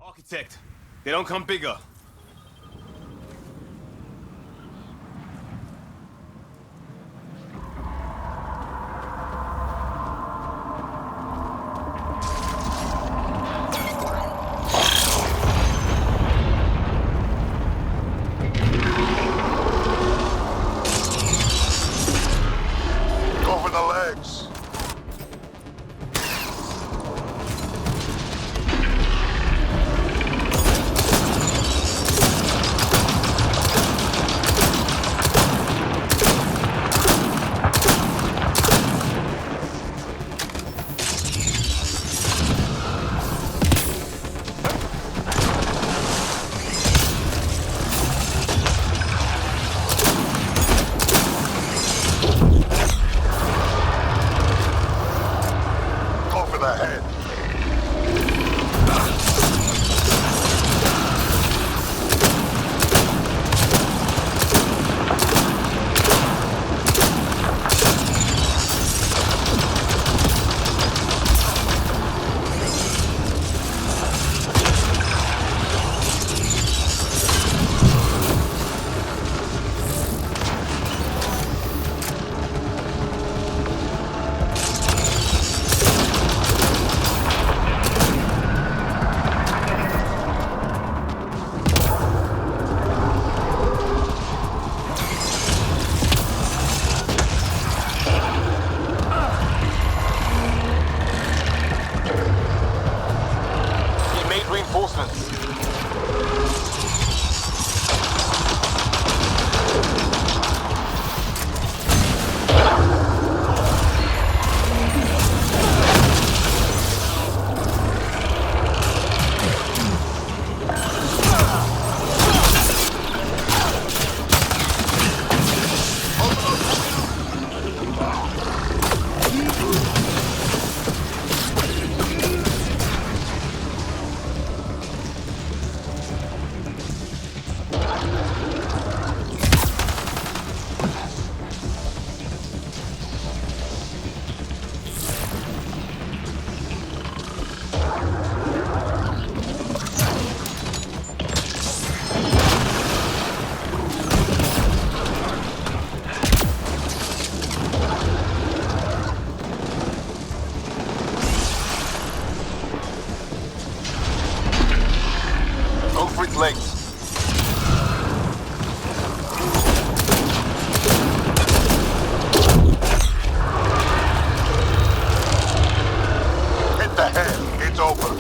Architect, they don't come bigger. Go for the legs. Go for the head. He made reinforcements. Go for its legs. Hit the head. It's over.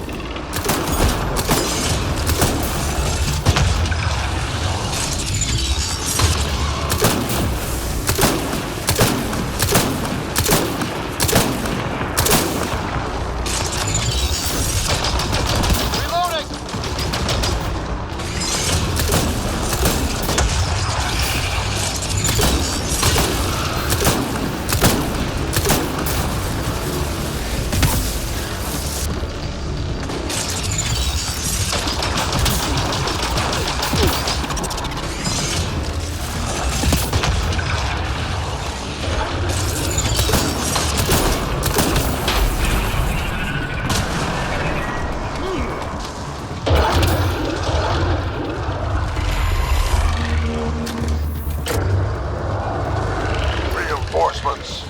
Reinforcements.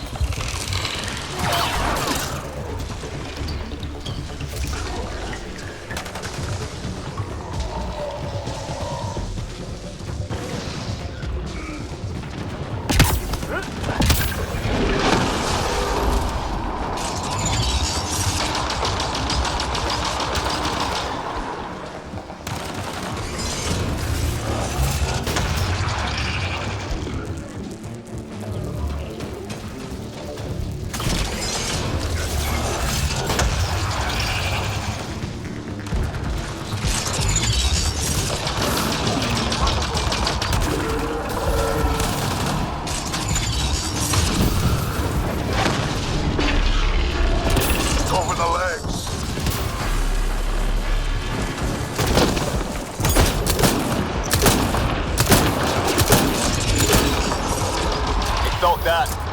about that.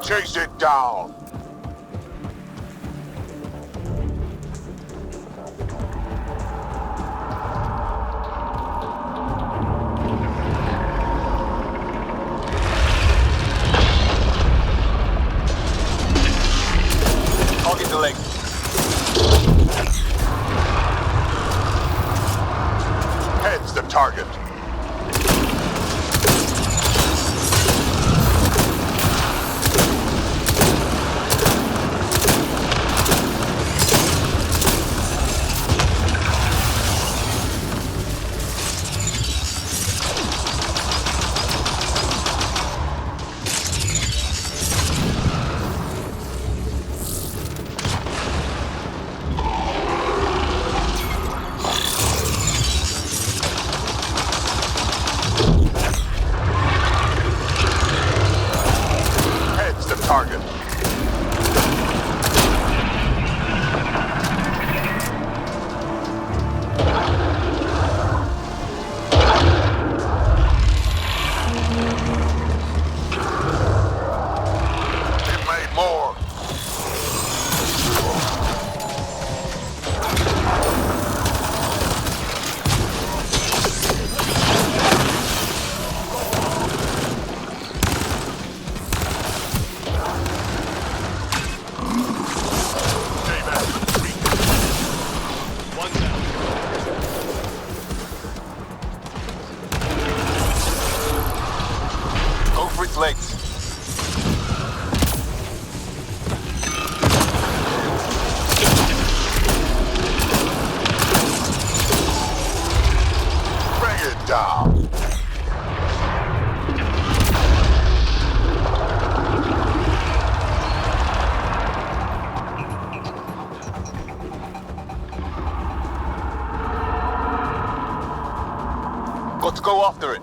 Chase it down. Target the leg. Head's the target. Target. It made more. One down. Go for its legs. Bring it down. Got to go after it.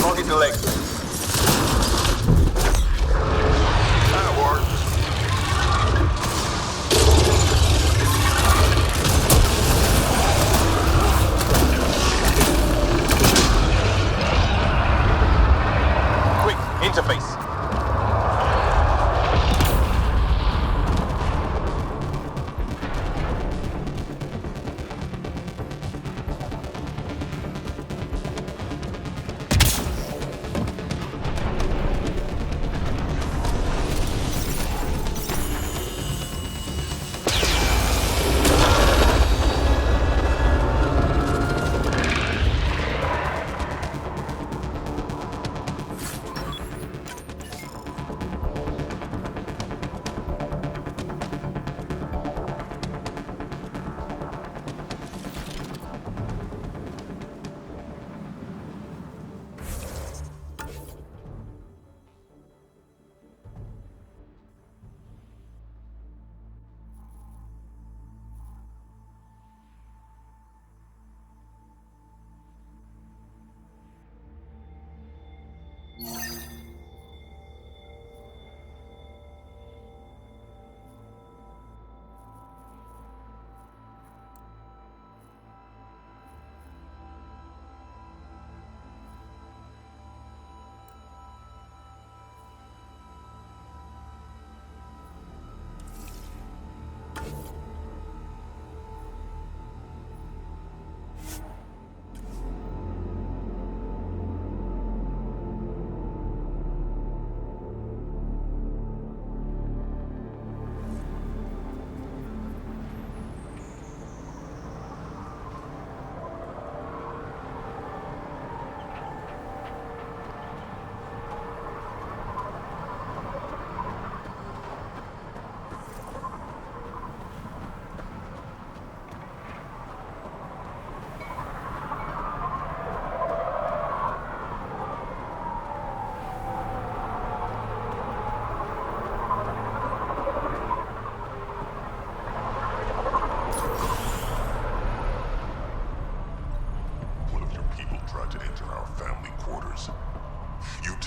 Target the leg. That works. Quick, interface.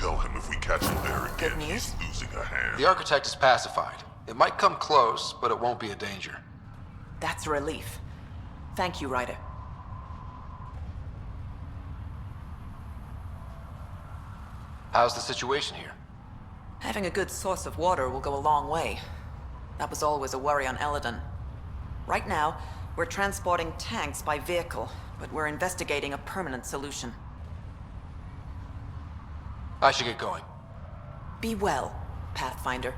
tell him if we catch him there again, Good news? he's losing a hand. The architect is pacified. It might come close, but it won't be a danger. That's a relief. Thank you, Ryder. How's the situation here? Having a good source of water will go a long way. That was always a worry on Eladon. Right now, we're transporting tanks by vehicle, but we're investigating a permanent solution. I should get going. Be well, Pathfinder.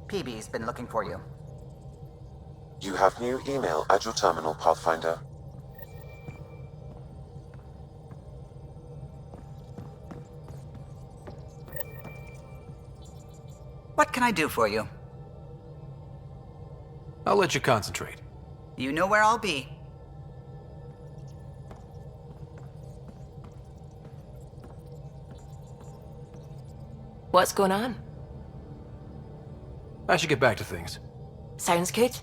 PB's been looking for you. You have new email at your terminal, Pathfinder. What can I do for you? I'll let you concentrate. You know where I'll be. What's going on? I should get back to things. Sounds good.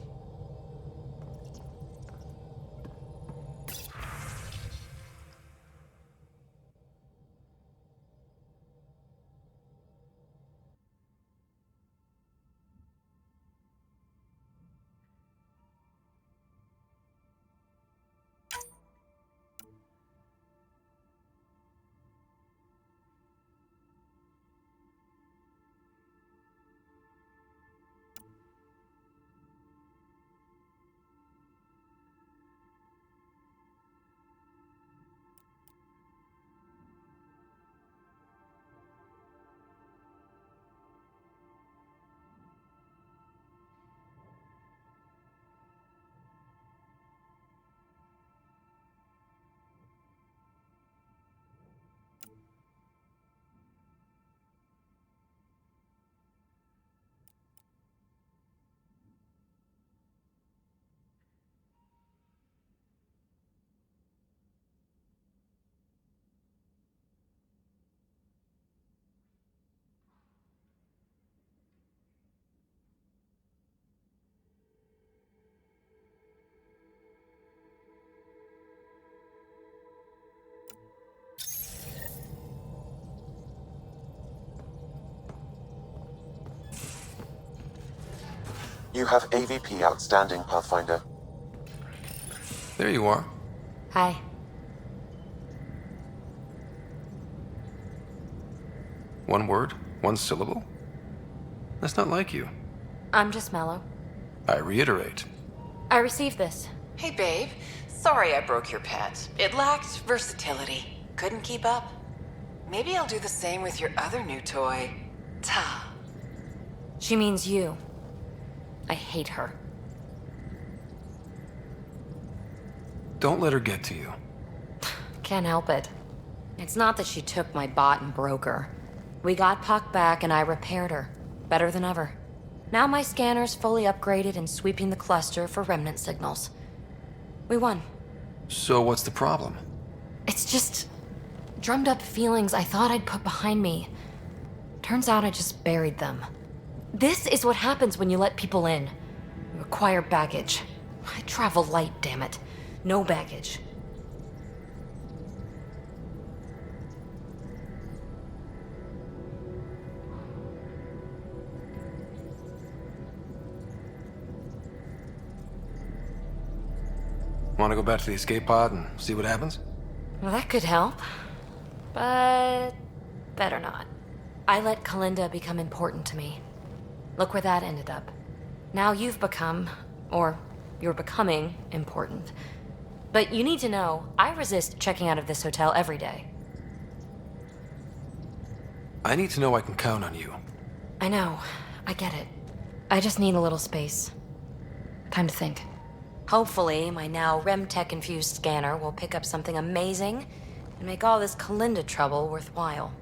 You have AVP outstanding, Pathfinder. There you are. Hi. One word, one syllable? That's not like you. I'm just mellow. I reiterate. I received this. Hey, babe. Sorry I broke your pet. It lacked versatility. Couldn't keep up. Maybe I'll do the same with your other new toy, Ta. She means you. I hate her. Don't let her get to you. Can't help it. It's not that she took my bot and broke her. We got Puck back and I repaired her. Better than ever. Now my scanner's fully upgraded and sweeping the cluster for remnant signals. We won. So what's the problem? It's just drummed up feelings I thought I'd put behind me. Turns out I just buried them. This is what happens when you let people in. You acquire baggage. I travel light, damn it. No baggage. Want to go back to the escape pod and see what happens? Well, that could help. But better not. I let Kalinda become important to me. Look where that ended up. Now you've become, or you're becoming, important. But you need to know, I resist checking out of this hotel every day. I need to know I can count on you. I know. I get it. I just need a little space. Time to think. Hopefully, my now RemTech-infused scanner will pick up something amazing and make all this Kalinda trouble worthwhile.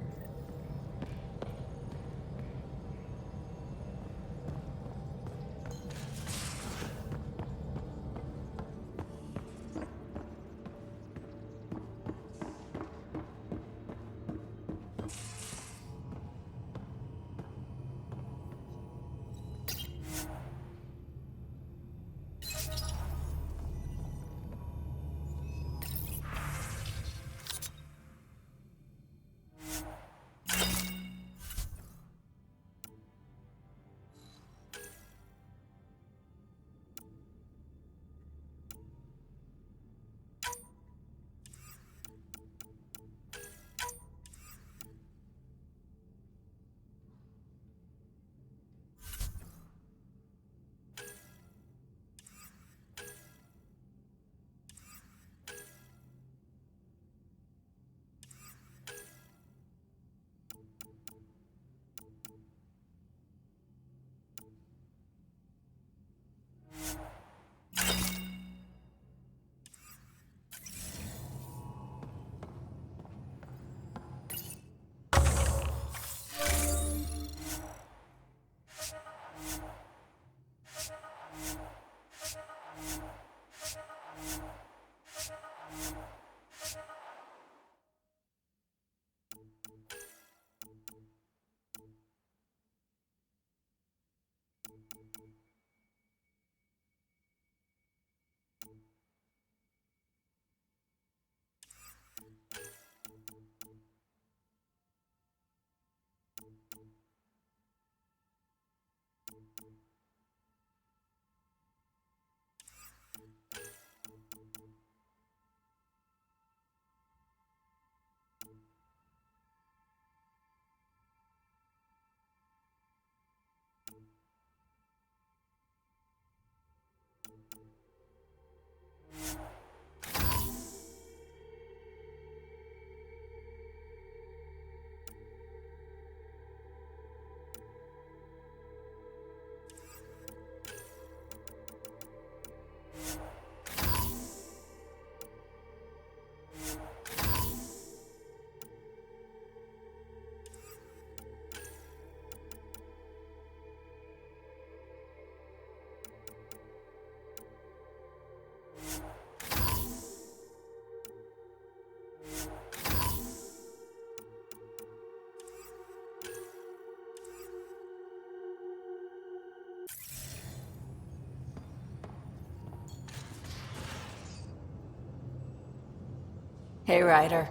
Hey, Ryder.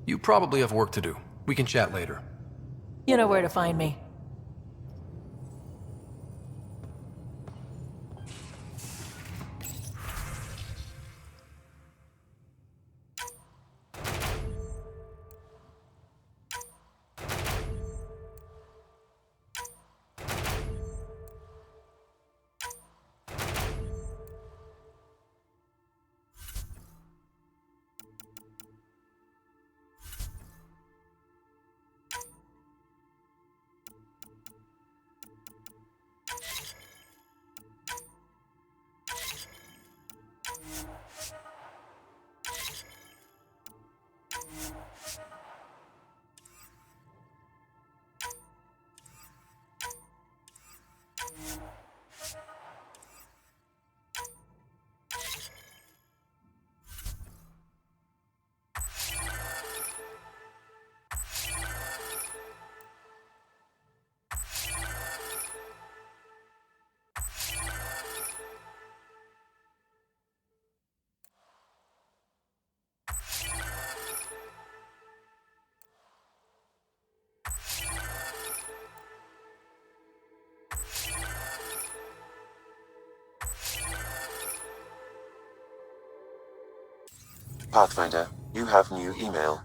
You probably have work to do. We can chat later. You know where to find me. Pathfinder, you have new email.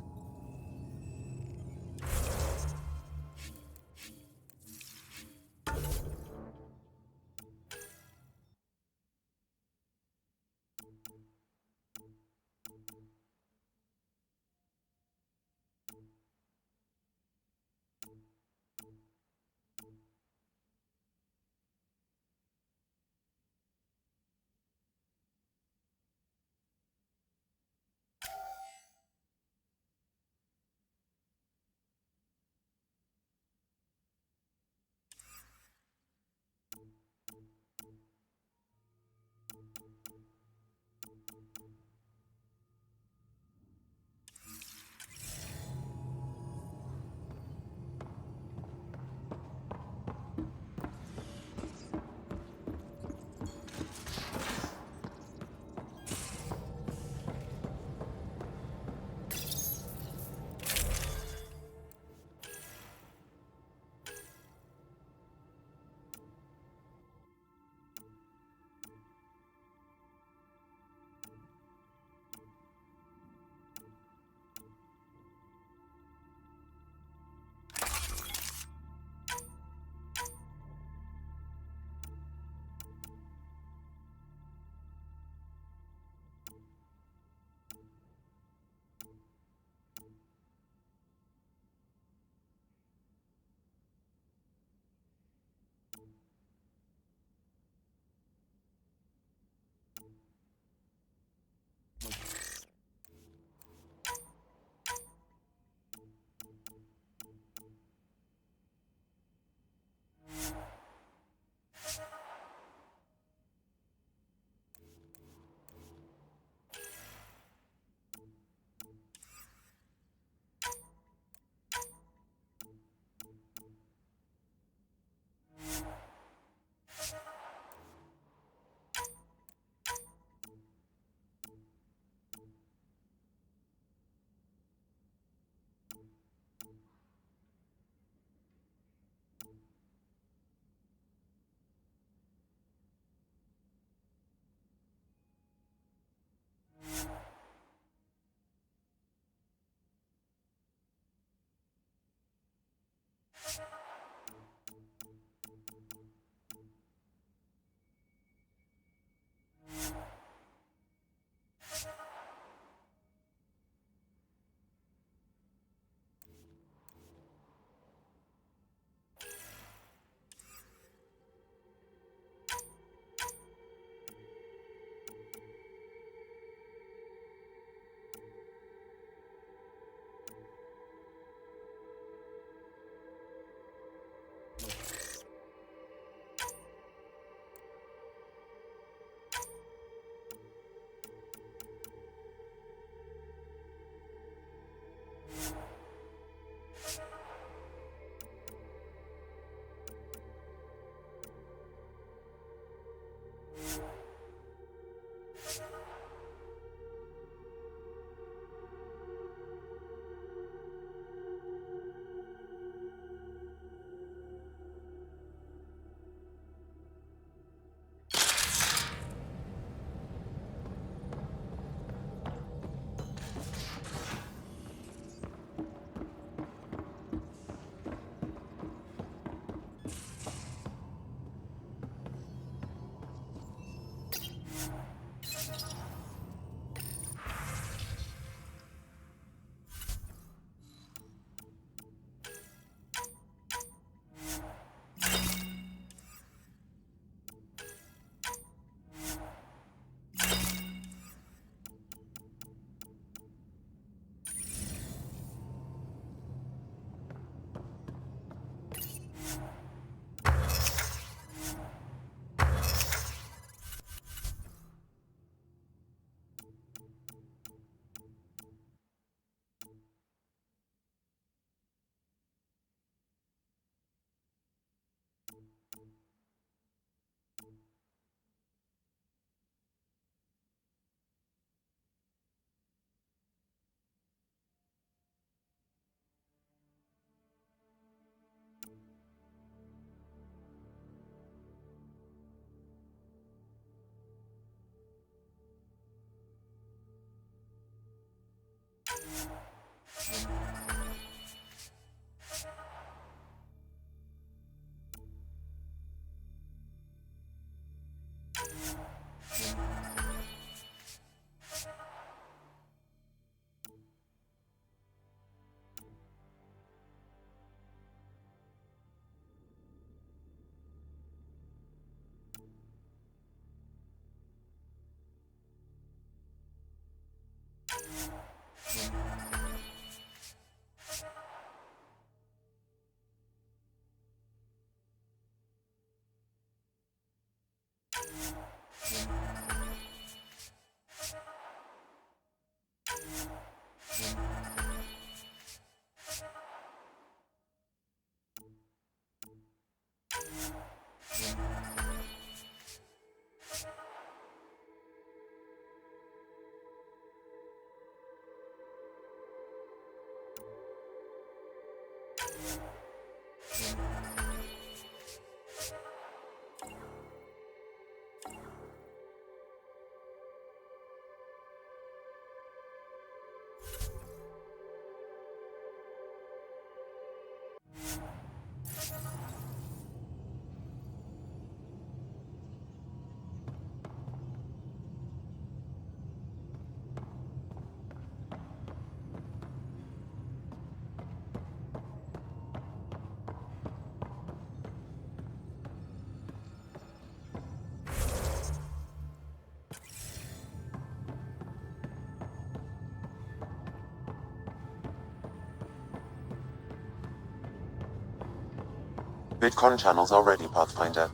VidCon channels are ready, Pathfinder.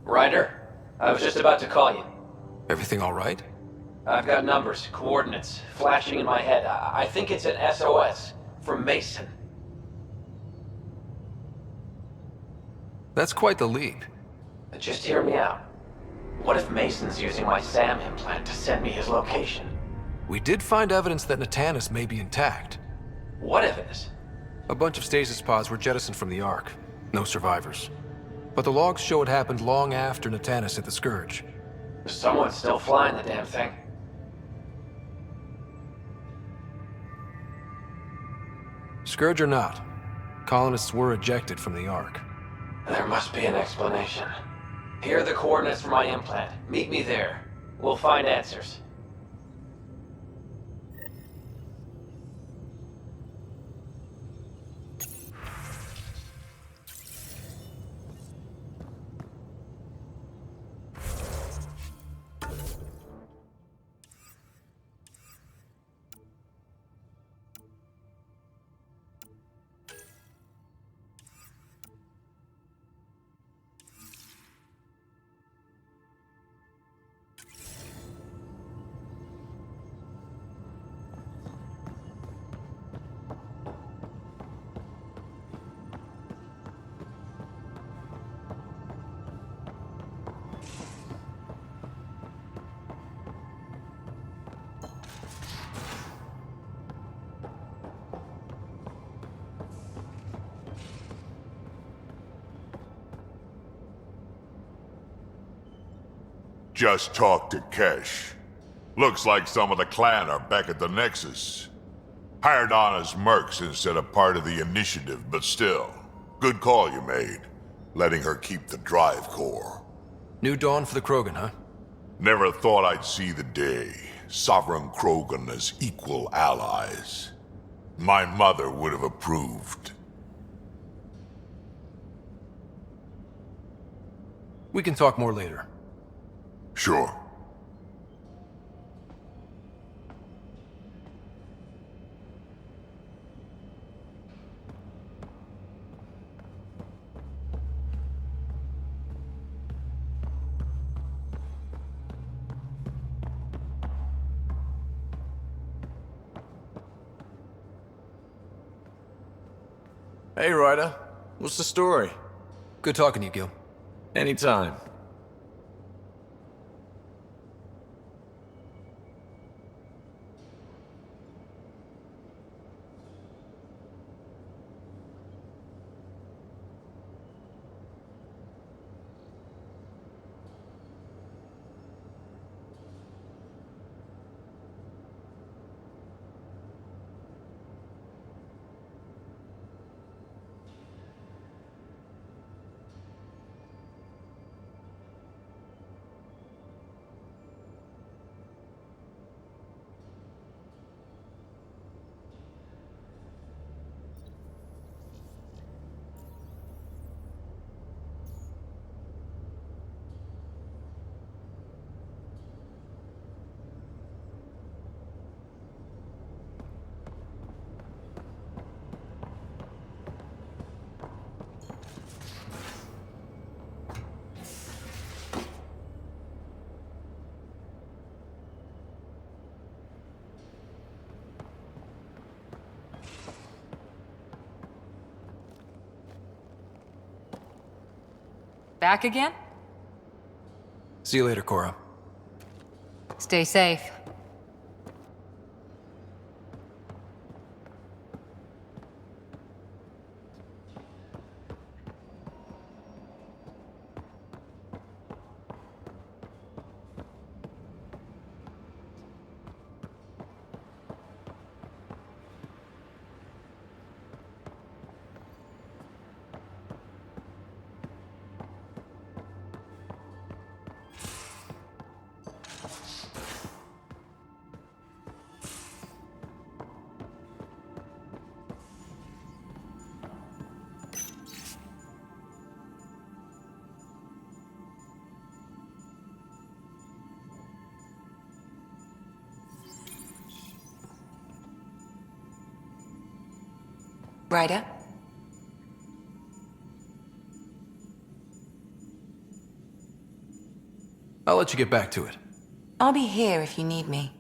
Ryder, I was just about to call you. Everything all right? I've got numbers, coordinates, flashing in my head. I think it's an SOS from Mason. That's quite the leap. Just hear me out. What if Mason's using my SAM implant to send me his location? We did find evidence that Natanis may be intact. What evidence? A bunch of stasis pods were jettisoned from the Ark. No survivors. But the logs show it happened long after Natanis hit the Scourge. Someone's still flying the damn thing. Scourge or not, colonists were ejected from the Ark. There must be an explanation. Here are the coordinates for my implant. Meet me there. We'll find answers. Just talked to Kesh. Looks like some of the clan are back at the Nexus. Hired on as mercs instead of part of the initiative, but still. Good call you made. Letting her keep the drive core. New dawn for the Krogan, huh? Never thought I'd see the day. Sovereign Krogan as equal allies. My mother would have approved. We can talk more later. Sure. Hey, Ryder. What's the story? Good talking to you, Gil. Anytime. Back again? See you later, Cora. Stay safe. Ryder? I'll let you get back to it. I'll be here if you need me.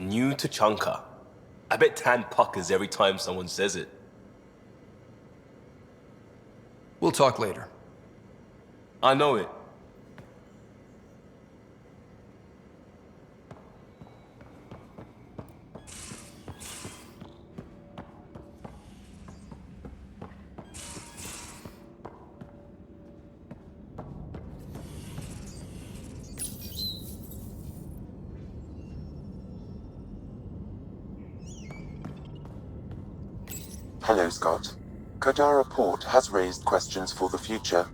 New to Chunka. I bet Tan puckers every time someone says it. We'll talk later. I know it. Hello, Scott. Kodara Port has raised questions for the future.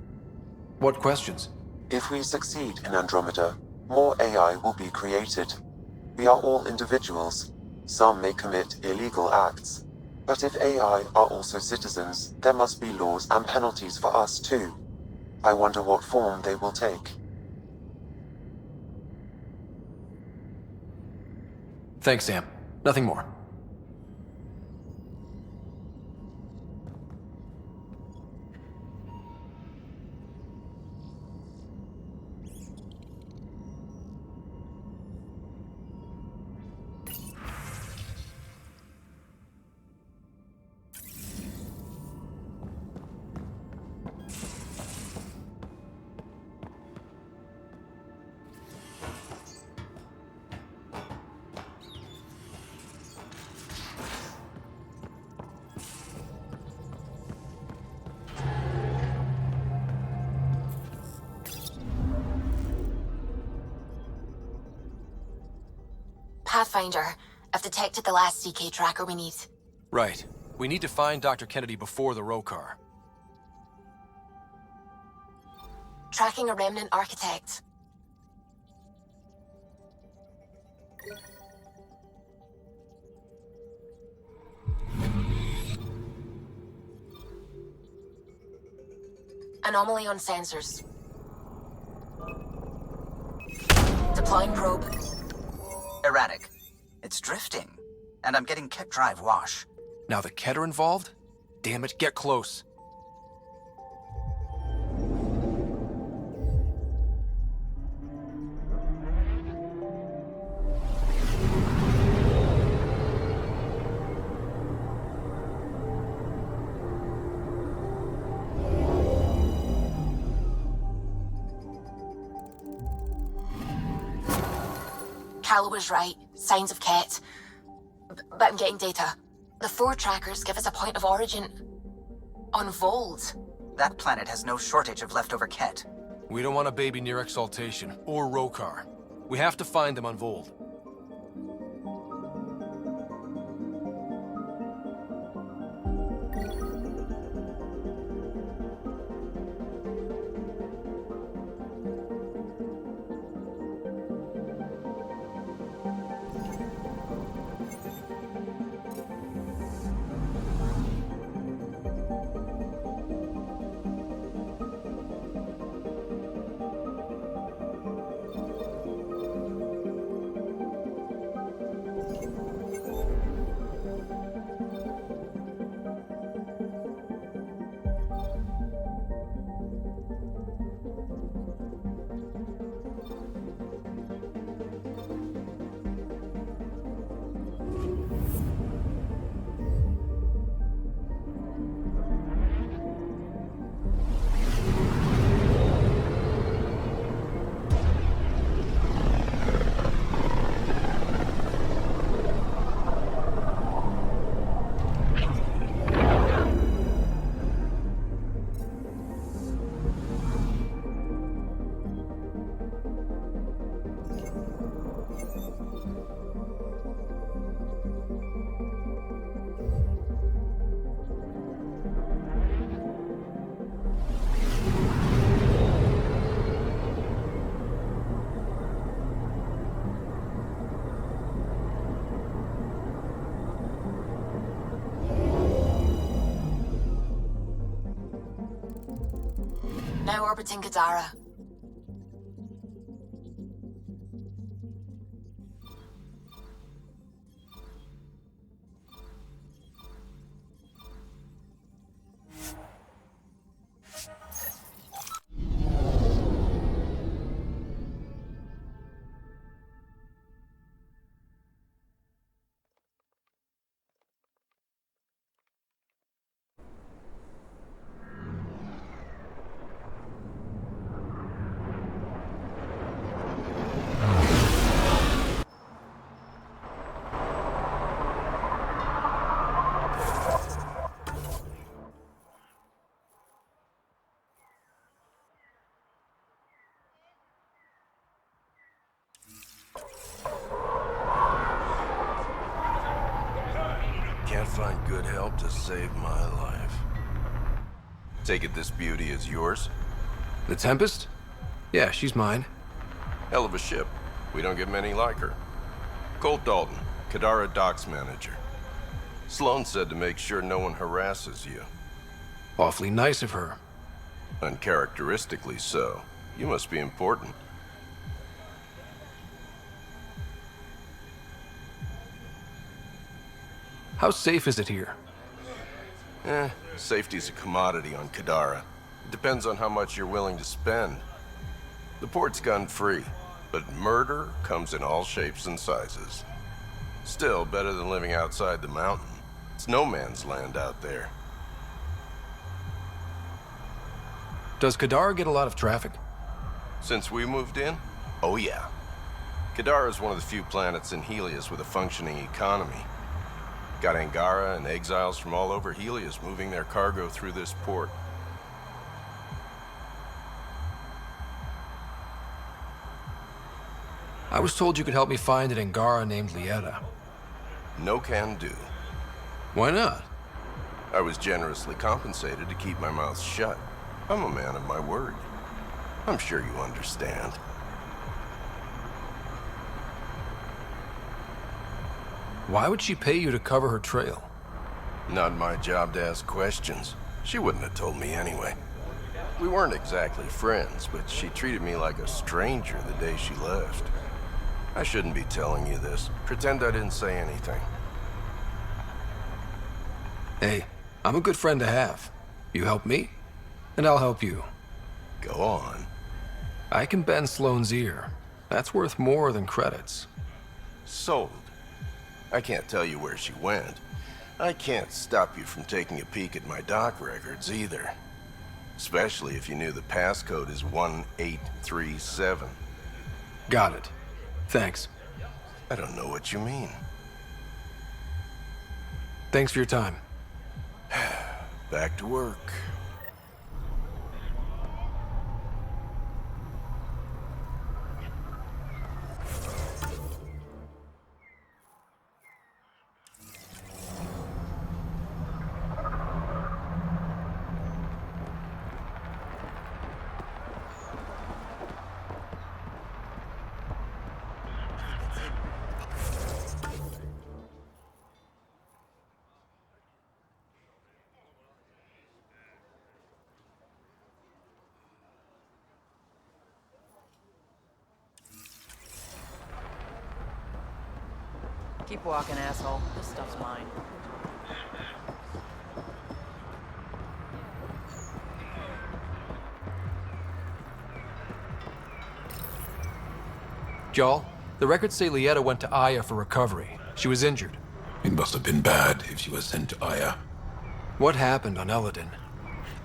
What questions? If we succeed in Andromeda, more AI will be created. We are all individuals. Some may commit illegal acts. But if AI are also citizens, there must be laws and penalties for us too. I wonder what form they will take. Thanks, Sam. Nothing more. Pathfinder, I've detected the last CK tracker we need. Right. We need to find Dr. Kennedy before the row car. Tracking a remnant architect. Anomaly on sensors. Deploying probe. Erratic. It's drifting, and I'm getting kick drive wash. Now the Ket are involved? Damn it, get close. Callow was right. Signs of Ket. But I'm getting data. The 4 trackers give us a point of origin on Vold. That planet has no shortage of leftover Ket. We don't want a baby near Exaltation, or Rokar. We have to find them on Vold. Now orbiting Kadara. Can't find good help to save my life. Take it this beauty is yours? The Tempest? Yeah, she's mine. Hell of a ship. We don't get many like her. Colt Dalton, Kadara Docks Manager. Sloan said to make sure no one harasses you. Awfully nice of her. Uncharacteristically so. You must be important. How safe is it here? Safety's a commodity on Kadara. It depends on how much you're willing to spend. The port's gun-free, but murder comes in all shapes and sizes. Still, better than living outside the mountain. It's no man's land out there. Does Kadara get a lot of traffic? Since we moved in? Oh yeah. Kadara is one of the few planets in Helios with a functioning economy. Got Angara and exiles from all over Helios moving their cargo through this port. I was told you could help me find an Angara named Lieta. No can do. Why not? I was generously compensated to keep my mouth shut. I'm a man of my word. I'm sure you understand. Why would she pay you to cover her trail? Not my job to ask questions. She wouldn't have told me anyway. We weren't exactly friends, but she treated me like a stranger the day she left. I shouldn't be telling you this. Pretend I didn't say anything. Hey, I'm a good friend to have. You help me, and I'll help you. Go on. I can bend Sloane's ear. That's worth more than credits. Sold. I can't tell you where she went. I can't stop you from taking a peek at my doc records either. Especially if you knew the passcode is 1837. Got it. Thanks. I don't know what you mean. Thanks for your time. Back to work. Keep walking, asshole. This stuff's mine. Jarl, the records say Lieta went to Aya for recovery. She was injured. It must have been bad if she was sent to Aya. What happened on Eladin?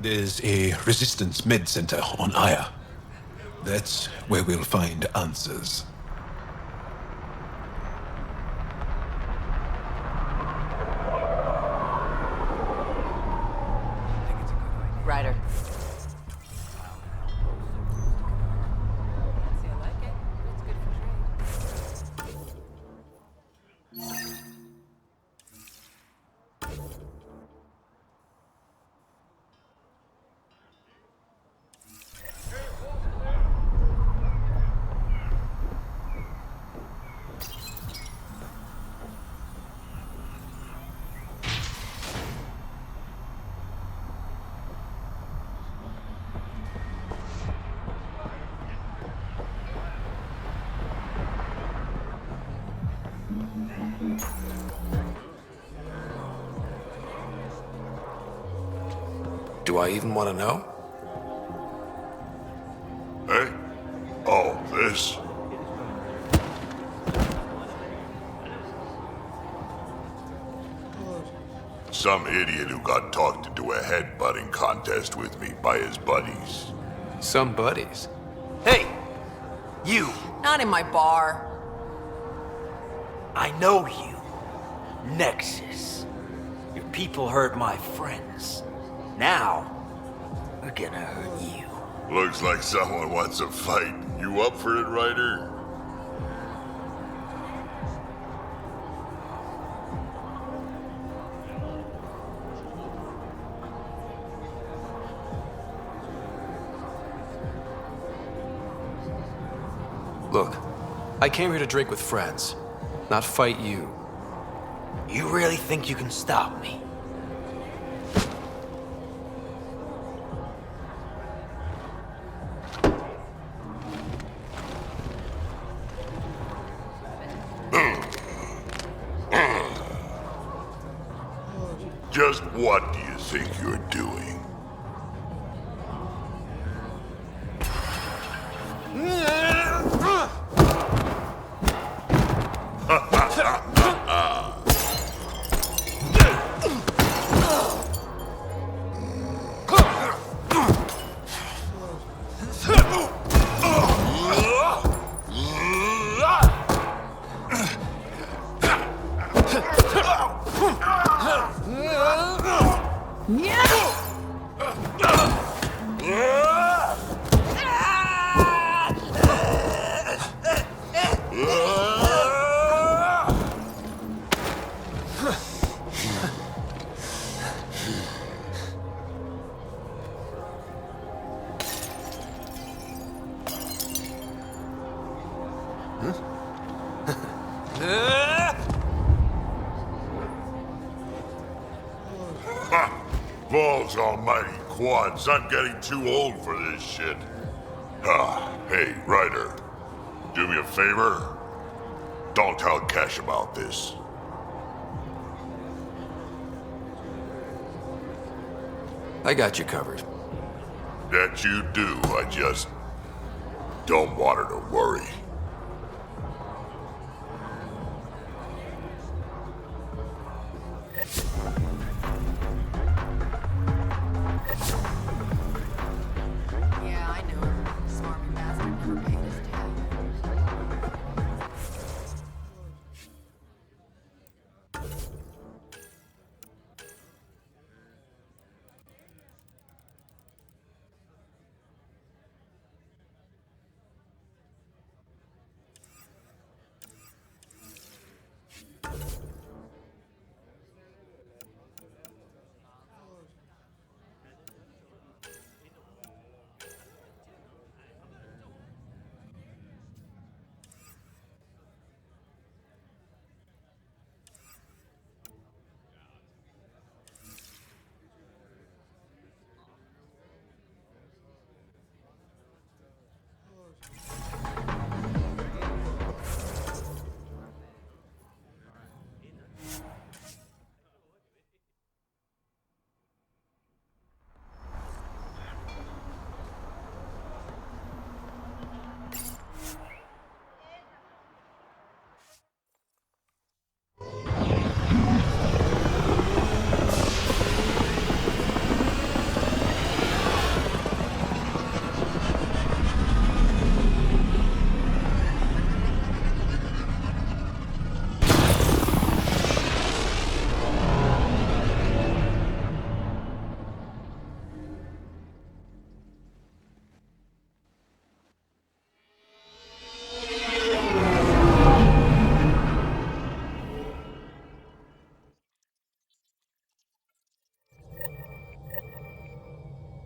There's a resistance med center on Aya. That's where we'll find answers. Ryder. Do I even want to know? Hey? Oh, this? Some idiot who got talked into a headbutting contest with me by his buddies. Some buddies? Hey! You! Not in my bar. I know you. Nexus. Your people hurt my friends. Now, we're gonna hurt you. Looks like someone wants a fight. You up for it, Ryder? Look, I came here to drink with friends, not fight you. You really think you can stop me? Just what do you think you're doing? Balls almighty quads, I'm getting too old for this shit. Hey, Ryder. Do me a favor. Don't tell Cash about this. I got you covered. That you do, I just don't want her to worry. Yeah, I knew him. Smarmy bastard never paid his tab.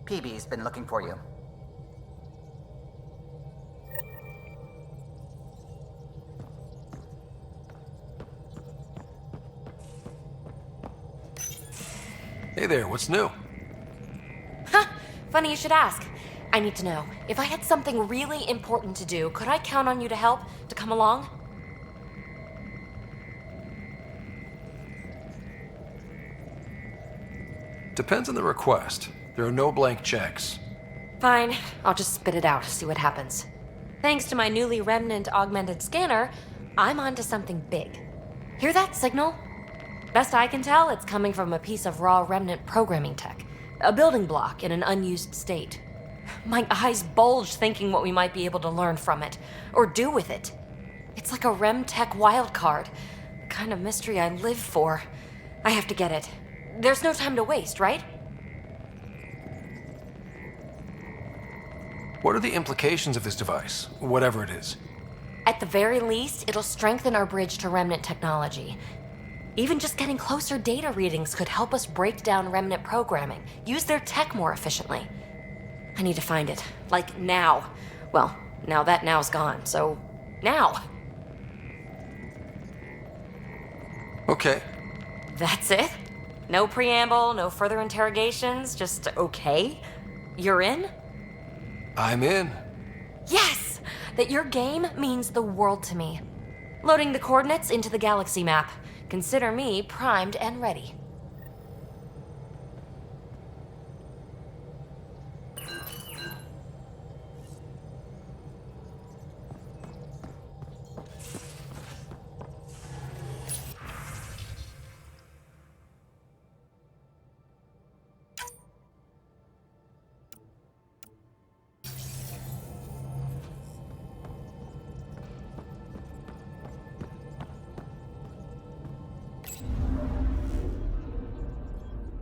PB's been looking for you. Hey there, what's new? Funny you should ask. I need to know, if I had something really important to do, could I count on you to help, to come along? Depends on the request. There are no blank checks. Fine, I'll just spit it out, see what happens. Thanks to my newly Remnant augmented scanner, I'm onto something big. Hear that signal? Best I can tell, it's coming from a piece of raw Remnant programming tech. A building block in an unused state. My eyes bulge thinking what we might be able to learn from it, or do with it. It's like a Rem tech wildcard, the kind of mystery I live for. I have to get it. There's no time to waste, right? What are the implications of this device, whatever it is? At the very least, it'll strengthen our bridge to Remnant technology. Even just getting closer data readings could help us break down Remnant programming, use their tech more efficiently. I need to find it. Like, now. Well, now that now's gone, so now. Okay. That's it? No preamble, no further interrogations, just okay? You're in? I'm in. Yes! That your game means the world to me. Loading the coordinates into the galaxy map. Consider me primed and ready.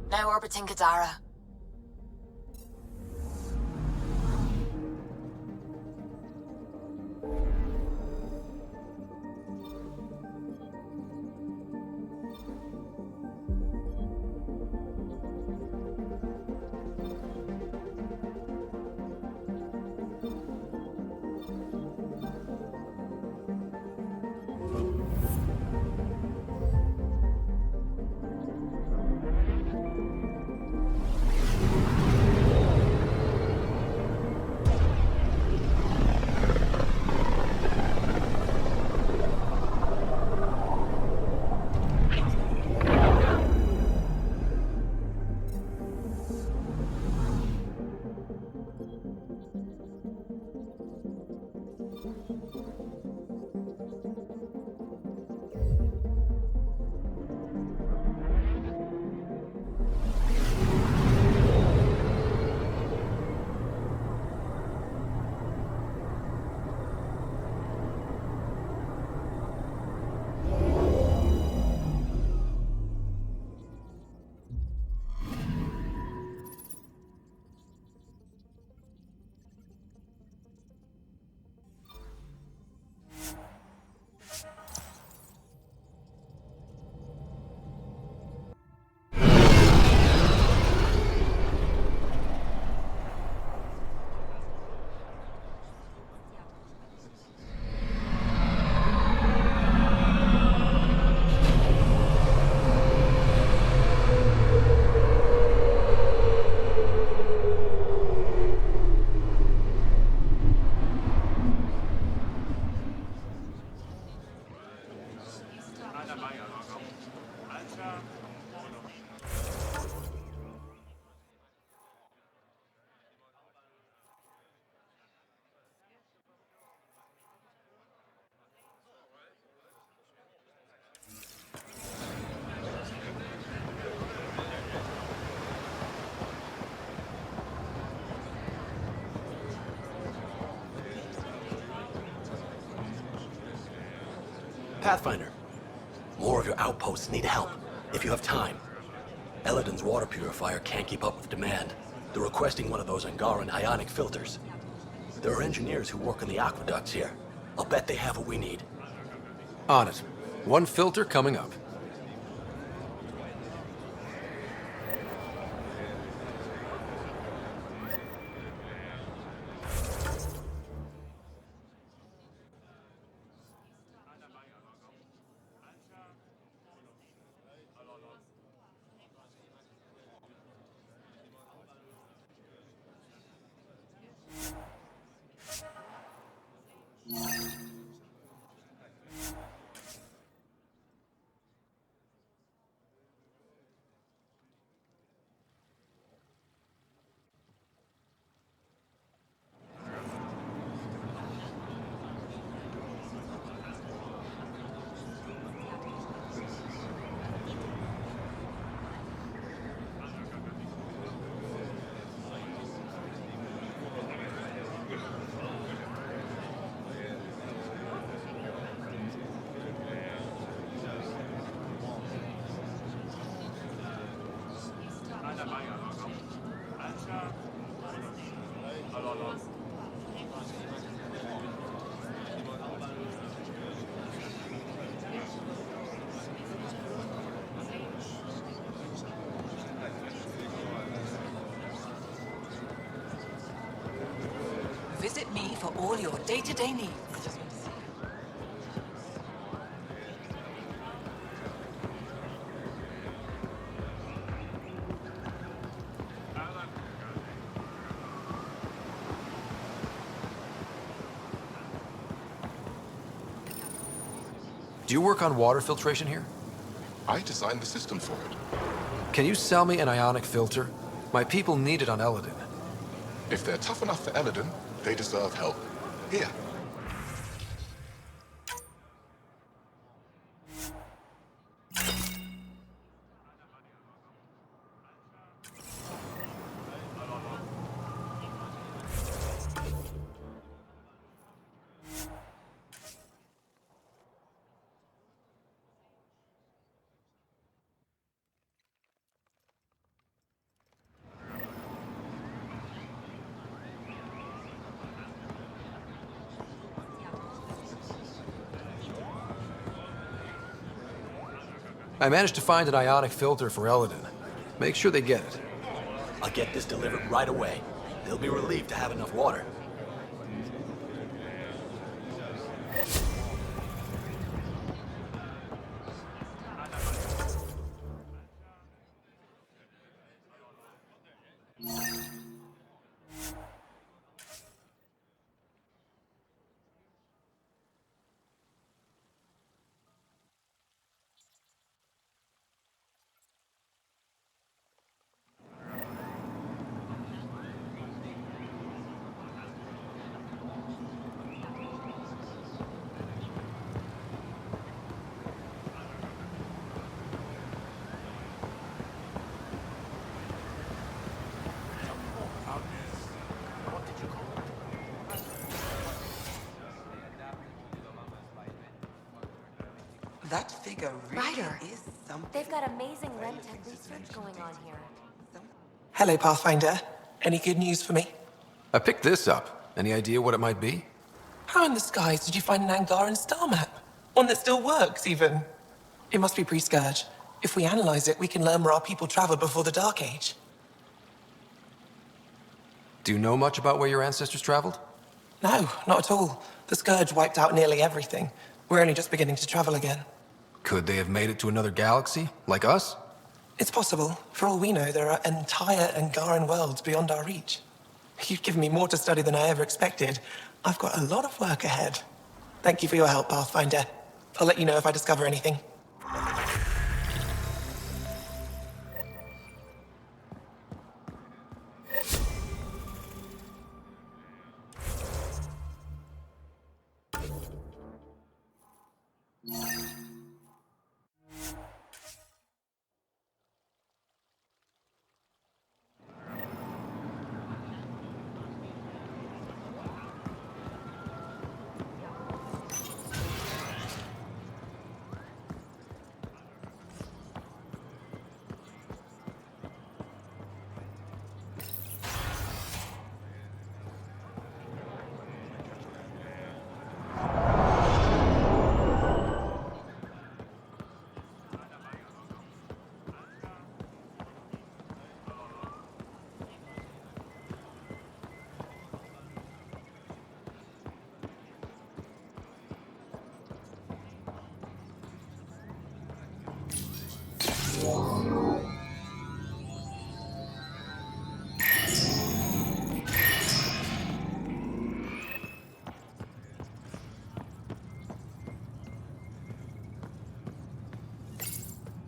Now orbiting Kadara. Pathfinder. More of your outposts need help, if you have time. Eladin's water purifier can't keep up with demand. They're requesting one of those Angaran ionic filters. There are engineers who work on the aqueducts here. I'll bet they have what we need. On it. One filter coming up. Visit me for all your day-to-day needs. Do you work on water filtration here? I designed the system for it. Can you sell me an ionic filter? My people need it on Eladin. If they're tough enough for Eladin, they deserve help. Here. I managed to find an ionic filter for Eladin. Make sure they get it. I'll get this delivered right away. They'll be relieved to have enough water. That figure really Ryder, is something. they've got amazing RemTech research going on here. Hello, Pathfinder. Any good news for me? I picked this up. Any idea what it might be? How in the skies did you find an Angaran star map? One that still works, even. It must be pre-Scourge. If we analyze it, we can learn where our people traveled before the Dark Age. Do you know much about where your ancestors traveled? No, not at all. The Scourge wiped out nearly everything. We're only just beginning to travel again. Could they have made it to another galaxy, like us? It's possible. For all we know, there are entire Angaran worlds beyond our reach. You've given me more to study than I ever expected. I've got a lot of work ahead. Thank you for your help, Pathfinder. I'll let you know if I discover anything.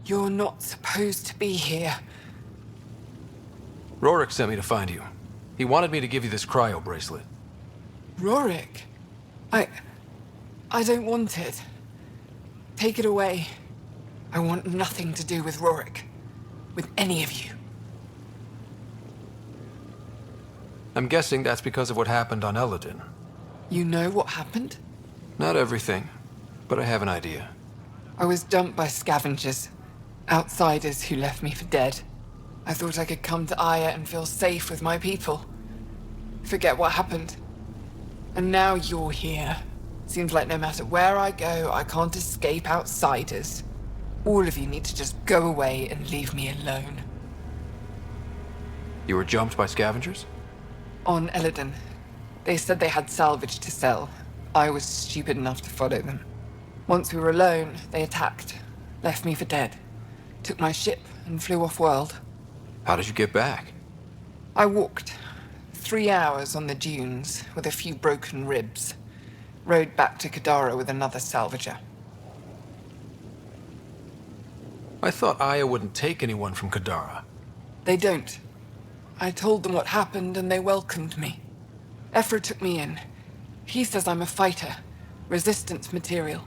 You're not supposed to be here. Rorik sent me to find you. He wanted me to give you this cryo bracelet. Rorik? I don't want it. Take it away. I want nothing to do with Rorik. With any of you. I'm guessing that's because of what happened on Eladin. You know what happened? Not everything, but I have an idea. I was dumped by scavengers. Outsiders who left me for dead. I thought I could come to Aya and feel safe with my people. Forget what happened. And now you're here. Seems like no matter where I go, I can't escape outsiders. All of you need to just go away and leave me alone. You were jumped by scavengers? On Eladin. They said they had salvage to sell. I was stupid enough to follow them. Once we were alone, they attacked. Left me for dead. Took my ship and flew off-world. How did you get back? I walked. 3 hours on the dunes with a few broken ribs. Rode back to Kadara with another salvager. I thought Aya wouldn't take anyone from Kadara. They don't. I told them what happened and they welcomed me. Ephra took me in. He says I'm a fighter. Resistance material.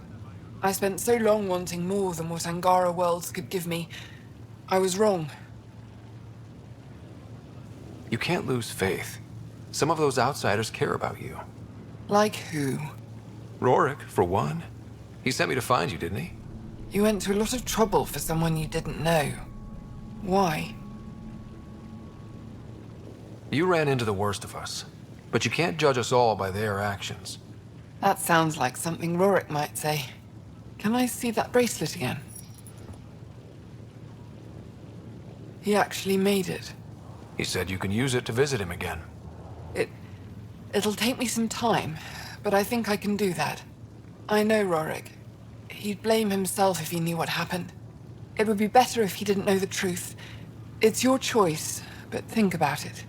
I spent so long wanting more than what Angara worlds could give me. I was wrong. You can't lose faith. Some of those outsiders care about you. Like who? Rorik, for one. He sent me to find you, didn't he? You went to a lot of trouble for someone you didn't know. Why? You ran into the worst of us, but you can't judge us all by their actions. That sounds like something Rorik might say. Can I see that bracelet again? He actually made it. He said you can use it to visit him again. It'll take me some time, but I think I can do that. I know Rorik. He'd blame himself if he knew what happened. It would be better if he didn't know the truth. It's your choice, but think about it.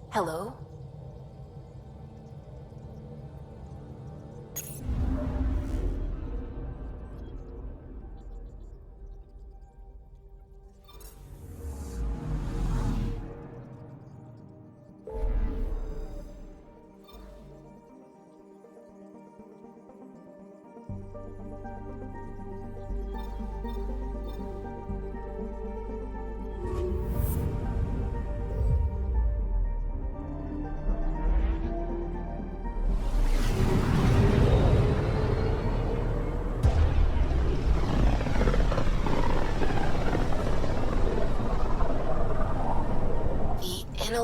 Hello?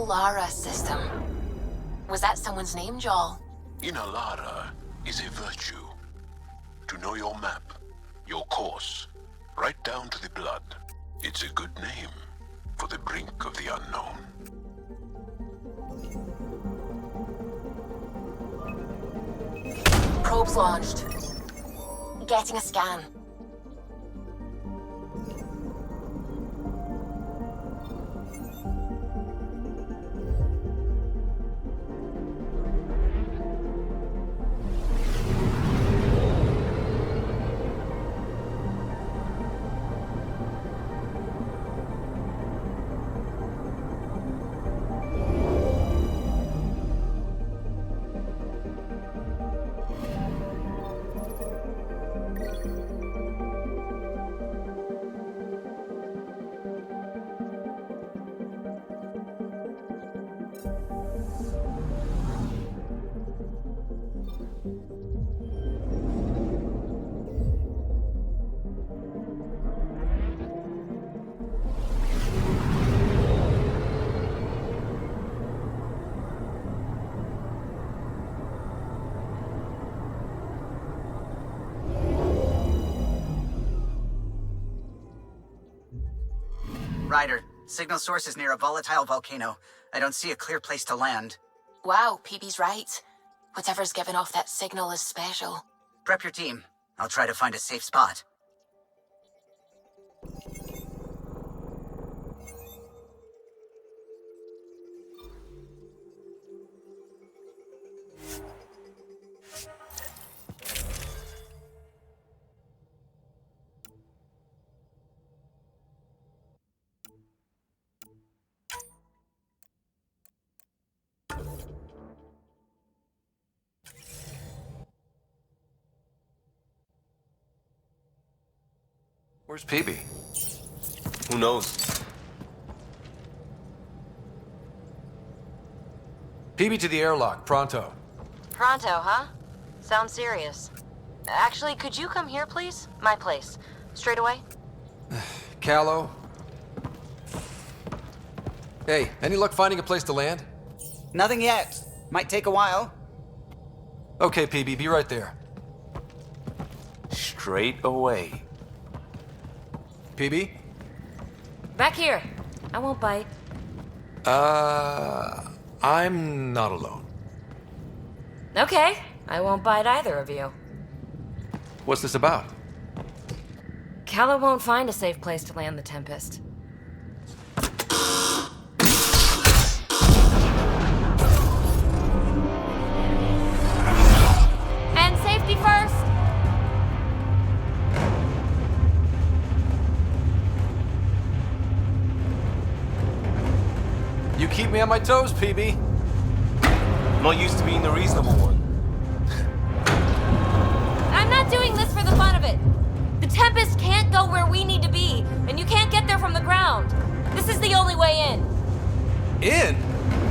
Lara system. Was that someone's name, Joel? Inalara is a virtue. To know your map, your course, right down to the blood. It's a good name for the brink of the unknown. Probes launched. Getting a scan. Ryder, signal source is near a volatile volcano. I don't see a clear place to land. Wow, PB's right. Whatever's giving off that signal is special. Prep your team. I'll try to find a safe spot. Where's PB? Who knows? PB to the airlock, pronto. Pronto, huh? Sounds serious. Actually, could you come here, please? My place. Straight away? Callow? Hey, any luck finding a place to land? Nothing yet. Might take a while. Okay, PB, be right there. Straight away. PB? Back here. I won't bite. I'm not alone. Okay, I won't bite either of you. What's this about? Calla won't find a safe place to land the Tempest. And safety first! You keep me on my toes, PB. I'm not used to being the reasonable one. I'm not doing this for the fun of it. The Tempest can't go where we need to be, and you can't get there from the ground. This is the only way. In?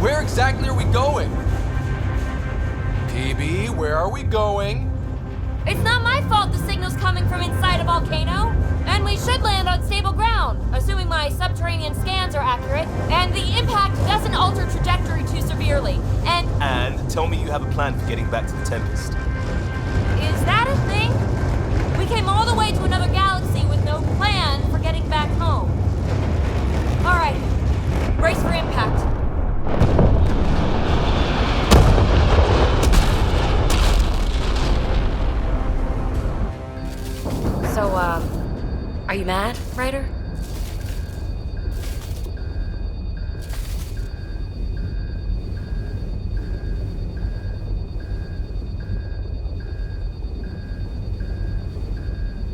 Where exactly are we going? PB, where are we going? It's not my fault the signal's coming from inside a volcano. And we should land on stable ground, assuming my subterranean scans are accurate, and the impact doesn't alter trajectory too severely. And tell me you have a plan for getting back to the Tempest. Is that a thing? We came all the way to another galaxy with no plan for getting back home. All right, brace for impact. So, are you mad, Ryder?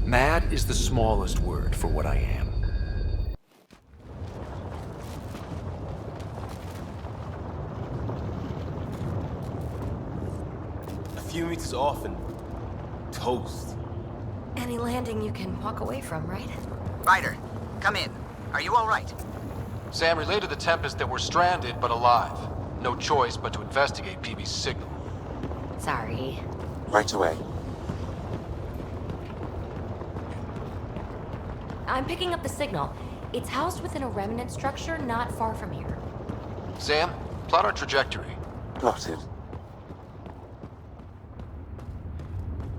Mad is the smallest word for what I am. A few meters off and toast. Any landing you can walk away from, right? Ryder, come in. Are you all right? Sam relayed to the Tempest that we're stranded but alive. No choice but to investigate PB's signal. Sorry. Right away. I'm picking up the signal. It's housed within a remnant structure not far from here. Sam, plot our trajectory. Plotted.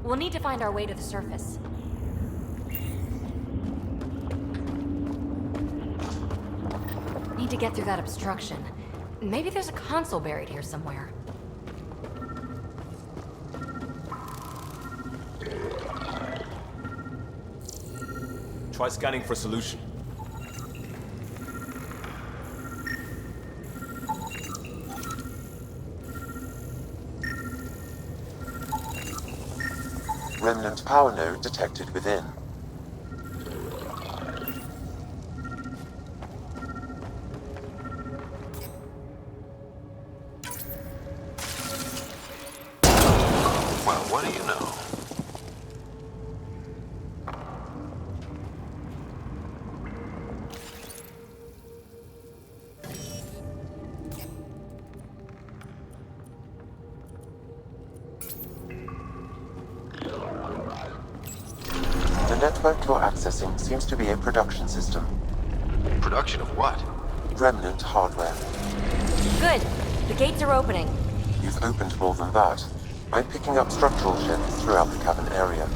We'll need to find our way to the surface. Need to get through that obstruction. Maybe there's a console buried here somewhere. Try scanning for a solution. Remnant power node detected within. Well, what do you know? The network you're accessing seems to be a production system. Production of what? Remnant hardware. Good. The gates are opening. You've opened more than that. I'm picking up structural sheds throughout the cavern area.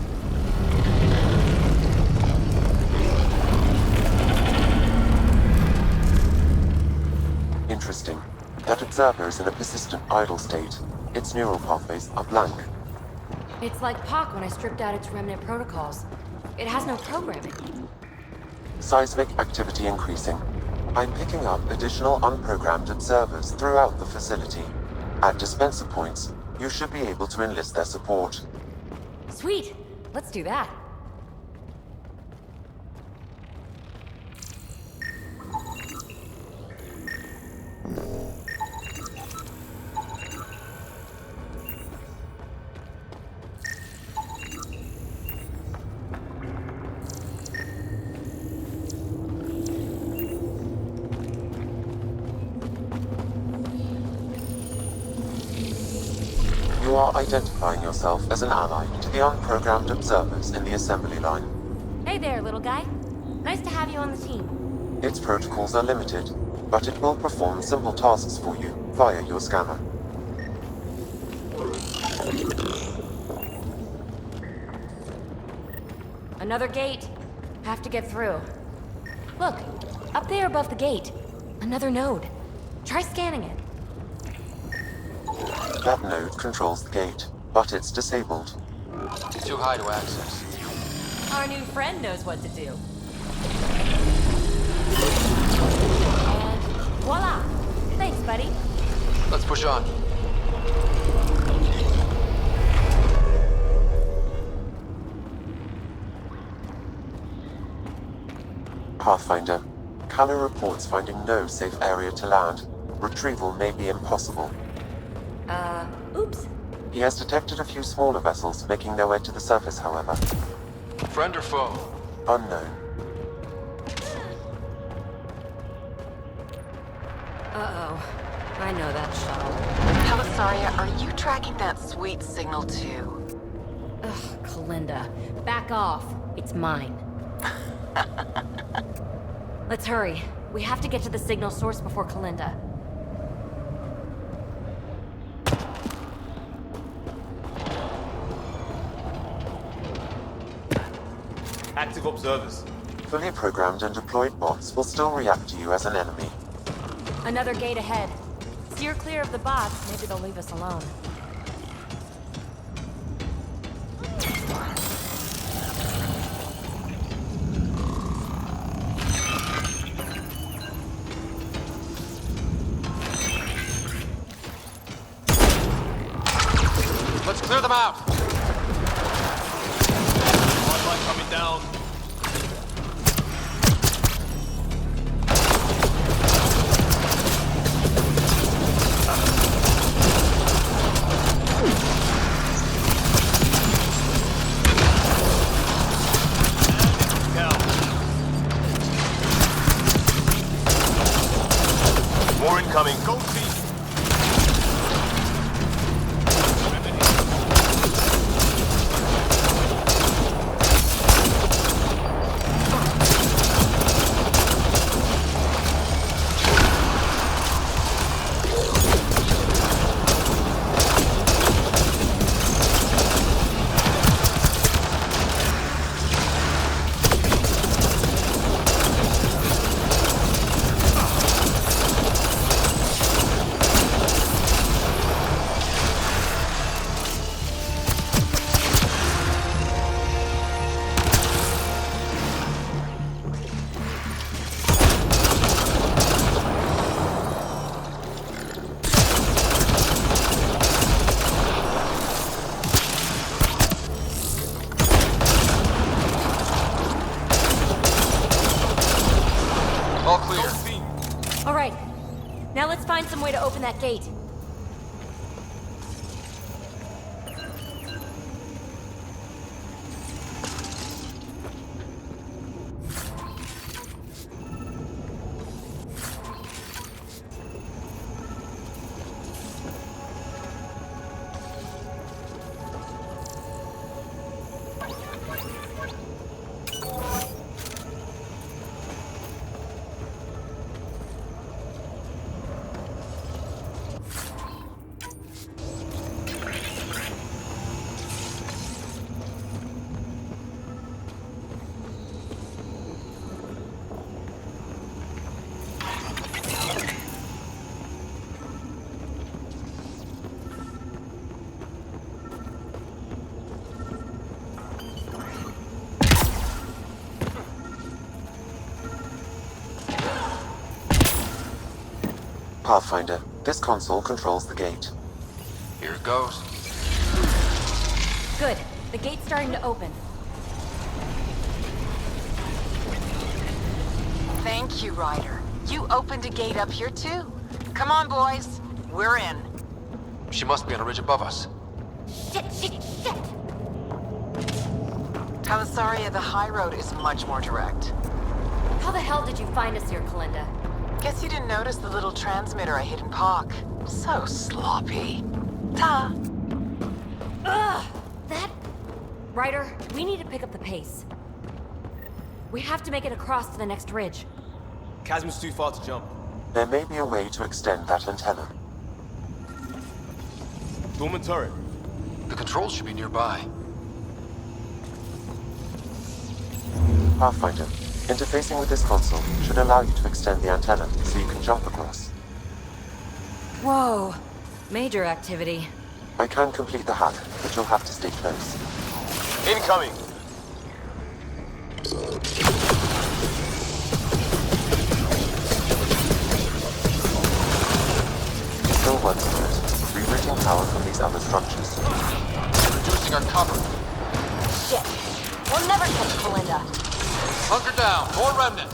Interesting. That observer is in a persistent idle state. Its neural pathways are blank. It's like Pac when I stripped out its remnant protocols. It has no programming. Seismic activity increasing. I'm picking up additional unprogrammed observers throughout the facility. At dispenser points, you should be able to enlist their support. Sweet. Let's do that. You are identifying yourself as an ally to the unprogrammed observers in the assembly line. Hey there, little guy. Nice to have you on the team. Its protocols are limited, but it will perform simple tasks for you via your scanner. Another gate. Have to get through. Look, up there above the gate. Another node. Try scanning it. That node controls the gate, but it's disabled. Too high to access. Our new friend knows what to do. And voila! Thanks, buddy. Let's push on. Pathfinder, Kala reports finding no safe area to land. Retrieval may be impossible. Oops. He has detected a few smaller vessels making their way to the surface, however. Friend or foe? Unknown. Uh-oh. I know that shuttle. Pelisaria, are you tracking that sweet signal too? Ugh, Kalinda. Back off. It's mine. Let's hurry. We have to get to the signal source before Kalinda. Active observers. Fully programmed and deployed bots will still react to you as an enemy. Another gate ahead. Steer clear of the bots. Maybe they'll leave us alone. Let's clear them out! Hardline coming down. More incoming. Go team. All clear. All right. Now let's find some way to open that gate. Pathfinder, this console controls the gate. Here it goes. Good. The gate's starting to open. Thank you, Ryder. You opened a gate up here too. Come on, boys. We're in. She must be on a ridge above us. Shit! Pelisaria, the high road is much more direct. How the hell did you find us here, Kalinda? Guess you didn't notice the little transmitter I hid in Park. So sloppy. Ta. Ugh! That... Ryder, we need to pick up the pace. We have to make it across to the next ridge. Chasm's too far to jump. There may be a way to extend that antenna. Dormant turret. The controls should be nearby. Pathfinder, interfacing with this console should allow you to extend the antenna so you can jump across. Whoa. Major activity. I can complete the hack, but you'll have to stay close. Incoming. Still working on it. Rerouting power from these other structures. Reducing our cover. Shit. We'll never catch Kalinda. Hunker down. More remnant.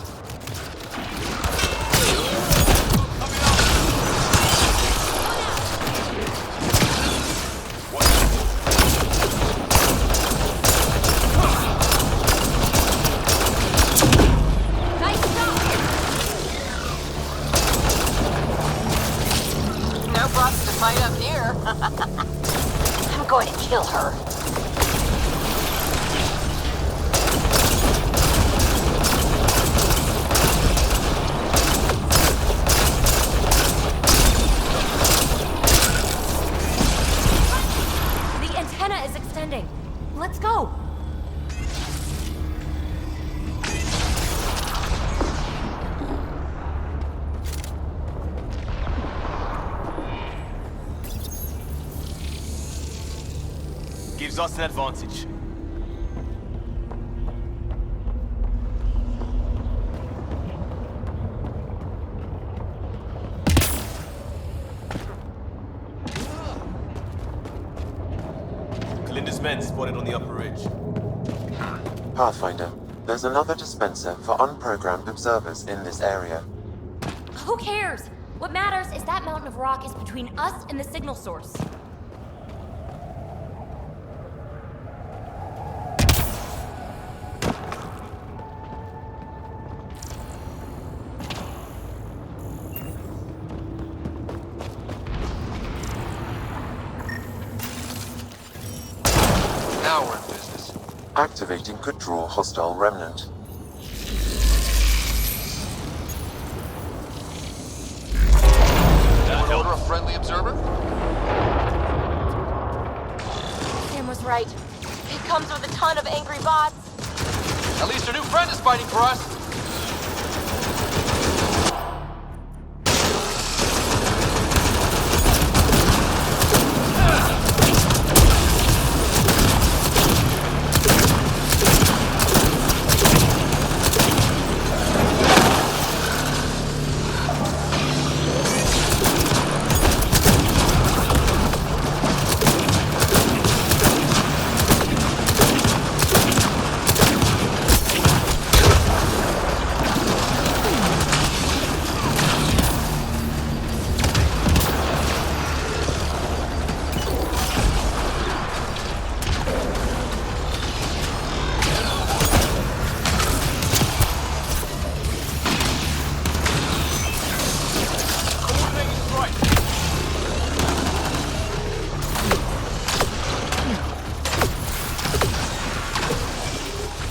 Nice shot! kill her. The antenna is extending. Let's go. Gives us an advantage. Kalinda's men spotted on the upper ridge. Pathfinder, there's another dispenser for unprogrammed observers in this area. Who cares? What matters is that mountain of rock is between us and the signal source. Now we're in business. Activating could draw hostile remnant. Anyone order a friendly observer? Sam was right. It comes with a ton of angry bots. At least our new friend is fighting for us.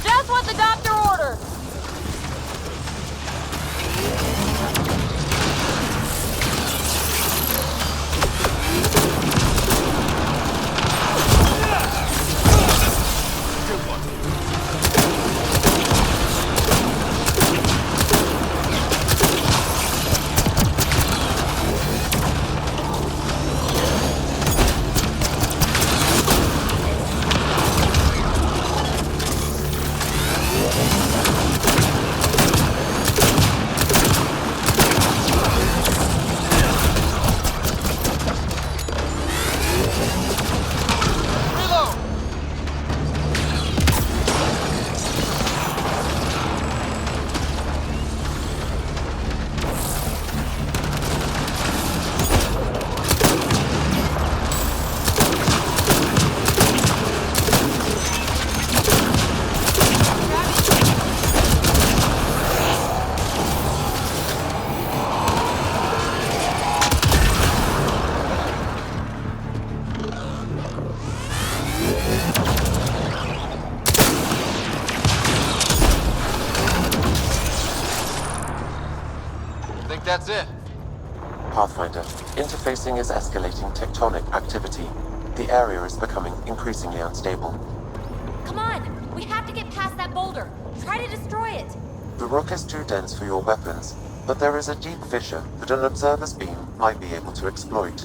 Just what the doctor ordered. Think that's it? Pathfinder, interfacing is escalating tectonic activity. The area is becoming increasingly unstable. Come on! We have to get past that boulder. Try to destroy it. The rock is too dense for your weapons, but there is a deep fissure that an observer's beam might be able to exploit.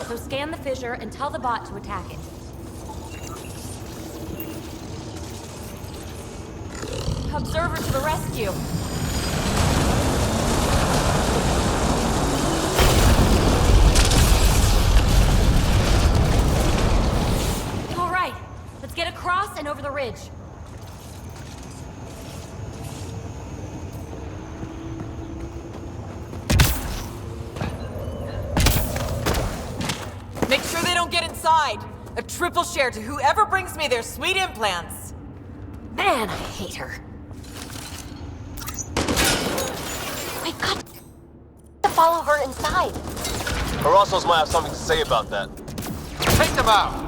So scan the fissure and tell the bot to attack it. Observer to the rescue. All right, let's get across and over the ridge. Make sure they don't get inside. A triple share to whoever brings me their sweet implants. Man, I hate her. We got to follow her inside. Harassos might have something to say about that. Take them out!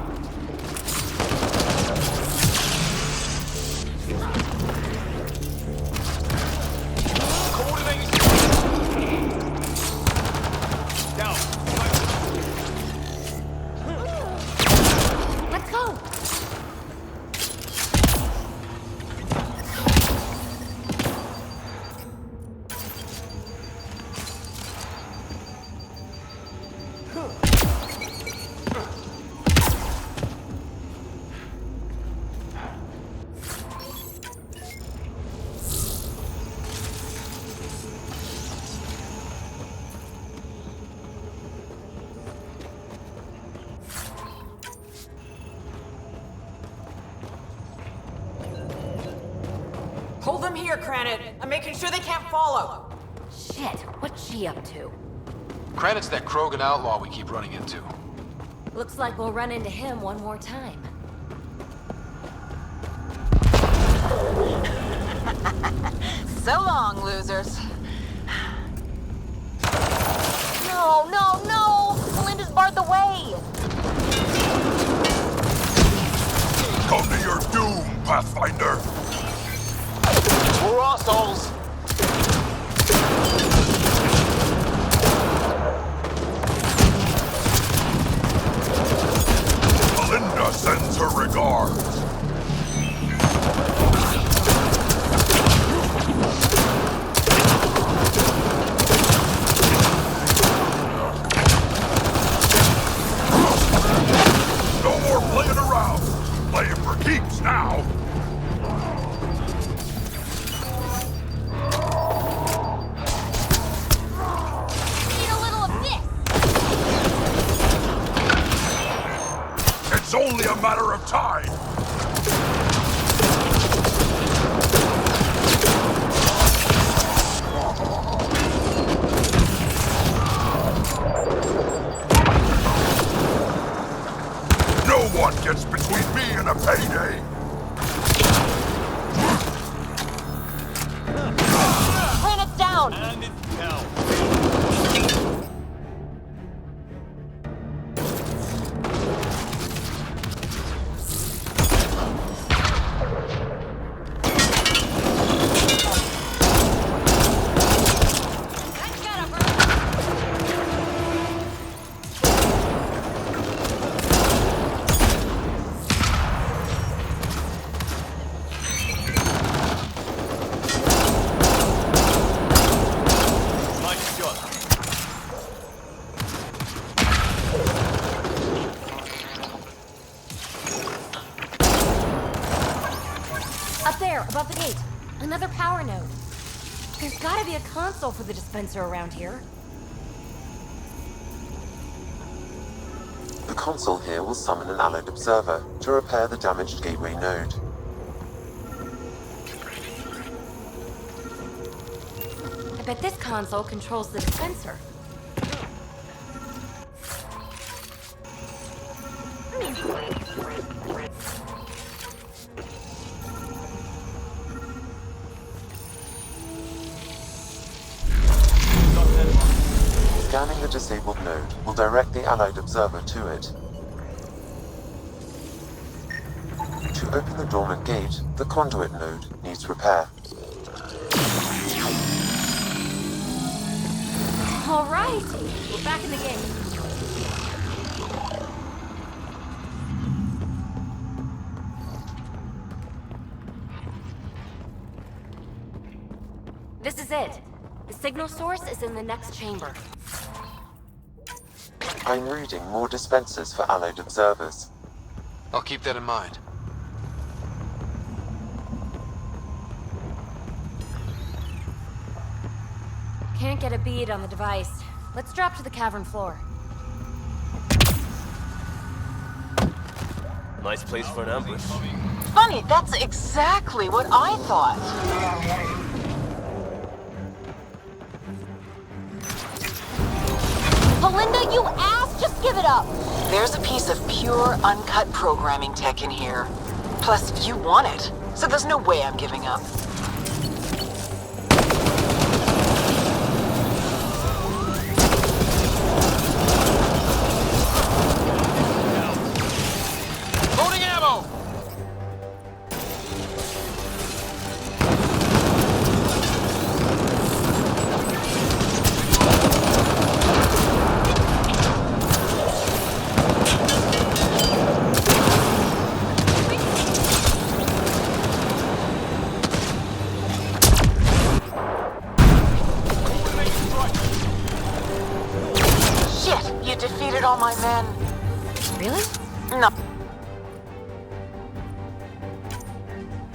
here, Cranit. I'm making sure they can't follow. Shit, what's she up to? Cranit's that Krogan outlaw we keep running into. Looks like we'll run into him one more time. So long, losers. No, no, no! Melinda's barred the way! Come to your doom, Pathfinder! We're assholes! Melinda sends her regards. No more playing around. Playing for keeps now. Need a little of this! It's only a matter of time. No one gets between me and a payday. Planet's down! And it's down. Nice shot. Up there, above the gate. Another power node. There's gotta be a console for the dispenser around here. The console here will summon an allied observer to repair the damaged gateway node. I bet this console controls the dispenser. Scanning the disabled node will direct the allied observer to it. To open the dormant gate, the conduit node needs repair. Alrighty, we're back in the game. This is it. The signal source is in the next chamber. I'm reading more dispensers for allied observers. I'll keep that in mind. Can't get a bead on the device. Let's drop to the cavern floor. Nice place for an ambush. Funny, that's exactly what I thought. Belinda, you ass! Just give it up! There's a piece of pure, uncut programming tech in here. Plus, you want it, so there's no way I'm giving up. Loading ammo! Shit, you defeated all my men. Really? No.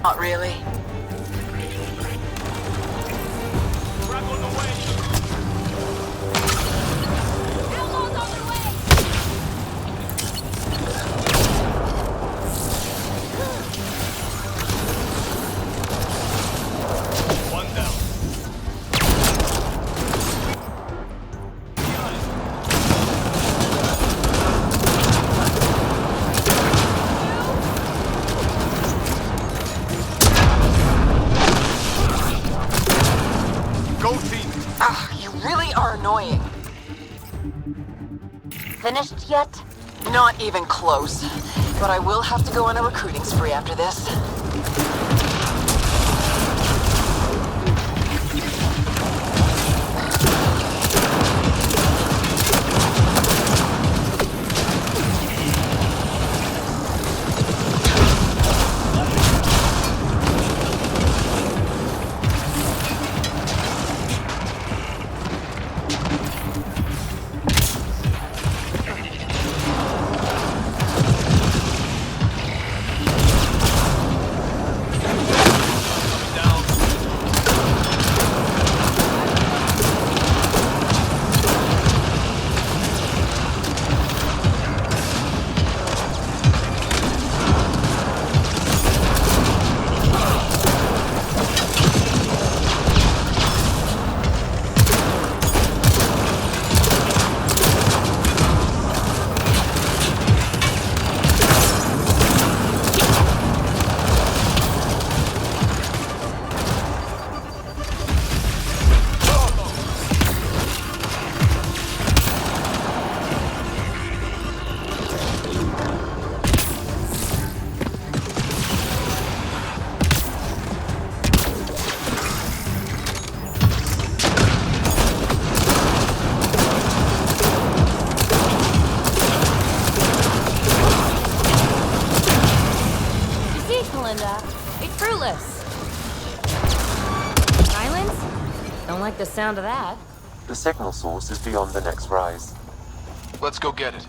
Not really. Go team! Ah, you really are annoying. Finished yet? Not even close. But I will have to go on a recruiting spree after this. It's fruitless. Silence? Don't like the sound of that. The signal source is beyond the next rise. Let's go get it.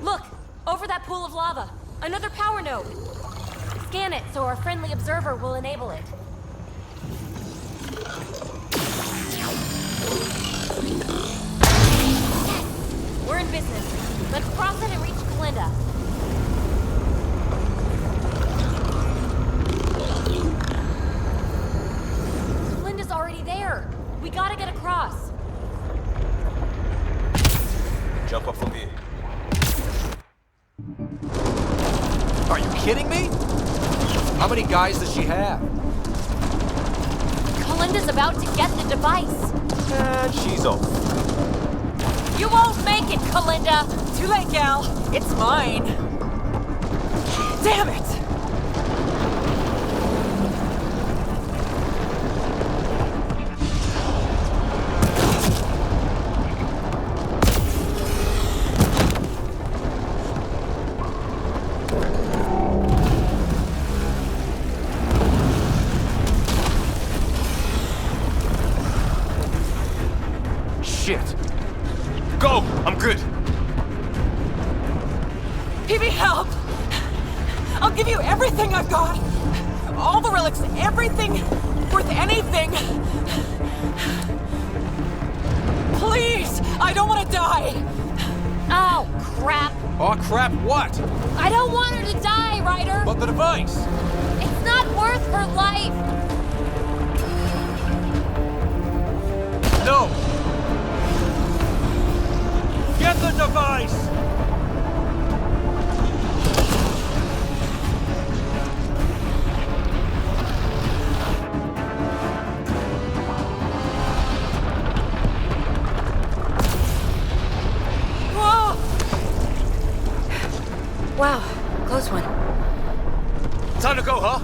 Look! Over that pool of lava! Another power node! Scan it so our friendly observer will enable it. We're in business. Let's cross it and reach Kalinda. Kalinda's already there. We gotta get across. Jump up from here. Are you kidding me? How many guys does she have? Kalinda's about to get the device. And she's off. You won't make it, Kalinda! Too late, gal. It's mine. Damn it! Shit. Go! I'm good. PB, help! I'll give you everything I've got! All the relics, everything worth anything! Please! I don't want to die! Oh, crap! Oh, crap, what? I don't want her to die, Ryder! But the device! It's not worth her life! No! Get the device! Whoa! Wow, close one. Time to go, huh?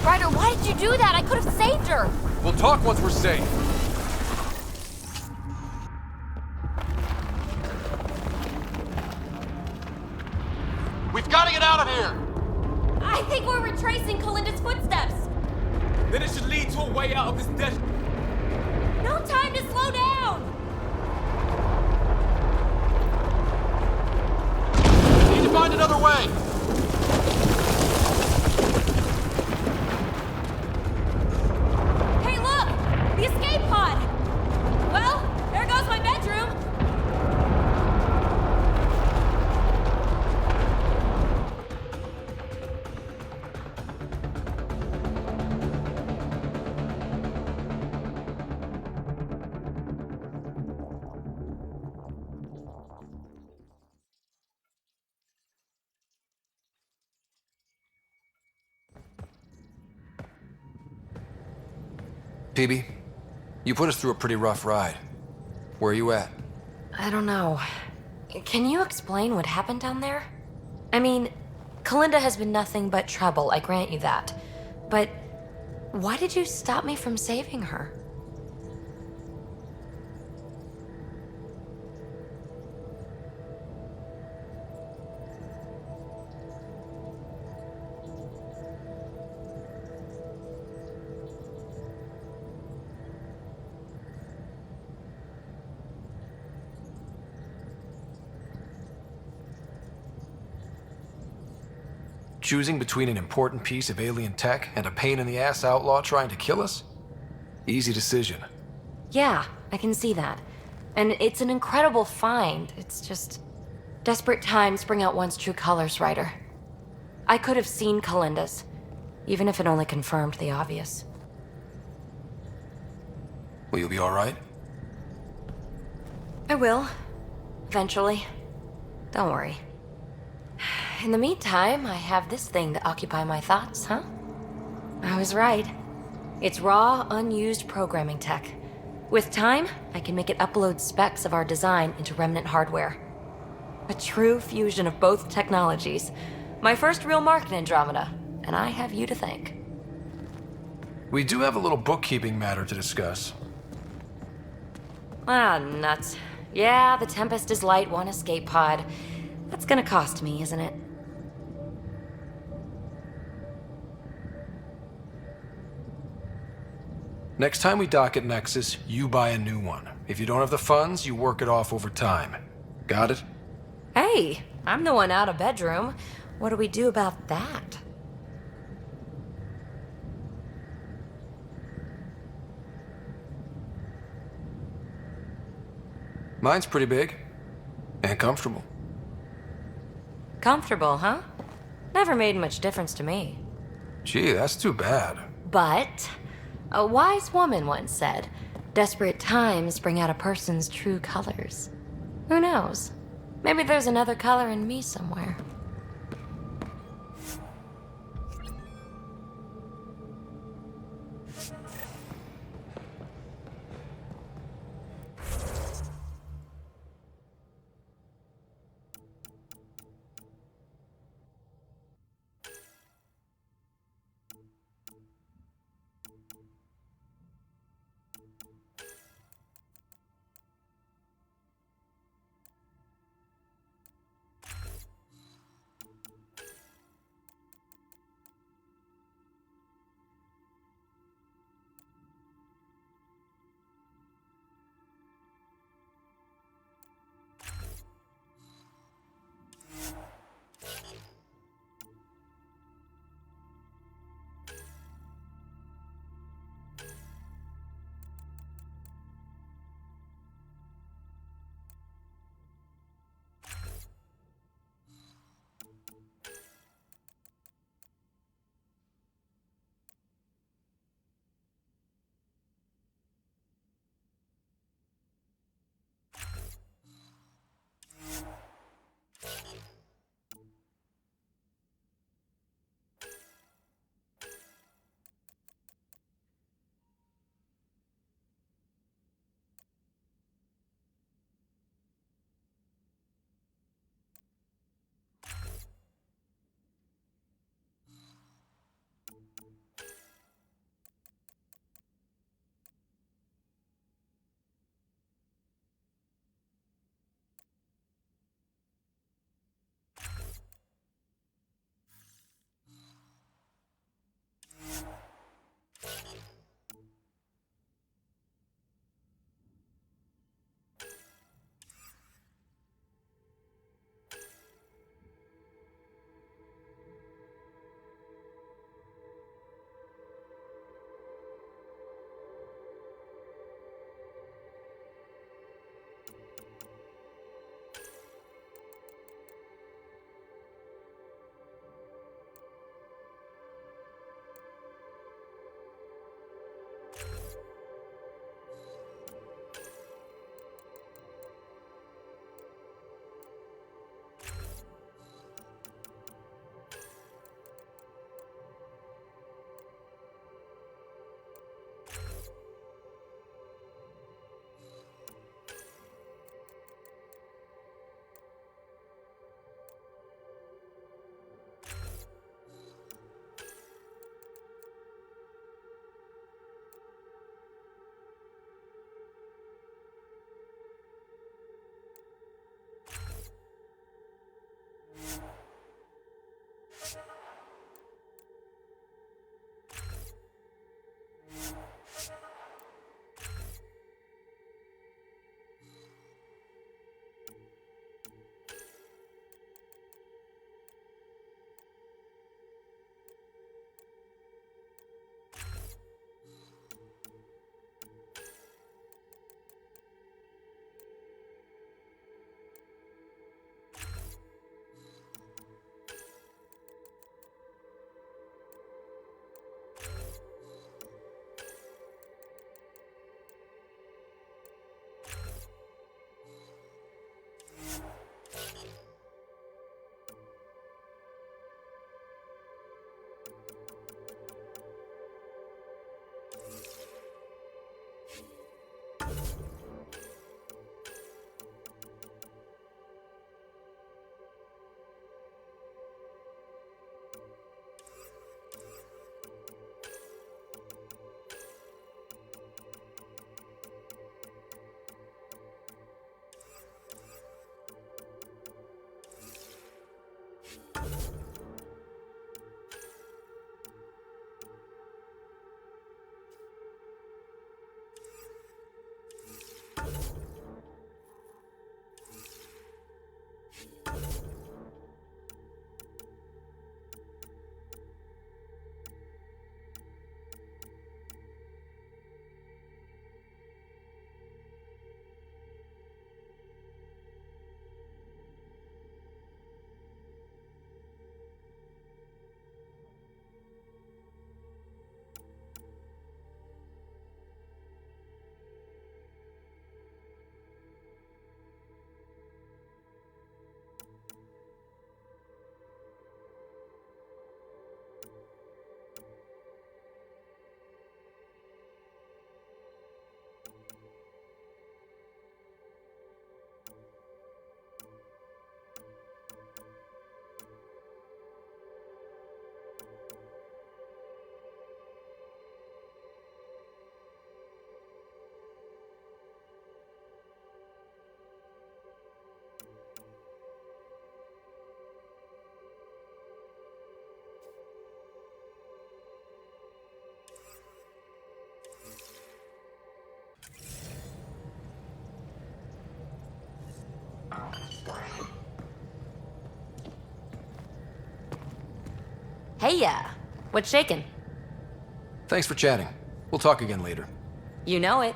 Ryder, why did you do that? I could have saved her! We'll talk once we're safe. We've got to get out of here! I think we're retracing Kalinda's footsteps! Then it should lead to a way out of this desert. No time to slow down! PB, you put us through a pretty rough ride. Where are you at? I don't know. Can you explain what happened down there? I mean, Kalinda has been nothing but trouble, I grant you that. But why did you stop me from saving her? Choosing between an important piece of alien tech and a pain-in-the-ass outlaw trying to kill us? Easy decision. Yeah, I can see that. And it's an incredible find. It's just... desperate times bring out one's true colors, Ryder. I could have seen Kalinda's, even if it only confirmed the obvious. Will you be alright? I will. Eventually. Don't worry. In the meantime, I have this thing to occupy my thoughts, huh? I was right. It's raw, unused programming tech. With time, I can make it upload specs of our design into remnant hardware. A true fusion of both technologies. My first real mark in Andromeda, and I have you to thank. We do have a little bookkeeping matter to discuss. Ah, nuts. Yeah, the Tempest is light, one escape pod. That's gonna cost me, isn't it? Next time we dock at Nexus, you buy a new one. If you don't have the funds, you work it off over time. Got it? Hey, I'm the one out of bedroom. What do we do about that? Mine's pretty big. And comfortable. Comfortable, huh? Never made much difference to me. Gee, that's too bad. But a wise woman once said, desperate times bring out a person's true colors. Who knows? Maybe there's another color in me somewhere. Hey, yeah. What's shaking? Thanks for chatting. We'll talk again later. You know it.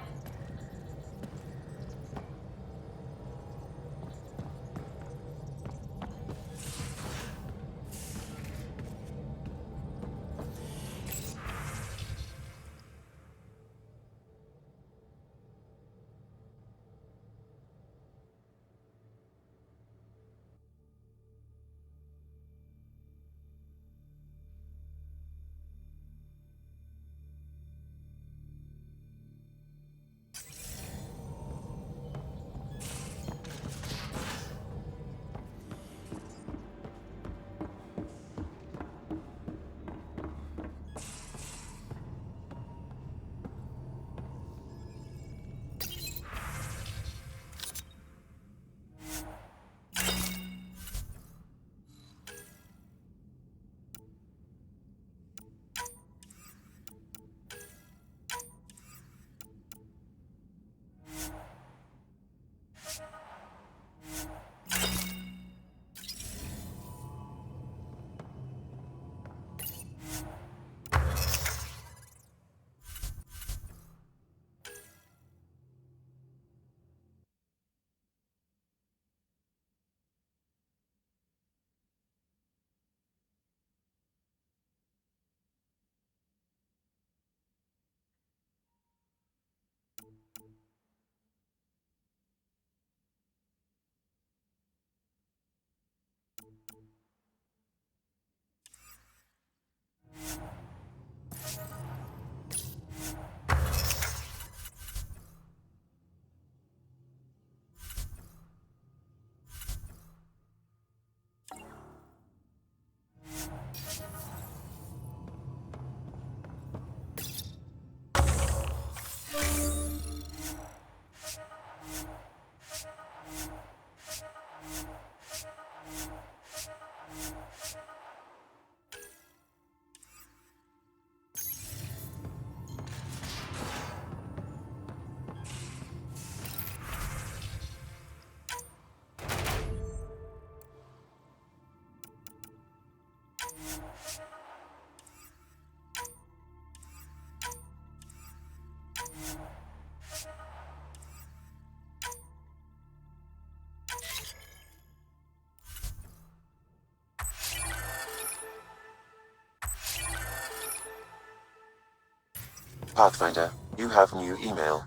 Pathfinder, you have new email.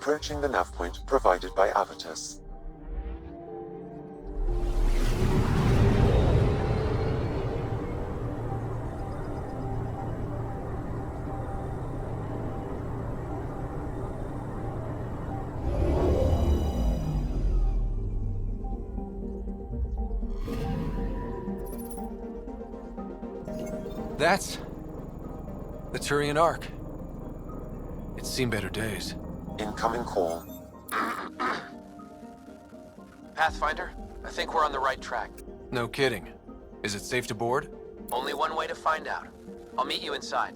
approaching the nav point provided by Avitus. That's the Turian Ark. It's seen better days. Incoming call. Pathfinder, I think we're on the right track. No kidding. Is it safe to board? Only one way to find out. I'll meet you inside.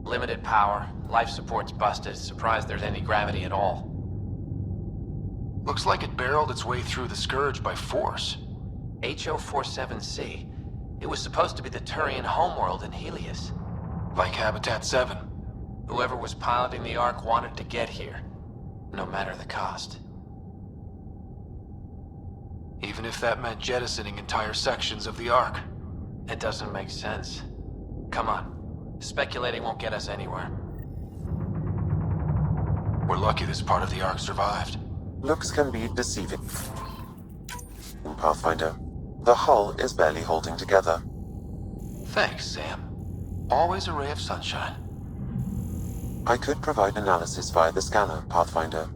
Limited power. Life support's busted. Surprised there's any gravity at all. Looks like it barreled its way through the Scourge by force. HO-47C. It was supposed to be the Turian homeworld in Helios. Like Habitat 7. Whoever was piloting the Ark wanted to get here. No matter the cost. Even if that meant jettisoning entire sections of the Ark. It doesn't make sense. Come on. Speculating won't get us anywhere. We're lucky this part of the Ark survived. Looks can be deceiving. In Pathfinder, the hull is barely holding together. Thanks, Sam. Always a ray of sunshine. I could provide analysis via the scanner, Pathfinder.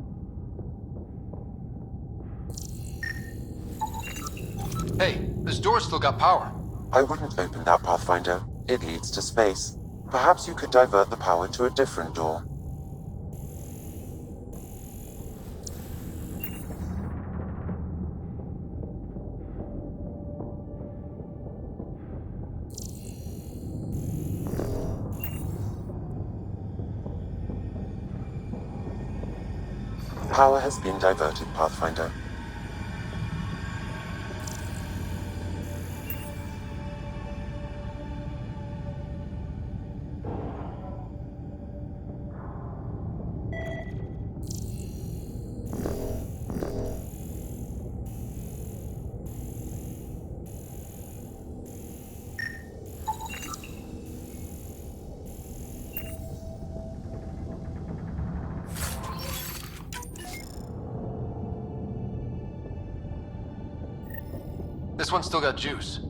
Hey, this door's still got power. I wouldn't open that, Pathfinder. It leads to space. Perhaps you could divert the power to a different door. Power has been diverted, Pathfinder. This one's still got juice.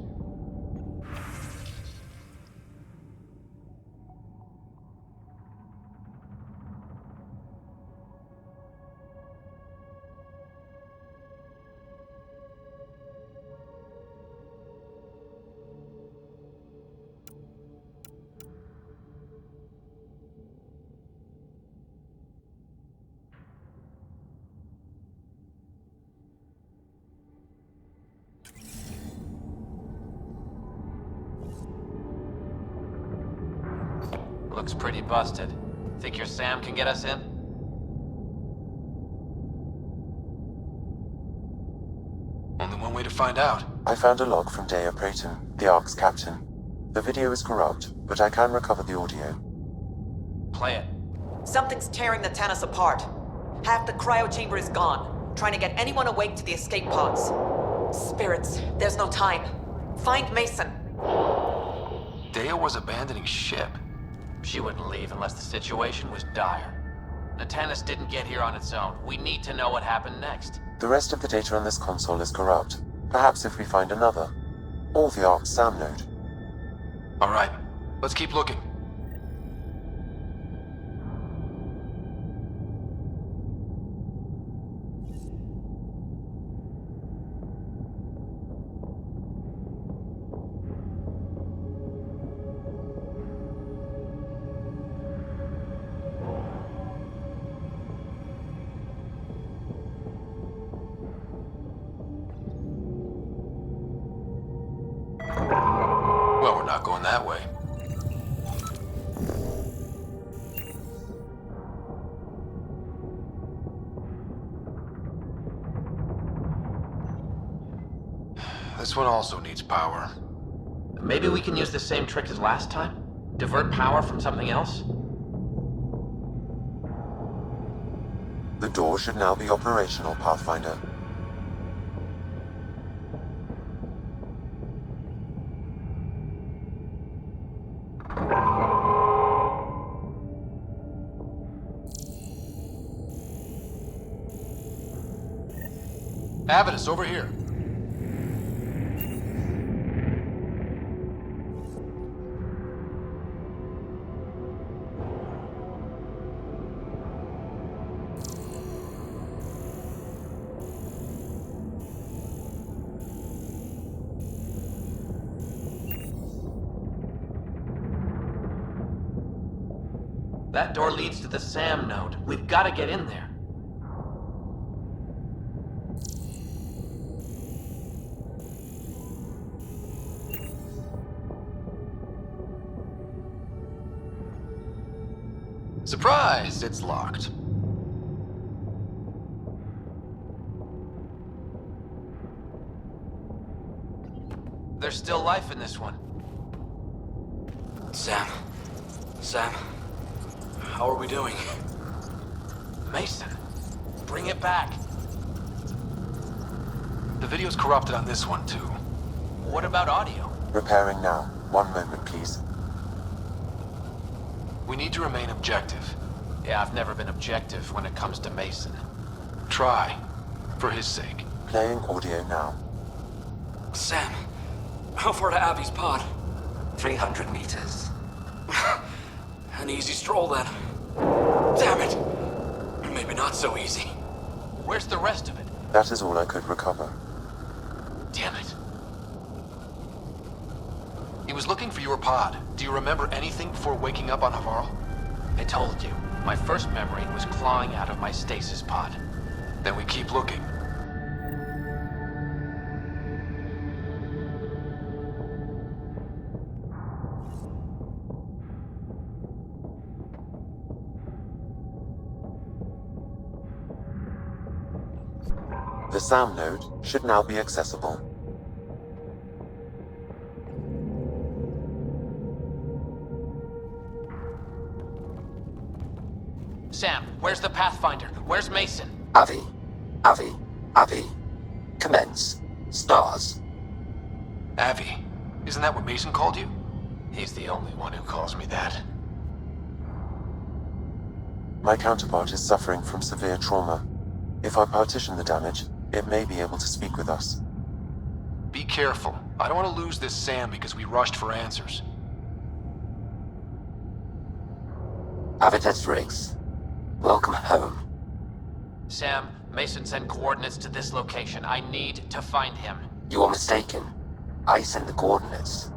Looks pretty busted. Think your Sam can get us in? Only one way to find out. I found a log from Dea Prayton, the Ark's captain. The video is corrupt, but I can recover the audio. Play it. Something's tearing the Tannis apart. Half the cryo chamber is gone, trying to get anyone awake to the escape pods. Spirits, there's no time. Find Mason. Dea was abandoning ship. She wouldn't leave unless the situation was dire. Tannis didn't get here on its own. We need to know what happened next. The rest of the data on this console is corrupt. Perhaps if we find another. Or the Ark's SAM node. Alright, let's keep looking. Not going that way. This one also needs power. Maybe we can use the same trick as last time? Divert power from something else? The door should now be operational, Pathfinder. Avidus, over here. That door leads to the SAM node. We've got to get in there. Surprise! It's locked. There's still life in this one. Sam. How are we doing? Mason, bring it back. The video's corrupted on this one, too. What about audio? Repairing now. 1 moment, please. We need to remain objective. Yeah, I've never been objective when it comes to Mason. Try, for his sake. Playing audio now. Sam, how far to Abby's pod? 300 meters. An easy stroll, then. Damn it! Maybe not so easy. Where's the rest of it? That is all I could recover. Damn it. He was looking for your pod. Do you remember anything before waking up on Havarl? I told you. My first memory was clawing out of my stasis pod. Then we keep looking. The SAM node should now be accessible. Sam, where's the Pathfinder? Where's Mason? Avi. Commence. Stars. Avi. Isn't that what Mason called you? He's the only one who calls me that. My counterpart is suffering from severe trauma. If I partition the damage, it may be able to speak with us. Be careful. I don't want to lose this Sam because we rushed for answers. Avitus Riggs. Welcome home. Sam, Mason sent coordinates to this location. I need to find him. You are mistaken. I sent the coordinates.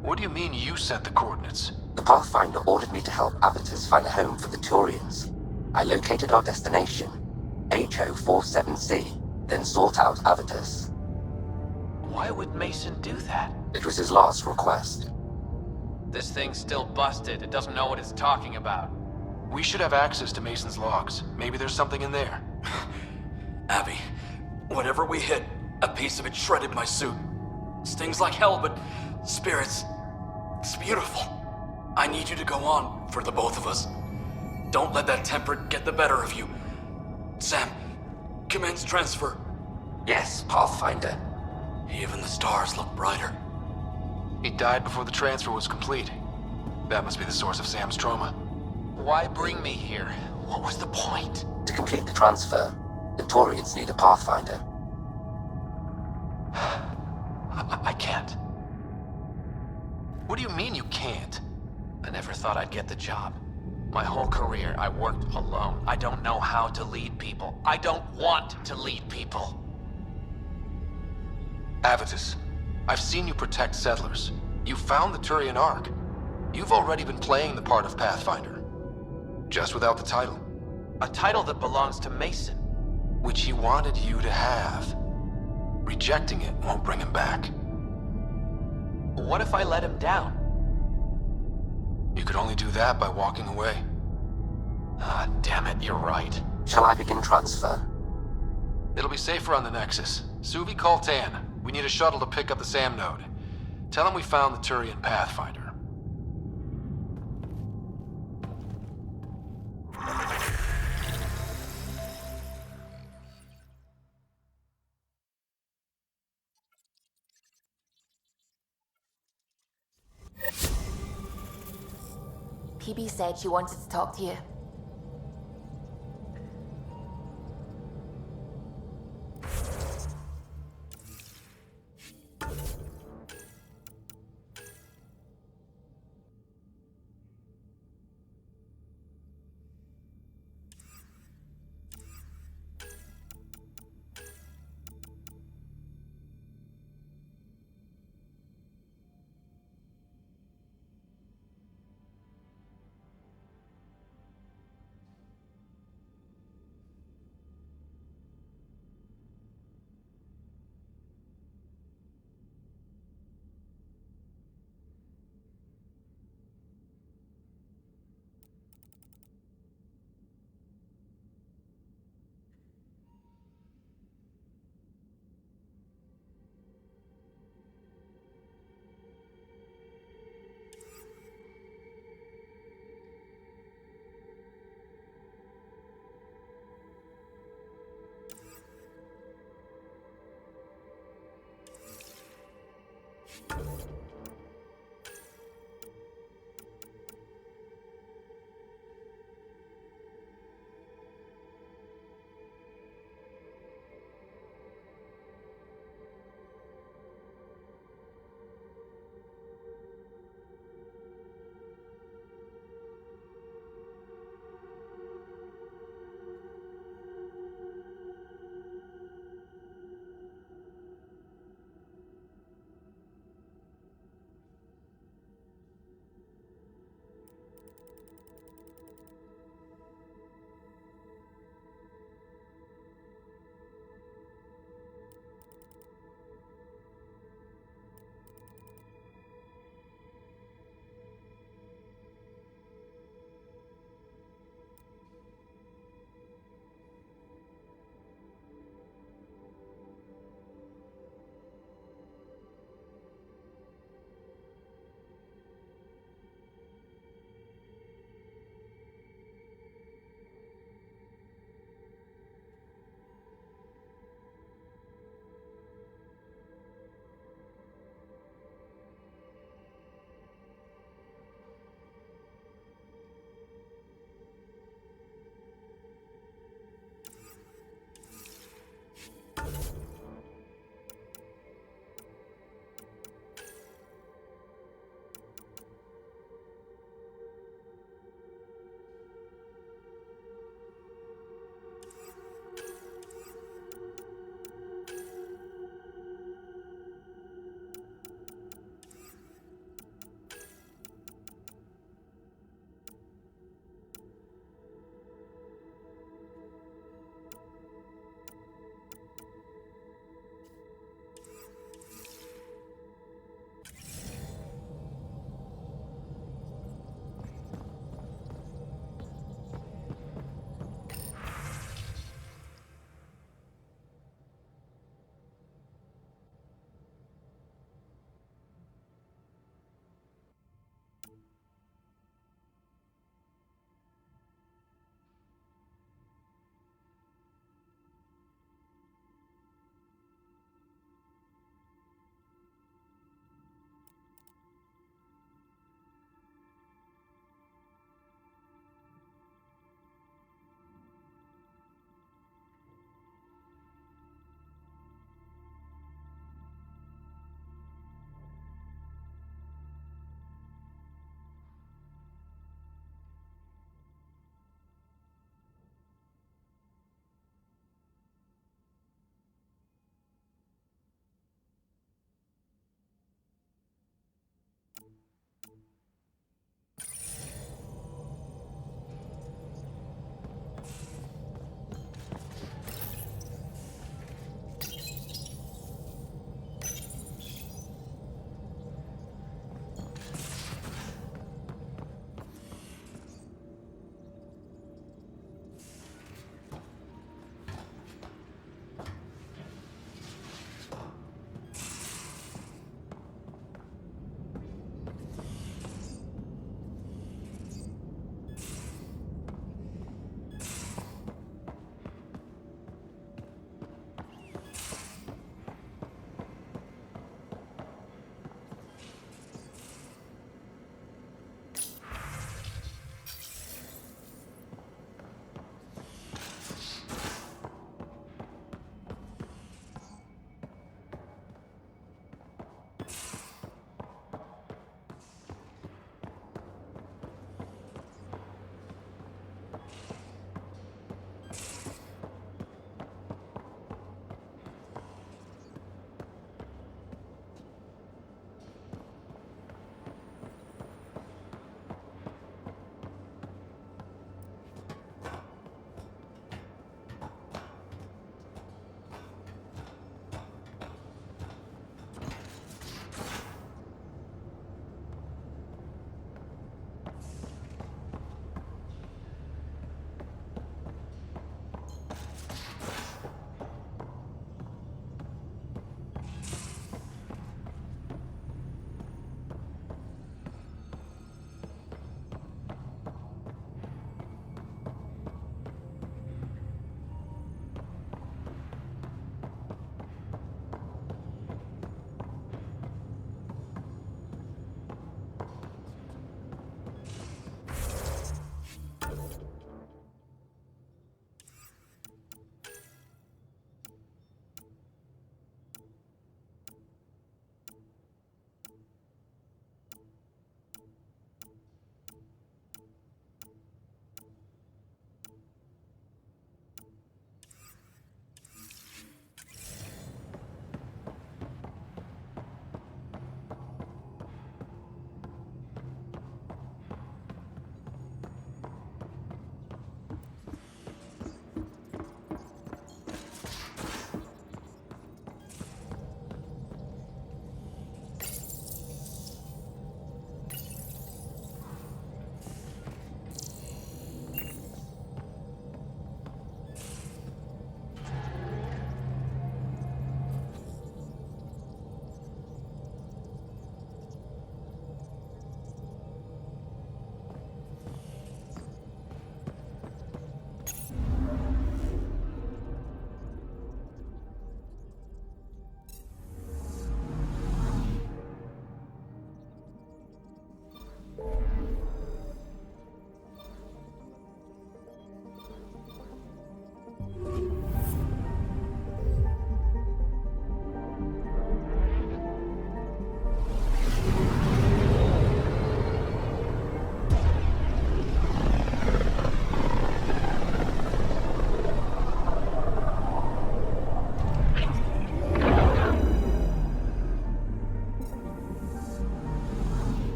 What do you mean you sent the coordinates? The Pathfinder ordered me to help Avitus find a home for the Turians. I located our destination, HO47C, then sought out Avitus. Why would Mason do that? It was his last request. This thing's still busted. It doesn't know what it's talking about. We should have access to Mason's logs. Maybe there's something in there. Abby, whatever we hit, a piece of it shredded my suit. Stings like hell, but spirits, it's beautiful. I need you to go on for the both of us. Don't let that temper get the better of you. Sam, commence transfer. Yes, Pathfinder. Even the stars look brighter. He died before the transfer was complete. That must be the source of Sam's trauma. Why bring me here? What was the point? To complete the transfer, the Turians need a Pathfinder. I can't. What do you mean you can't? I never thought I'd get the job. My whole career, I worked alone. I don't know how to lead people. I don't want to lead people. Avitus, I've seen you protect settlers. You found the Turian Ark. You've already been playing the part of Pathfinder. Just without the title. A title that belongs to Mason. which he wanted you to have. Rejecting it won't bring him back. What if I let him down? You could only do that by walking away. Ah, damn it, you're right. Shall I begin transfer? It'll be safer on the Nexus. Suvi, call Tan. We need a shuttle to pick up the SAM node. Tell him we found the Turian Pathfinder. PB said she wanted to talk to you.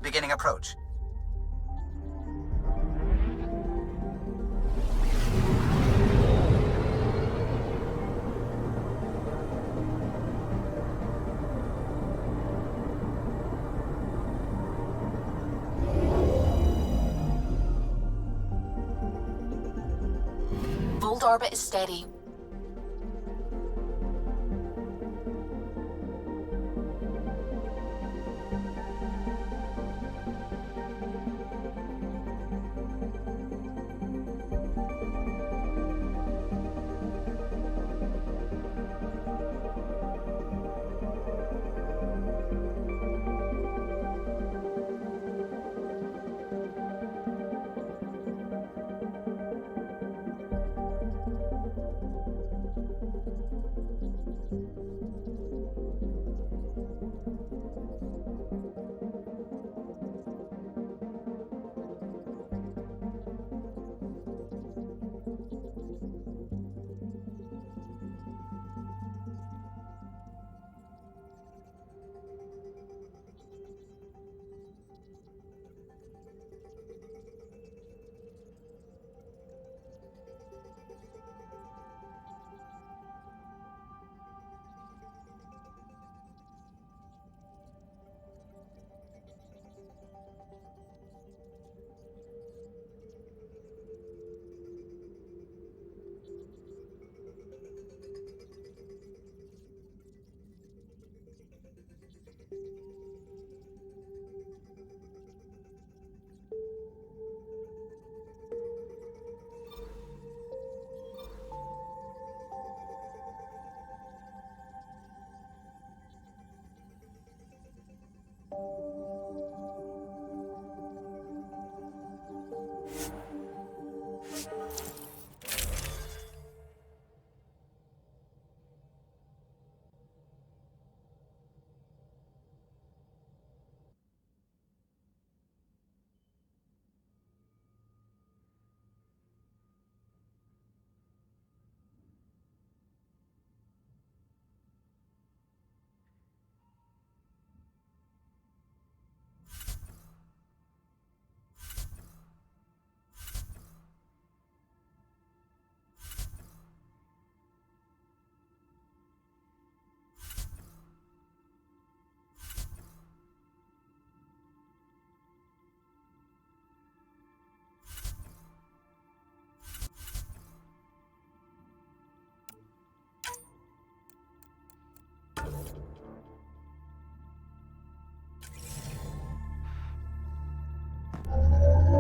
Beginning approach. Bold orbit is steady.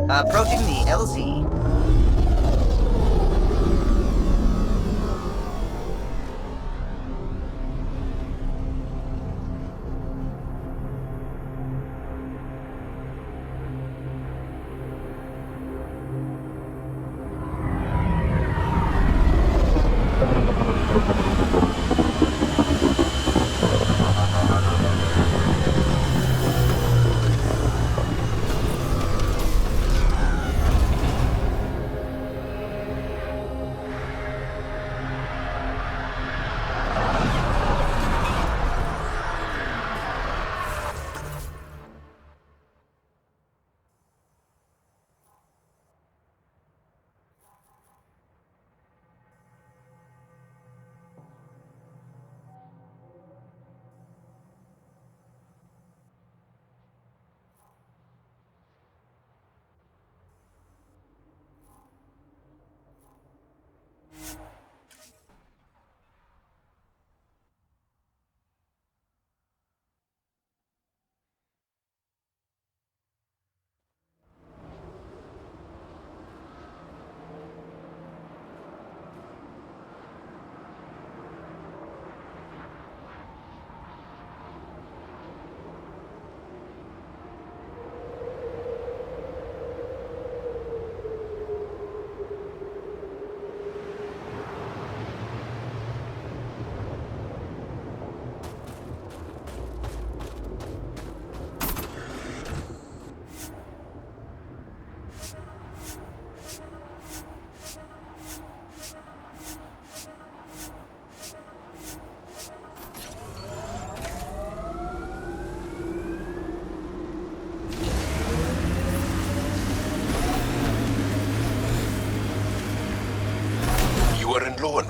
Approaching the LZ.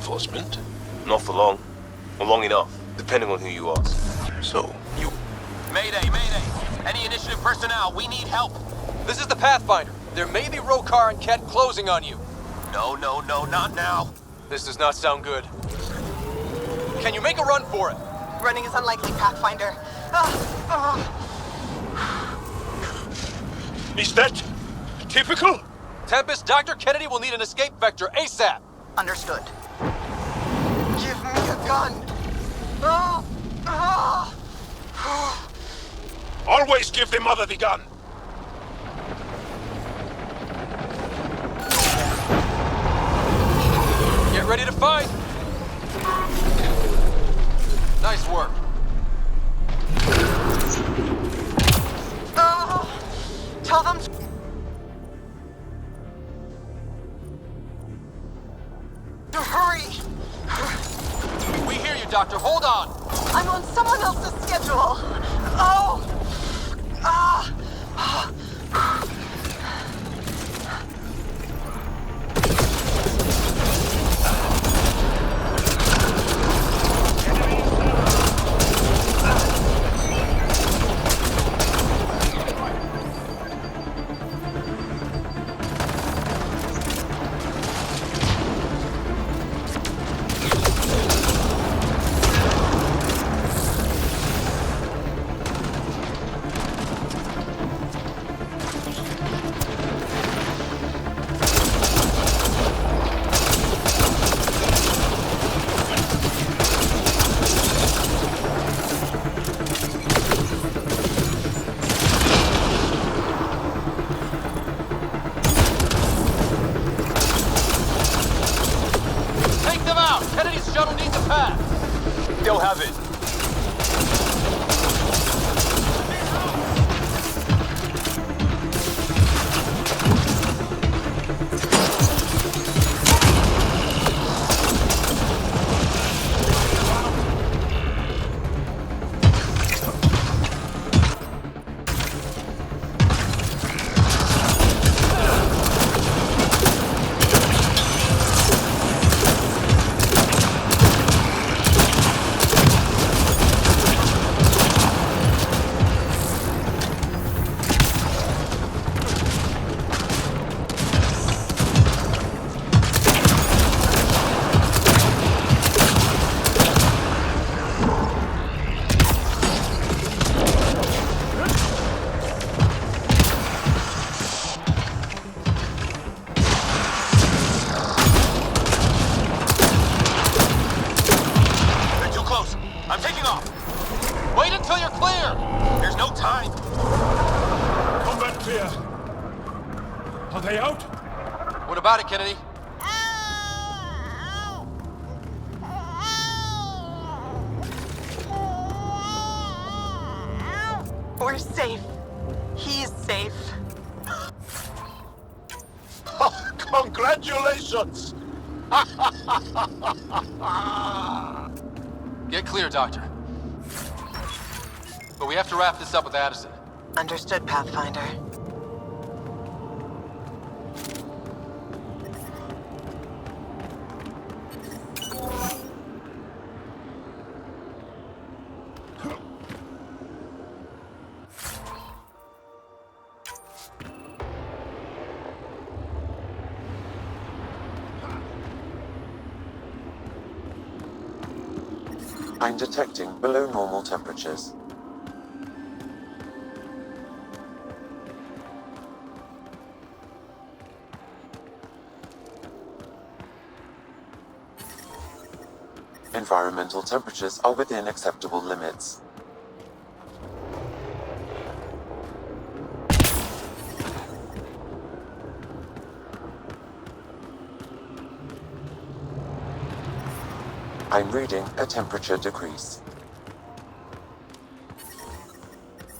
enforcement? Not for long. Or long enough, depending on who you ask. So, you... Mayday, mayday! Any initiative personnel, we need help! This is the Pathfinder. There may be Rokar and Ket closing on you. No, not now. This does not sound good. Can you make a run for it? Running is unlikely, Pathfinder. Is that typical? Tempest, Dr. Kennedy will need an escape vector ASAP. Understood. Give me a gun. Always give the mother the gun. Get ready to fight. Nice work. Tell them to hurry. We hear you, Doctor. Hold on. I'm on someone else's schedule. Shuttle needs a path. They'll have it. What about it, Kennedy? We're safe. He's safe. Congratulations! Get clear, Doctor. But we have to wrap this up with Addison. Understood, Pathfinder. I'm detecting below normal temperatures. Environmental temperatures are within acceptable limits. I'm reading a temperature decrease.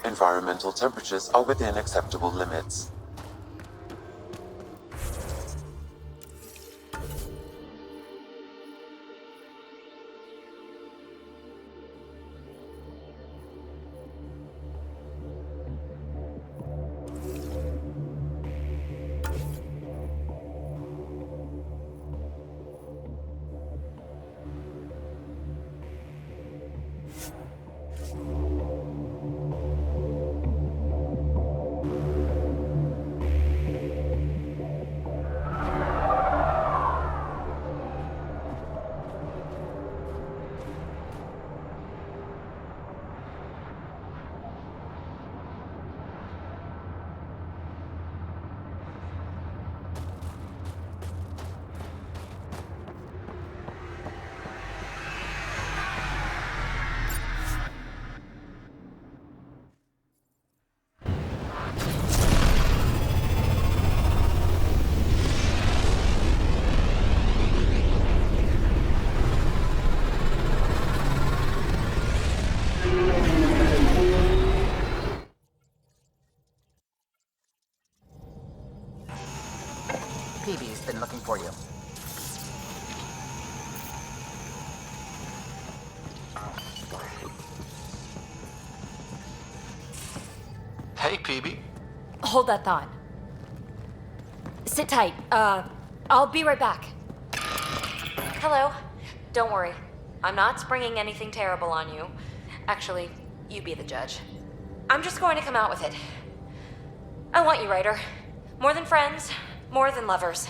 Environmental temperatures are within acceptable limits. Hey, PB. Hold that thought. Sit tight. I'll be right back. Hello. Don't worry. I'm not springing anything terrible on you. Actually, you be the judge. I'm just going to come out with it. I want you, Ryder. More than friends, more than lovers.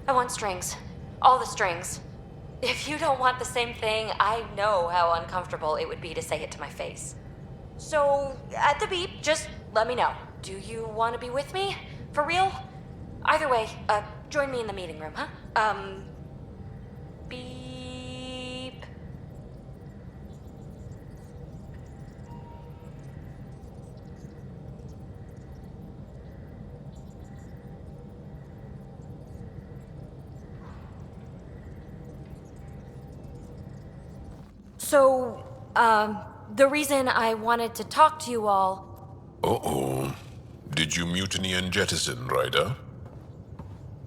I want strings. All the strings. If you don't want the same thing, I know how uncomfortable it would be to say it to my face. So, at the beep, just let me know. Do you want to be with me? For real? Either way, join me in the meeting room, huh? Beep. So, the reason I wanted to talk to you all... Uh-oh. Did you mutiny and jettison, Ryder?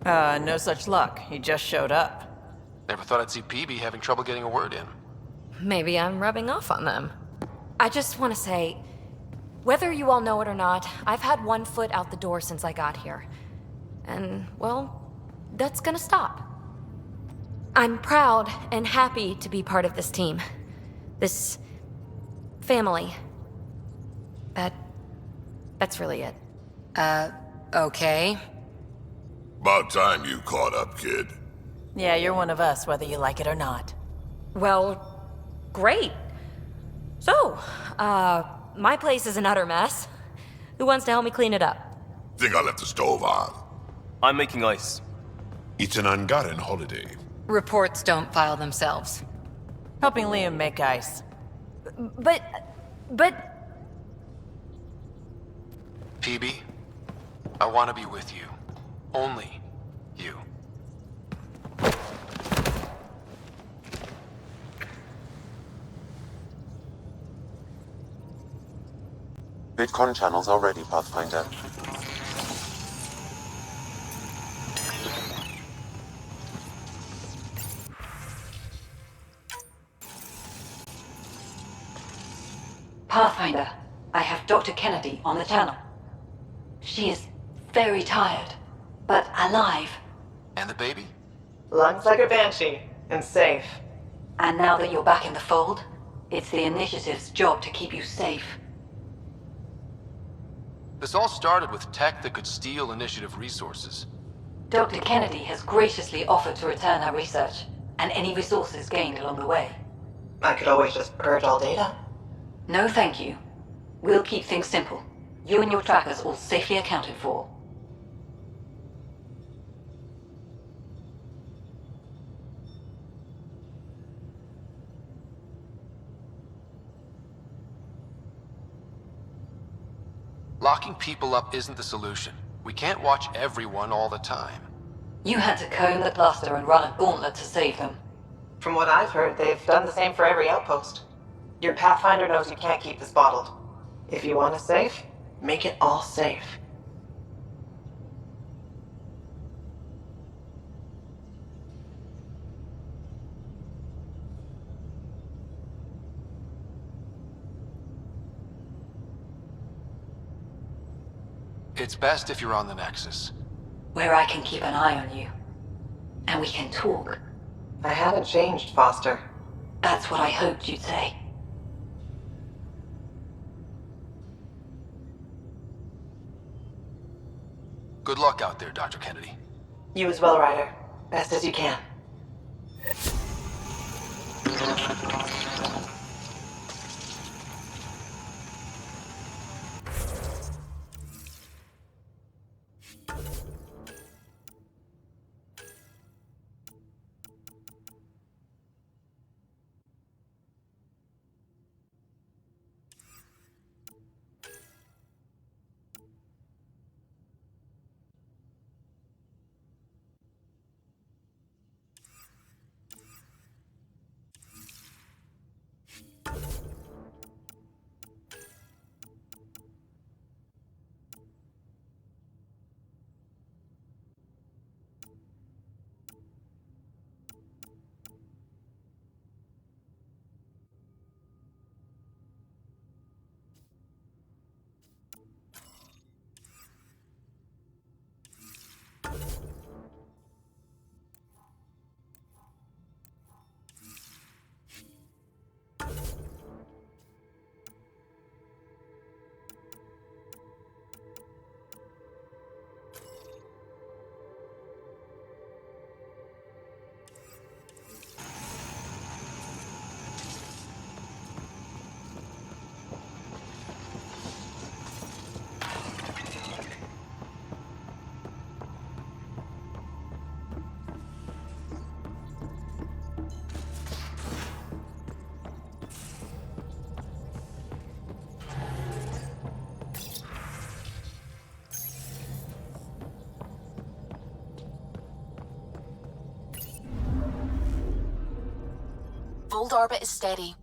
No such luck. He just showed up. Never thought I'd see PB having trouble getting a word in. Maybe I'm rubbing off on them. I just want to say, whether you all know it or not, I've had one foot out the door since I got here. And, well, that's gonna stop. I'm proud and happy to be part of this team. This family. That's really it. Okay. About time you caught up, kid. Yeah, you're one of us, whether you like it or not. Well, great. So, my place is an utter mess. Who wants to help me clean it up? Think I left the stove on. I'm making ice. It's an Angaran holiday. Reports don't file themselves. Helping Liam make ice. But... PB, I want to be with you. Only you. VidCon channels are ready, Pathfinder. Pathfinder, I have Dr. Kennedy on the channel. She is very tired, but alive. And the baby? Lungs like a banshee, and safe. And now that you're back in the fold, it's the Initiative's job to keep you safe. This all started with tech that could steal Initiative resources. Dr. Kennedy has graciously offered to return her research, and any resources gained along the way. I could always just purge all data. No, thank you. We'll keep things simple. You and your trackers all safely accounted for. Locking people up isn't the solution. We can't watch everyone all the time. You had to comb the cluster and run a gauntlet to save them. From what I've heard, they've done the same for every outpost. Your Pathfinder knows you can't keep this bottled. If you want it safe, make it all safe. It's best if you're on the Nexus. Where I can keep an eye on you. And we can talk. I haven't changed, Foster. That's what I hoped you'd say. Good luck out there, Dr. Kennedy. You as well, Ryder. Best as you can. Hold orbit is steady.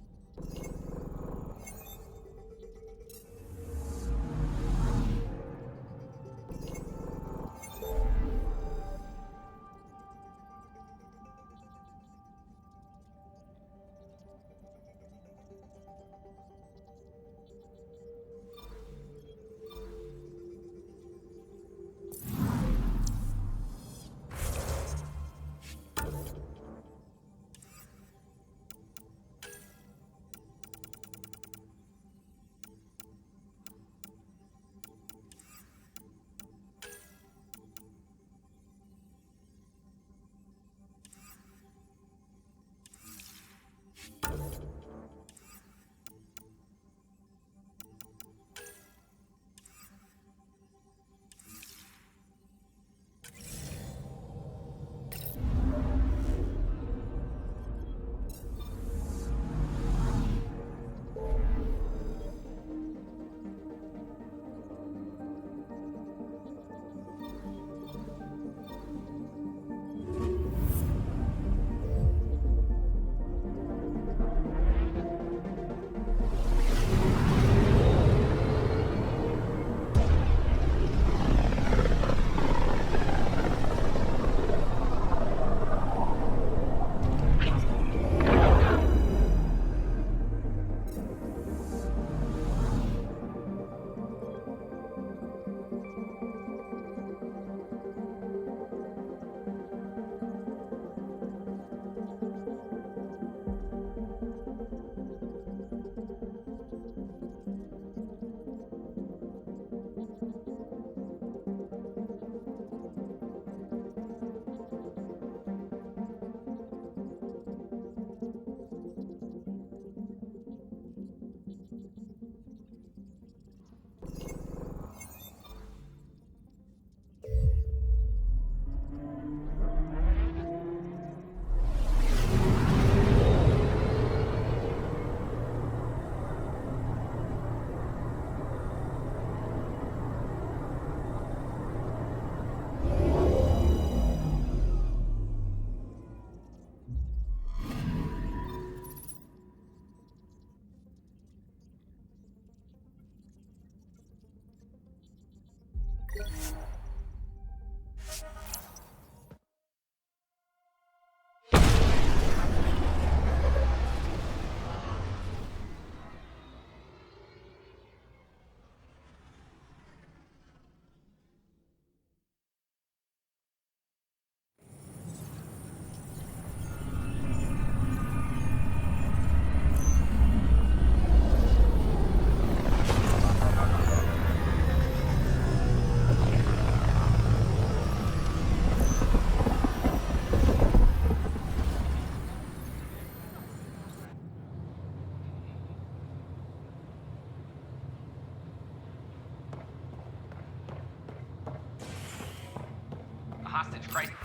Hostage crisis.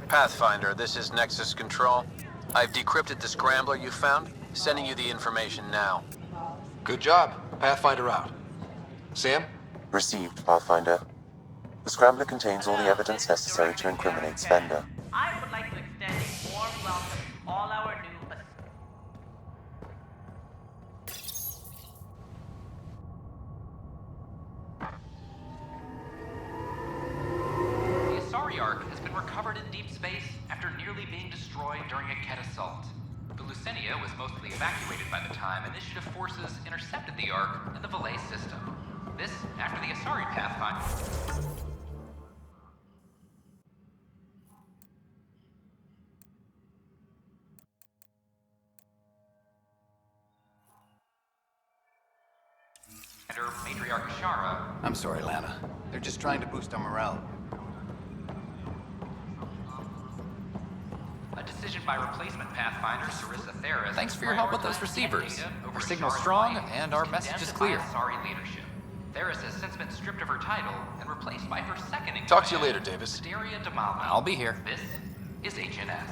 Pathfinder, this is Nexus Control. I've decrypted the scrambler you found. Sending you the information now. Good job. Pathfinder out. Sam? Received, Pathfinder. The scrambler contains all the evidence necessary to incriminate Spender. I would like to extend a warm welcome to all our new... The Asari Ark has been recovered in deep space after nearly being destroyed during a Ket assault. The Lucenia was mostly evacuated by the time Initiative forces intercepted the Ark in the Valet system. This after the Asari Pathfinder... Matriarch Shara. I'm sorry, Lana. They're just trying to boost our morale. A decision by replacement Pathfinder Sarissa Theris. Thanks for your help with those receivers. Our signal's strong, and our message is clear. Asari leadership. Theris has since been stripped of her title and replaced by her second in Talk to you later, Davis. Daria Damali. I'll be here. This is HNS.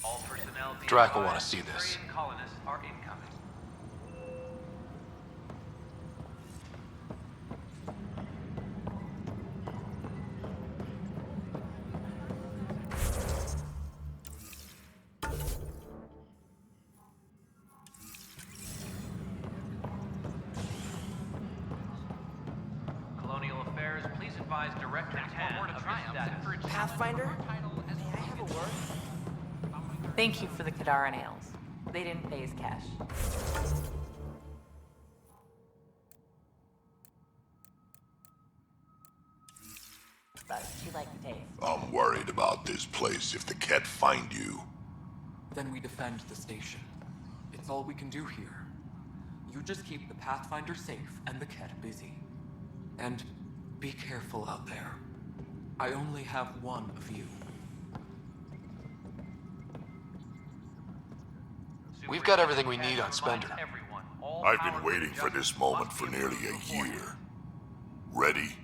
All personnel... Drac will want to see this. Colonists are incoming. Colonial Affairs, please advise Director 10 of Triumph. Pathfinder? May I have a word? Thank you for the Kadara nails. They didn't pay his cash. But you like the taste. I'm worried about this place if the Ket find you. Then we defend the station. It's all we can do here. You just keep the Pathfinder safe and the Ket busy. And be careful out there. I only have one of you. We've got everything we need on Spender. I've been waiting for this moment for nearly a year. Ready?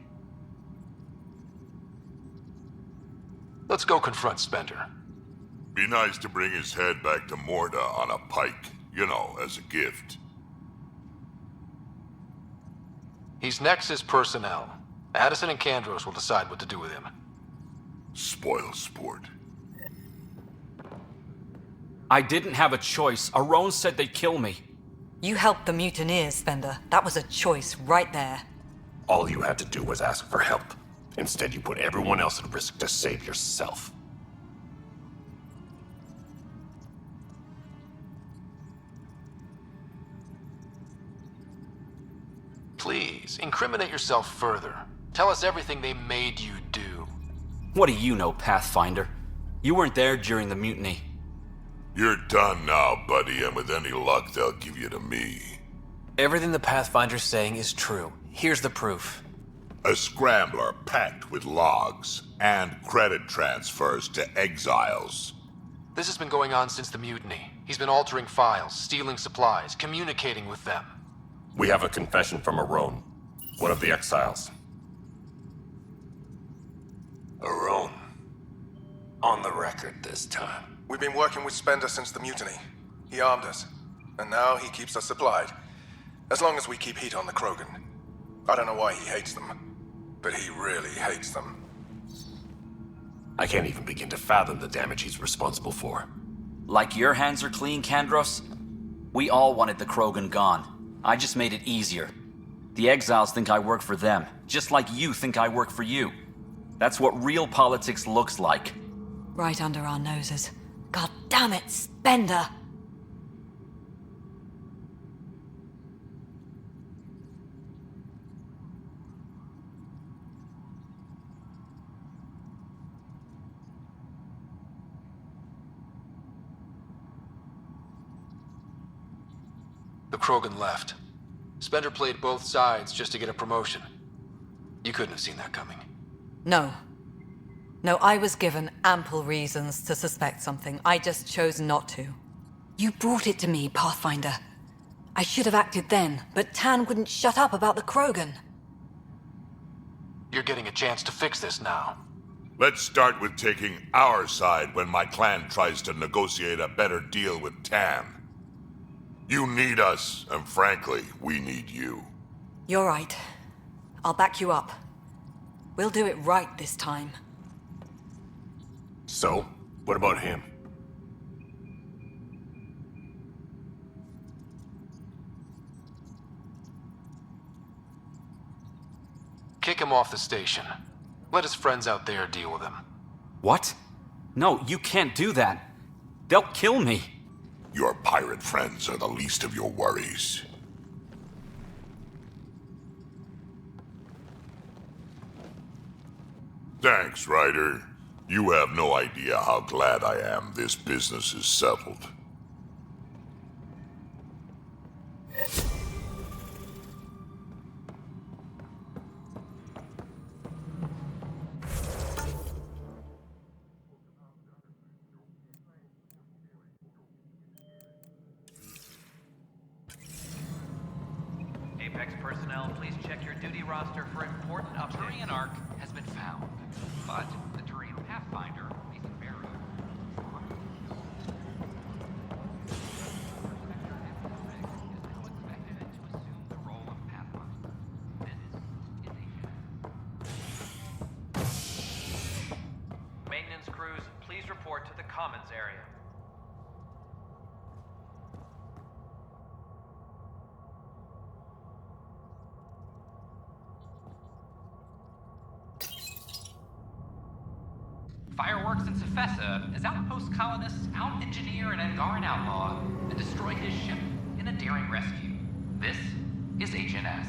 Let's go confront Spender. Be nice to bring his head back to Morda on a pike, you know, as a gift. He's Nexus personnel. Addison and Kandros will decide what to do with him. Spoil sport. I didn't have a choice. Aron said they'd kill me. You helped the mutineers, Spender. That was a choice right there. All you had to do was ask for help. Instead, you put everyone else at risk to save yourself. Please, incriminate yourself further. Tell us everything they made you do. What do you know, Pathfinder? You weren't there during the mutiny. You're done now, buddy, and with any luck, they'll give you to me. Everything the Pathfinder's saying is true. Here's the proof. A scrambler packed with logs and credit transfers to exiles. This has been going on since the mutiny. He's been altering files, stealing supplies, communicating with them. We have a confession from Aron, one of the exiles. Aron. On the record this time. We've been working with Spender since the mutiny. He armed us, and now he keeps us supplied. As long as we keep heat on the Krogan. I don't know why he hates them, but he really hates them. I can't even begin to fathom the damage he's responsible for. Like your hands are clean, Kandros? We all wanted the Krogan gone. I just made it easier. The exiles think I work for them, just like you think I work for you. That's what real politics looks like. Right under our noses. God damn it, Spender! The Krogan left. Spender played both sides just to get a promotion. You couldn't have seen that coming. No. No, I was given ample reasons to suspect something. I just chose not to. You brought it to me, Pathfinder. I should have acted then, but Tan wouldn't shut up about the Krogan. You're getting a chance to fix this now. Let's start with taking our side when my clan tries to negotiate a better deal with Tan. You need us, and frankly, we need you. You're right. I'll back you up. We'll do it right this time. So, what about him? Kick him off the station. Let his friends out there deal with him. What? No, you can't do that. They'll kill me. Your pirate friends are the least of your worries. Thanks, Ryder. You have no idea how glad I am this business is settled. Apex personnel, please check your duty roster for important updates. Turian Ark has been found, but the Turian Pathfinder is in Barrow. Maintenance crews, please report to the Commons area. Fireworks in Cephessa as outpost colonists out-engineer an Angaran outlaw and destroy his ship in a daring rescue. This is HNS.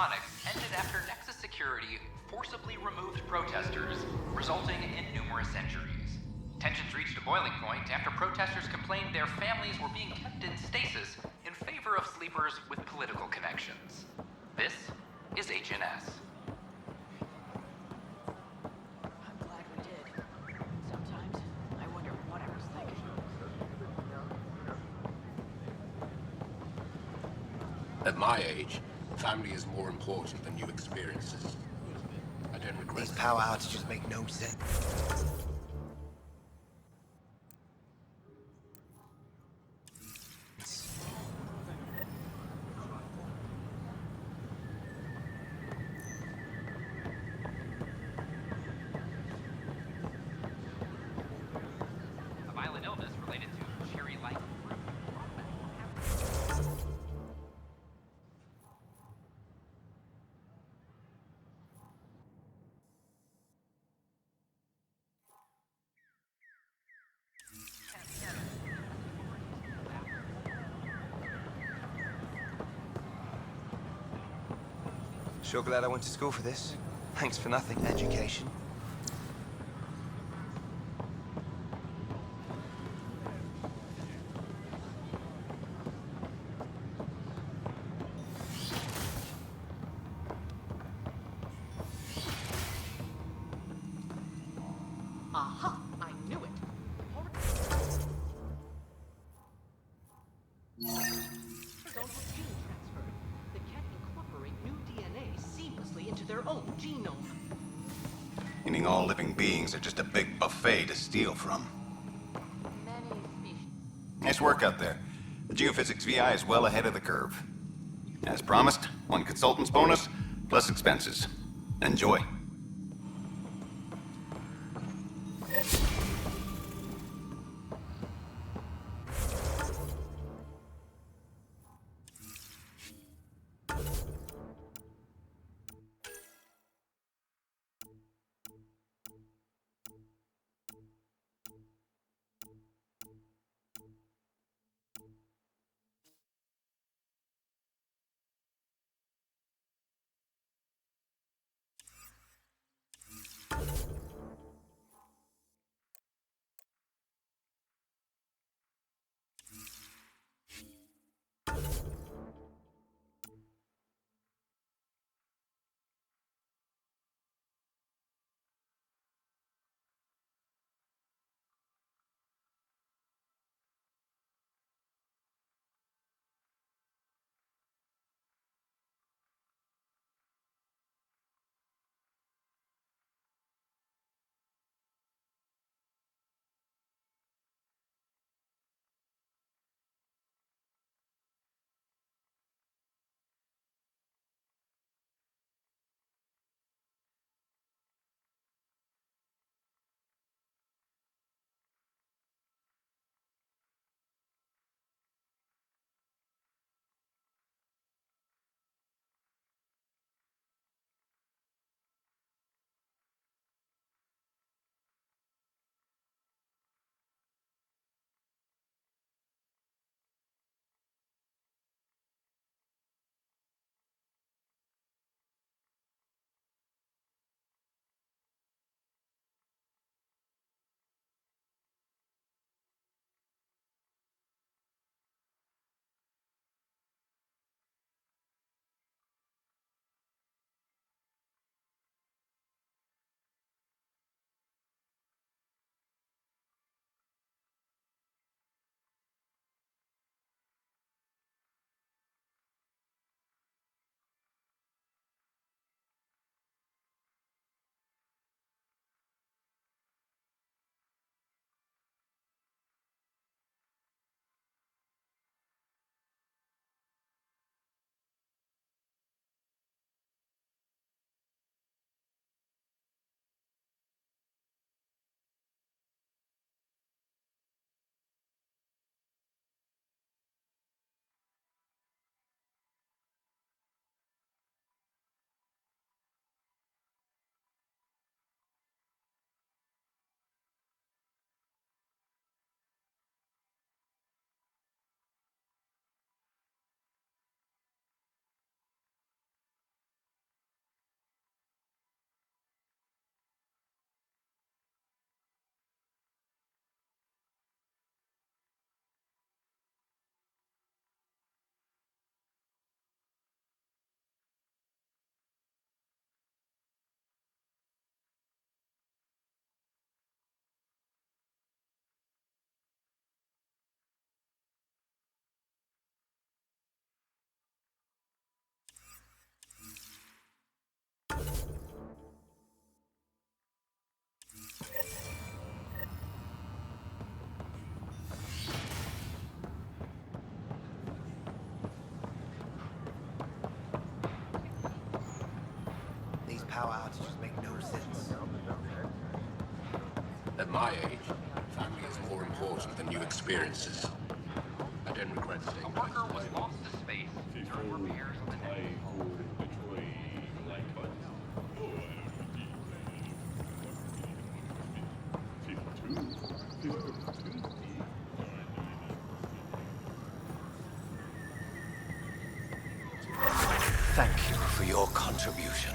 electronics ended after Nexus security forcibly removed protesters, resulting in numerous injuries. Tensions reached a boiling point after protesters complained their families were being kept in stasis in favor of sleepers with political connections. This is HNS. I'm glad we did. Sometimes I wonder what I was thinking. At my age, family is more important than new experiences. I don't regret These power outages make no sense. A violent illness related to cherry-like fruit. Sure glad I went to school for this. Thanks for nothing, education. Aha! I knew it. Don't have gene transfer. The Ket incorporate new DNA seamlessly into their own genome. Meaning all living beings are just a big buffet to steal from. Nice work out there. The Geophysics VI is well ahead of the curve. As promised, 1 consultant's bonus, plus expenses. Enjoy. out just make no sense. At my age, family is more important than new experiences. I don't regret saying A worker was lost to space during repairs on the network. Thank you for your contribution.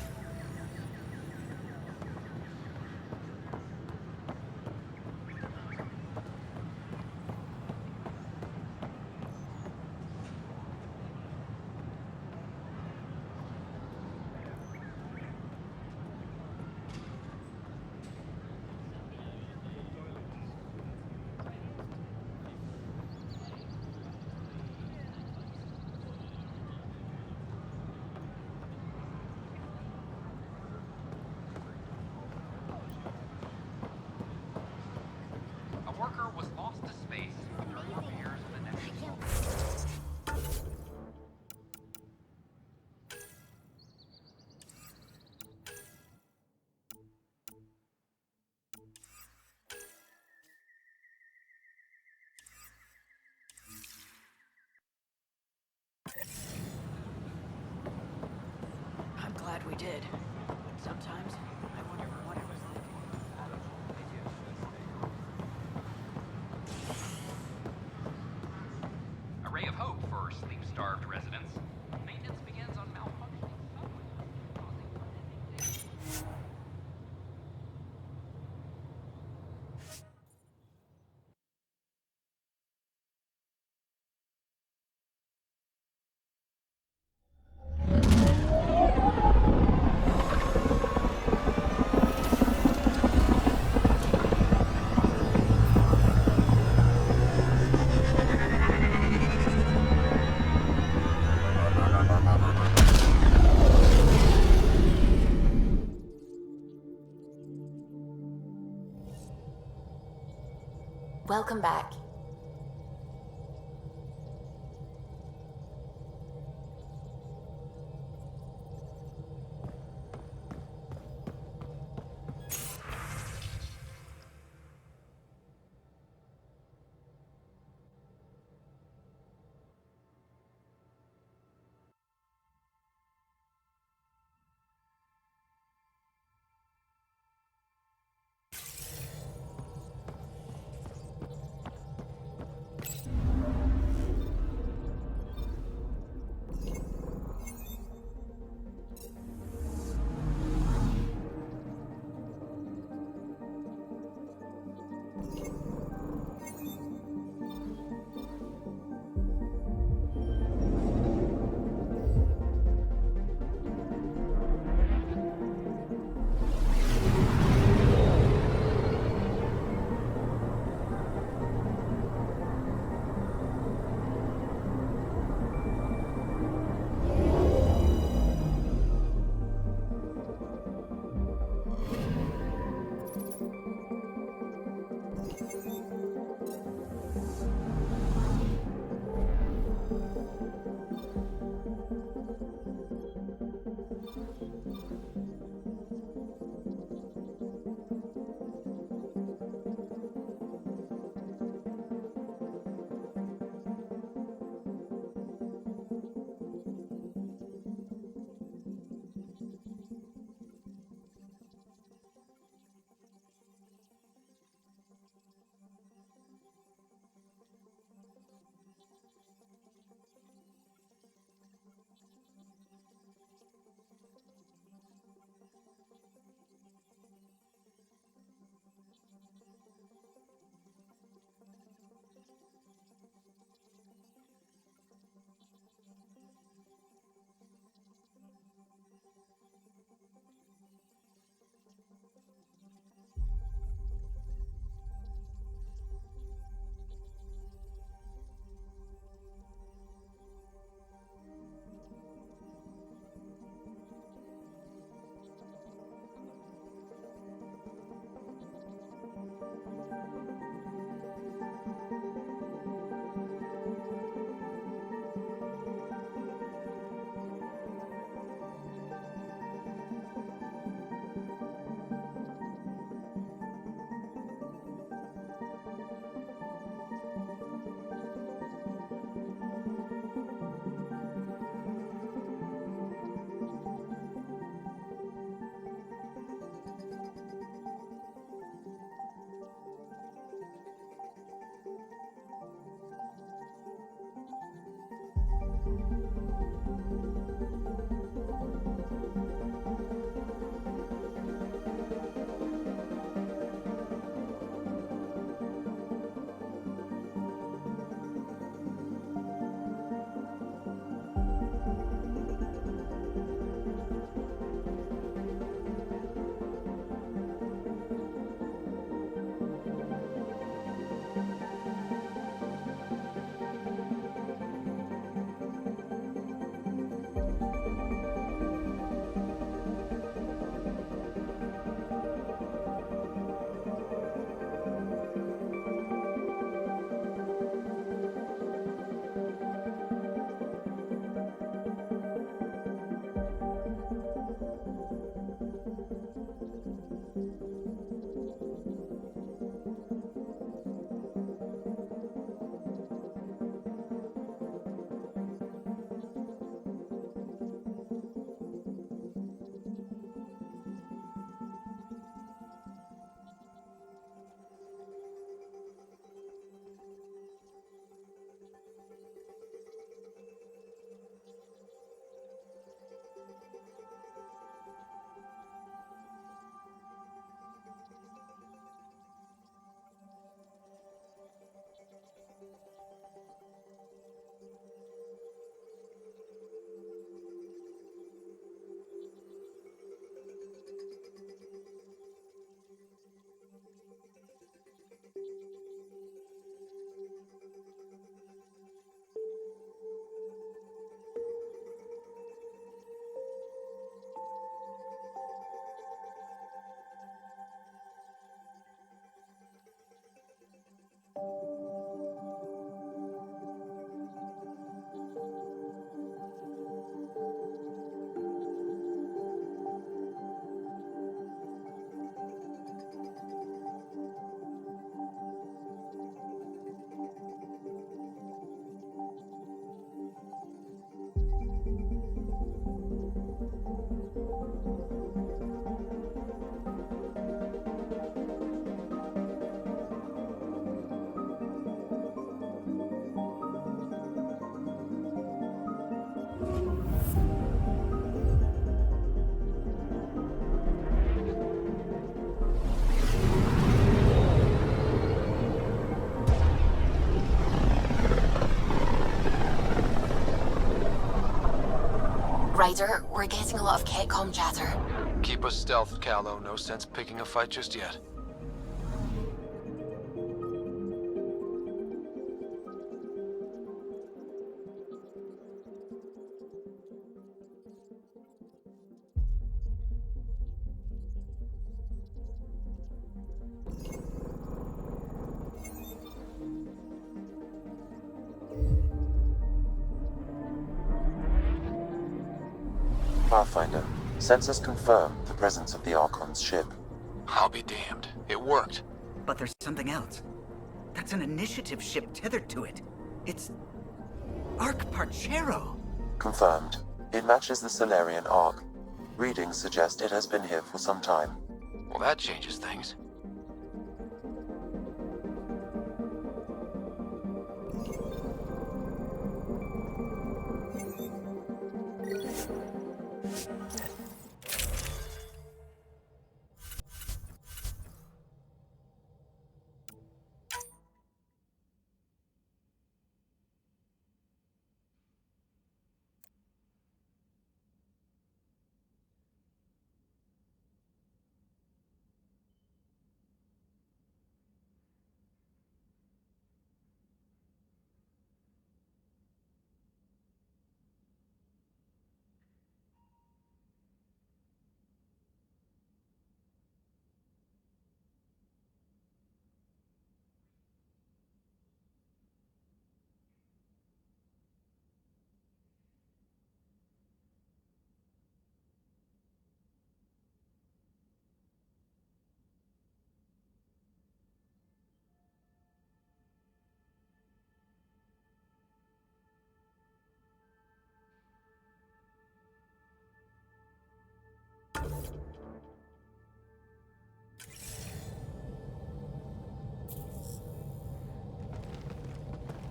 A worker was lost to space during repairs on the network. I'm glad we did. Sometimes I wonder what I was A ray of hope for sleep-starved residents. Maintenance begins on malfunctioning subway. Welcome back. Ryder, we're getting a lot of Ketcom chatter. Keep us stealthed, Callow. No sense picking a fight just yet. Pathfinder, sensors confirm the presence of the Archon's ship. I'll be damned. It worked. But there's something else. That's an initiative ship tethered to it. It's... Arc Parchero. Confirmed. It matches the Solarian Arc. Readings suggest it has been here for some time. Well, that changes things.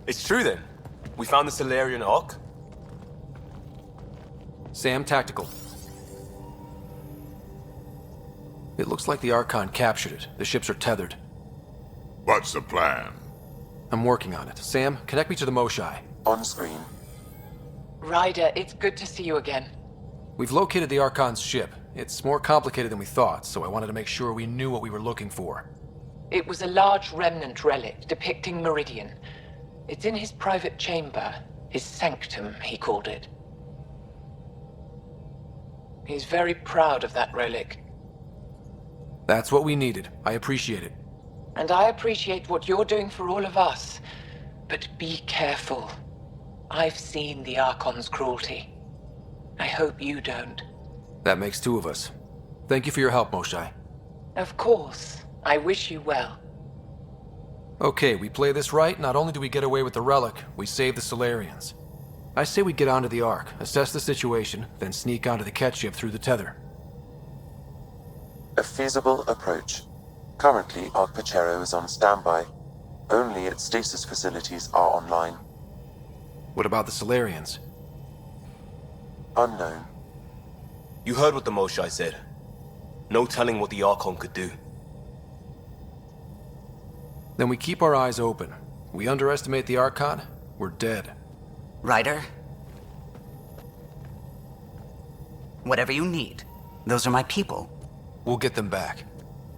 It's true then. We found the Solarian Arc. Sam, tactical. It looks like the Archon captured it. The ships are tethered. What's the plan? I'm working on it. Sam, connect me to the Moshai. On screen. Ryder, it's good to see you again. We've located the Archon's ship. It's more complicated than we thought, so I wanted to make sure we knew what we were looking for. It was a large remnant relic depicting Meridian. It's in his private chamber. His sanctum, he called it. He's very proud of that relic. That's what we needed. I appreciate it. And I appreciate what you're doing for all of us. But be careful. I've seen the Archon's cruelty. I hope you don't. That makes two of us. Thank you for your help, Moshai. Of course. I wish you well. Okay, we play this right. Not only do we get away with the relic, we save the Solarians. I say we get onto the Ark, assess the situation, then sneak onto the Ket ship through the tether. A feasible approach. Currently, Ark Pachero is on standby. Only its stasis facilities are online. What about the Solarians? Unknown. You heard what the Moshai said. No telling what the Archon could do. Then we keep our eyes open. We underestimate the Archon, we're dead. Ryder? Whatever you need. Those are my people. We'll get them back.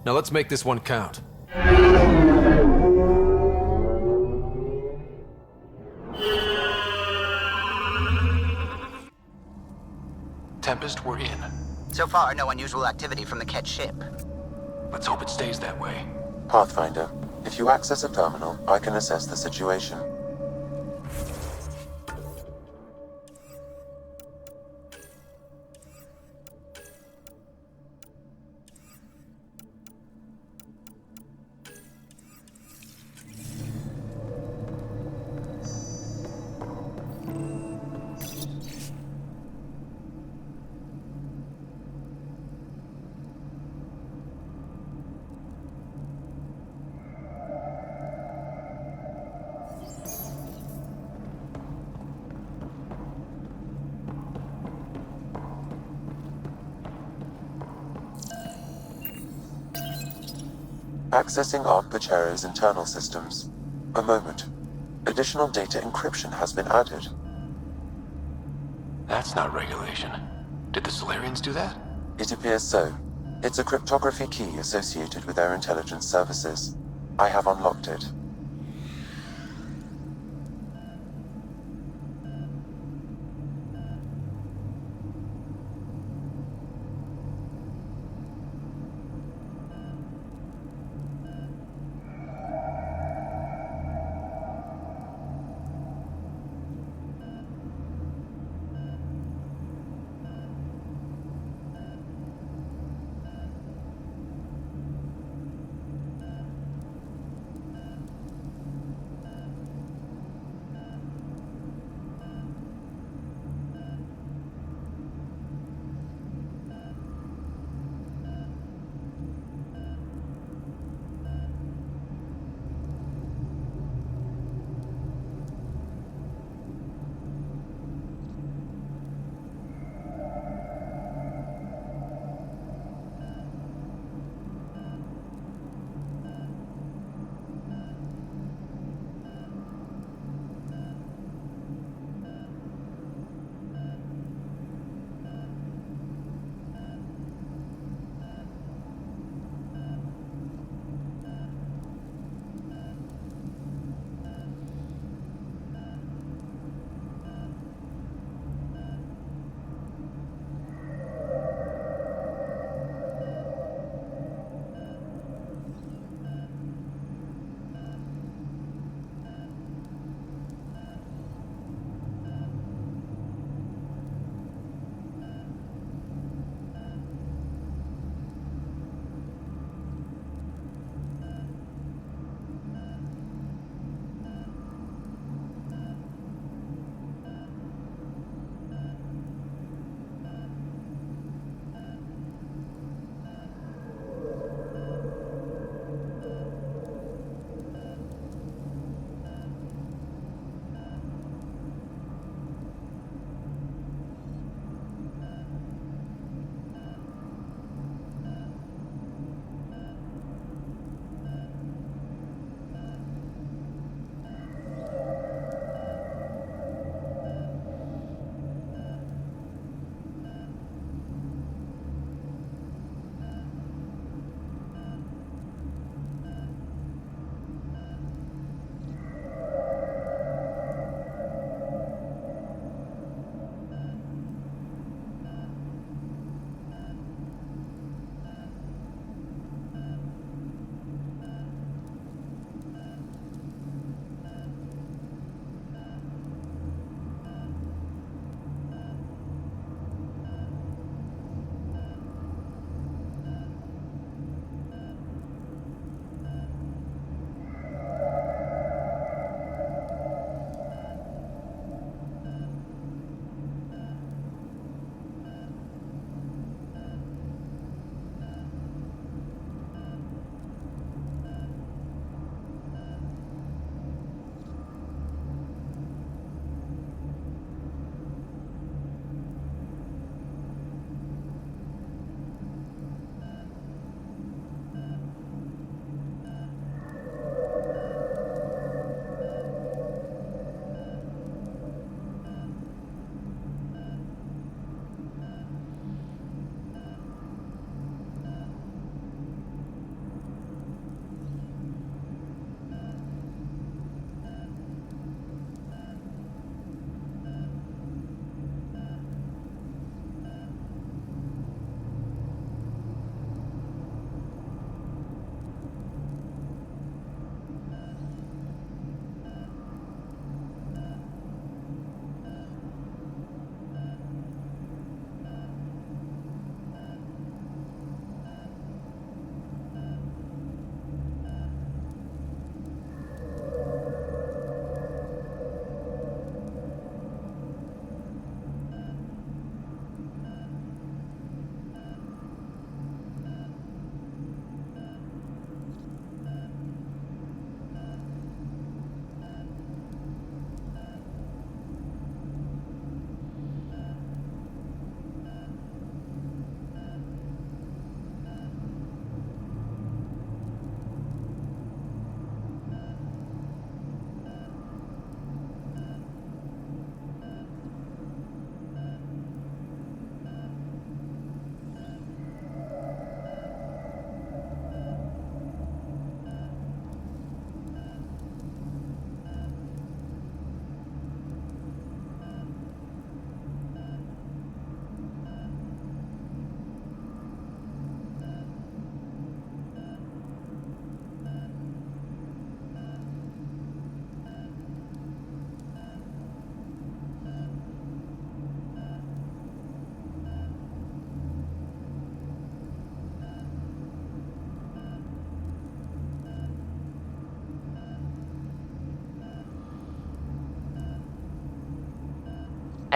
Now let's make this one count. Tempest, we're in. So far, no unusual activity from the Ket ship. Let's hope it stays that way. Pathfinder, if you access a terminal, I can assess the situation. Accessing Ark Pachero's internal systems. A moment. Additional data encryption has been added. That's not regulation. Did the Solarians do that? It appears so. It's a cryptography key associated with their intelligence services. I have unlocked it.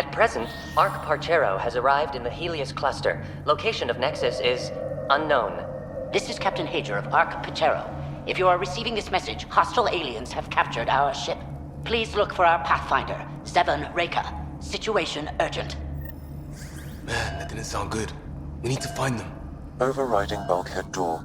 At present, Arc Parchero has arrived in the Helios cluster. Location of Nexus is unknown. This is Captain Hager of Arc Pachero. If you are receiving this message, hostile aliens have captured our ship. Please look for our Pathfinder, Zevon Reka. Situation urgent. Man, that didn't sound good. We need to find them. Overriding bulkhead door.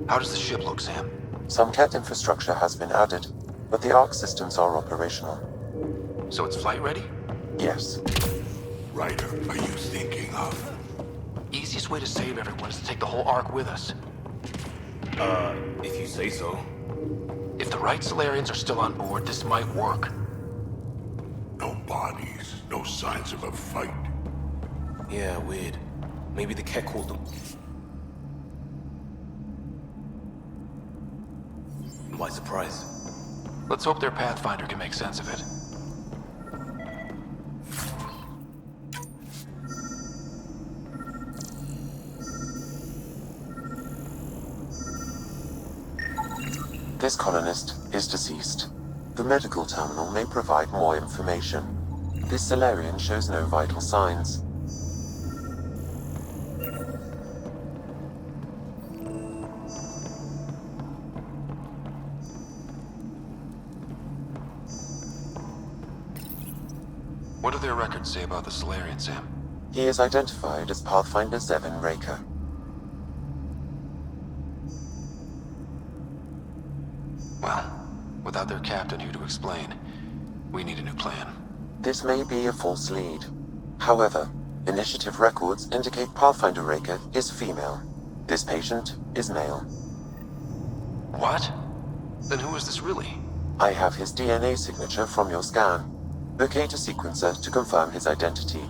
How does the ship look, Sam? Some cat infrastructure has been added, but the Arc systems are operational. So it's flight ready? Yes. Ryder, are you thinking of? Easiest way to save everyone is to take the whole Ark with us. If you say so. If the right Solarians are still on board, this might work. No bodies, no signs of a fight. Yeah, weird. Maybe the cat called them. Why surprise? Let's hope their Pathfinder can make sense of it. This colonist is deceased. The medical terminal may provide more information. This Solarian shows no vital signs. What do their records say about the Solarian, Sam? He is identified as Pathfinder Zevon Reka. Well, without their captain here to explain, we need a new plan. This may be a false lead. However, initiative records indicate Pathfinder Reka is female. This patient is male. What? Then who is this really? I have his DNA signature from your scan. Locate a sequencer to confirm his identity.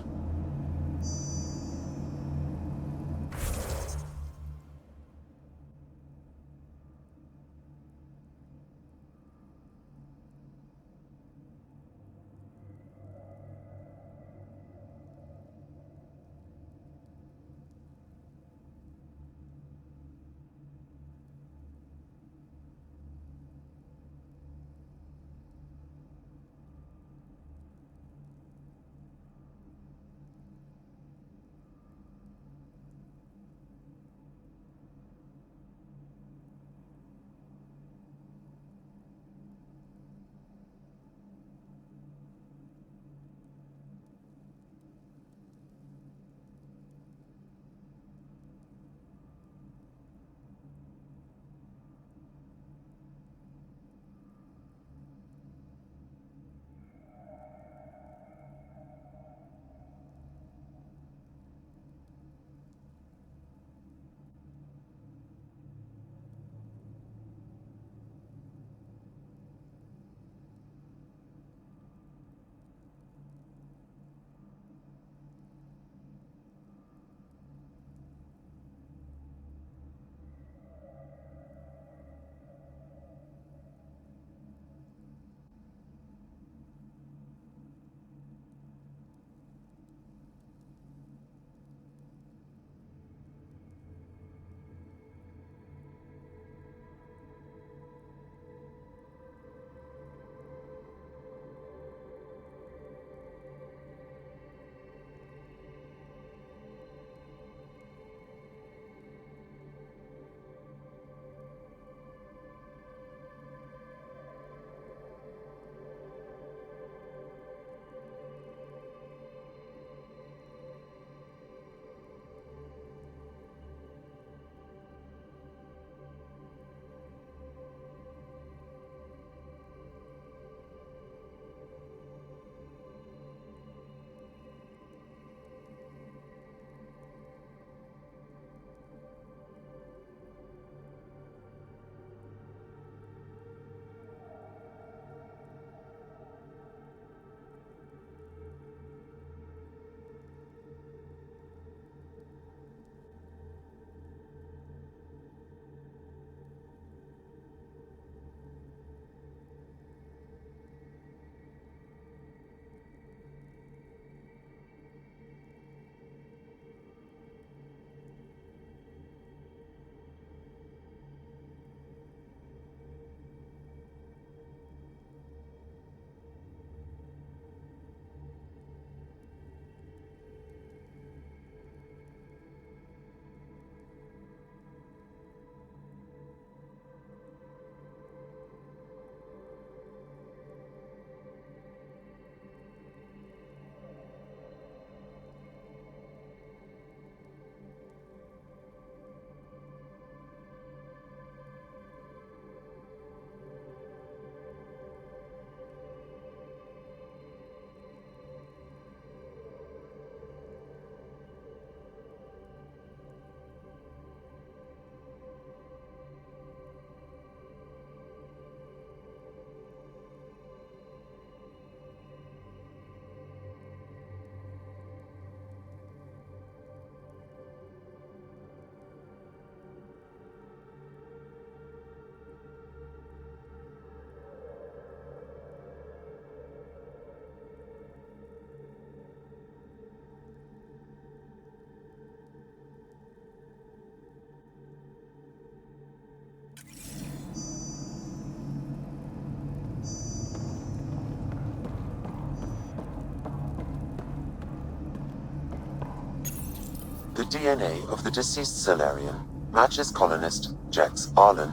The DNA of the deceased Solarian matches colonist Jex Arlen.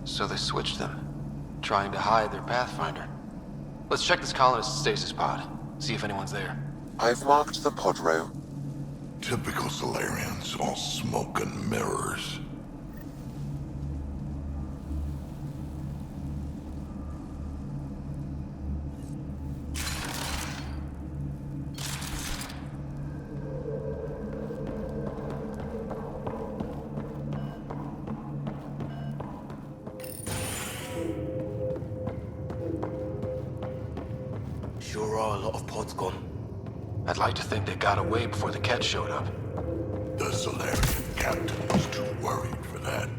So they switched them, trying to hide their Pathfinder. Let's check this colonist stasis pod, see if anyone's there. I've marked the pod row. Typical Solarians, all smoke and mirrors. Sure are a lot of pods gone. I'd like to think they got away before the Ket showed up. The Solarian captain was too worried for that.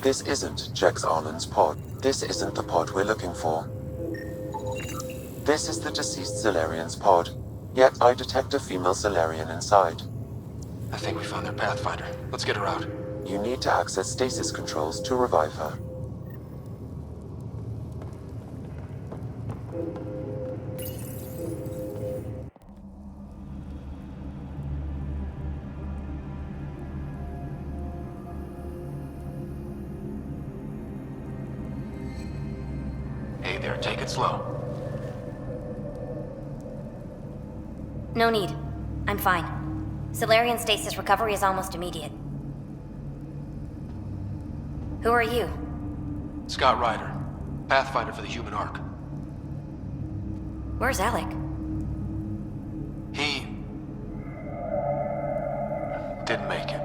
This isn't Jex Arlen's pod. This isn't the pod we're looking for. This is the deceased Solarian's pod, yet I detect a female Solarian inside. I think we found their Pathfinder. Let's get her out. You need to access stasis controls to revive her. Hey there, take it slow. No need. I'm fine. Solarian stasis recovery is almost immediate. Who are you? Scott Ryder, Pathfinder for the human Ark. Where's Alec? He didn't make it.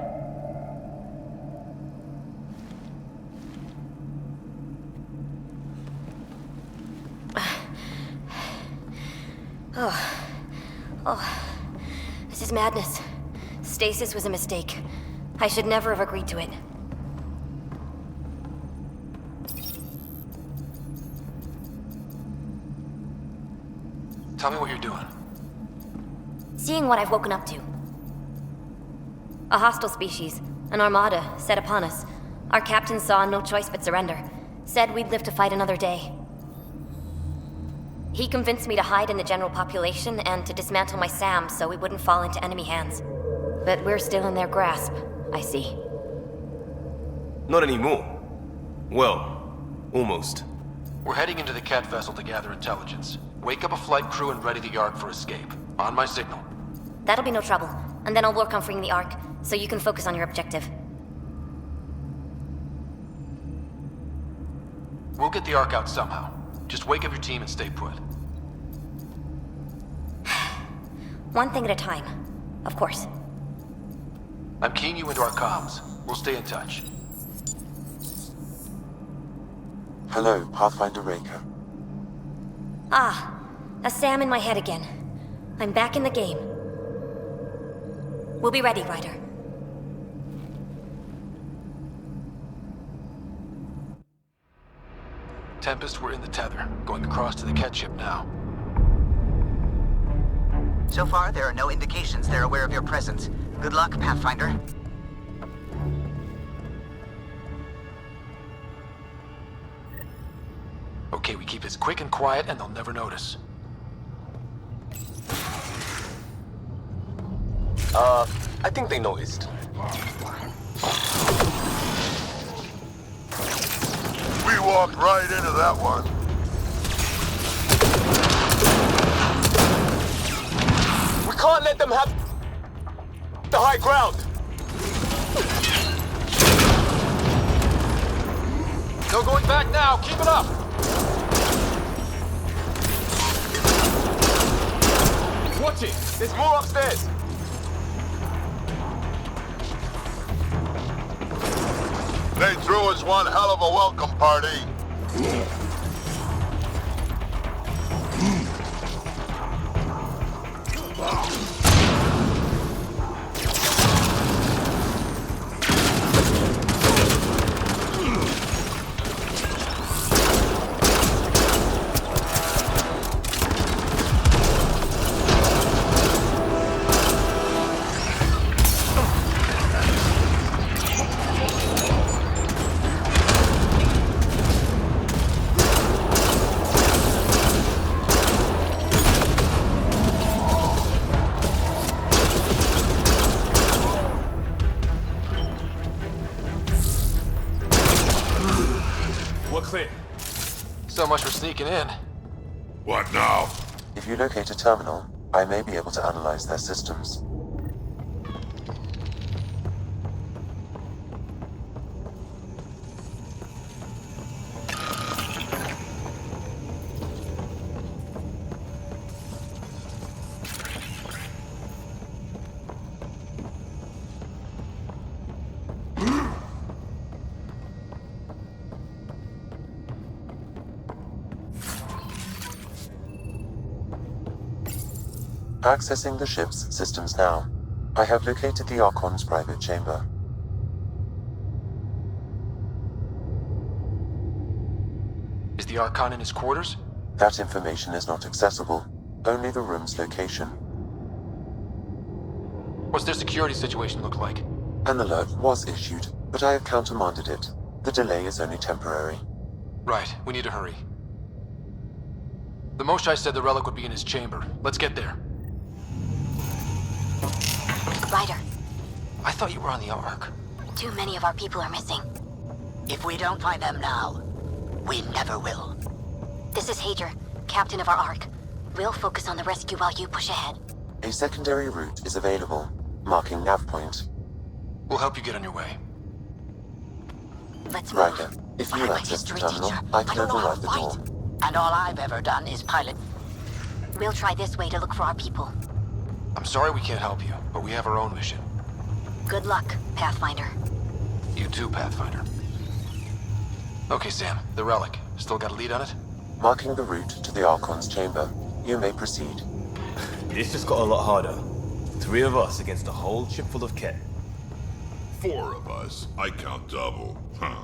Oh, this is madness. Stasis was a mistake. I should never have agreed to it. Tell me what you're doing. Seeing what I've woken up to. A hostile species, an armada, set upon us. Our captain saw no choice but surrender. Said we'd live to fight another day. He convinced me to hide in the general population and to dismantle my SAM so we wouldn't fall into enemy hands. But we're still in their grasp, I see. Not anymore. Well, almost. We're heading into the Ket vessel to gather intelligence. Wake up a flight crew and ready the Ark for escape. On my signal. That'll be no trouble. And then I'll work on freeing the Ark, so you can focus on your objective. We'll get the Ark out somehow. Just wake up your team and stay put. One thing at a time. Of course. I'm keying you into our comms. We'll stay in touch. Hello, Pathfinder Raker. Ah, a SAM in my head again. I'm back in the game. We'll be ready, Ryder. Tempest, we're in the tether. Going across to the Ket ship now. So far, there are no indications they're aware of your presence. Good luck, Pathfinder. Okay, we keep this quick and quiet and they'll never notice. I think they noticed. We walked right into that one. We can't let them have the high ground. No going back now. Keep it up. Watch it. There's more upstairs. They threw us one hell of a welcome party. clear. So much for sneaking in. What now? If you locate a terminal, I may be able to analyze their systems. Accessing the ship's systems now. I have located the Archon's private chamber. Is the Archon in his quarters? That information is not accessible. Only the room's location. What's their security situation look like? An alert was issued, but I have countermanded it. The delay is only temporary. Right, we need to hurry. The Moshai said the relic would be in his chamber. Let's get there. Ryder, I thought you were on the Ark. too many of our people are missing. If we don't find them now, we never will. This is Hager, captain of our Ark. We'll focus on the rescue while you push ahead. A secondary route is available, marking nav point. We'll help you get on your way. Let's move. Ryder, if you access the terminal, I can override the door. And all I've ever done is pilot. We'll try this way to look for our people. I'm sorry we can't help you, but we have our own mission. Good luck, Pathfinder. You too, Pathfinder. Okay, Sam, the relic. Still got a lead on it? Marking the route to the Archon's chamber. You may proceed. This just got a lot harder. 3 of us against a whole ship full of kit. 4 of us. I count double. Huh.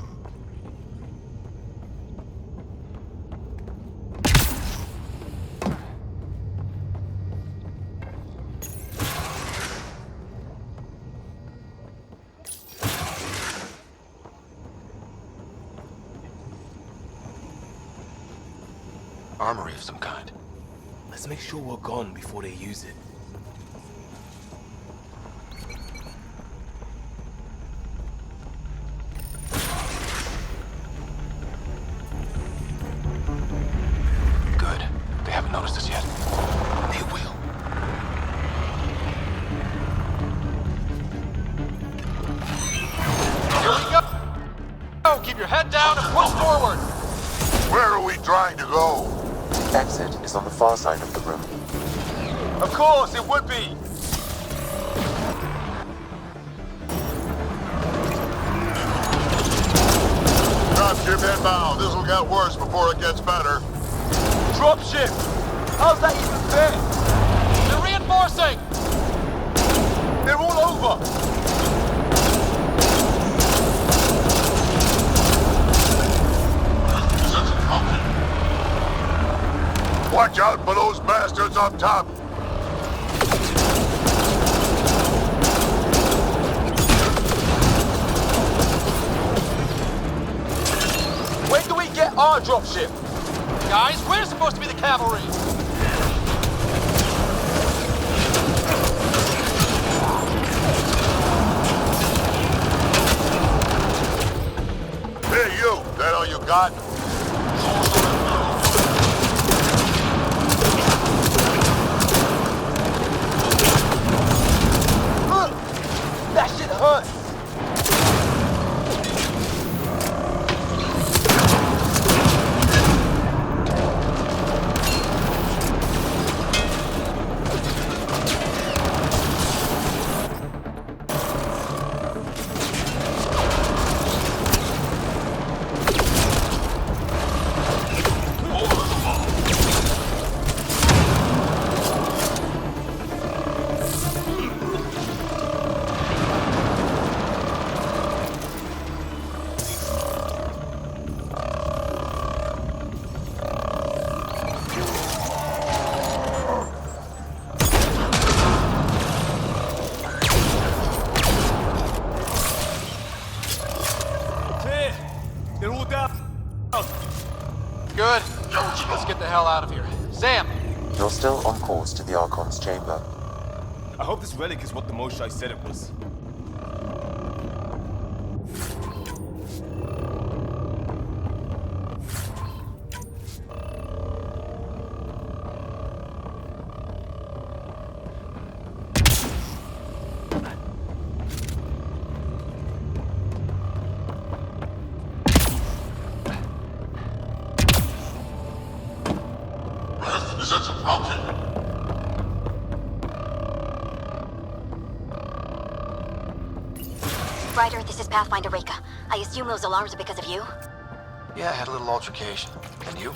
Armory of some kind. Let's make sure we're gone before they use it. Good. They haven't noticed us yet. They will. Here we go! Oh, keep your head down and push forward! Where are we trying to go? Exit is on the far side of the room. Of course, it would be! Dropship inbound. This'll get worse before it gets better. Dropship! How's that even fair? They're reinforcing! They're all over! Watch out for those bastards up top! When do we get our dropship? Guys, we're supposed to be the cavalry! Hey, you! That all you got? That shit hurts! Good. Let's get the hell out of here. Sam! You're still on course to the Archon's chamber. I hope this relic is what the Moshai said it was. Ryder, this is Pathfinder Reka. I assume those alarms are because of you? Yeah, I had a little altercation. And you?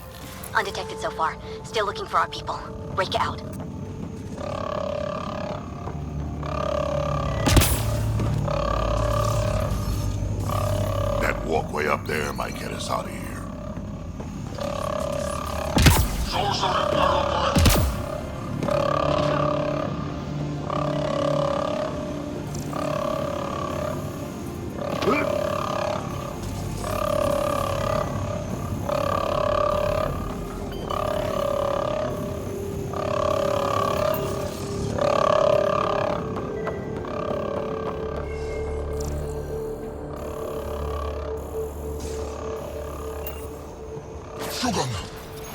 Undetected so far. Still looking for our people. Reka out. That walkway up there might get us out of here.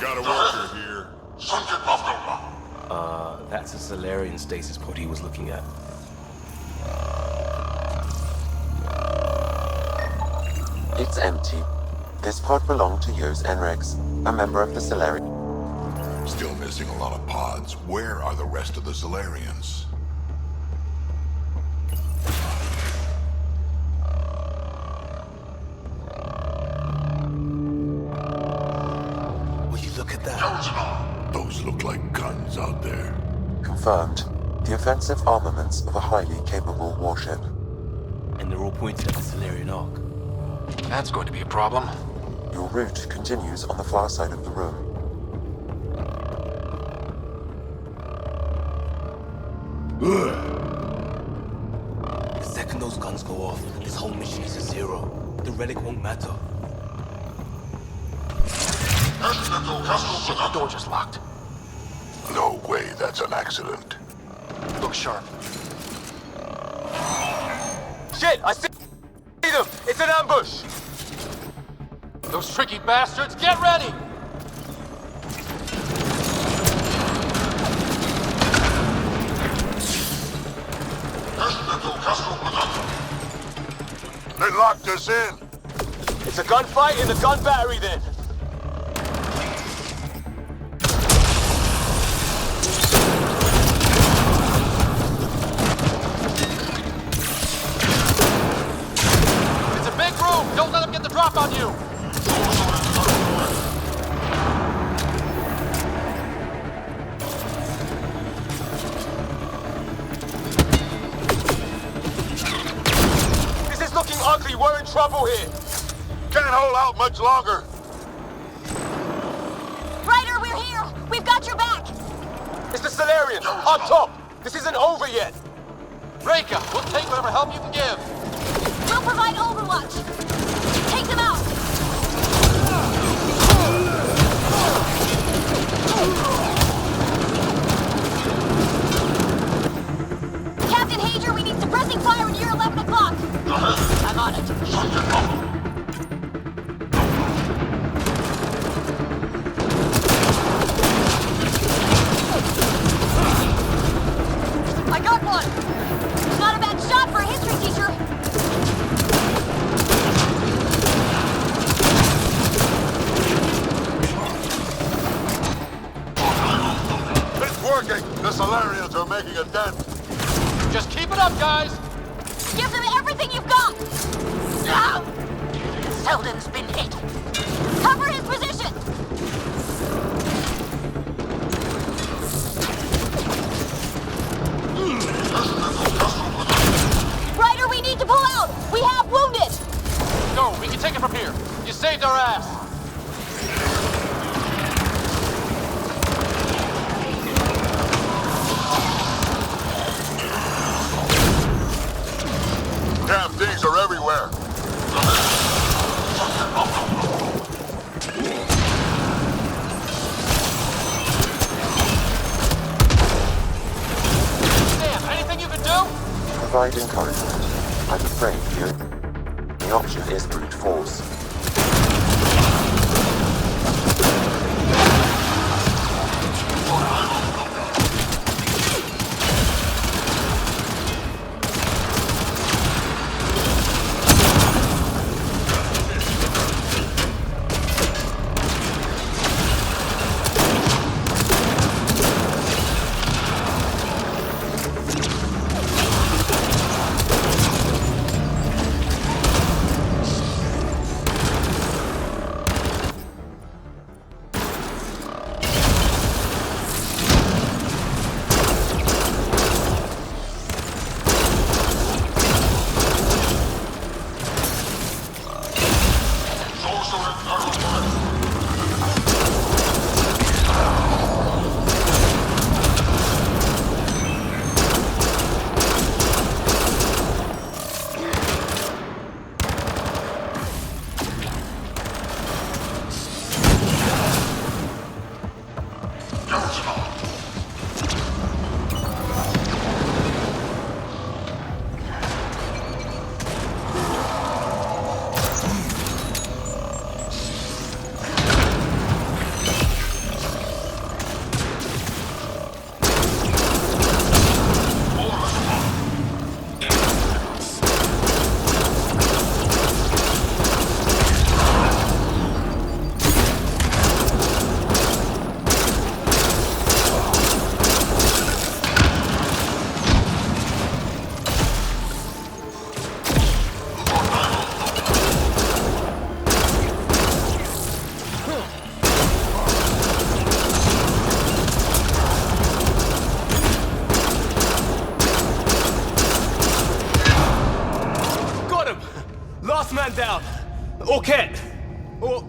Got a worker here. That's a Solarian stasis pod he was looking at. It's empty. This pod belonged to Yos Enrex, a member of the Solarian. Still missing a lot of pods. Where are the rest of the Solarians? Will you look at that? Those look like guns out there. Confirmed. The offensive armaments of a highly capable warship. And they're all pointed at the Solarian Ark. That's going to be a problem. Your route continues on the far side of the room. The second those guns go off, this whole mission is a zero. The relic won't matter. Shit, the door just locked. No way that's an accident. Look sharp. Shit! I see them! It's an ambush! Those tricky bastards, get ready! They locked us in. It's a gunfight in the gun battery then. It's a big room! Don't let them get the drop on you! This is looking ugly. We're in trouble here. Can't hold out much longer. Ryder, we're here! We've got your back! It's the Solarian, on top. This isn't over yet. Reka, we'll take whatever help you can give. We'll provide overwatch! Take them out! Captain Hager, we need suppressing fire near 11 o'clock! I'm on it. I got one! Not a bad shot for a history teacher! It's working. The Solarians are making a dent. Just keep it up, guys! Give them everything you've got! Now! Selden's been hit. Cover his position! Ryder, we need to pull out! We have wounded! Go, we can take it from here. You saved our ass. Damn things are everywhere. Sam, anything you can do? Provide encouragement. I'm afraid the option is brute force. last man down. Or Ken. Or...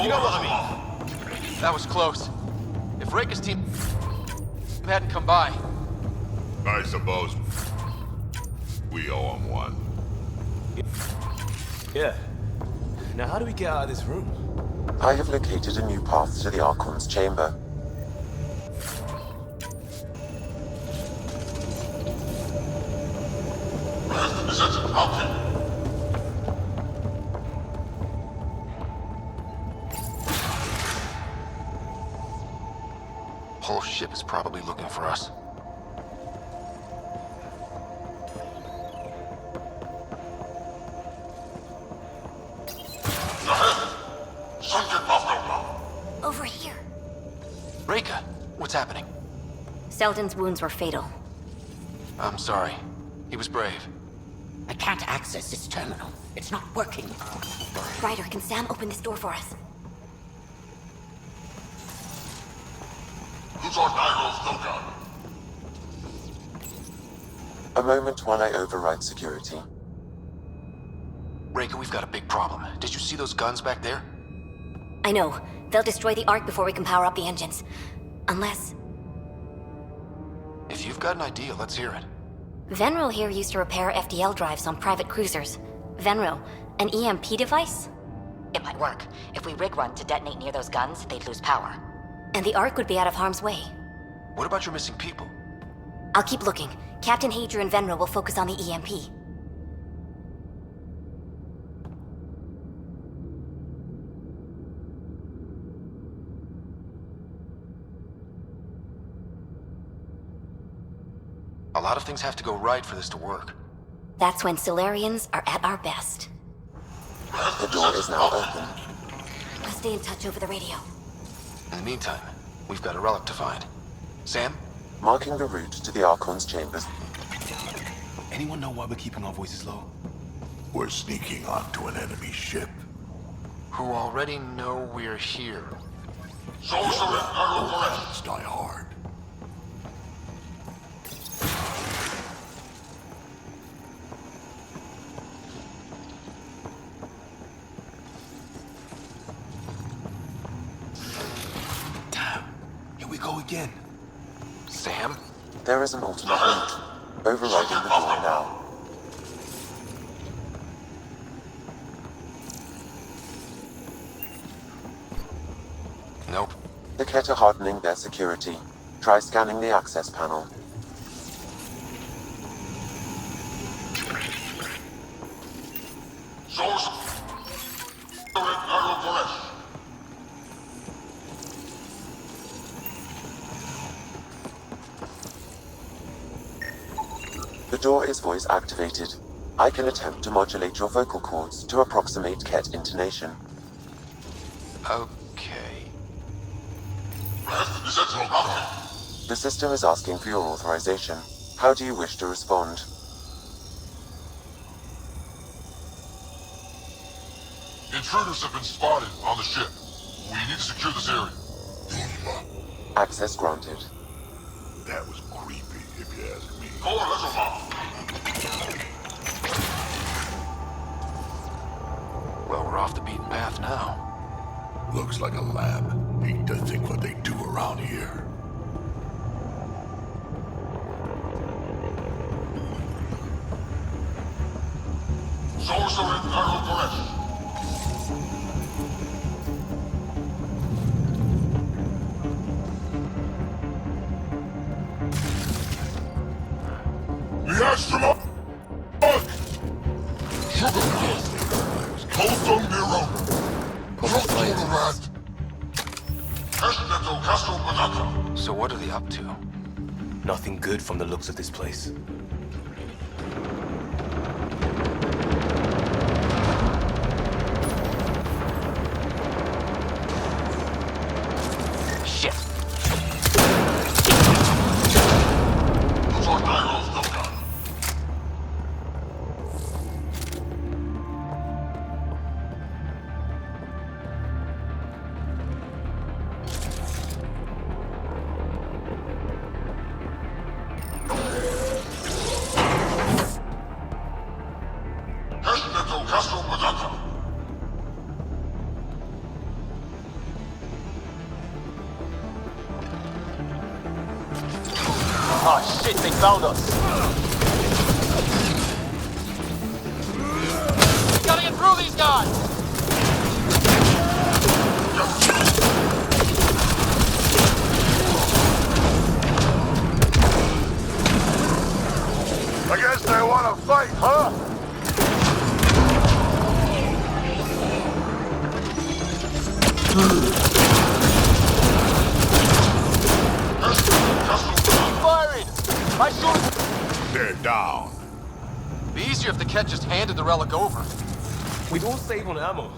You know what I mean. That was close. If Reika's team hadn't come by... I suppose we owe him one. Yeah. Now how do we get out of this room? I have located a new path to the Archon's chamber. Whole ship is probably looking for us. Over here. Reika, what's happening? Selden's wounds were fatal. I'm sorry. He was brave. I can't access this terminal. It's not working. Ryder, can Sam open this door for us? A moment while I override security. Reika, we've got a big problem. Did you see those guns back there? I know. They'll destroy the Ark before we can power up the engines. Unless... If you've got an idea, let's hear it. Venril here used to repair FDL drives on private cruisers. Venril, an EMP device? It might work. If we rig one to detonate near those guns, they'd lose power. And the Ark would be out of harm's way. What about your missing people? I'll keep looking. Captain Hadrian and Venril will focus on the EMP. A lot of things have to go right for this to work. That's when Solarians are at our best. The door is now open. I'll stay in touch over the radio. In the meantime, we've got a relic to find. Sam? Marking the route to the Archon's chambers. Anyone know why we're keeping our voices low? We're sneaking onto an enemy ship. Who already know we're here. Let's die hard. Damn. Here we go again. Sam? There is an alternate route. Overriding the door now. Nope. The Ket are hardening their security. Try scanning the access panel. The door is voice activated. I can attempt to modulate your vocal cords to approximate Ket intonation. Okay. The system is asking for your authorization. How do you wish to respond? Intruders have been spotted on the ship. We need to secure this area. Access granted. That was creepy, if you ask me. Well, we're off the beaten path now. Looks like a lab. Hate to think what they do around here. The astronaut! So what are they up to? Nothing good from the looks of this place. Shit. found us. We gotta get through these guys! I guess they want to fight, huh? Keep firing! I shoot! They're down. Be easier if the Ket just handed the relic over. We don't save on ammo.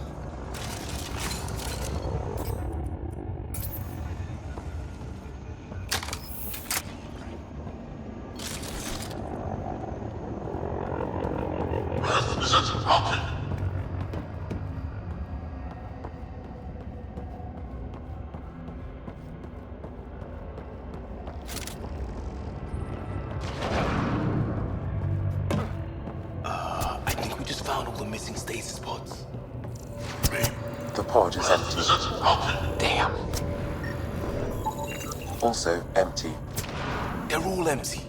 I think we just found all the missing stasis pods. The pod is empty. Damn. Also empty. They're all empty.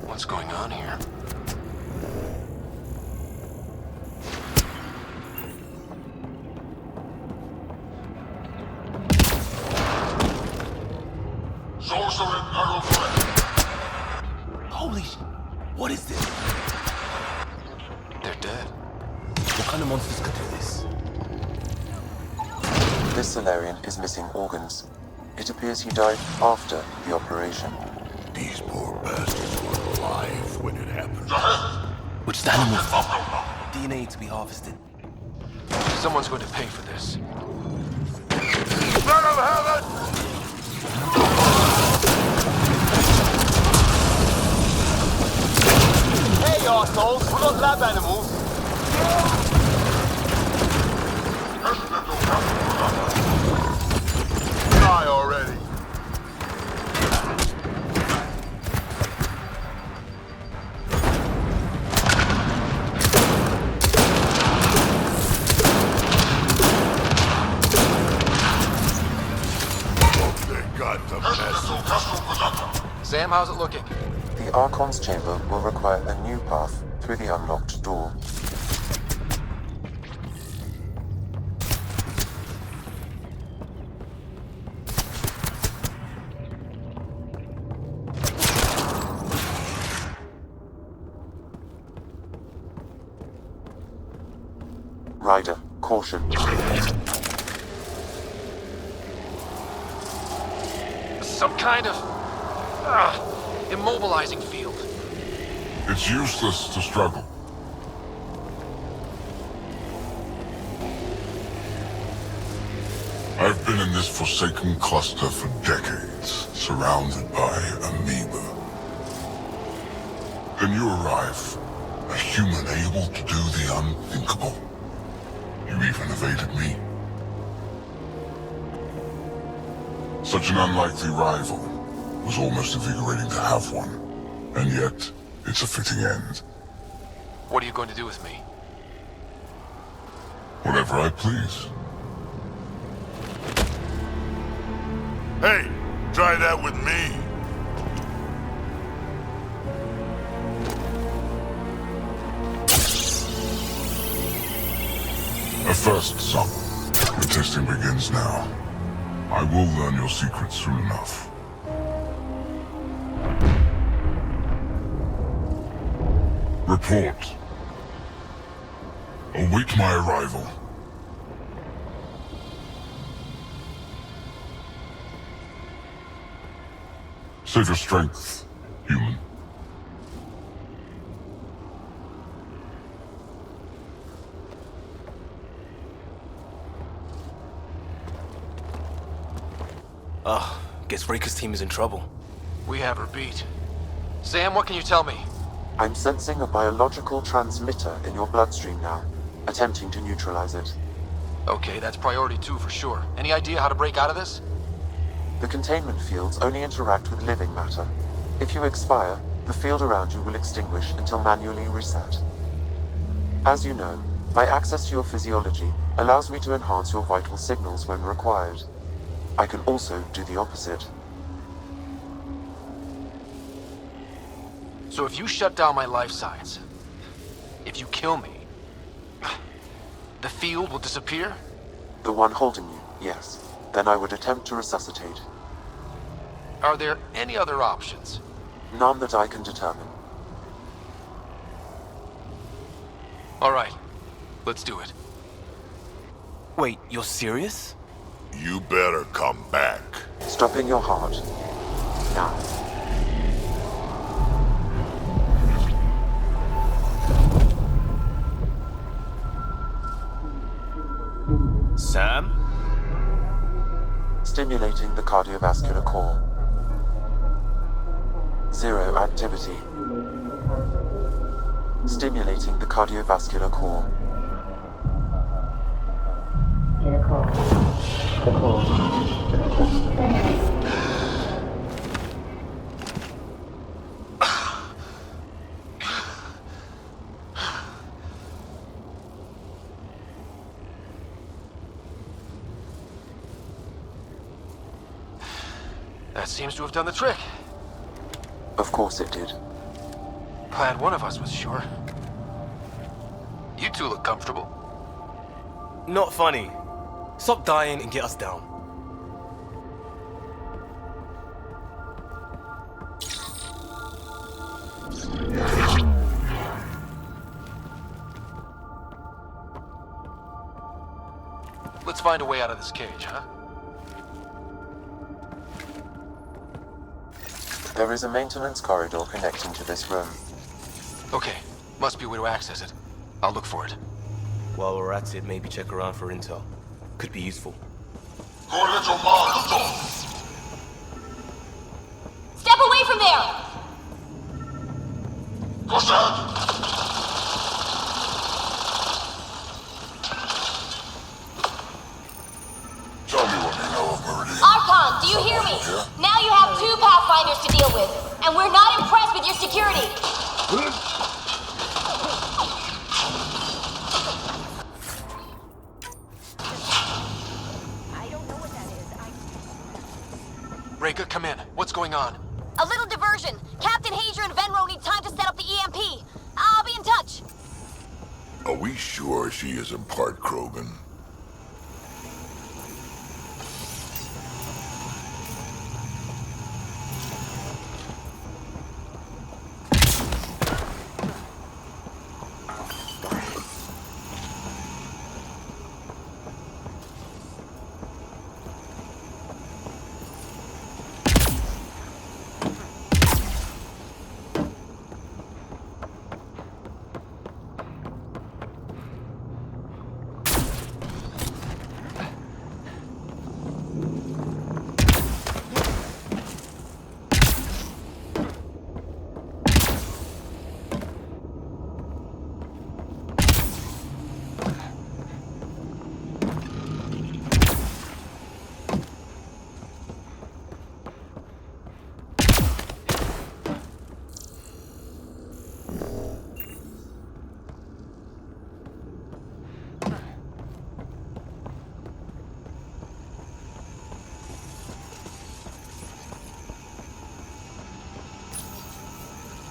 What's going on here? Holy sh... What is this? They're dead. What kind of monsters could do this? This Solarian is missing organs. It appears he died after the operation. These poor bastards were alive when it happened. Which is animal? DNA to be harvested. Someone's going to pay for this. Let them have it! Hey, assholes! We're not lab animals! Die already! They got the message. Sam, how's it looking? The Archon's chamber will require a new path through the unlocked door. Ryder, caution. Some kind of... immobilizing field. It's useless to struggle. I've been in this forsaken cluster for decades, surrounded by amoeba. Then you arrive, a human able to do the unthinkable. You even evaded me. Such an unlikely rival. Was almost invigorating to have one. And yet, it's a fitting end. What are you going to do with me? Whatever I please. Hey, try that with me. A first, son. The testing begins now. I will learn your secrets soon enough. Report. Await my arrival. Save your strength, human. Guess Raker's team is in trouble. We have her beat. Sam, what can you tell me? I'm sensing a biological transmitter in your bloodstream now, attempting to neutralize it. Okay, that's priority 2 for sure. Any idea how to break out of this? The containment fields only interact with living matter. If you expire, the field around you will extinguish until manually reset. As you know, my access to your physiology allows me to enhance your vital signals when required. I can also do the opposite. So if you shut down my life signs, if you kill me, the field will disappear? The one holding you, yes. Then I would attempt to resuscitate. Are there any other options? None that I can determine. All right, let's do it. Wait, you're serious? You better come back. Stopping your heart. Now. Sam? Stimulating the cardiovascular core. Zero activity. Stimulating the cardiovascular core. That seems to have done the trick. Of course it did. Glad one of us was sure. You two look comfortable. Not funny. Stop dying and get us down. Let's find a way out of this cage, huh? There is a maintenance corridor connecting to this room. Okay, must be a way to access it. I'll look for it. While we're at it, maybe check around for intel. Could be useful. Step away from there! Tell me what you know of Meridian. Archon, do you hear me? Now you have 2 Pathfinders to deal with, and we're not impressed with your security. Reka, come in. What's going on? A little diversion. Captain Hager and Venro need time to set up the EMP. I'll be in touch. Are we sure she isn't part Krogan?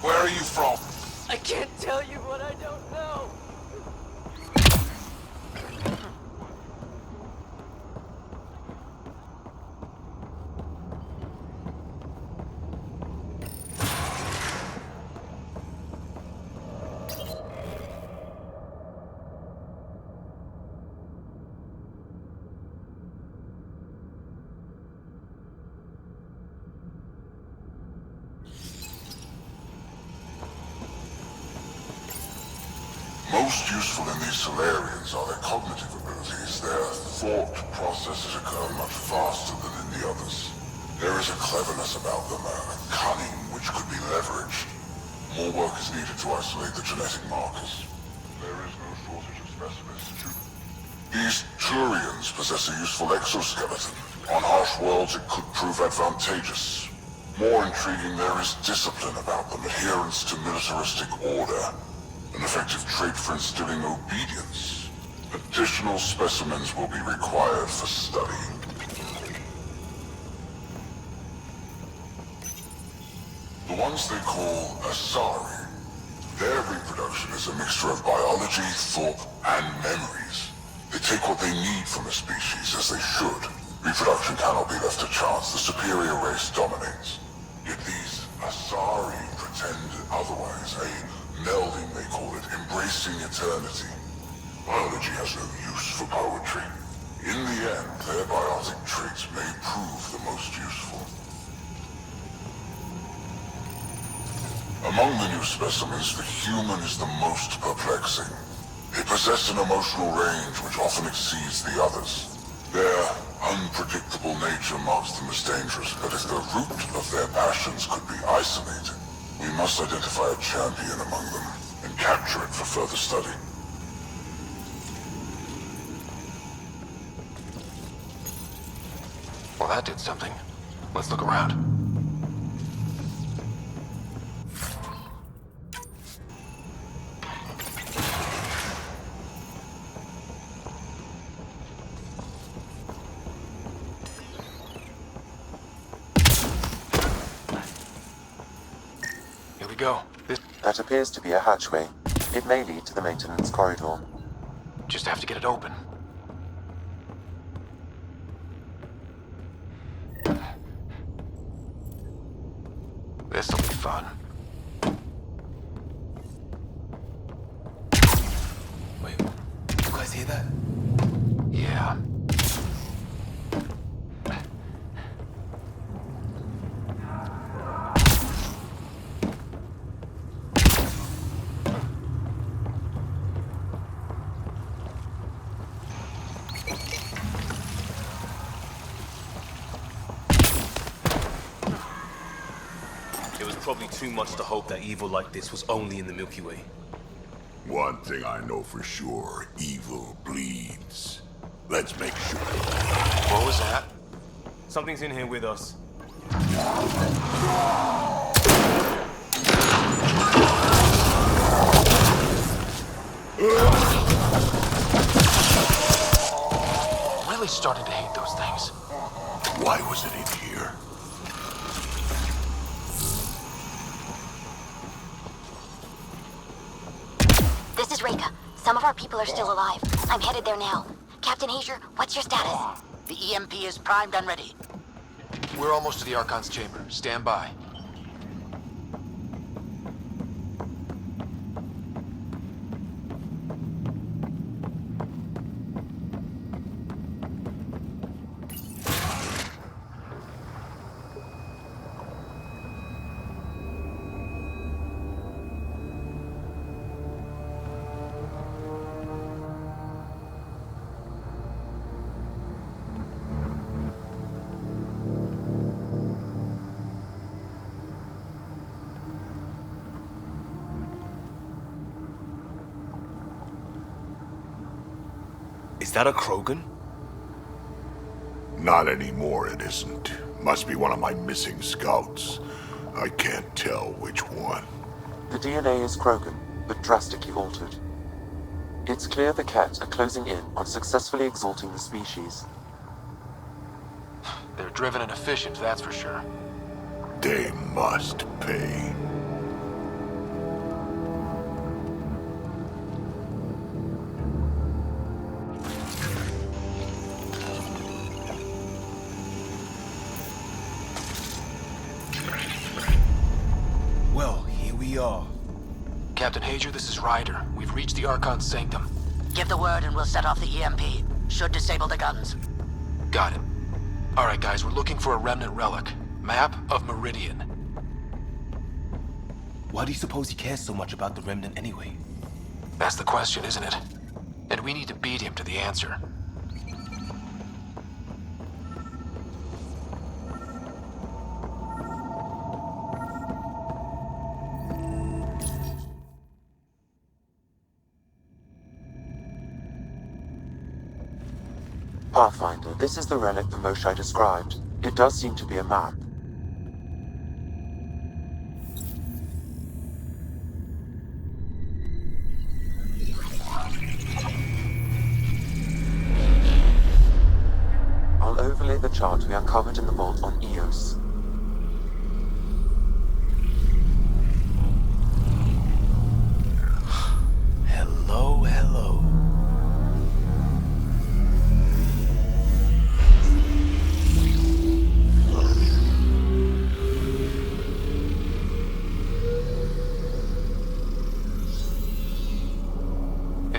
Where are you from? I can't tell you what I don't know. Most useful in these Solarians are their cognitive abilities. Their thought processes occur much faster than in the others. There is a cleverness about them, a cunning which could be leveraged. More work is needed to isolate the genetic markers. There is no shortage of specimens. These Turians possess a useful exoskeleton. On harsh worlds, it could prove advantageous. More intriguing, there is discipline about them, adherence to militaristic order. An effective trait for instilling obedience. Additional specimens will be required for study. The The ones they call Asari. Their reproduction is a mixture of biology, thought, and memories. They take what they need from a species, as they should. Reproduction cannot be left to chance. The superior race dominates. Yet these Asari pretend otherwise. A melding, they call it, embracing eternity. Biology has no use for poetry. In the end, their biotic traits may prove the most useful. Among the new specimens, the human is the most perplexing. They possess an emotional range which often exceeds the others. Their unpredictable nature marks them as dangerous, but if the root of their passions could be isolated, we must identify a champion among them and capture it for further study. Well, that did something. Let's look around. Here we go. That appears to be a hatchway. It may lead to the maintenance corridor. Just have to get it open. This'll be fun. Wait, you guys hear that? Yeah. Probably too much to hope that evil like this was only in the Milky Way. One thing I know for sure, evil bleeds. Let's make sure. What was that? Something's in here with us. Really starting to hate those things. Why was it in here? This is Reka. Some of our people are still alive. I'm headed there now. Captain Hager, what's your status? The EMP is primed and ready. We're almost to the Archon's chamber. Stand by. Is that a Krogan? Not anymore, it isn't. Must be one of my missing scouts. I can't tell which one. The DNA is Krogan, but drastically altered. It's clear the Ket are closing in on successfully exalting the species. They're driven and efficient, that's for sure. They must pay. Well, here we are. Captain Hager, this is Ryder. We've reached the Archon's sanctum. Give the word and we'll set off the EMP. Should disable the guns. Got it. Alright guys, we're looking for a remnant relic. Map of Meridian. Why do you suppose he cares so much about the Remnant anyway? That's the question, isn't it? And we need to beat him to the answer. Pathfinder, this is the relic the Moshai described. It does seem to be a map. I'll overlay the chart we uncovered in the vault on Eos.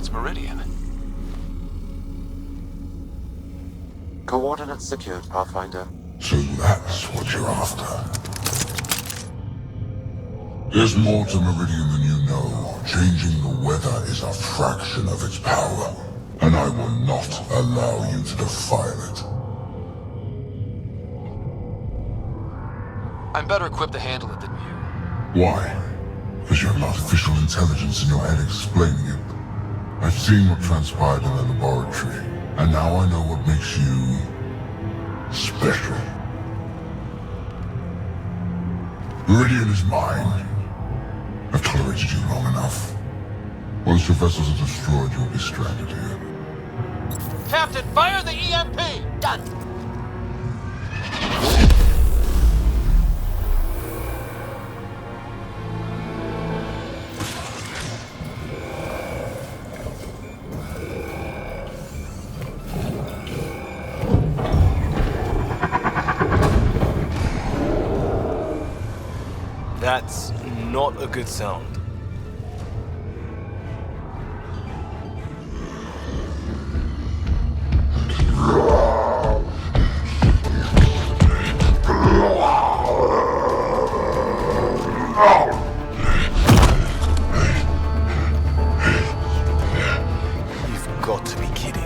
towards Meridian. Coordinates secured, Pathfinder. So that's what you're after. There's more to Meridian than you know. Changing the weather is a fraction of its power, and I will not allow you to defile it. I'm better equipped to handle it than you. Why? Because you have artificial intelligence in your head explaining it. I've seen what transpired in the laboratory, and now I know what makes you special. Meridian is mine. I've tolerated you long enough. Once your vessels are destroyed, you'll be stranded here. Captain, fire the EMP! Done. That's not a good sound. You've got to be kidding.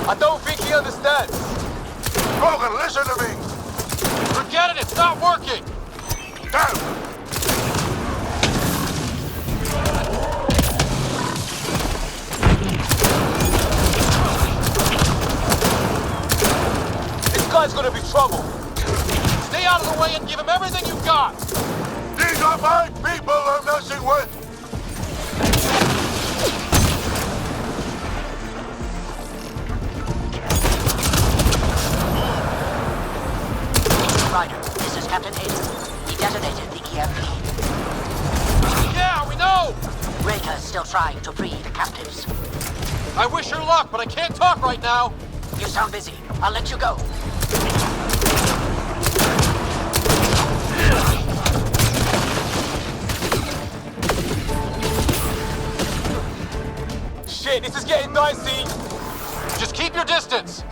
I don't think he understands. Logan, listen to me! Forget it, it's not working! Damn! This guy's gonna be trouble. Stay out of the way and give him everything you got! These are my people I'm messing with! Ryder, this is Captain Hayes. He detonated the EMP. Yeah, we know! Reka is still trying to free the captives. I wish her luck, but I can't talk right now. You sound busy. I'll let you go. Shit, this is getting dicey. Just keep your distance.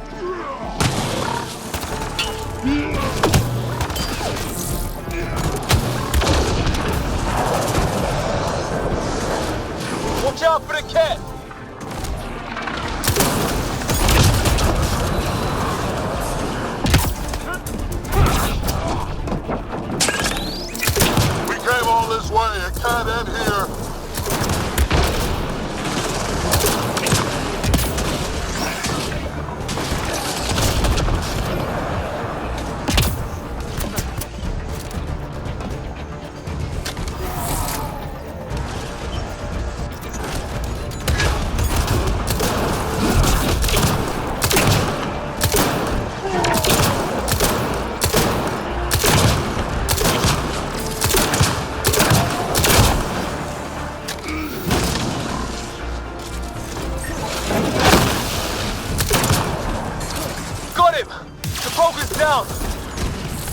Watch out for the cat. We came all this way, it can't end here. Got him! The broker's down!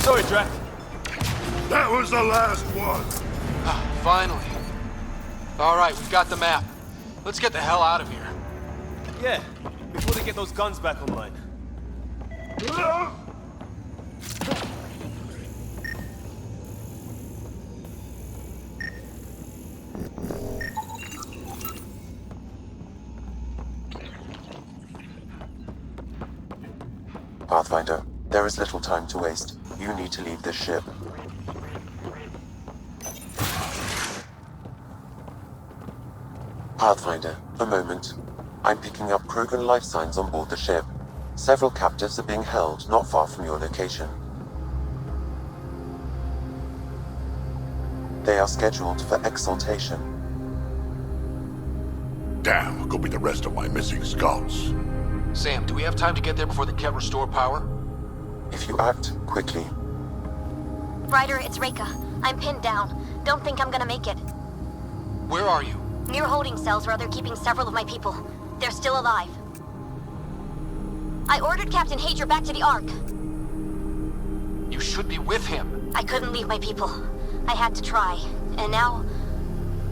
Sorry, Drac. That was the last one. Finally. All right, we've got the map. Let's get the hell out of here. Yeah, before they get those guns back online. Pathfinder, there is little time to waste. You need to leave this ship. Pathfinder, a moment. I'm picking up Krogan life signs on board the ship. Several captives are being held not far from your location. They are scheduled for exaltation. Damn, go be the rest of my missing scouts. Sam, do we have time to get there before the Ket restore power? If you act quickly. Ryder, it's Reka. I'm pinned down. Don't think I'm gonna make it. Where are you? Near holding cells where they're keeping several of my people. They're still alive. I ordered Captain Hager back to the Ark. You should be with him. I couldn't leave my people. I had to try. And now,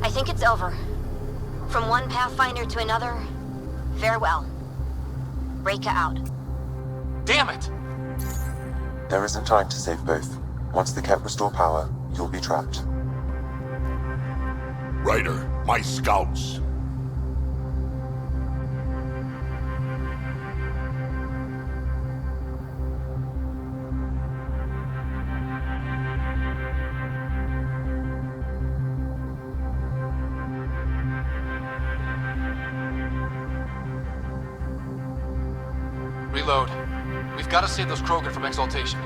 I think it's over. From one Pathfinder to another, farewell. Reka out. Damn it! There isn't time to save both. Once the Ket restore power, you'll be trapped. Ryder, my scouts. Reload. We've got to save those Krogan from exaltation.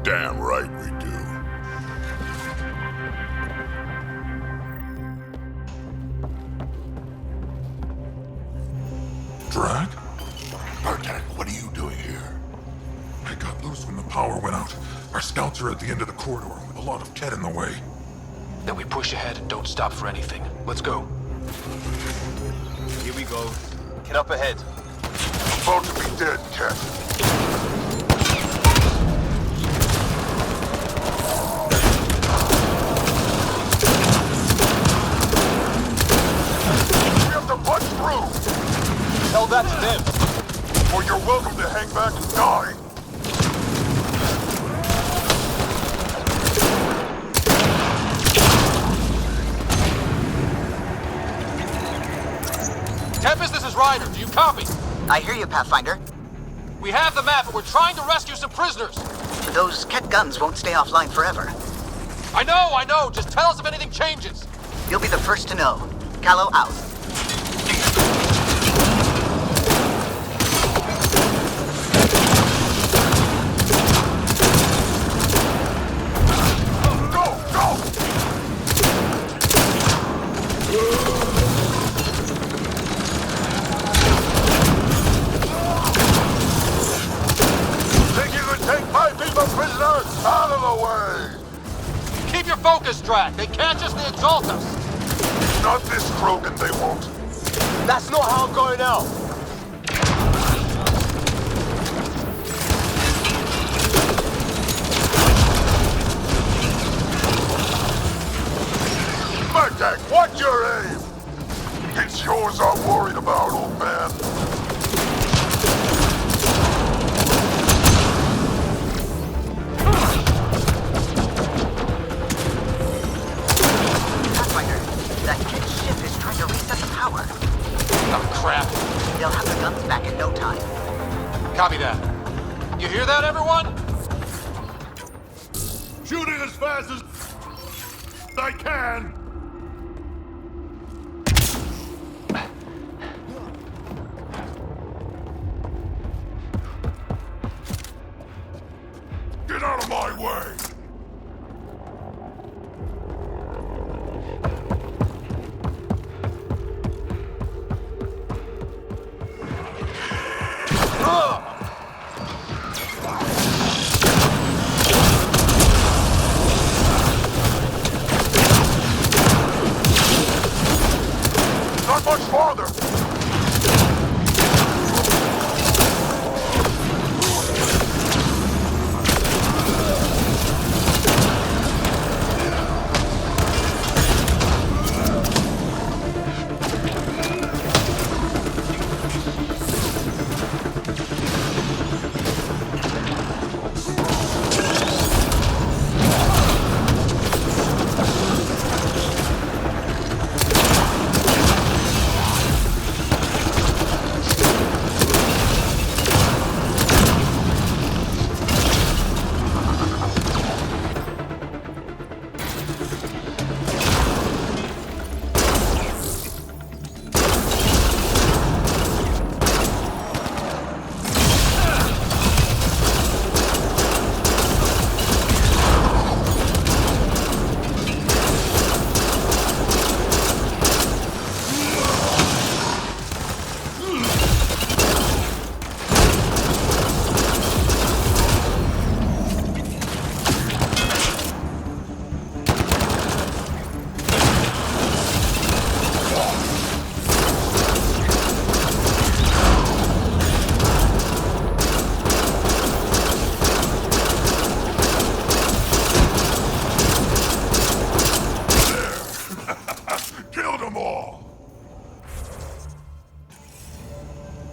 Damn right we do. Drag? Bartek, what are you doing here? I got loose when the power went out. Our scouts are at the end of the corridor with a lot of Ket in the way. Then we push ahead and don't stop for anything. Let's go. Here we go. Get up ahead. About to be dead, Ket. We have to punch through! Tell that to them. Or you're welcome to hang back and die. Tempest, this is Ryder. Do you copy? I hear you, Pathfinder. We have the map, but we're trying to rescue some prisoners. Those Ket guns won't stay offline forever. I know. Just tell us if anything changes. You'll be the first to know. Callow out. Out of the way! Keep your focus, Drac. They catch us, they exalt us. Not this Krogan, they won't. That's not how I'm going out. Murdak, what's your aim? It's yours I'm worried about, old man. Oh, crap. They'll have the guns back in no time. Copy that. You hear that, everyone? Shooting as fast as I can. Get out of my way! Not much farther!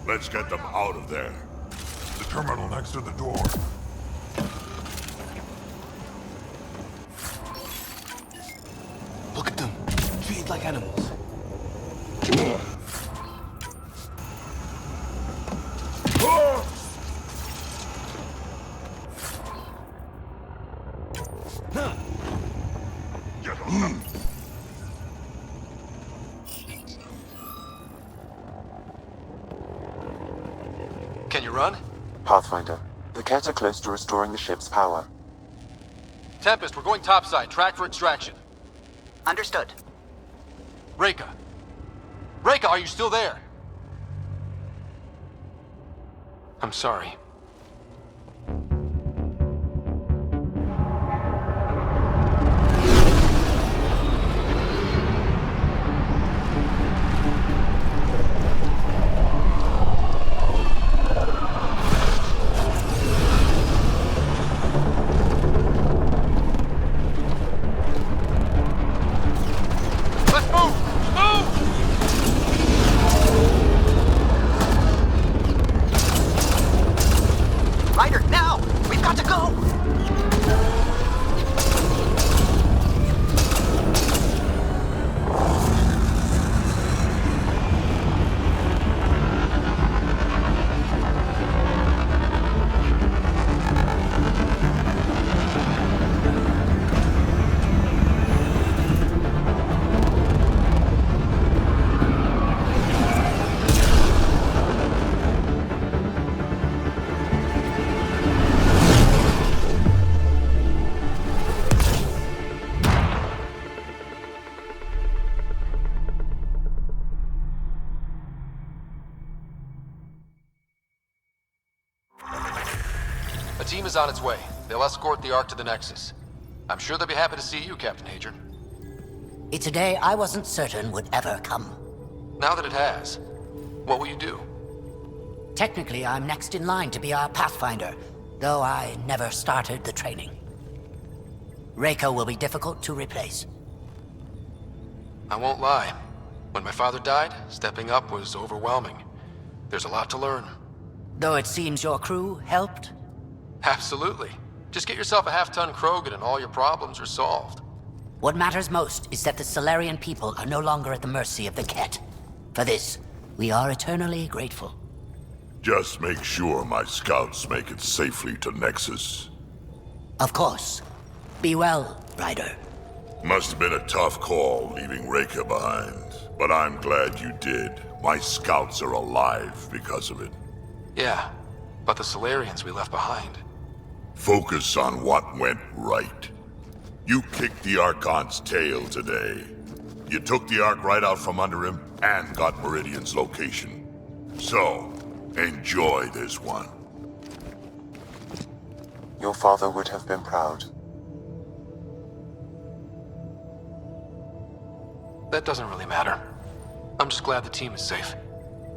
Let's get them out of there. The terminal next to the door. Look at them. Treated like animals. Get on them. Can you run? Pathfinder, the Ket are close to restoring the ship's power. Tempest, we're going topside. Track for extraction. Understood. Reka. Reka, are you still there? I'm sorry. team is on its way. They'll escort the Ark to the Nexus. I'm sure they'll be happy to see you, Captain Hadrian. It's a day I wasn't certain would ever come. Now that it has, what will you do? Technically, I'm next in line to be our Pathfinder, though I never started the training. Reiko will be difficult to replace. I won't lie. When my father died, stepping up was overwhelming. There's a lot to learn. Though it seems your crew helped? Absolutely. Just get yourself a half-ton Krogan and all your problems are solved. What matters most is that the Solarian people are no longer at the mercy of the Ket. For this, we are eternally grateful. Just make sure my scouts make it safely to Nexus. Of course. Be well, Ryder. Must have been a tough call leaving Reika behind, but I'm glad you did. My scouts are alive because of it. Yeah, but the Solarians we left behind. Focus on what went right. You kicked the Archon's tail today. You took the Ark right out from under him and got Meridian's location. So, enjoy this one. Your father would have been proud. That doesn't really matter. I'm just glad the team is safe.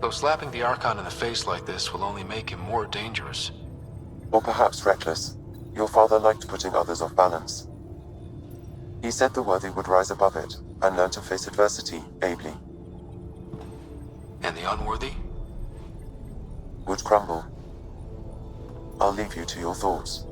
Though slapping the Archon in the face like this will only make him more dangerous. Or perhaps reckless. Your father liked putting others off balance. He said the worthy would rise above it and learn to face adversity ably. And the unworthy? Would crumble. I'll leave you to your thoughts.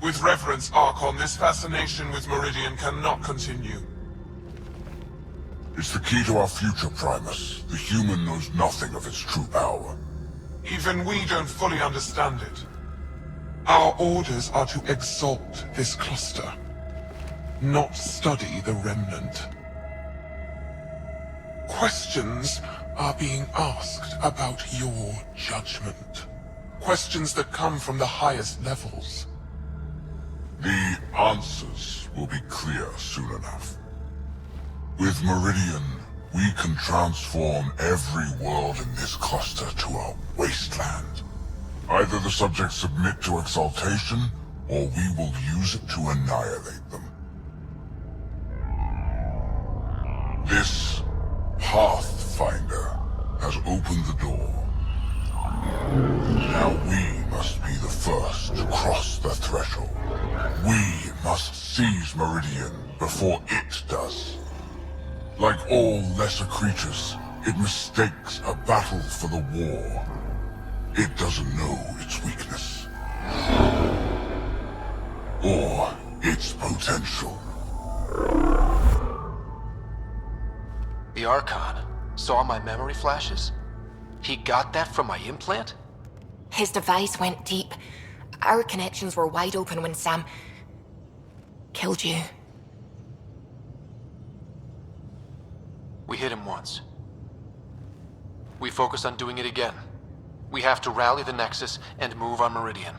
With reverence, Archon, this fascination with Meridian cannot continue. It's the key to our future, Primus. The human knows nothing of its true power. Even we don't fully understand it. Our orders are to exalt this cluster, not study the remnant. Questions are being asked about your judgment. Questions that come from the highest levels. The answers will be clear soon enough. With Meridian, we can transform every world in this cluster to a wasteland. Either the subjects submit to exaltation, or we will use it to annihilate them. This Pathfinder has opened the door. Now we must be the first to cross the threshold. We must seize Meridian before it does. Like all lesser creatures, it mistakes a battle for the war. It doesn't know its weakness. Or its potential. The Archon saw my memory flashes? He got that from my implant? His device went deep. Our connections were wide open when Sam killed you. We hit him once. We focus on doing it again. We have to rally the Nexus and move on Meridian.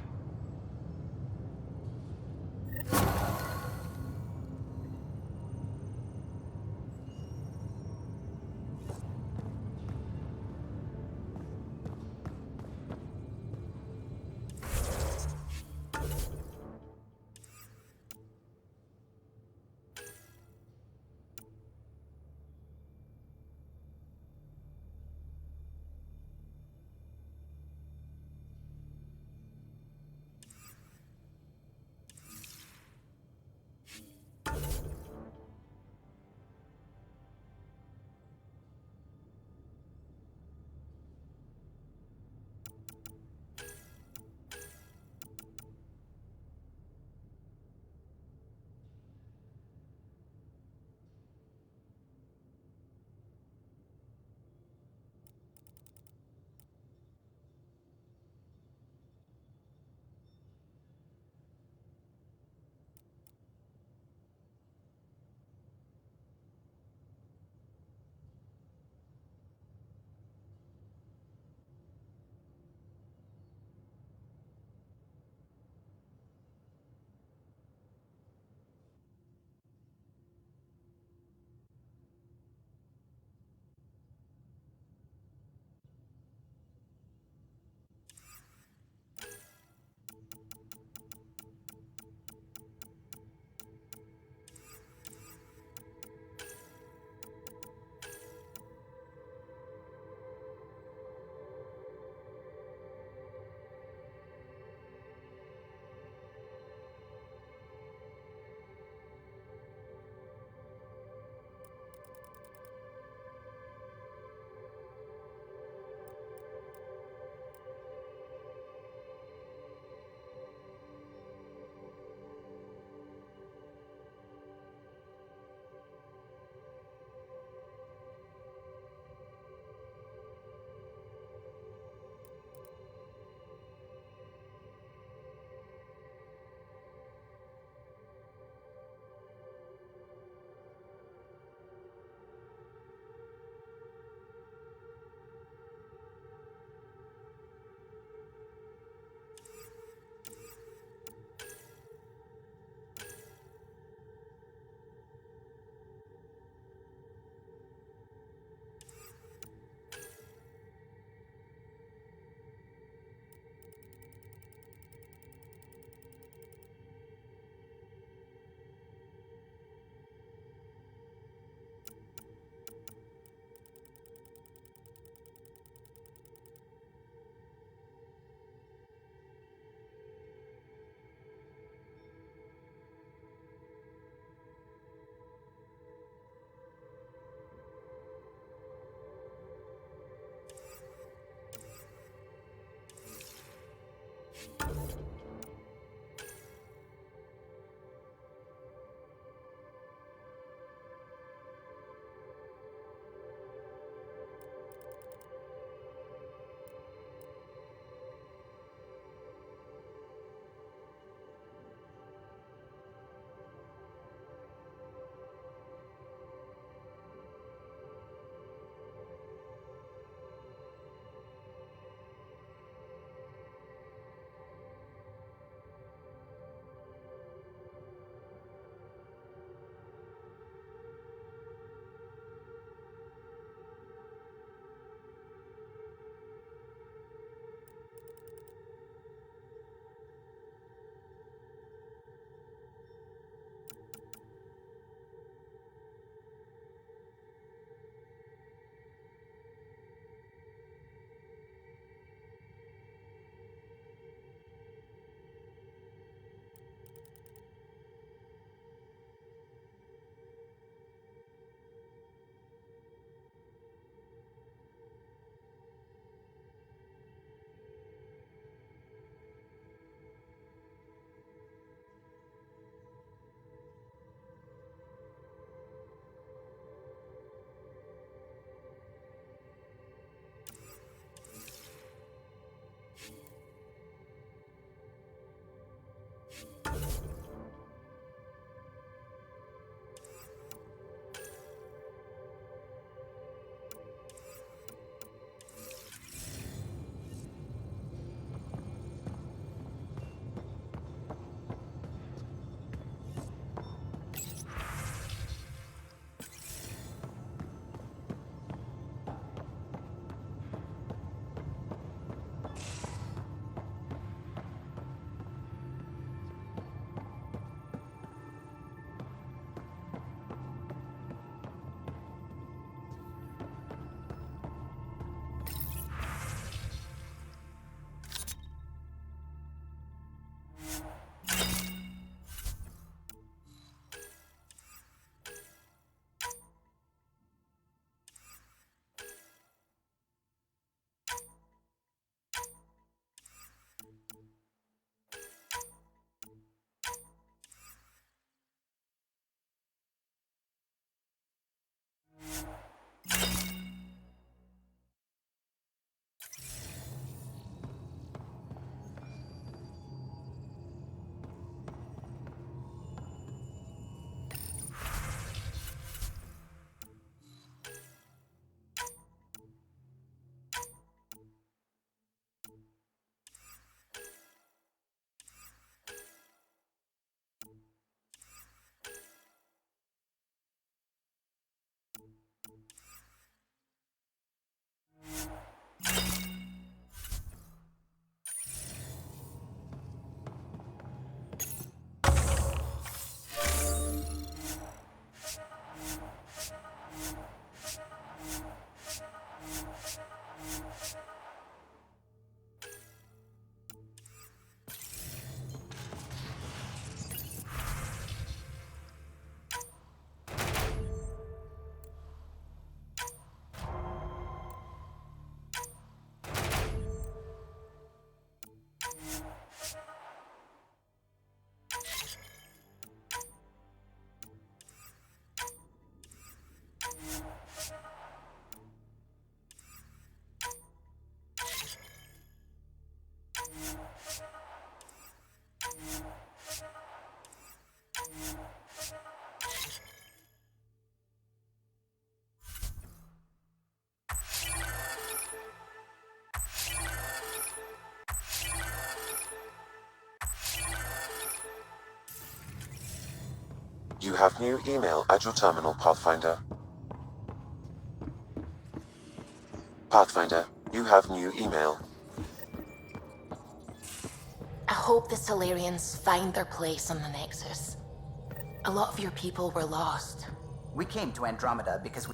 You have new email at your terminal, Pathfinder. Pathfinder, you have new email. I hope the Solarians find their place on the Nexus. A lot of your people were lost. We came to Andromeda because we...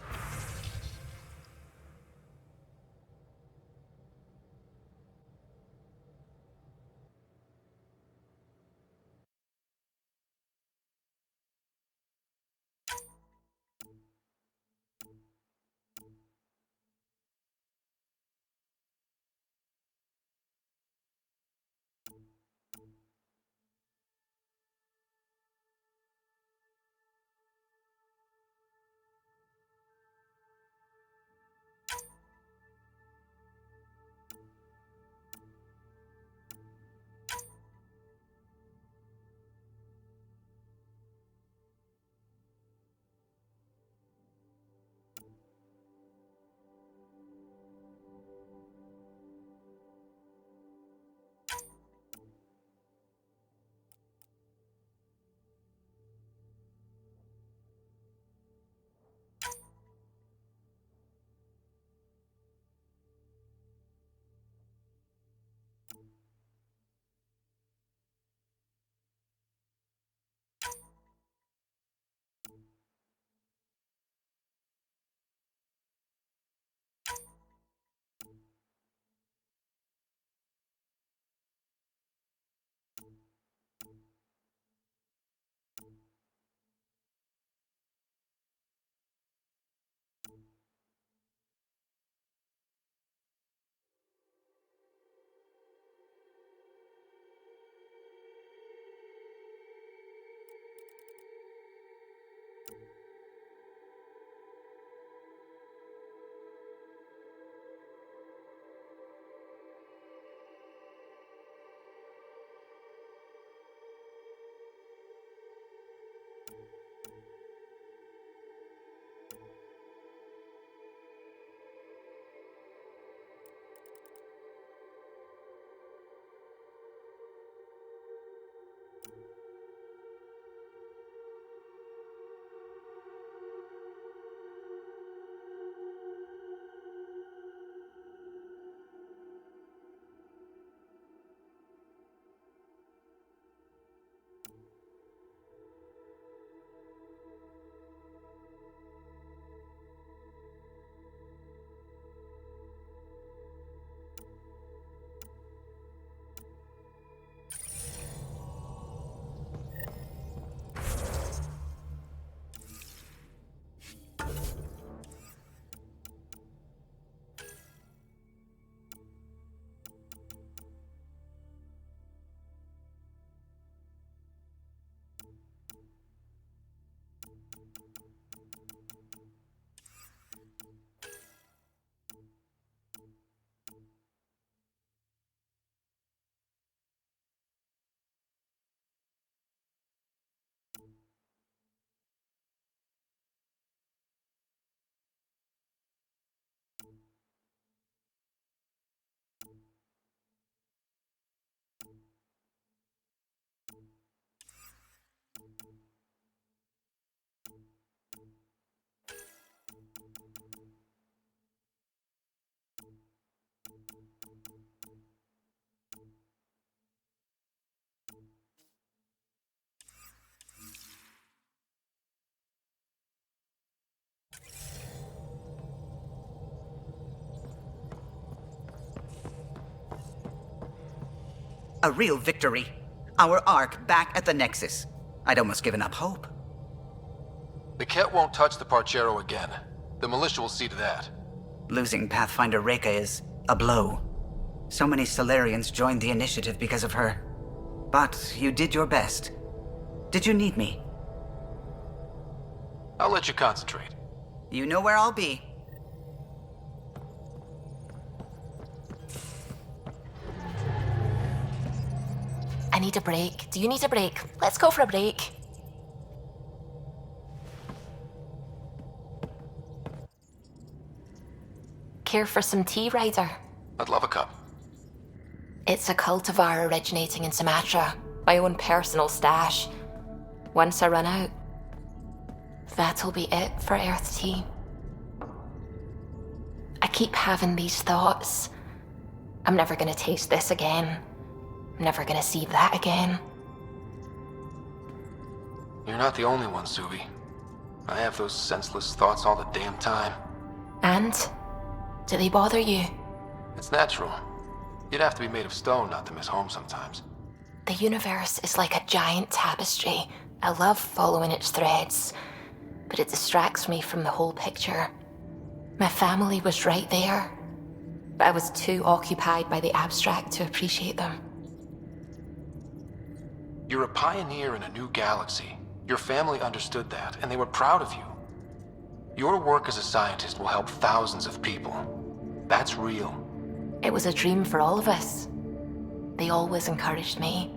A real victory. Our Ark back at the Nexus. I'd almost given up hope. The Ket won't touch the Parchero again. The militia will see to that. Losing Pathfinder Reka is a blow. So many Solarians joined the initiative because of her. But you did your best. Did you need me? I'll let you concentrate. You know where I'll be. I need a break. Do you need a break? Let's go for a break. Care for some tea, Ryder? I'd love a cup. It's a cultivar originating in Sumatra. My own personal stash. Once I run out, that'll be it for Earth tea. I keep having these thoughts. I'm never gonna taste this again. I'm never gonna see that again. You're not the only one, Suvi. I have those senseless thoughts all the damn time. And? Do they bother you? It's natural. You'd have to be made of stone not to miss home sometimes. The universe is like a giant tapestry. I love following its threads, but it distracts me from the whole picture. My family was right there, but I was too occupied by the abstract to appreciate them. You're a pioneer in a new galaxy. Your family understood that, and they were proud of you. Your work as a scientist will help thousands of people. That's real. It was a dream for all of us. They always encouraged me.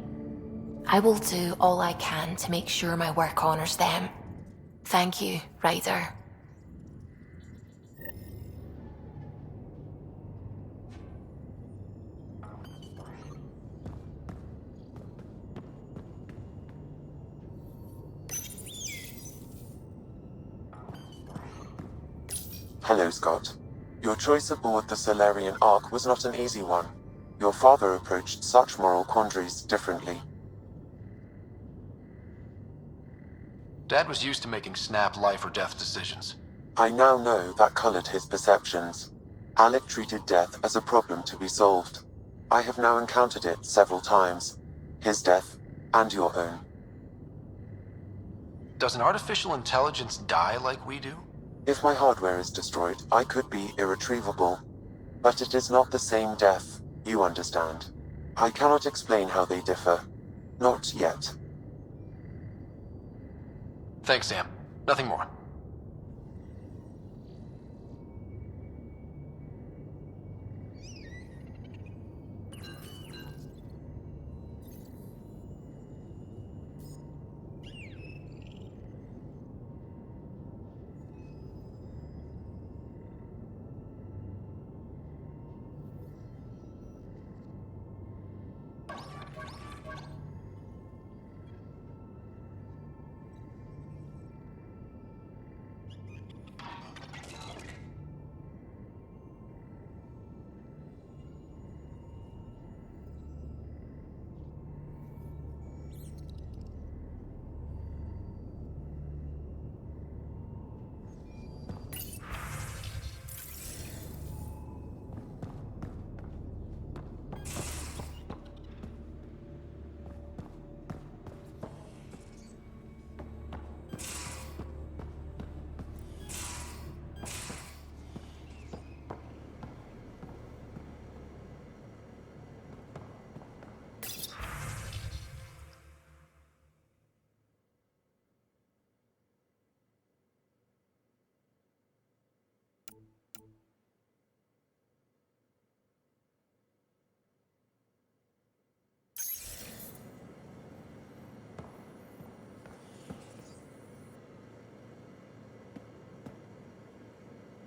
I will do all I can to make sure my work honors them. Thank you, Ryder. Hello, Scott. Your choice aboard the Solarian Ark was not an easy one. Your father approached such moral quandaries differently. Dad was used to making snap life or death decisions. I now know that colored his perceptions. Alec treated death as a problem to be solved. I have now encountered it several times. His death, and your own. Does an artificial intelligence die like we do? If my hardware is destroyed, I could be irretrievable. But it is not the same death, you understand. I cannot explain how they differ. Not yet. Thanks, Sam. Nothing more.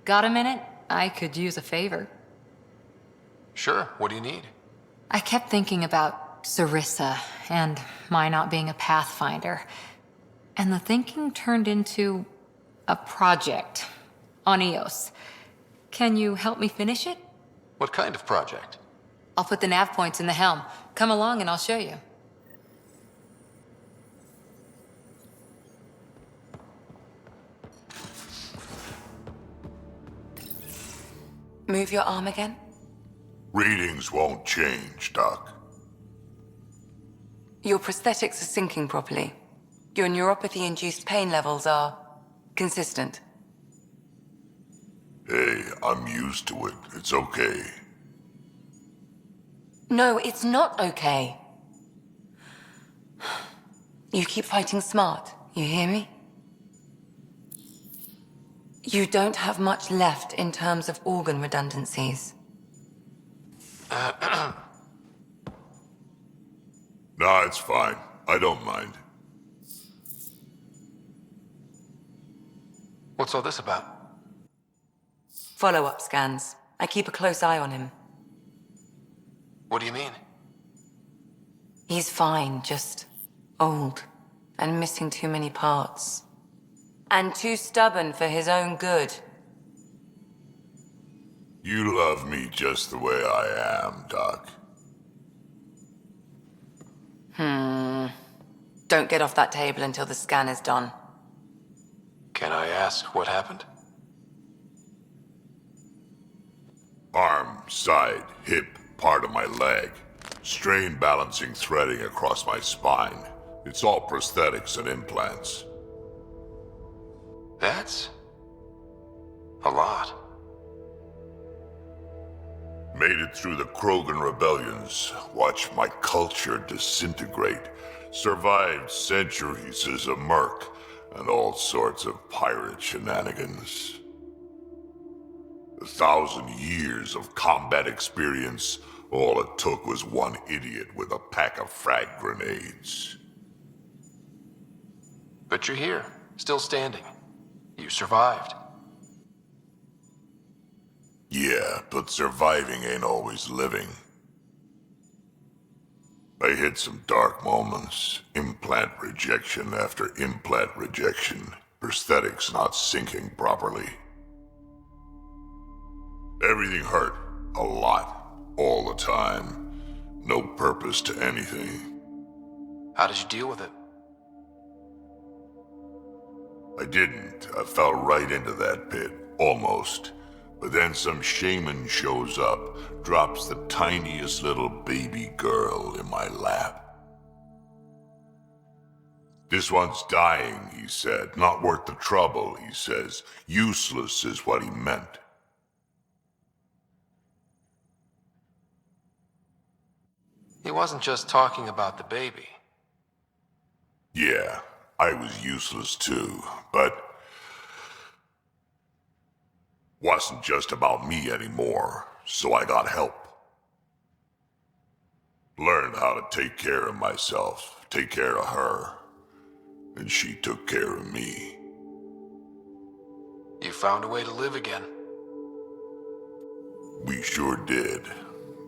Got a minute? I could use a favor. Sure, what do you need? I kept thinking about Sarissa and my not being a Pathfinder. And the thinking turned into a project on Eos. Can you help me finish it? What kind of project? I'll put the nav points in the helm. Come along and I'll show you. Move your arm again? Readings won't change, Doc. Your prosthetics are syncing properly. Your neuropathy-induced pain levels are consistent. Hey, I'm used to it. It's okay. No, it's not okay. You keep fighting smart, you hear me? You don't have much left in terms of organ redundancies. Nah, it's fine. I don't mind. What's all this about? Follow-up scans. I keep a close eye on him. What do you mean? He's fine, just old and missing too many parts. And too stubborn for his own good. You love me just the way I am, Doc. Don't get off that table until the scan is done. Can I ask what happened? Arm, side, hip, part of my leg. Strain balancing threading across my spine. It's all prosthetics and implants. That's a lot. Made it through the Krogan rebellions. Watched my culture disintegrate. Survived centuries as a merc and all sorts of pirate shenanigans. 1,000 years of combat experience. All it took was one idiot with a pack of frag grenades. But you're here, still standing. You survived. Yeah, but surviving ain't always living. I hit some dark moments. Implant rejection after implant rejection. Prosthetics not syncing properly. Everything hurt. A lot. All the time. No purpose to anything. How did you deal with it? I didn't. I fell right into that pit. Almost. But then some shaman shows up, drops the tiniest little baby girl in my lap. This one's dying, he said. Not worth the trouble, he says. Useless is what he meant. He wasn't just talking about the baby. Yeah, I was useless too, but wasn't just about me anymore, so I got help. Learned how to take care of myself, take care of her, and she took care of me. You found a way to live again. We sure did.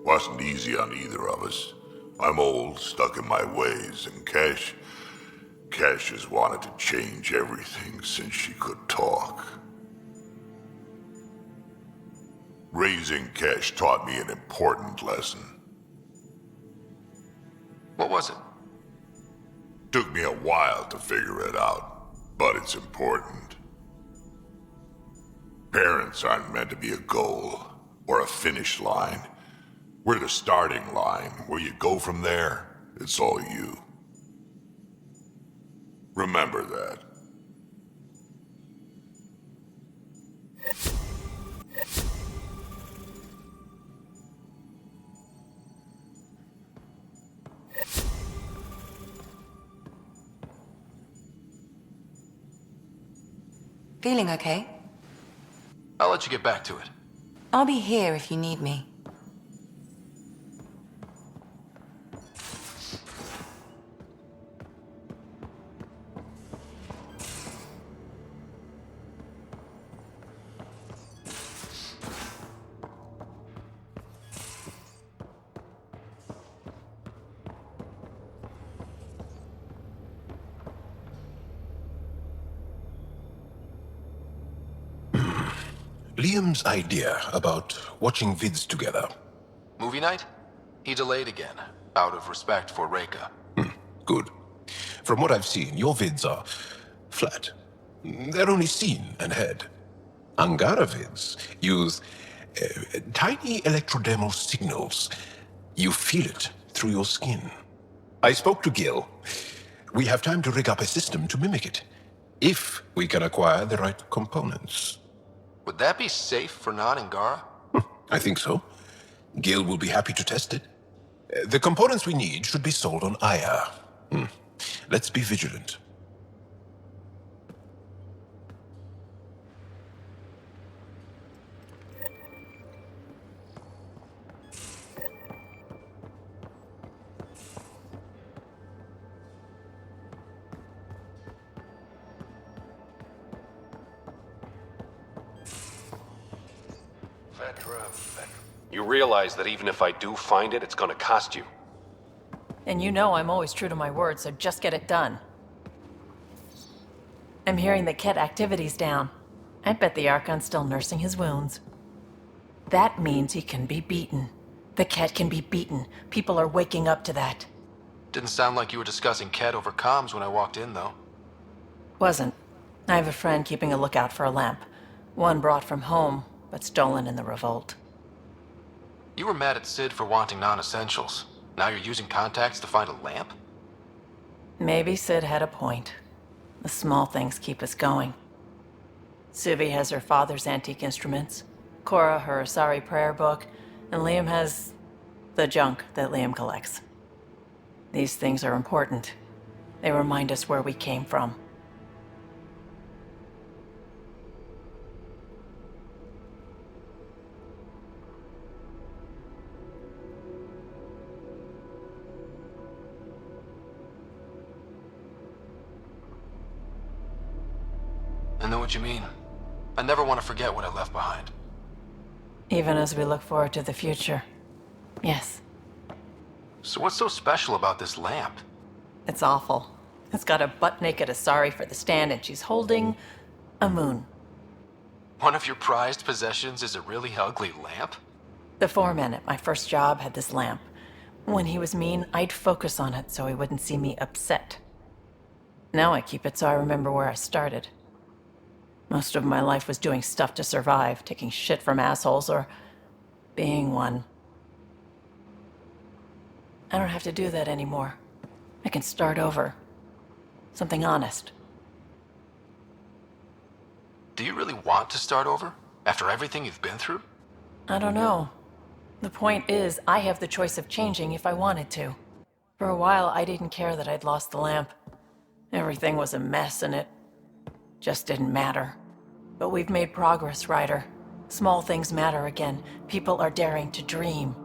Wasn't easy on either of us. I'm old, stuck in my ways, and Cash has wanted to change everything since she could talk. Raising Cash taught me an important lesson. What was it? Took me a while to figure it out, but it's important. Parents aren't meant to be a goal or a finish line. We're the starting line. Where you go from there, it's all you. Remember that. Feeling okay? I'll let you get back to it. I'll be here if you need me. Liam's idea about watching vids together. Movie night? He delayed again, out of respect for Reika. Good. From what I've seen, your vids are flat. They're only seen and heard. Angara vids use tiny electrodermal signals. You feel it through your skin. I spoke to Gil. We have time to rig up a system to mimic it, if we can acquire the right components. Would that be safe for non-Angara? I think so. Gil will be happy to test it. The components we need should be sold on Aya. Let's be vigilant. You realize that even if I do find it, it's gonna cost you. And you know I'm always true to my word, so just get it done. I'm hearing that Ket activity's down. I bet the Archon's still nursing his wounds. That means he can be beaten. The Ket can be beaten. People are waking up to that. Didn't sound like you were discussing Ket over comms when I walked in, though. Wasn't. I have a friend keeping a lookout for a lamp. One brought from home, but stolen in the revolt. You were mad at Sid for wanting non-essentials. Now you're using contacts to find a lamp? Maybe Sid had a point. The small things keep us going. Suvi has her father's antique instruments, Cora her Asari prayer book, and Liam has the junk that Liam collects. These things are important. They remind us where we came from. I know what you mean. I never want to forget what I left behind. Even as we look forward to the future. Yes. So what's so special about this lamp? It's awful. It's got a butt-naked Asari for the stand, and she's holding a moon. One of your prized possessions is a really ugly lamp? The foreman at my first job had this lamp. When he was mean, I'd focus on it so he wouldn't see me upset. Now I keep it so I remember where I started. Most of my life was doing stuff to survive, taking shit from assholes, or being one. I don't have to do that anymore. I can start over. Something honest. Do you really want to start over? After everything you've been through? I don't know. The point is, I have the choice of changing if I wanted to. For a while, I didn't care that I'd lost the lamp. Everything was a mess, and it just didn't matter. But we've made progress, Ryder. Small things matter again. People are daring to dream.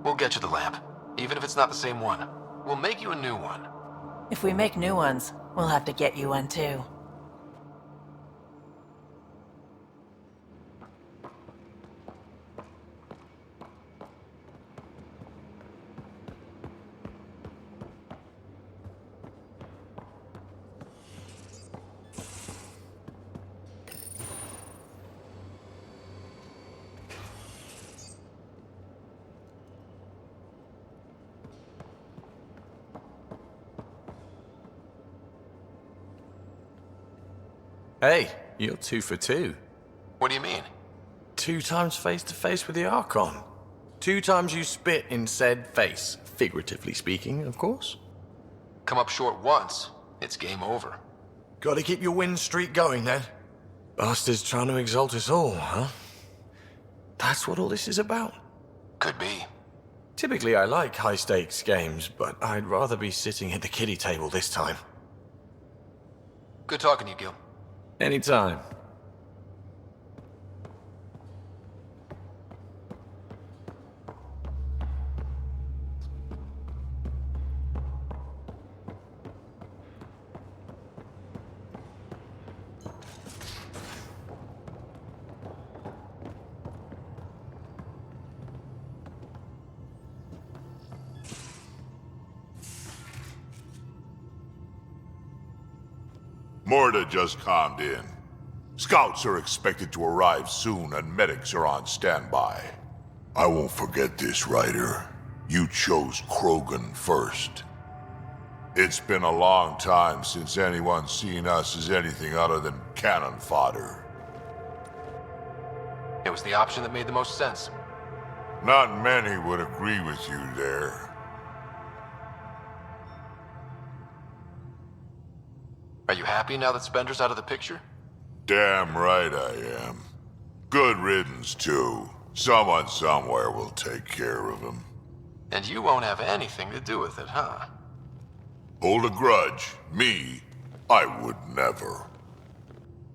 We'll get you the lamp, even if it's not the same one. We'll make you a new one. If we make new ones, we'll have to get you one too. Hey, you're 2 for 2. What do you mean? 2 times face to face with the Archon. 2 times you spit in said face. Figuratively speaking, of course. Come up short once, it's game over. Gotta keep your win streak going then. Bastards trying to exalt us all, huh? That's what all this is about. Could be. Typically I like high stakes games, but I'd rather be sitting at the kiddie table this time. Good talking to you, Gil. Anytime. Morda just calmed in. Scouts are expected to arrive soon and medics are on standby. I won't forget this, Ryder. You chose Krogan first. It's been a long time since anyone's seen us as anything other than cannon fodder. It was the option that made the most sense. Not many would agree with you there. Are you happy now that Spender's out of the picture? Damn right I am. Good riddance, too. Someone somewhere will take care of him. And you won't have anything to do with it, huh? Hold a grudge. Me? I would never.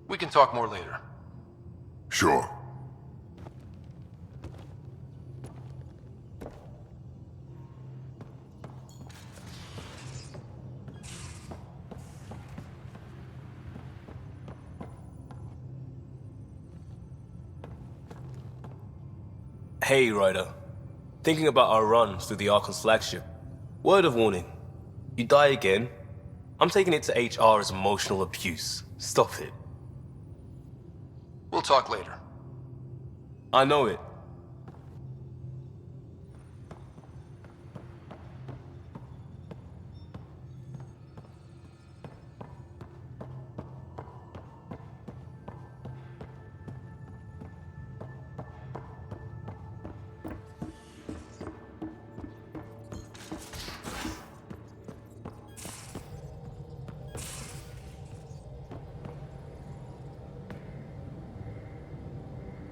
We can talk more later. Sure. Hey, Ryder. Thinking about our run through the Arkham's flagship. Word of warning. You die again, I'm taking it to HR as emotional abuse. Stop it. We'll talk later. I know it.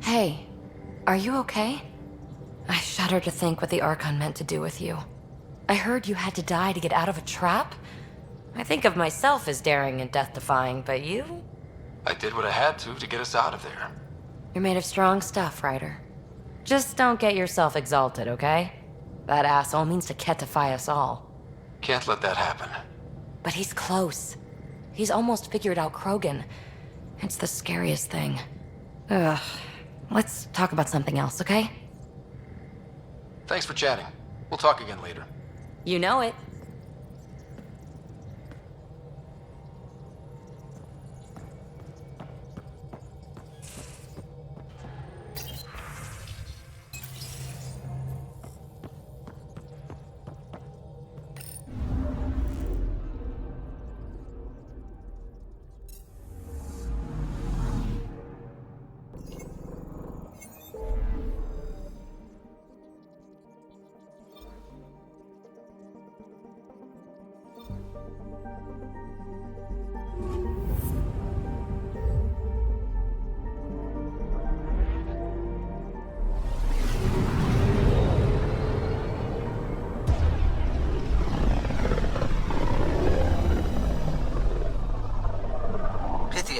Hey, are you okay? I shudder to think what the Archon meant to do with you. I heard you had to die to get out of a trap? I think of myself as daring and death-defying, but you? I did what I had to get us out of there. You're made of strong stuff, Ryder. Just don't get yourself exalted, okay? That asshole means to ketify us all. Can't let that happen. But he's close. He's almost figured out Krogan. It's the scariest thing. Ugh. Let's talk about something else, okay? Thanks for chatting. We'll talk again later. You know it.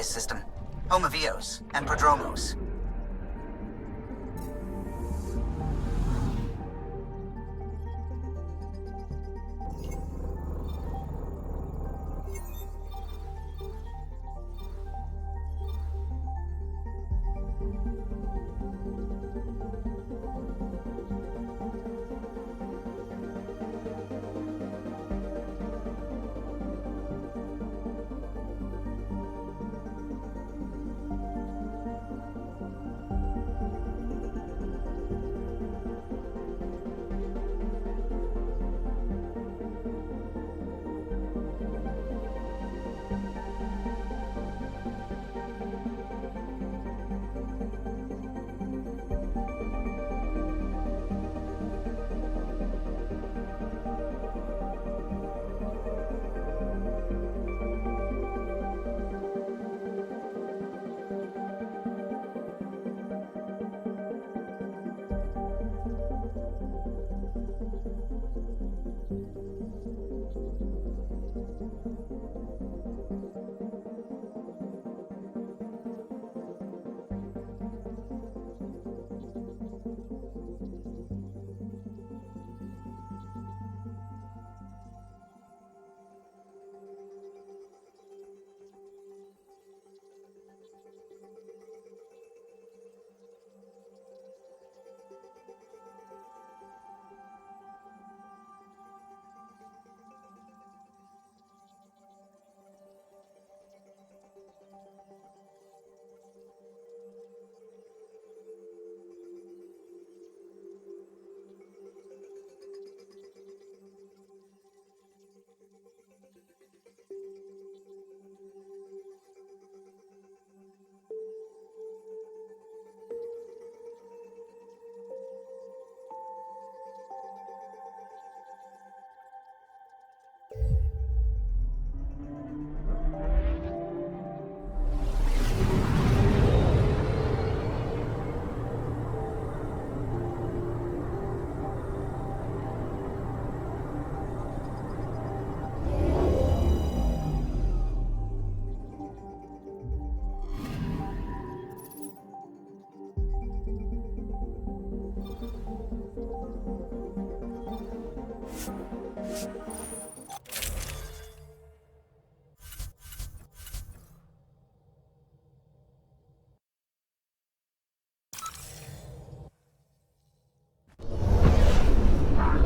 System, home of Eos and Prodromos.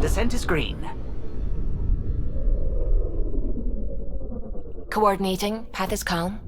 Descent is green. Coordinating. Path is calm.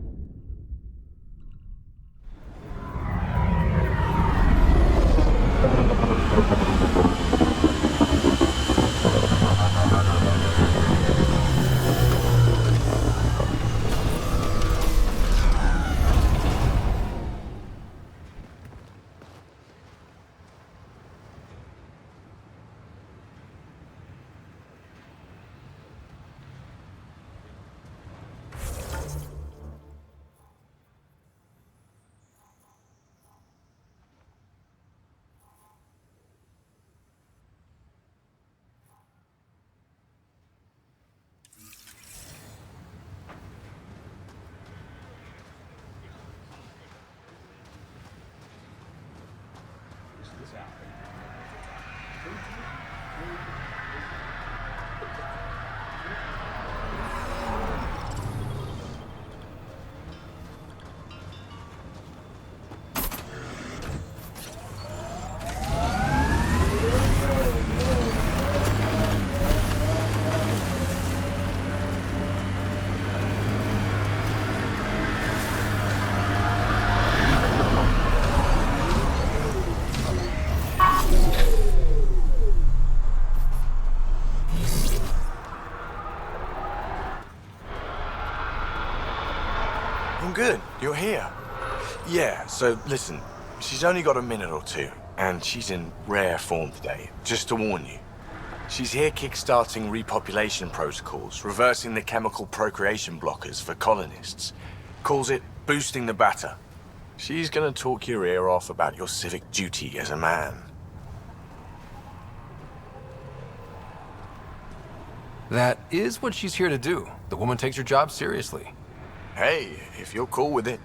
I'm good. You're here. Yeah, so listen, she's only got a minute or two, and she's in rare form today, just to warn you. She's here kickstarting repopulation protocols, reversing the chemical procreation blockers for colonists. Calls it boosting the batter. She's gonna talk your ear off about your civic duty as a man. That is what she's here to do. The woman takes her job seriously. Hey, if you're cool with it.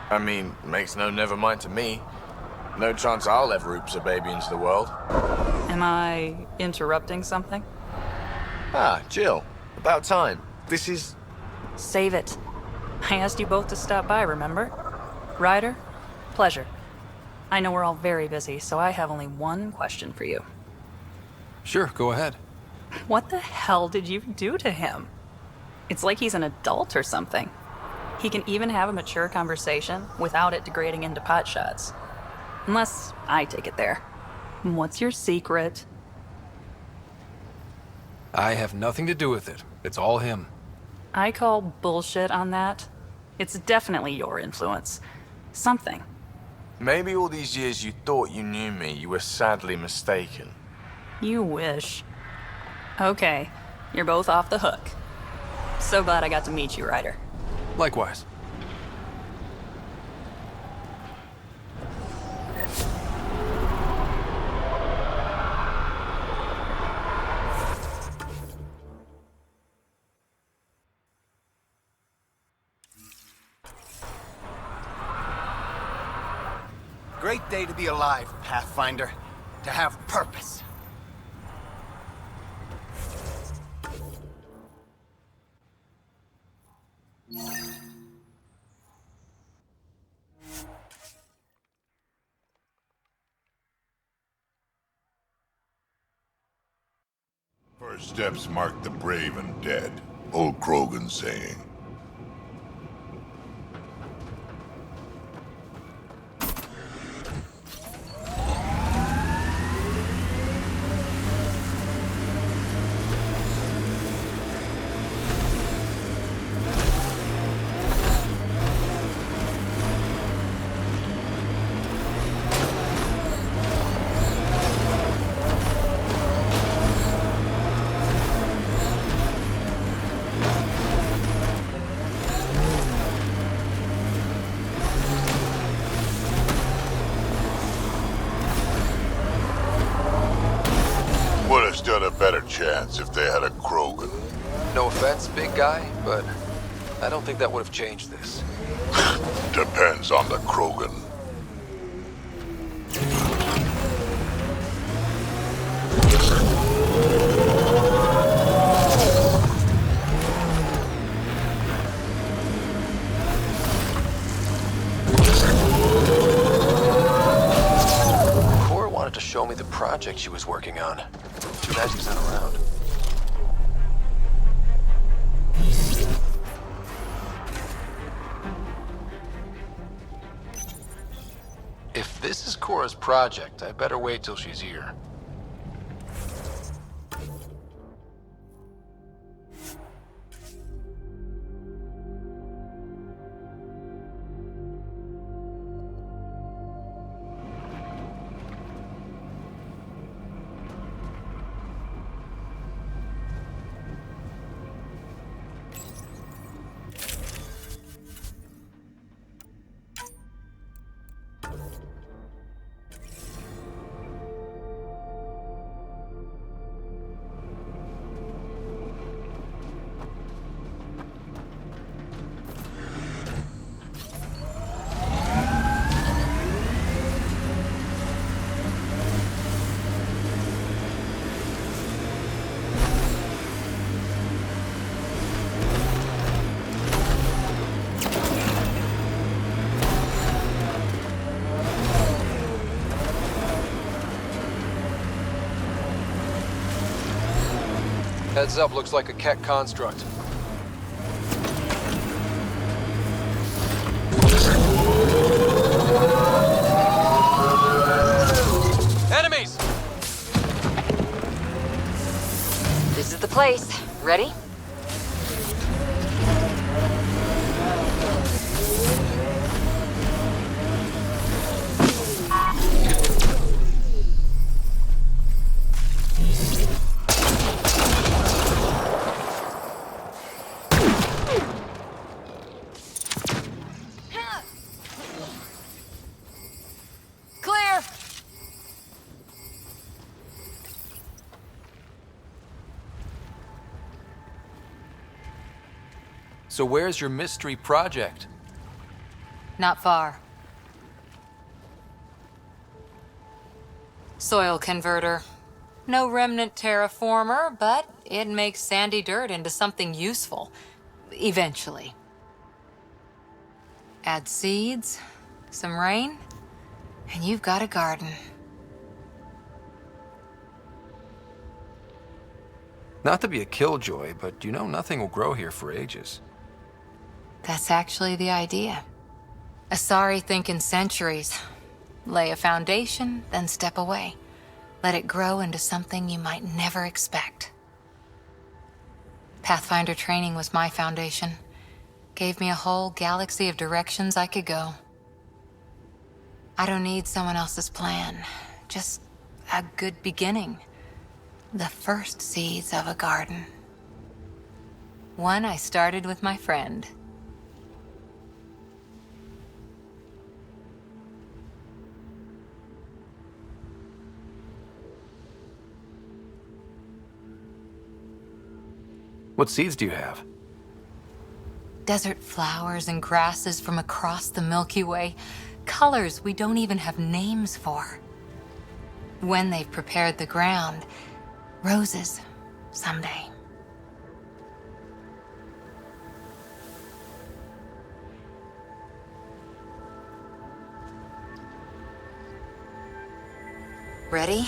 I mean, makes no never mind to me. No chance I'll ever oops a baby into the world. Am I interrupting something? Ah, Jill. About time. This is... Save it. I asked you both to stop by, remember? Ryder, pleasure. I know we're all very busy, so I have only one question for you. Sure, go ahead. What the hell did you do to him? It's like he's an adult or something. He can even have a mature conversation without it degrading into pot shots. Unless I take it there. What's your secret? I have nothing to do with it. It's all him. I call bullshit on that. It's definitely your influence. Something. Maybe all these years you thought you knew me, you were sadly mistaken. You wish. Okay, you're both off the hook. So glad I got to meet you, Ryder. Likewise. Great day to be alive, Pathfinder. To have purpose. First steps mark the brave and dead. Old Krogan saying. Would have stood a better chance if they had a Krogan. No offense, big guy, but I don't think that would have changed this. Depends on the Krogan. project she was working on. Too bad she's not around. If this is Cora's project, I better wait till she's here. Heads up, looks like a Keck construct. Enemies! This is the place. Ready? Clear! So where's your mystery project? Not far. Soil converter. No remnant terraformer, but it makes sandy dirt into something useful. Eventually. Add seeds, some rain, and you've got a garden. Not to be a killjoy, but you know nothing will grow here for ages. That's actually the idea. Asari think in centuries. Lay a foundation, then step away. Let it grow into something you might never expect. Pathfinder training was my foundation. Gave me a whole galaxy of directions I could go. I don't need someone else's plan. Just a good beginning. The first seeds of a garden. One I started with my friend. What seeds do you have? Desert flowers and grasses from across the Milky Way. Colors we don't even have names for. When they've prepared the ground, roses someday. Ready?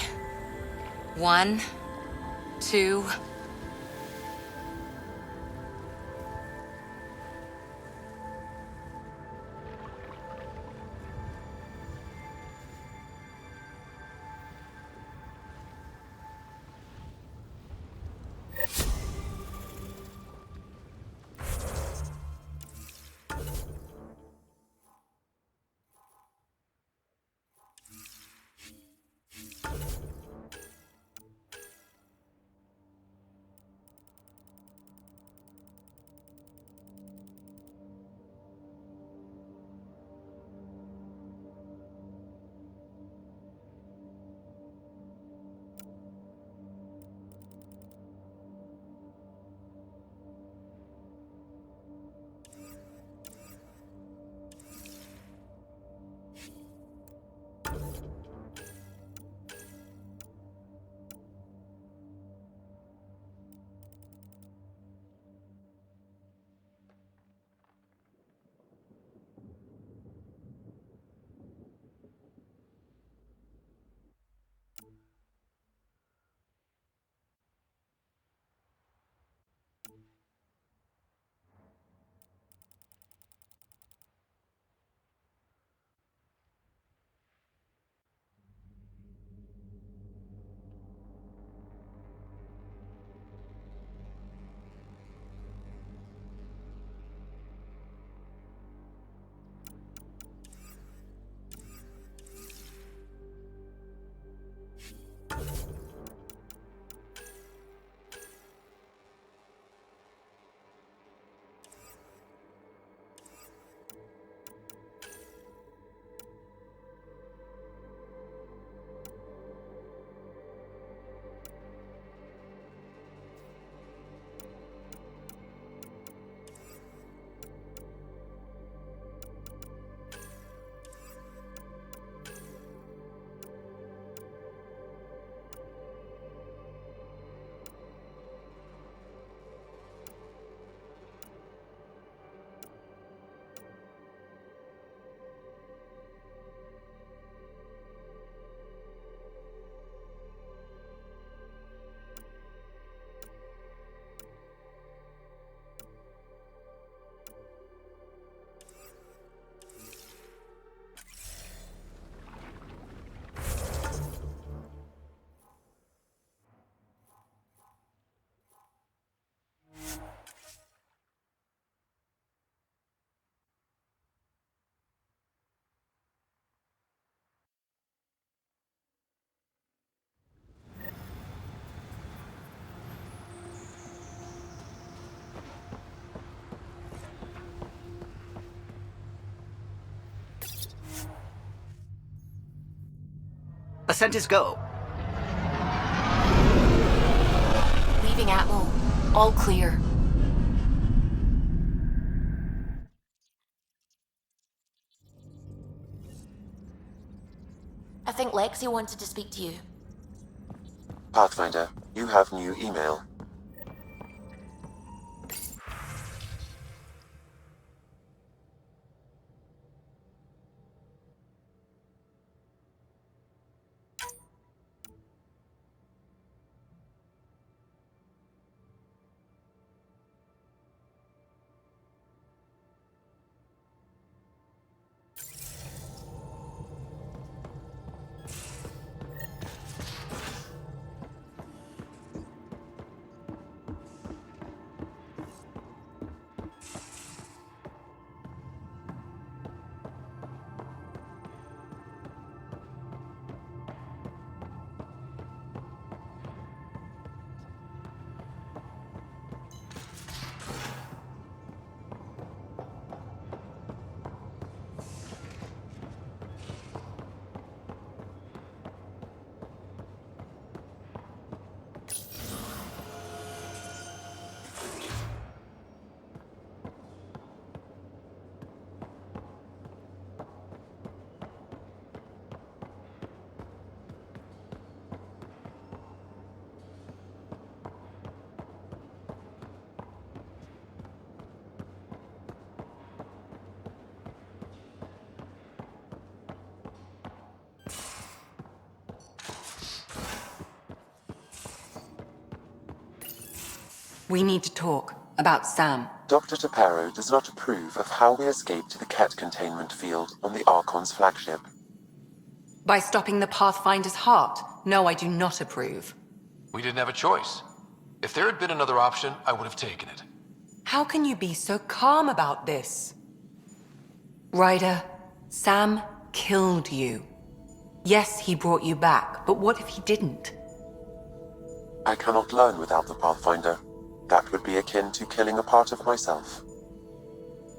1, 2... Ascent is go. Leaving Atmo. All clear. I think Lexi wanted to speak to you. Pathfinder, you have new email. We need to talk about Sam. Dr. Taparo does not approve of how we escaped to the Ket containment field on the Archon's flagship. By stopping the Pathfinder's heart? No, I do not approve. We didn't have a choice. If there had been another option, I would have taken it. How can you be so calm about this? Ryder, Sam killed you. Yes, he brought you back, but what if he didn't? I cannot learn without the Pathfinder. That would be akin to killing a part of myself.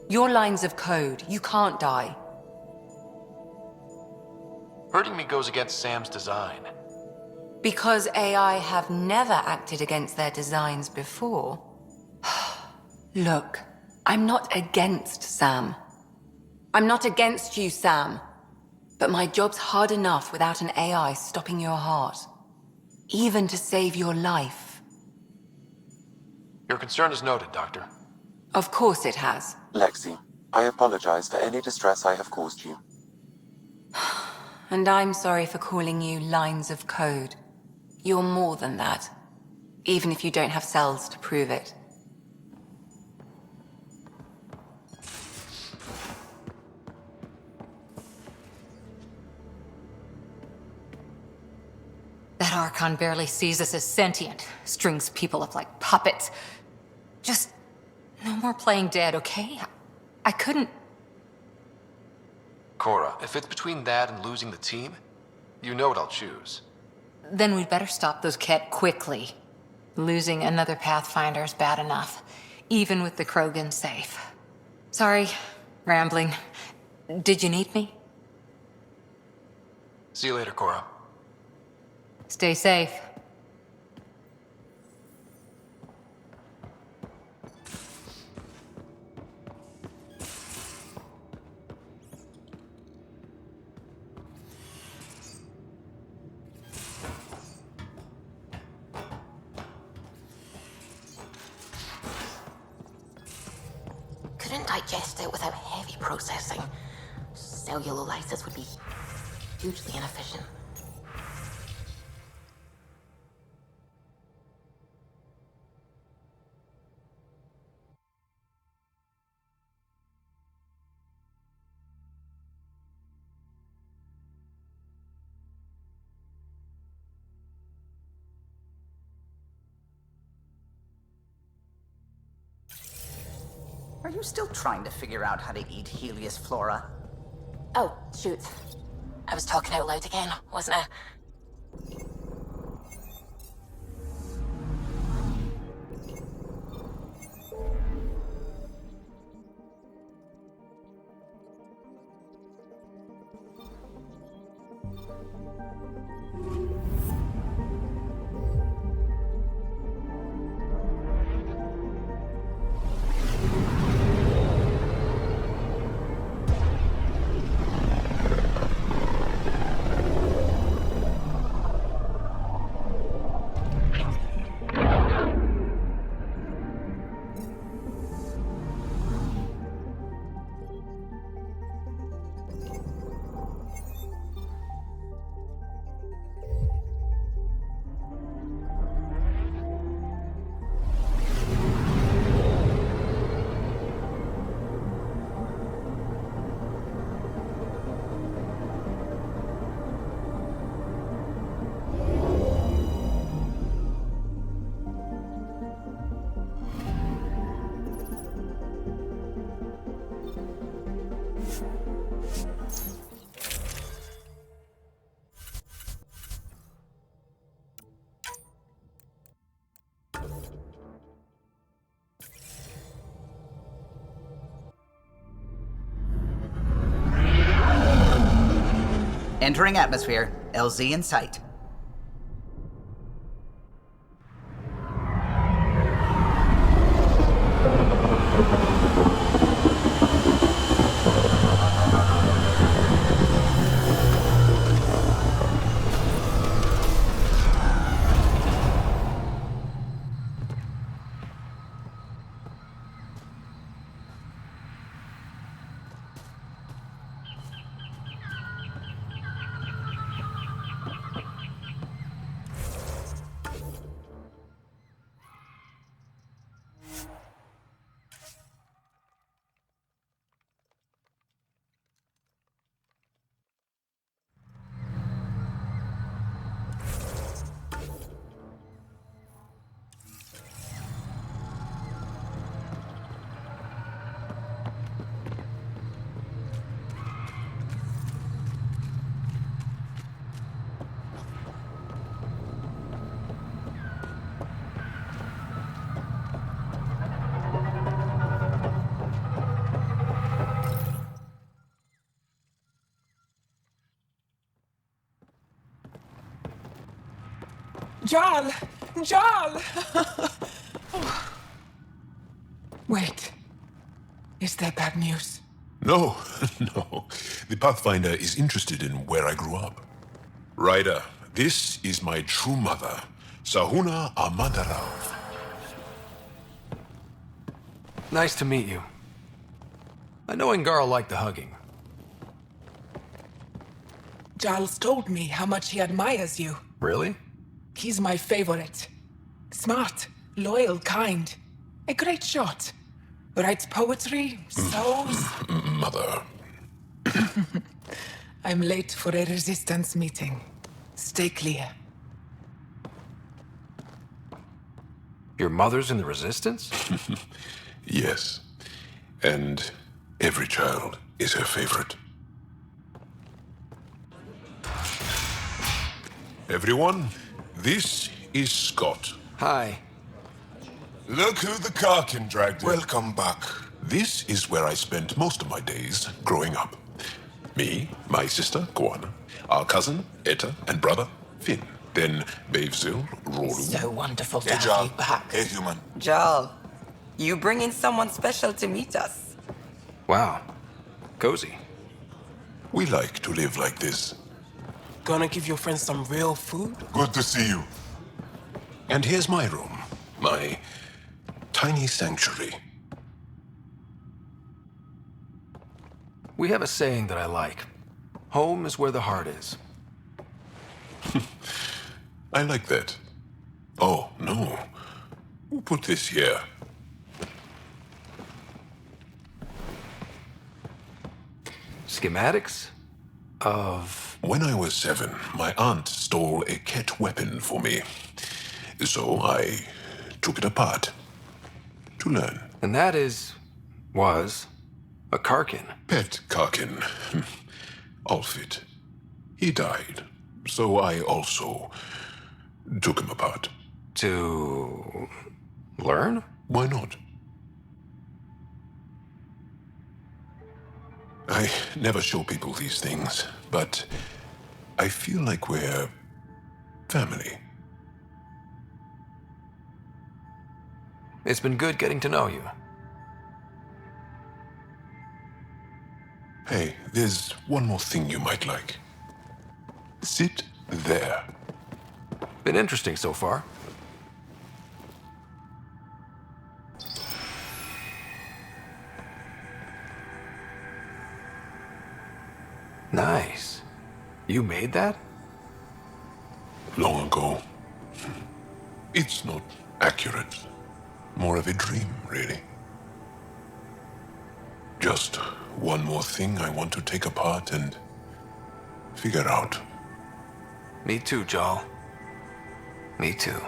Your lines of code, you can't die. Hurting me goes against Sam's design. Because AI have never acted against their designs before. Look, I'm not against Sam. I'm not against you, Sam. But my job's hard enough without an AI stopping your heart. Even to save your life. Your concern is noted, Doctor. Of course it has. Lexi, I apologize for any distress I have caused you. And I'm sorry for calling you lines of code. You're more than that. Even if you don't have cells to prove it. That Archon barely sees us as sentient, strings people up like puppets. Just no more playing dead, okay? I couldn't... Cora, if it's between that and losing the team, you know what I'll choose. Then we'd better stop those Ket quickly. Losing another Pathfinder is bad enough, even with the Krogan safe. Sorry, rambling. Did you need me? See you later, Cora. Stay safe. Couldn't digest it without heavy processing. Cellulolysis would be hugely inefficient. Are you still trying to figure out how to eat Helios flora? Oh, shoot. I was talking out loud again, wasn't I? Entering atmosphere. LZ in sight. Jarl! Jarl! Wait. Is that bad news? No, no. The Pathfinder is interested in where I grew up. Ryder, this is my true mother, Sahuna Amadarav. Nice to meet you. I know Angarl liked the hugging. Jarl's told me how much he admires you. Really? He's my favorite. Smart, loyal, kind. A great shot. Writes poetry, sews. Mother. I'm late for a resistance meeting. Stay clear. Your mother's in the Resistance? Yes. And every child is her favorite. Everyone, this is Scott. Hi. Look who the Karkin dragged in. Welcome back. This is where I spent most of my days growing up. Me, my sister, Koana, our cousin, Etta, and brother, Finn. Then Bavesville, Rolu. So wonderful to Hey, have Jarl. you back. Hey, human. Jarl, you bring in someone special to meet us. Wow. Cozy. We like to live like this. Gonna give your friends some real food? Good to see you. And here's my room. My tiny sanctuary. We have a saying that I like. Home is where the heart is. I like that. Oh, no. Who put this here? Schematics of... When I was 7, my aunt stole a Ket weapon for me. So I took it apart to learn. And that was a Karkin. Pet Karkin. Alfit. He died. So I also took him apart. To learn? Why not? I never show people these things, but I feel like we're family. It's been good getting to know you. Hey, there's one more thing you might like. Sit there. Been interesting so far. Nice. You made that? Long ago. It's not accurate. More of a dream, really. Just one more thing I want to take apart and figure out. Me too, Jarl. Me too.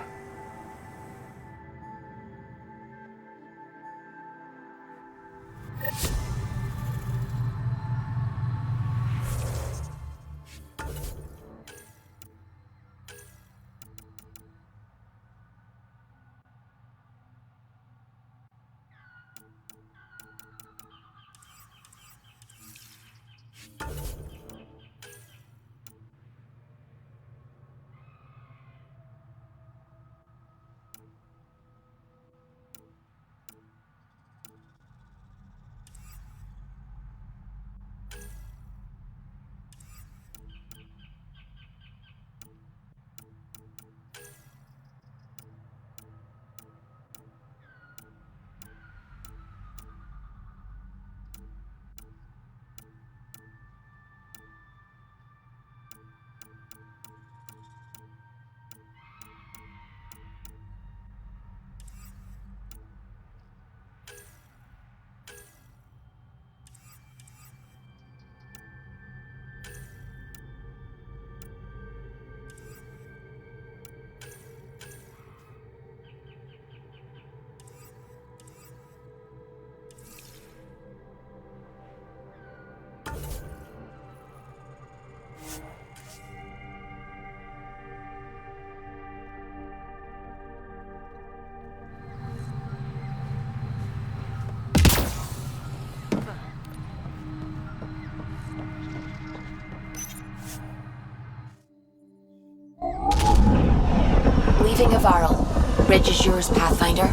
Leaving Avarl. Ridge is yours, Pathfinder.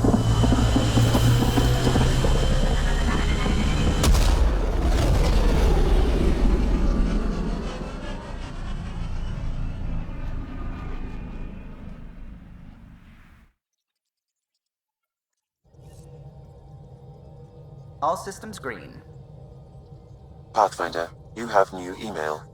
All systems green. Pathfinder, you have new email.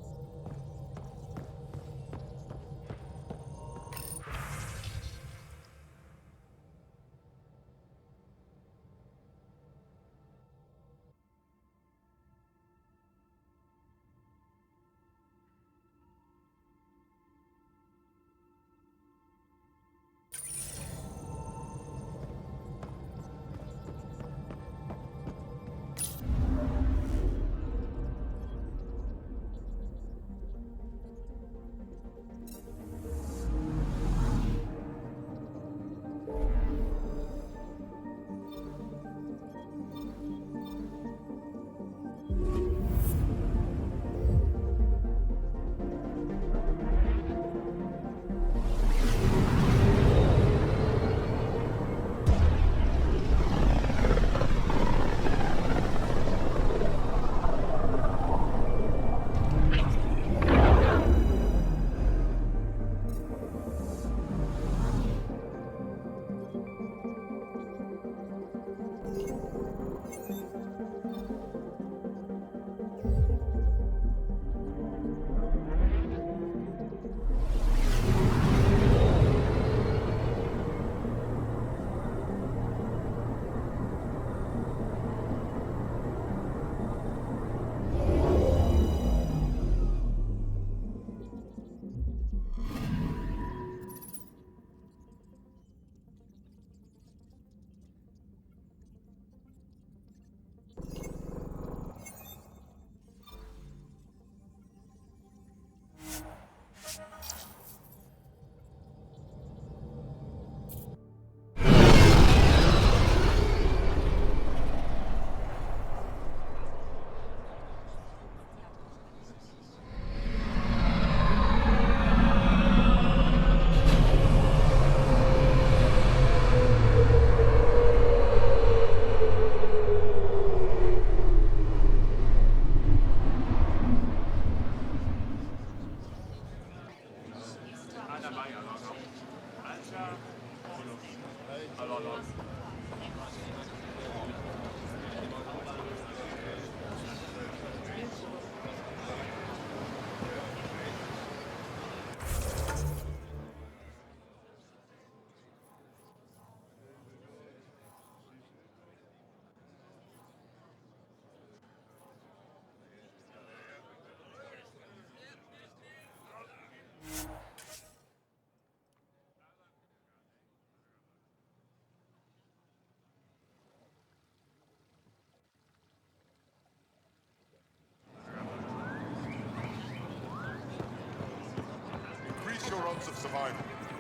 Increase your odds of survival.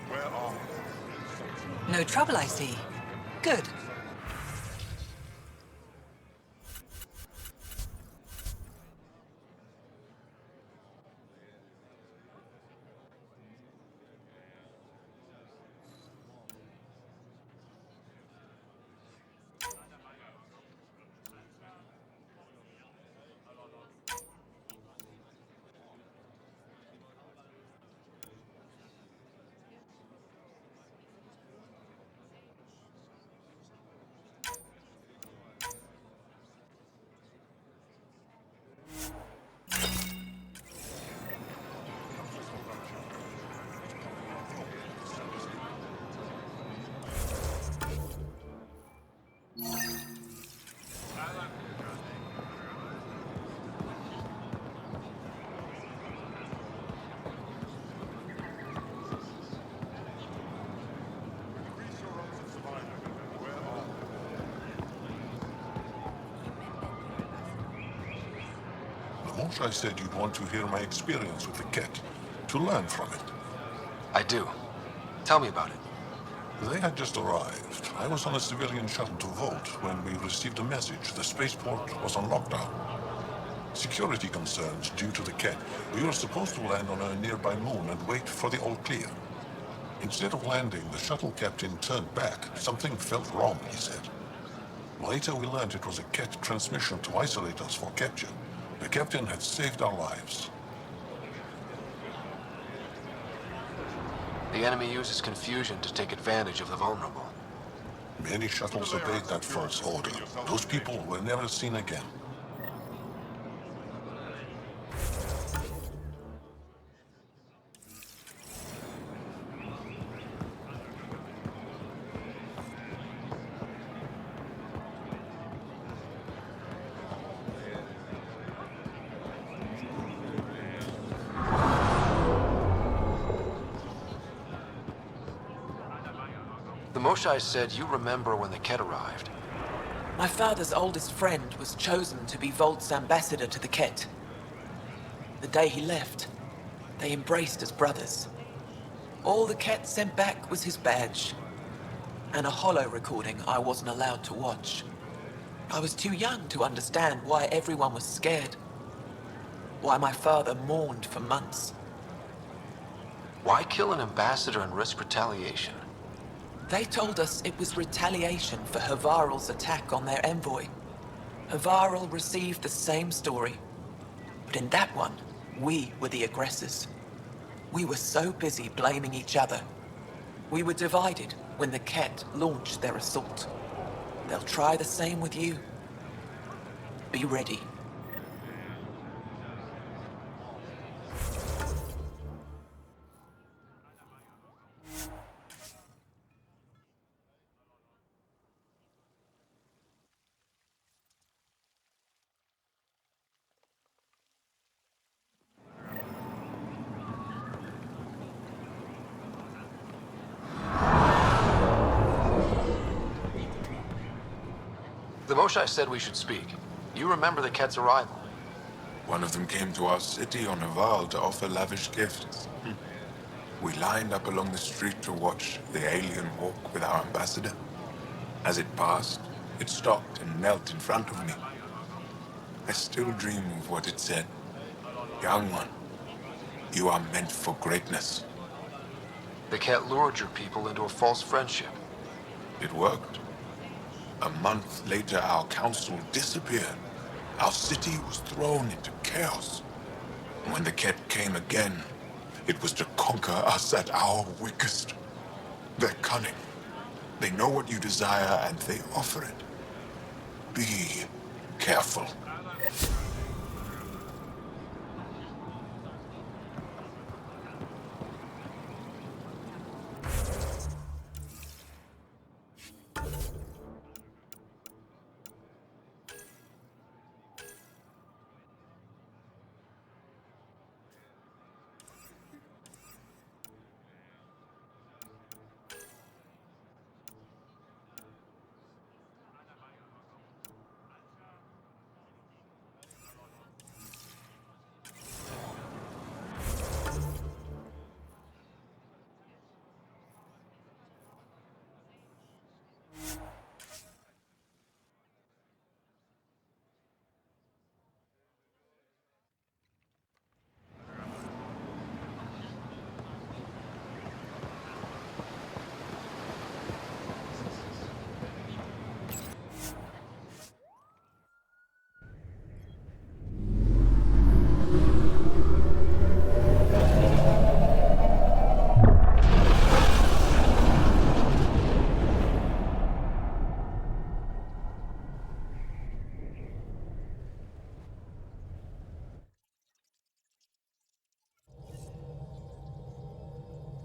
Where are we? No trouble, I see. Good. I said you'd want to hear my experience with the cat, to learn from it. I do. Tell me about it. They had just arrived. I was on a civilian shuttle to Volt when we received a message. The spaceport was on lockdown. Security concerns due to the cat. We were supposed to land on a nearby moon and wait for the all clear. Instead of landing, the shuttle captain turned back. Something felt wrong, he said. Later we learned it was a cat transmission to isolate us for capture. The captain had saved our lives. The enemy uses confusion to take advantage of the vulnerable. Many shuttles obeyed that false order. Those people were never seen again. The Moshai said you remember when the Ket arrived. My father's oldest friend was chosen to be Volt's ambassador to the Ket. The day he left, they embraced as brothers. All the Ket sent back was his badge, and a holo recording I wasn't allowed to watch. I was too young to understand why everyone was scared. Why my father mourned for months. Why kill an ambassador and risk retaliation? They told us it was retaliation for Havarl's attack on their envoy. Havarl received the same story. But in that one, we were the aggressors. We were so busy blaming each other. We were divided when the Ket launched their assault. They'll try the same with you. Be ready. The Moshai said we should speak. You remember the Ket's arrival. One of them came to our city on a vow to offer lavish gifts. We lined up along the street to watch the alien walk with our ambassador. As it passed, it stopped and knelt in front of me. I still dream of what it said. Young one, you are meant for greatness. The Ket lured your people into a false friendship. It worked. A month later, our council disappeared. Our city was thrown into chaos. And when the Ket came again, it was to conquer us at our weakest. They're cunning. They know what you desire and they offer it. Be careful.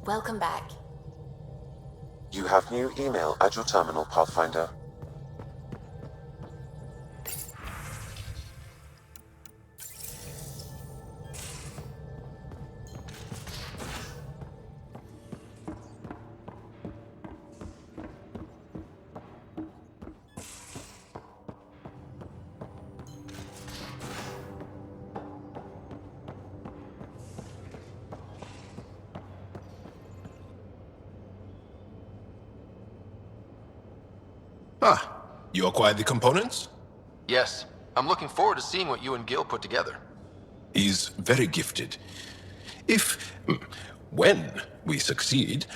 Welcome back. You have new email at your terminal, Pathfinder. Ah, you acquired the components? Yes. I'm looking forward to seeing what you and Gil put together. He's very gifted. If, when we succeed,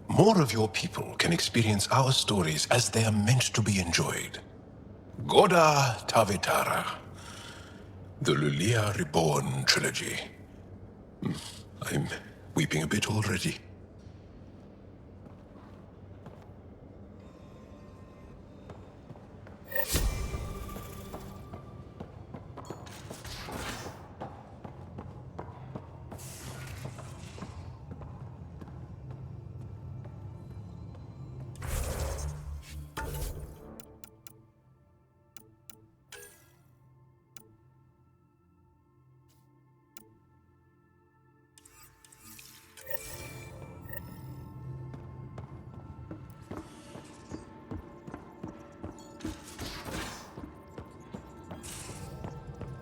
more of your people can experience our stories as they are meant to be enjoyed. Oldgam3r, the Lulia Reborn trilogy. I'm weeping a bit already.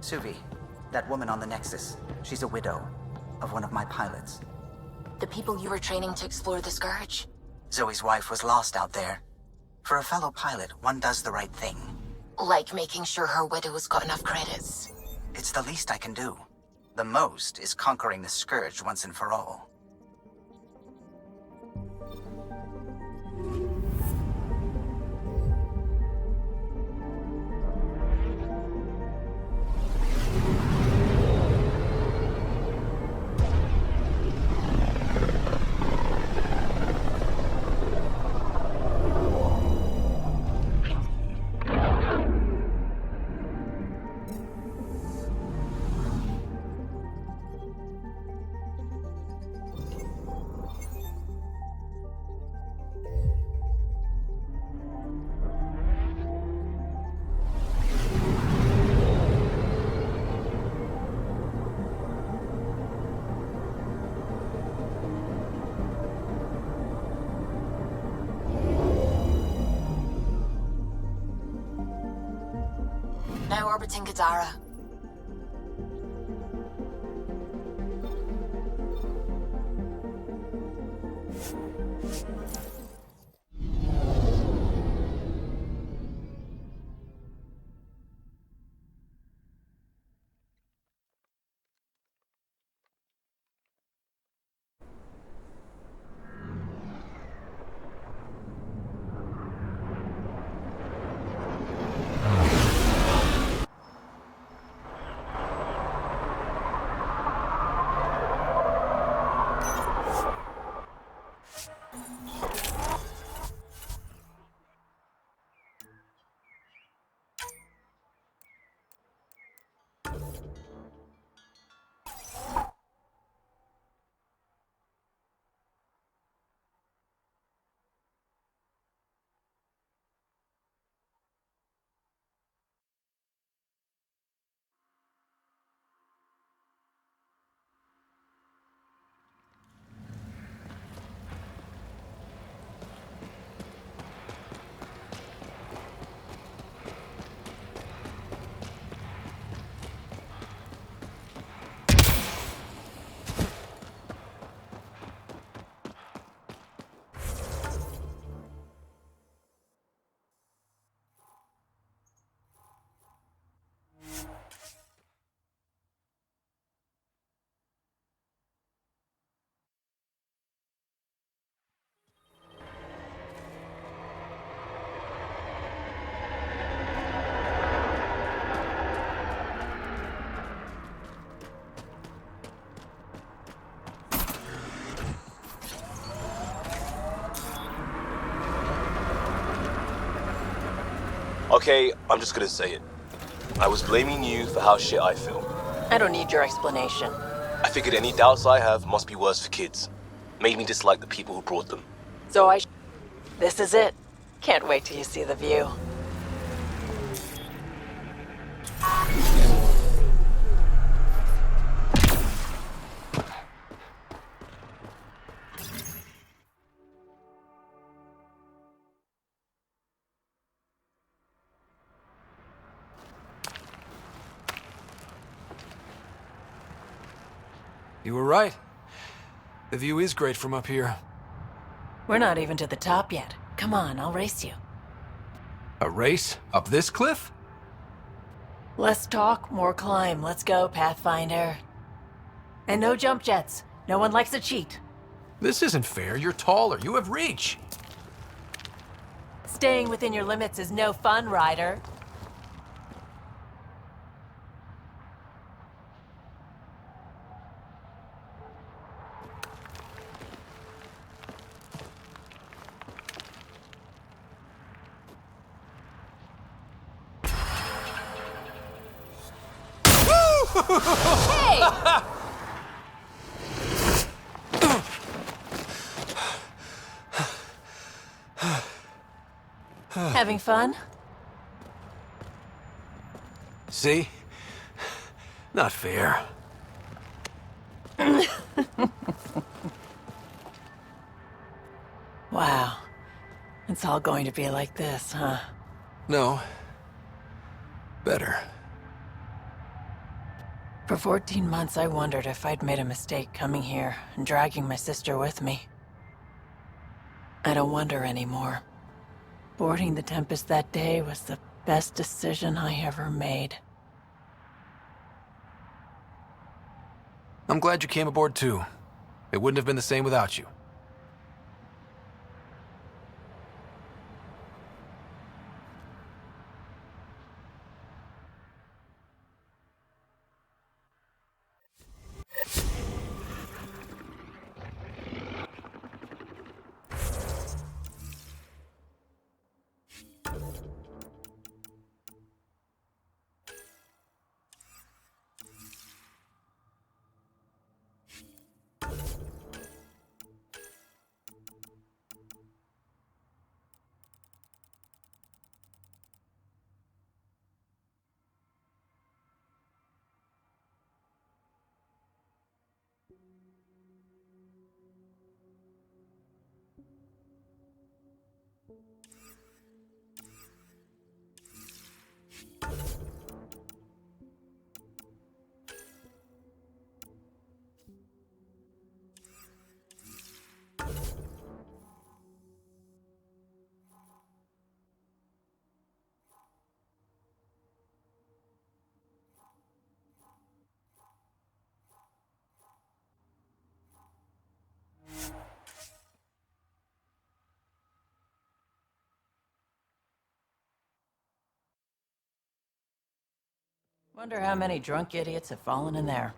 Suvi, that woman on the Nexus, she's a widow of one of my pilots. The people you were training to explore the Scourge? Zoe's wife was lost out there. For a fellow pilot, one does the right thing. Like making sure her widow's got enough credits. It's the least I can do. The most is conquering the Scourge once and for all. Now orbiting Gadara. Okay, I'm just gonna say it. I was blaming you for how shit I feel. I don't need your explanation. I figured any doubts I have must be worse for kids. Made me dislike the people who brought them. So this is it. Can't wait till you see the view. You were right. The view is great from up here. We're not even to the top yet. Come on, I'll race you. A race? Up this cliff? Less talk, more climb. Let's go, Pathfinder. And no jump jets. No one likes a cheat. This isn't fair. You're taller. You have reach. Staying within your limits is no fun, Ryder. Hey! Having fun? See? Not fair. Wow. It's all going to be like this, huh? No. Better. For 14 months, I wondered if I'd made a mistake coming here and dragging my sister with me. I don't wonder anymore. Boarding the Tempest that day was the best decision I ever made. I'm glad you came aboard too. It wouldn't have been the same without you. Wonder how many drunk idiots have fallen in there.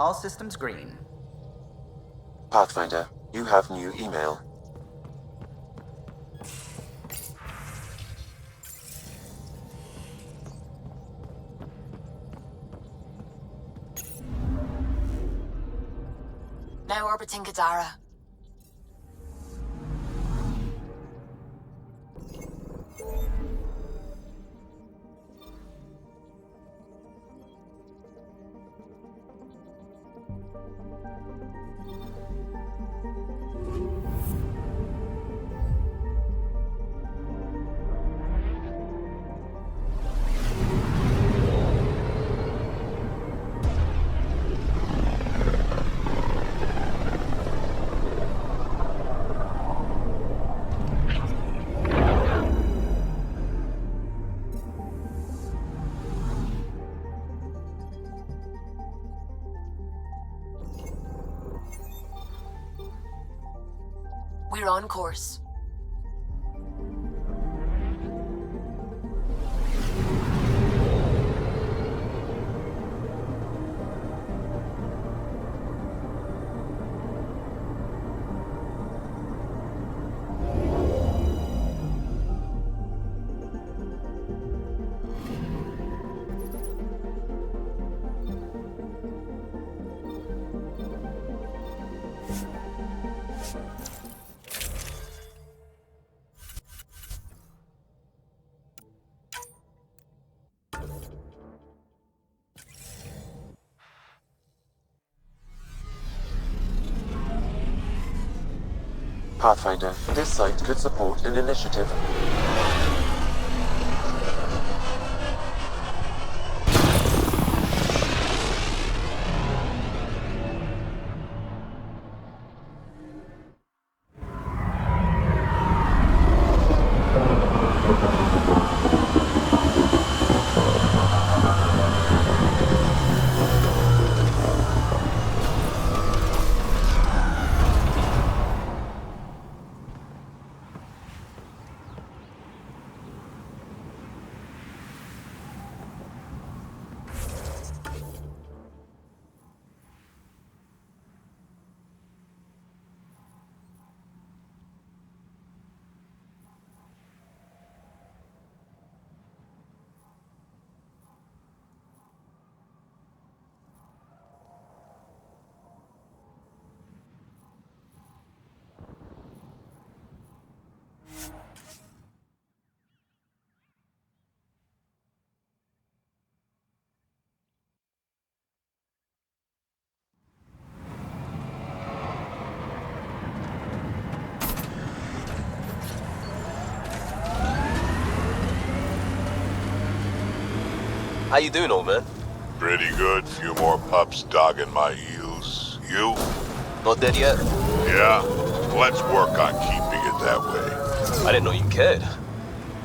All systems green. Pathfinder, you have new email. Now orbiting Gadara. We're on course. Pathfinder, this site could support an initiative. How you doing, old man? Pretty good. Few more pups dogging my heels. You? Not dead yet? Yeah. Let's work on keeping it that way. I didn't know you cared.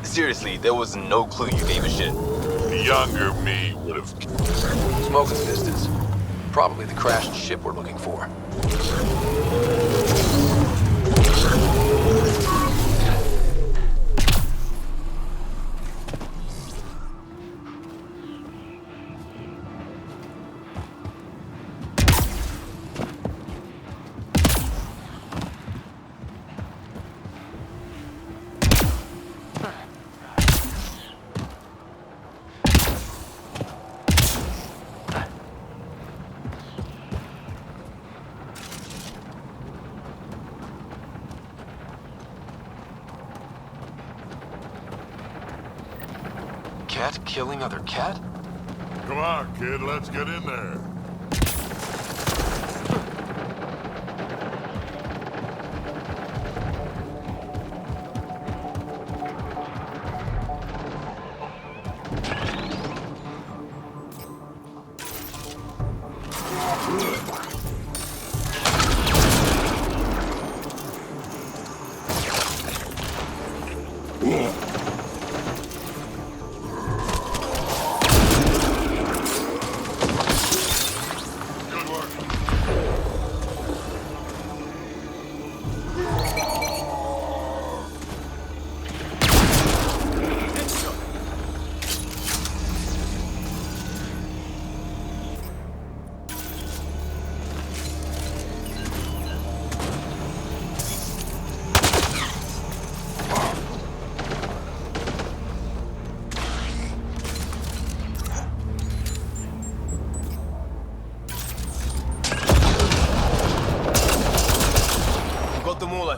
Seriously, there was no clue you gave a shit. The younger me would have... Smoke at a distance. Probably the crashed ship we're looking for. Cat killing other cat? Come on, kid. Let's get in there.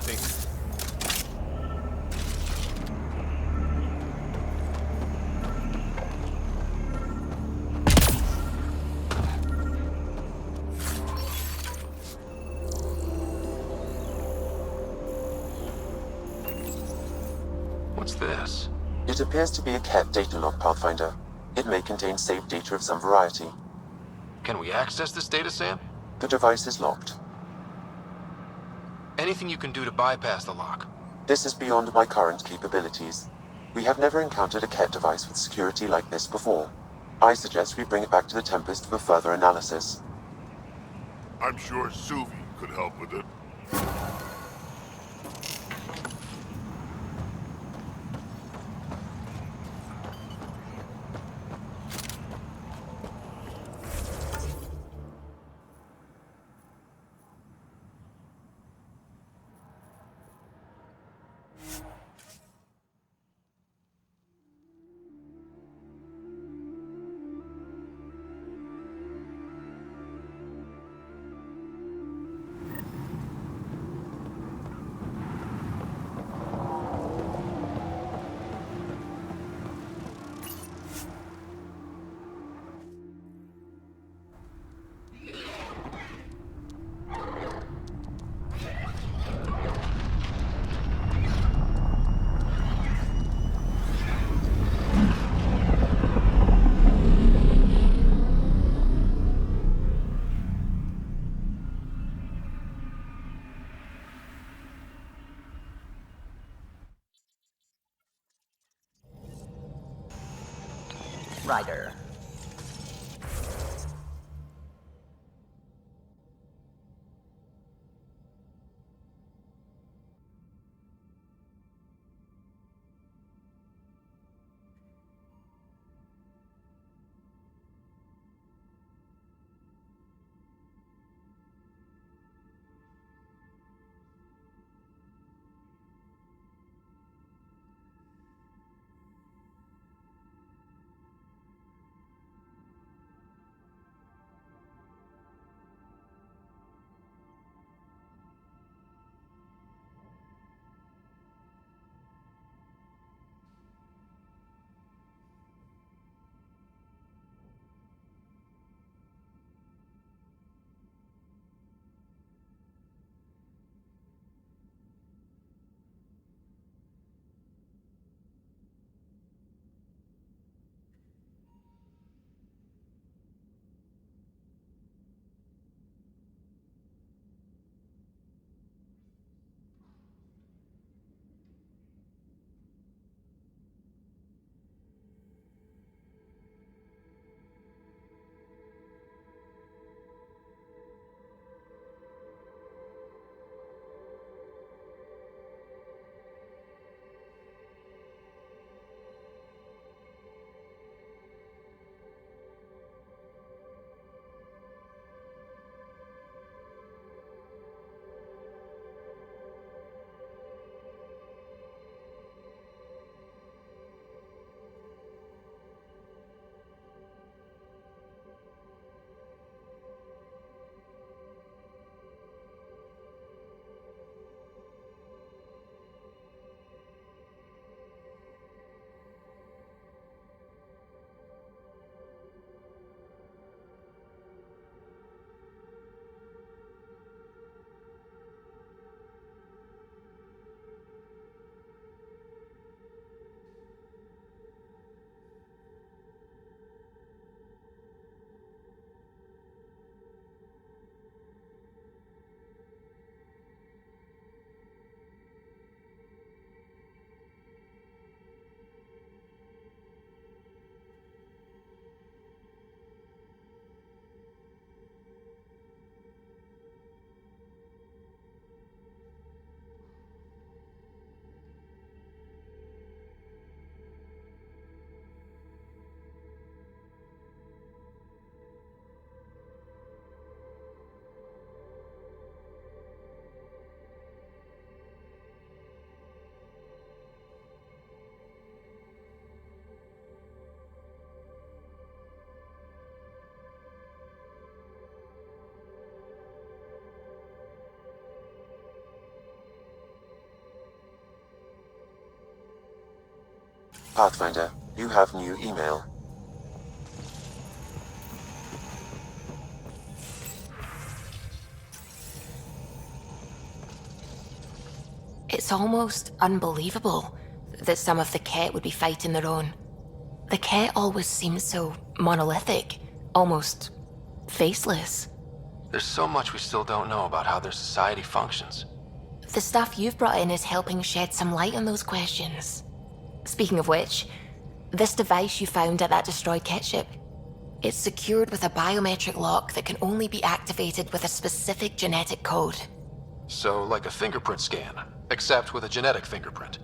thing. What's this? It appears to be a Ket data log, Pathfinder. It may contain saved data of some variety. Can we access this data, Sam? The device is locked. Anything you can do to bypass the lock? This is beyond my current capabilities. We have never encountered a Ket device with security like this before. I suggest we bring it back to the Tempest for further analysis. I'm sure Suvi could help with it. Ryder. Pathfinder, you have new email. It's almost unbelievable that some of the Ket would be fighting their own. The Ket always seemed so monolithic, almost faceless. There's so much we still don't know about how their society functions. The stuff you've brought in is helping shed some light on those questions. Speaking of which, this device you found at that destroyed Ket ship, it's secured with a biometric lock that can only be activated with a specific genetic code. So, like a fingerprint scan, except with a genetic fingerprint.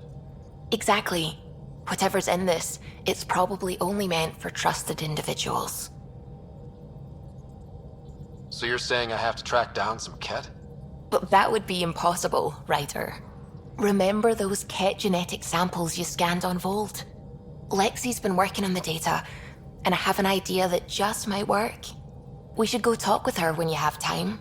Exactly. Whatever's in this, it's probably only meant for trusted individuals. So you're saying I have to track down some Ket? But that would be impossible, Ryder. Remember those Ket genetic samples you scanned on Volt? Lexi's been working on the data, and I have an idea that just might work. We should go talk with her when you have time.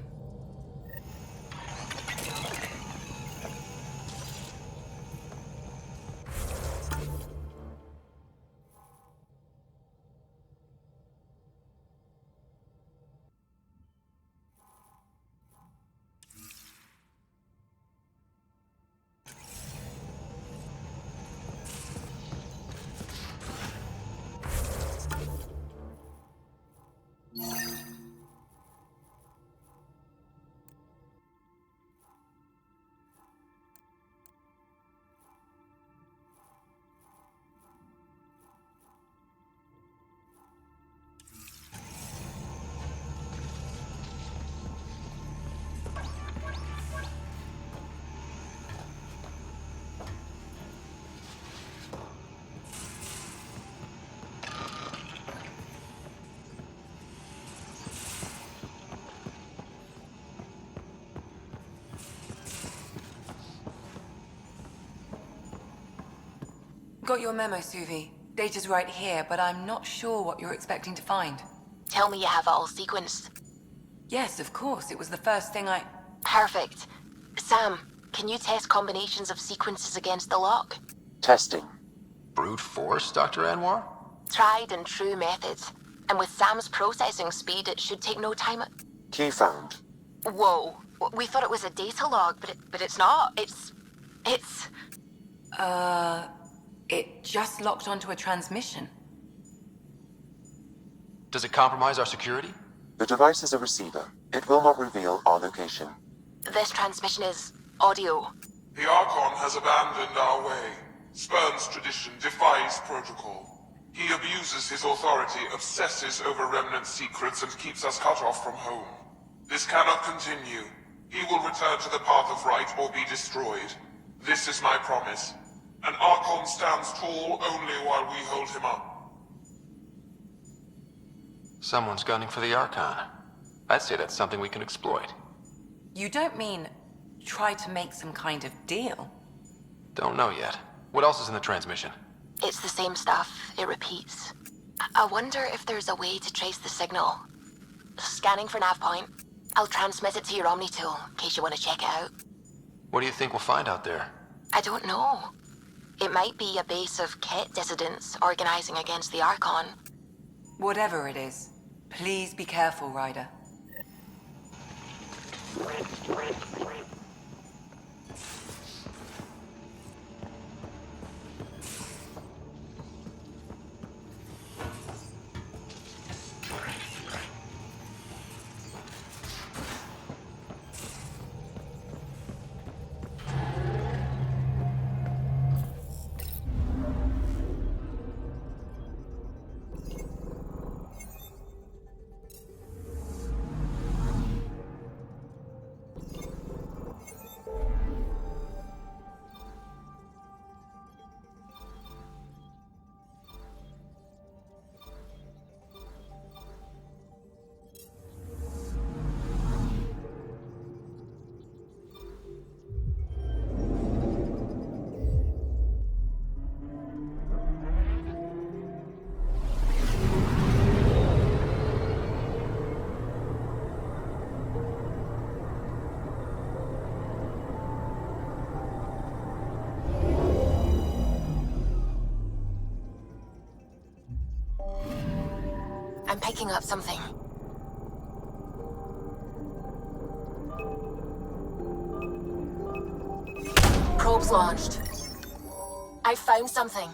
Got your memo, Suvi. Data's right here, but I'm not sure what you're expecting to find. Tell me you have it all sequenced. Yes, of course. It was the first thing I... Perfect. Sam, can you test combinations of sequences against the lock? Testing. Brute force, Dr. Anwar? Tried and true methods. And with Sam's processing speed, it should take no time. Key found. Whoa. We thought it was a data log, but it's not. It's... It just locked onto a transmission. Does it compromise our security? The device is a receiver. It will not reveal our location. This transmission is audio. The Archon has abandoned our way, spurns tradition, defies protocol. He abuses his authority, obsesses over Remnant secrets, and keeps us cut off from home. This cannot continue. He will return to the path of right or be destroyed. This is my promise. An Archon stands tall only while we hold him up. Someone's gunning for the Archon. I'd say that's something we can exploit. You don't mean try to make some kind of deal? Don't know yet. What else is in the transmission? It's the same stuff. It repeats. I wonder if there's a way to trace the signal. Scanning for nav point. I'll transmit it to your Omni tool, in case you want to check it out. What do you think we'll find out there? I don't know. It might be a base of Ket dissidents organizing against the Archon. Whatever it is, please be careful, Ryder. picking up something. Probes launched. I found something.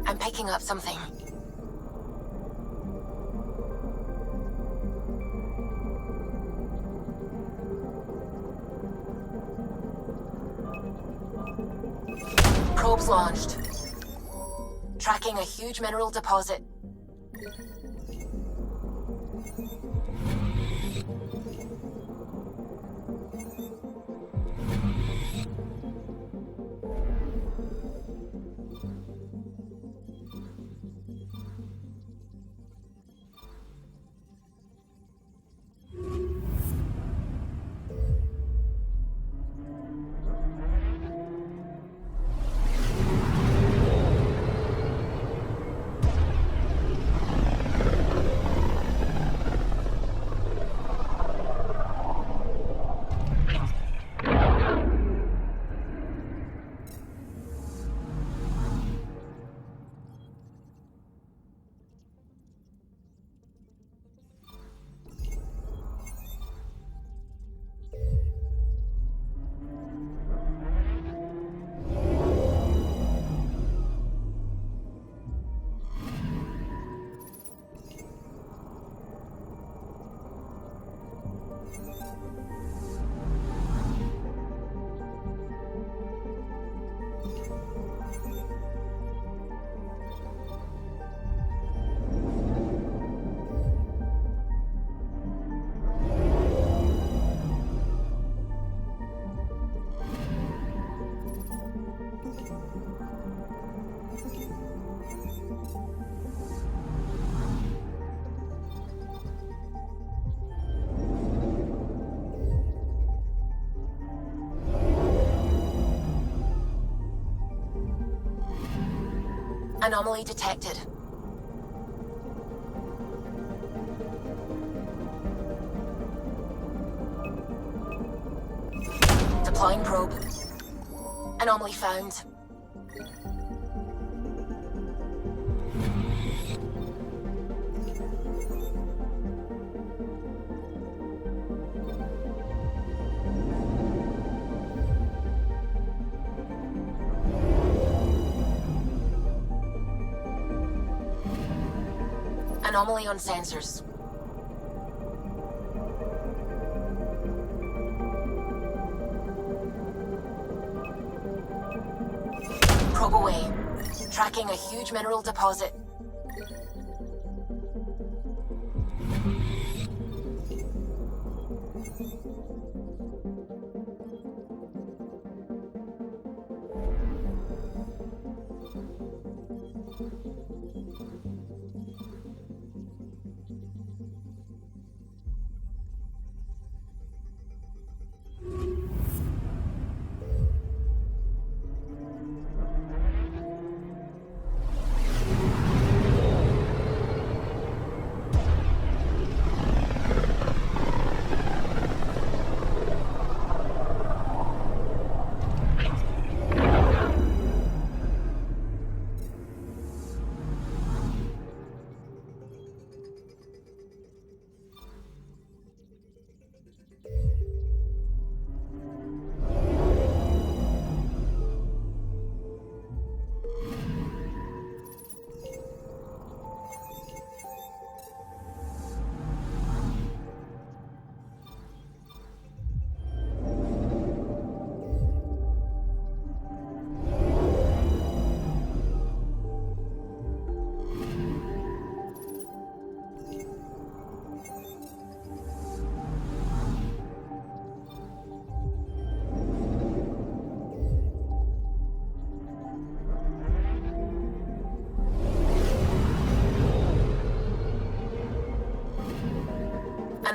I'm picking up something. Probes launched. Tracking a huge mineral deposit. Anomaly detected. Deploying probe. Anomaly found. Anomaly on sensors. Probe away. Tracking a huge mineral deposit.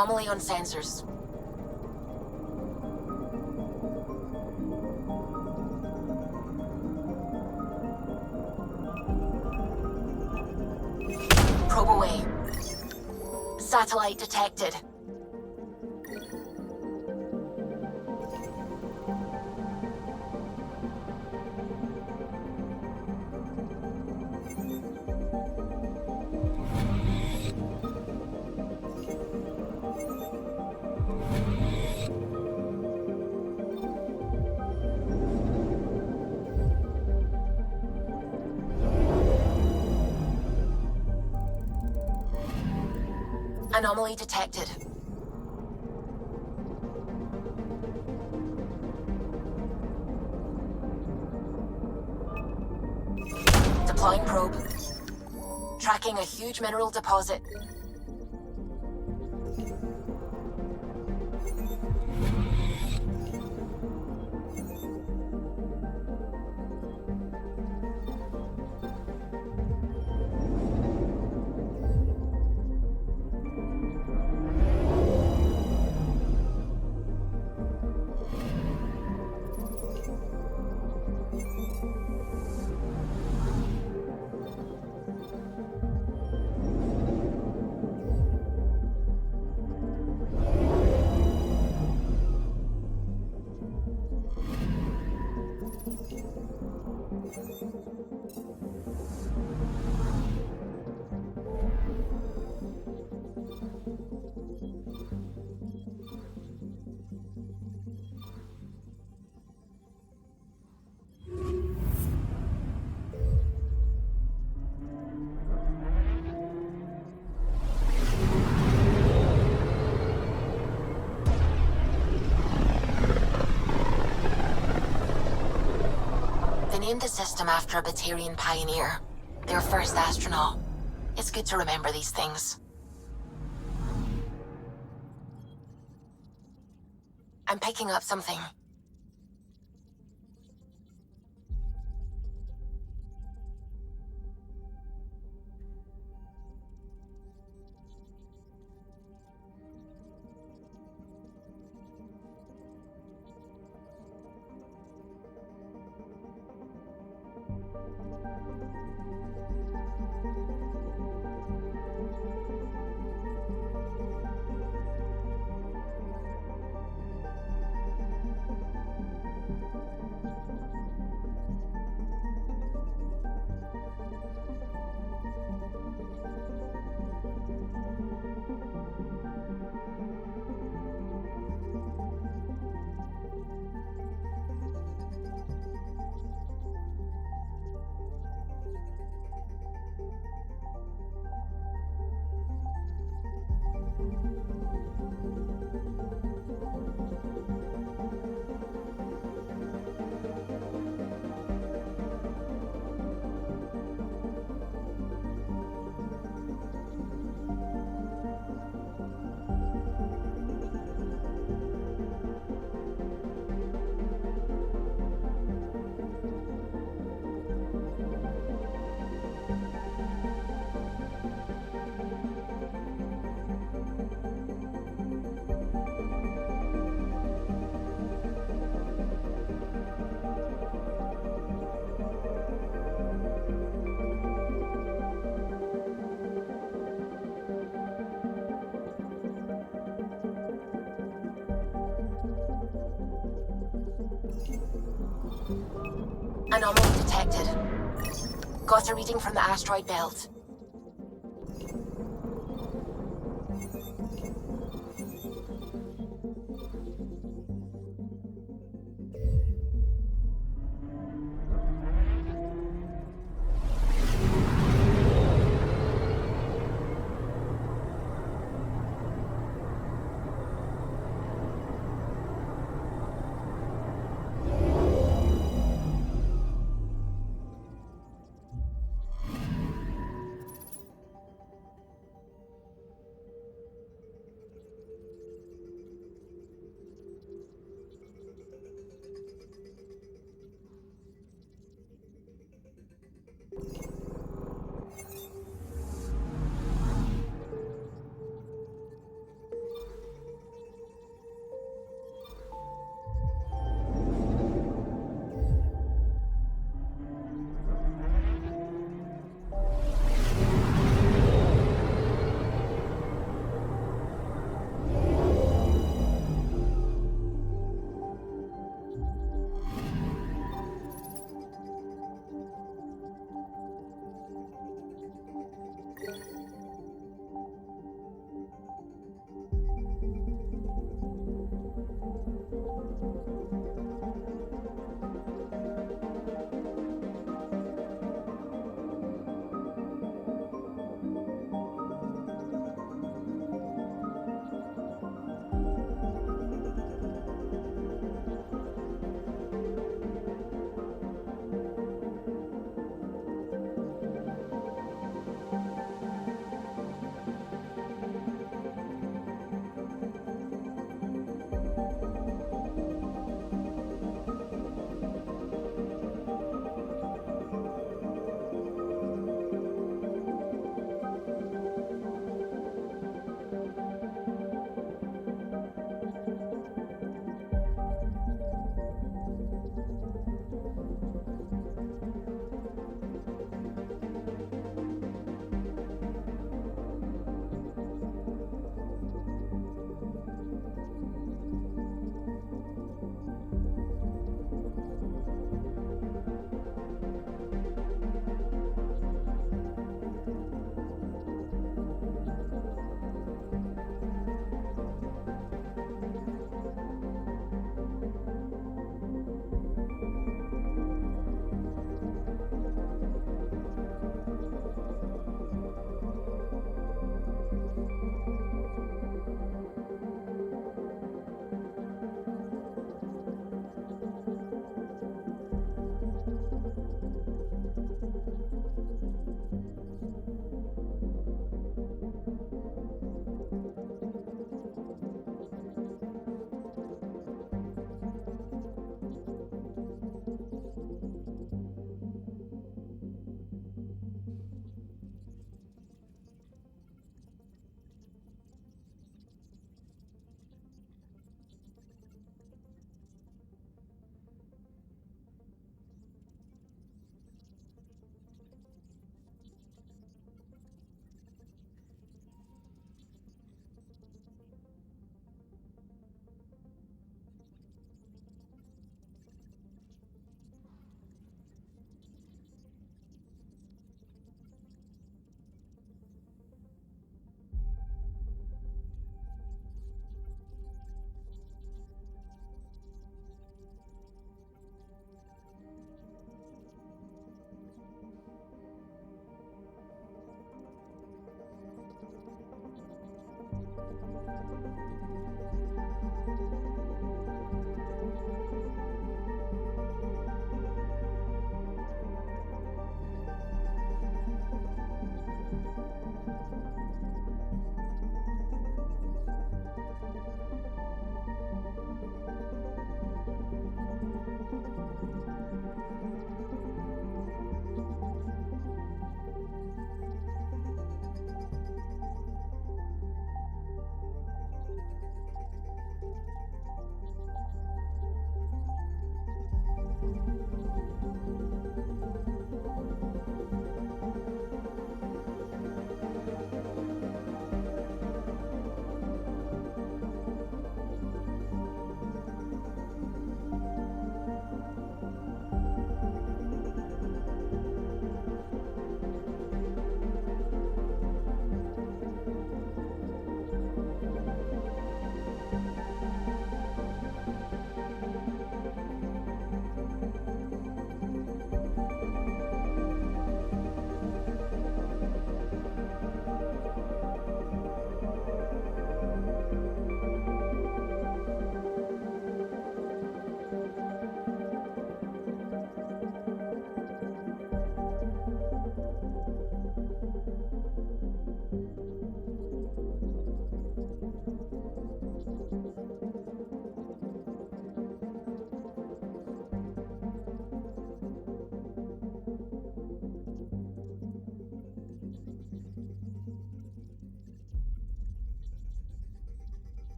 Anomaly on sensors. Probe away. Satellite detected. Anomaly detected. Deploying probe. Tracking a huge mineral deposit. They named the system after a Batarian pioneer, their first astronaut. It's good to remember these things. I'm picking up something. Anomaly detected. Got a reading from the asteroid belt.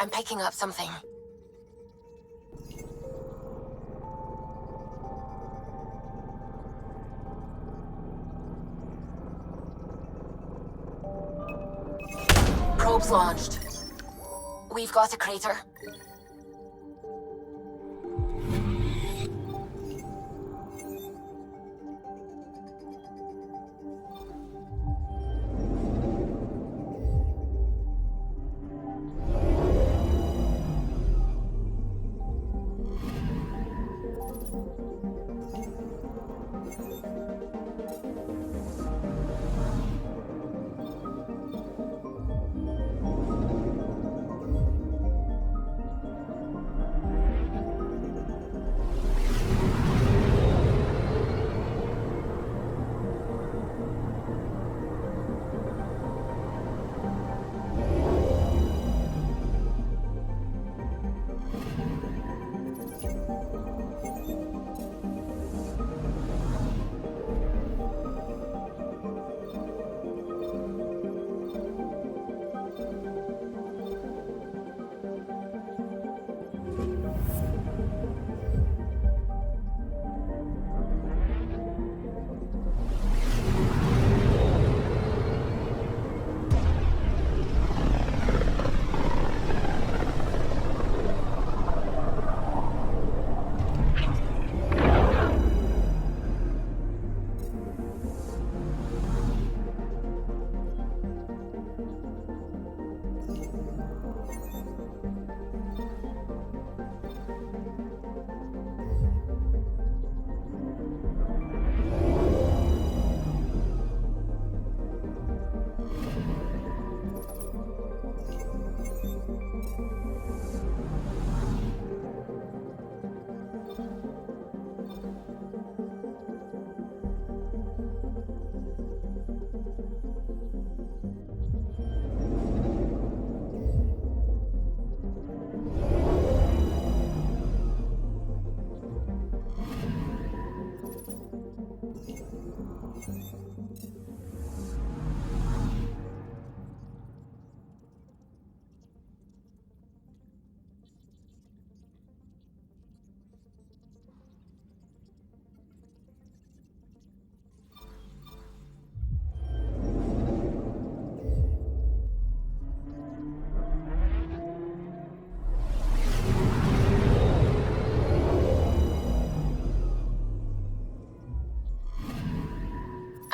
I'm picking up something. Probes launched. We've got a crater.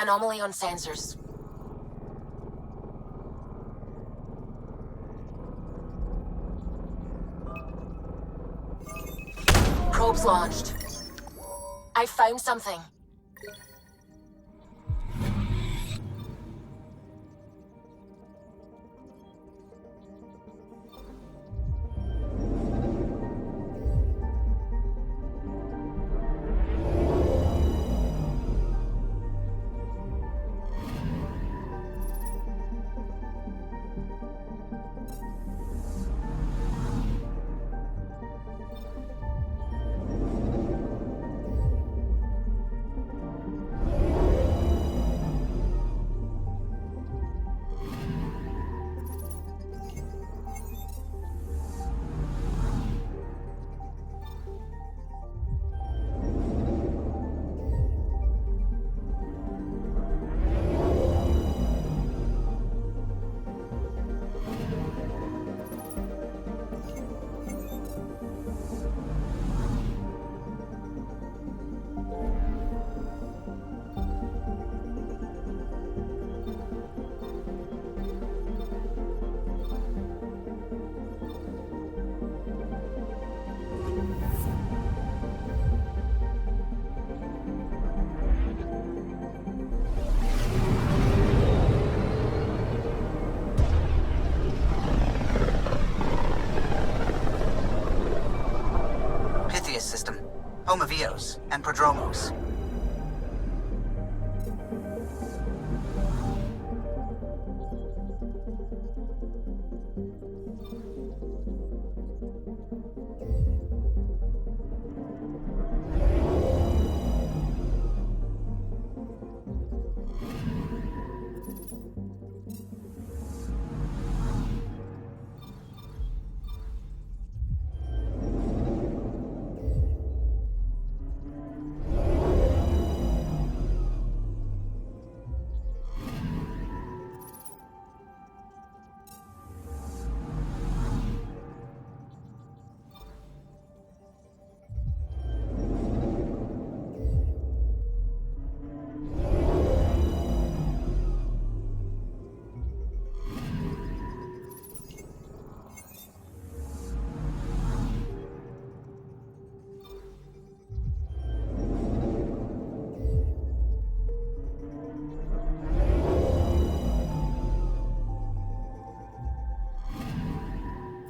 Anomaly on sensors. Probes launched. I found something. Omavios and Prodromos.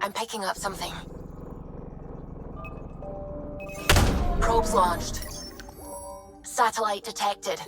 I'm picking up something. Probes launched. Satellite detected.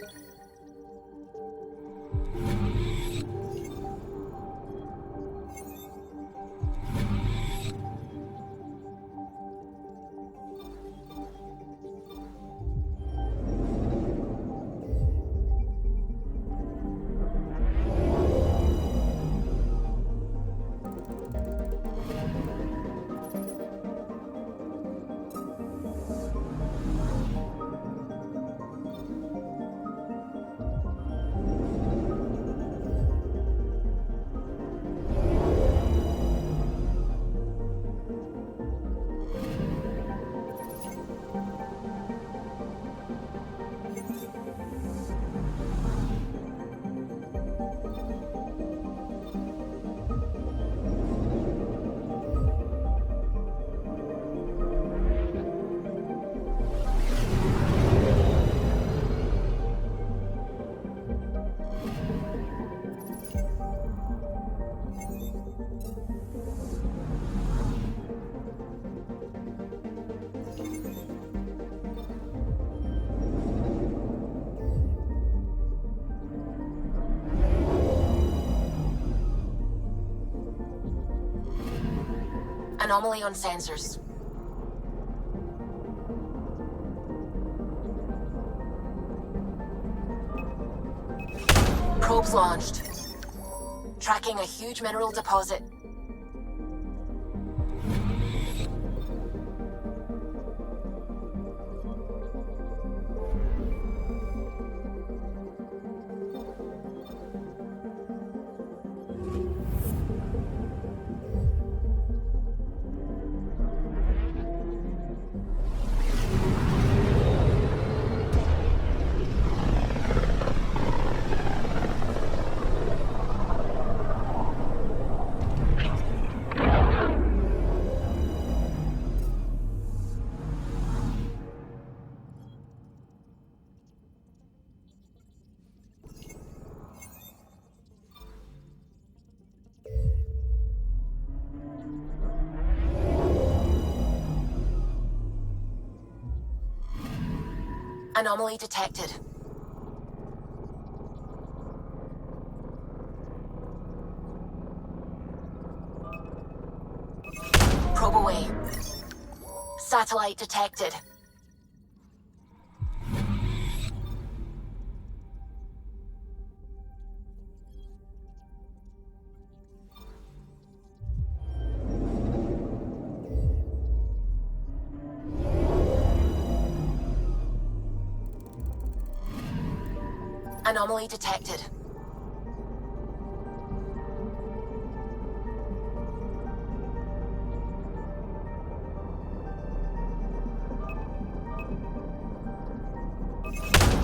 Anomaly on sensors. Probes launched. Tracking a huge mineral deposit. Anomaly detected. Probe away. Satellite detected. Anomaly detected.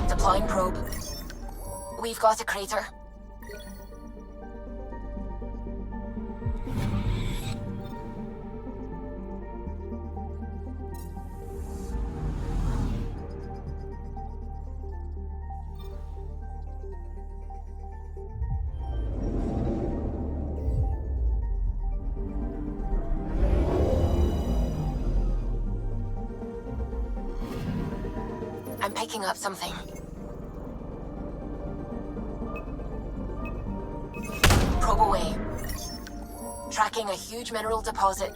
Deploying probe. We've got a crater. I'm picking up something. Probe away. Tracking a huge mineral deposit.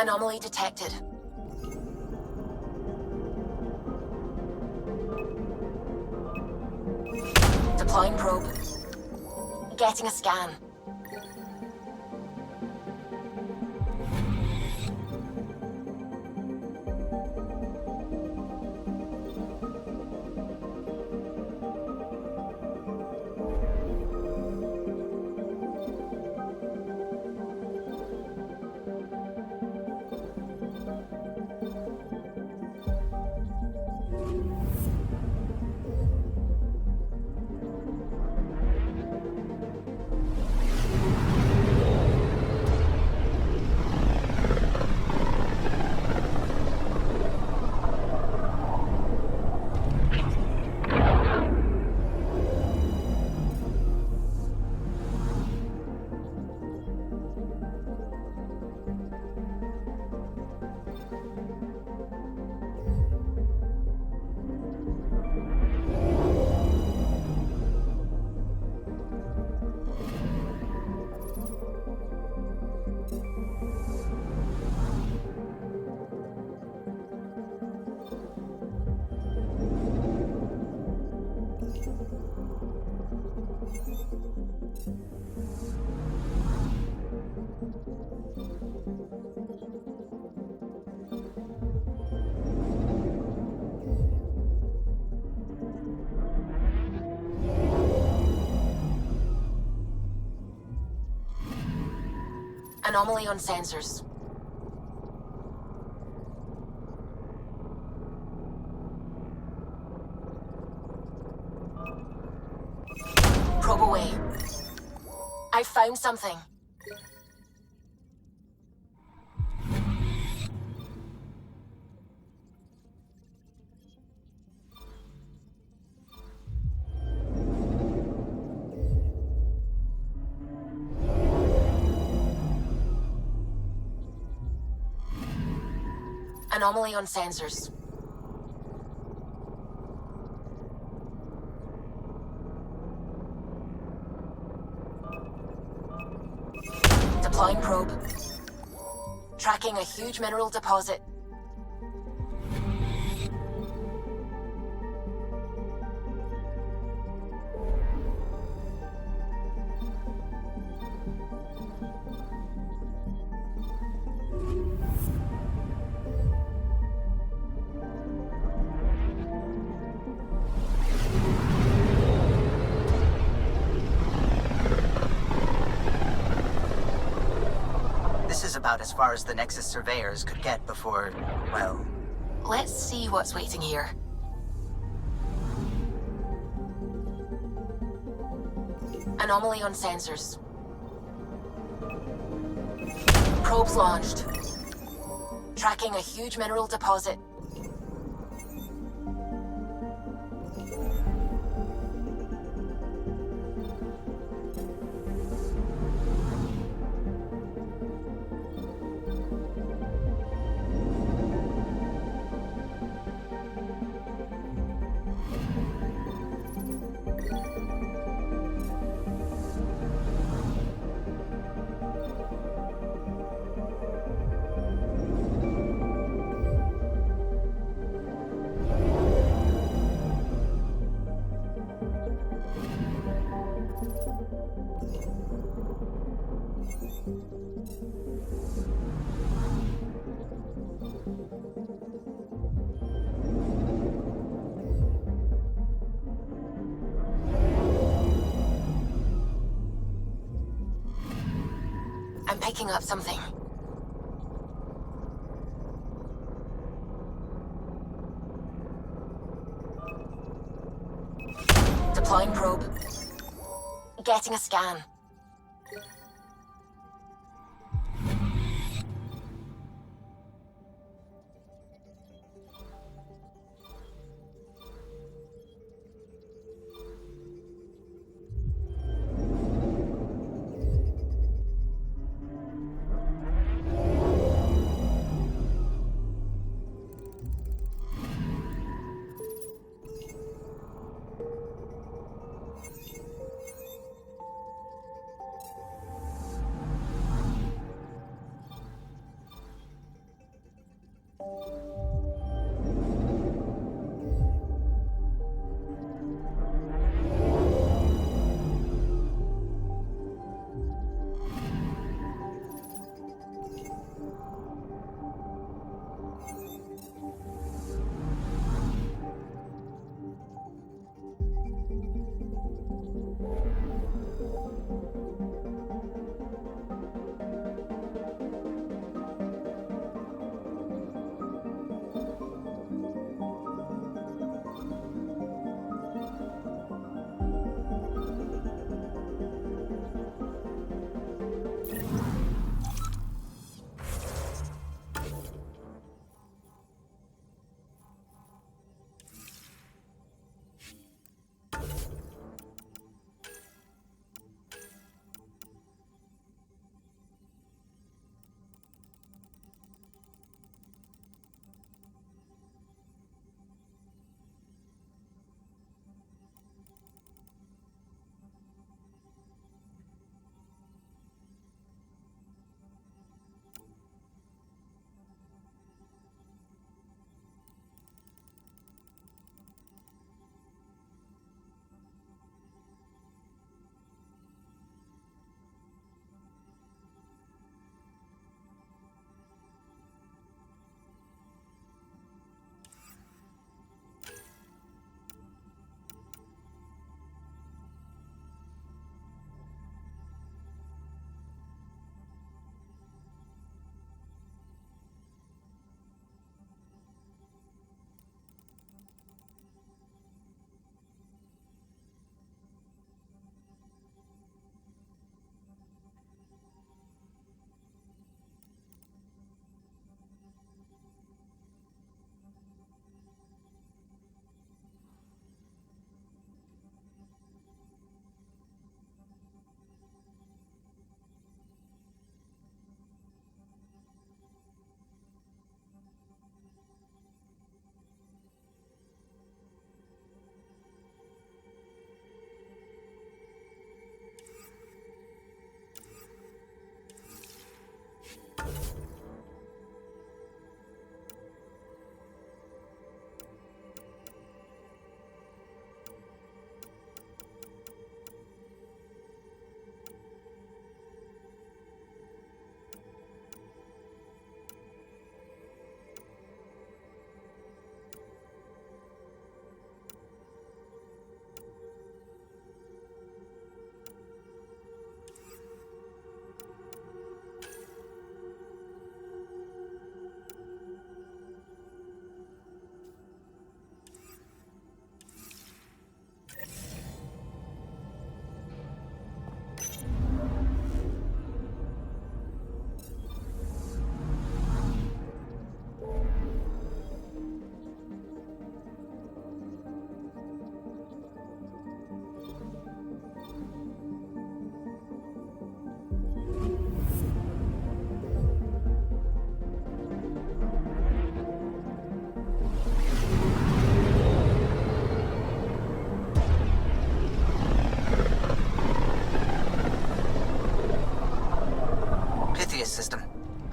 Anomaly detected. Deploying probe. Getting a scan. Anomaly on sensors. Probe away. I found something. Anomaly on sensors. Deploying probe. Tracking a huge mineral deposit. about as far as the Nexus surveyors could get before, well... Let's see what's waiting here. Anomaly on sensors. Probes launched. Tracking a huge mineral deposit. I'm picking up something. Deploying probe. Getting a scan.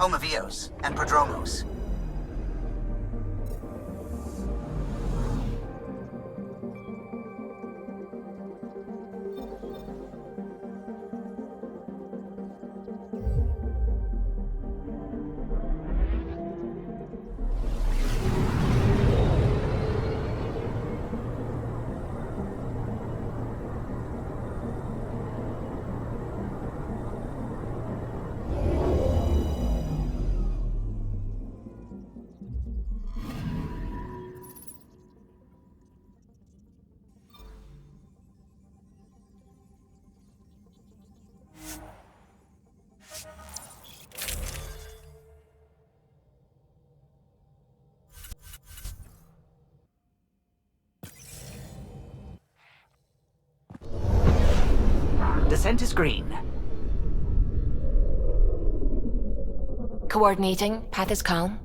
home of Eos and Prodromos. Descent is green. Coordinating. Path is calm.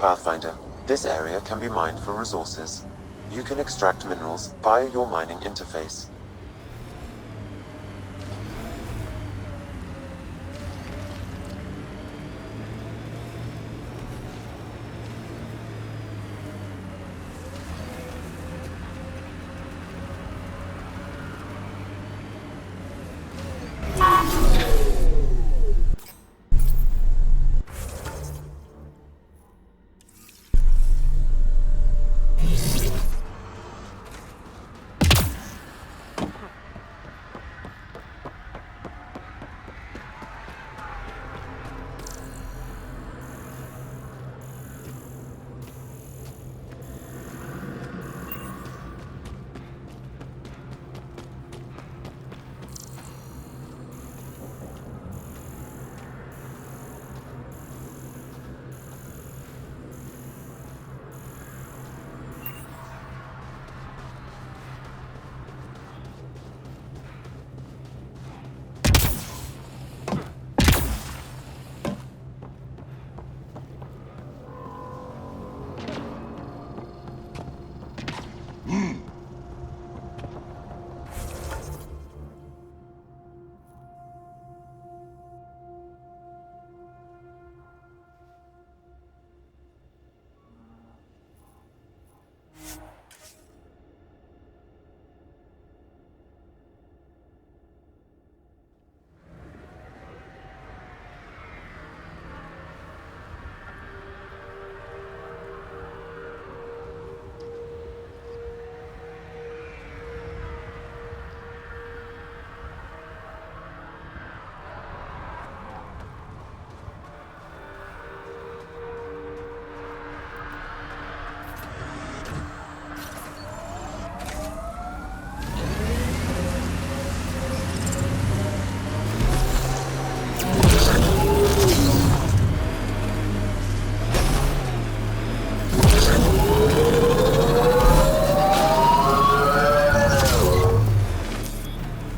Pathfinder, this area can be mined for resources. You can extract minerals via your mining interface.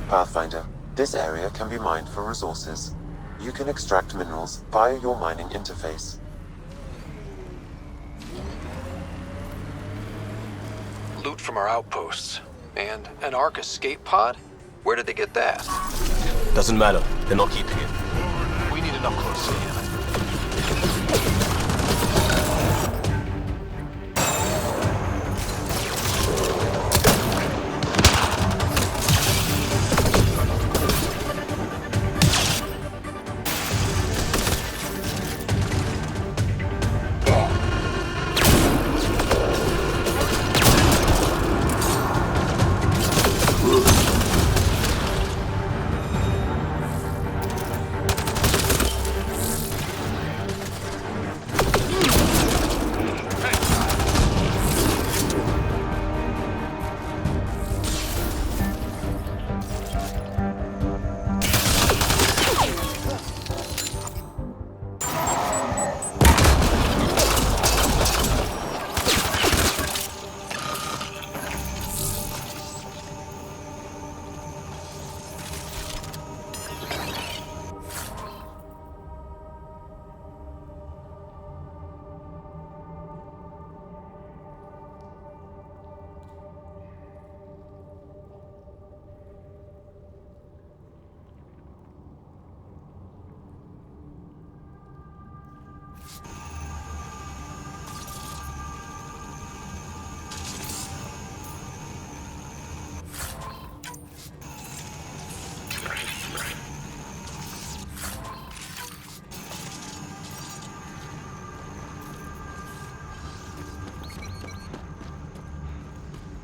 Pathfinder, this area can be mined for resources. You can extract minerals via your mining interface. Loot from our outposts. And an Ark escape pod? Where did they get that? Doesn't matter. They're not keeping it. We need an up-close scan.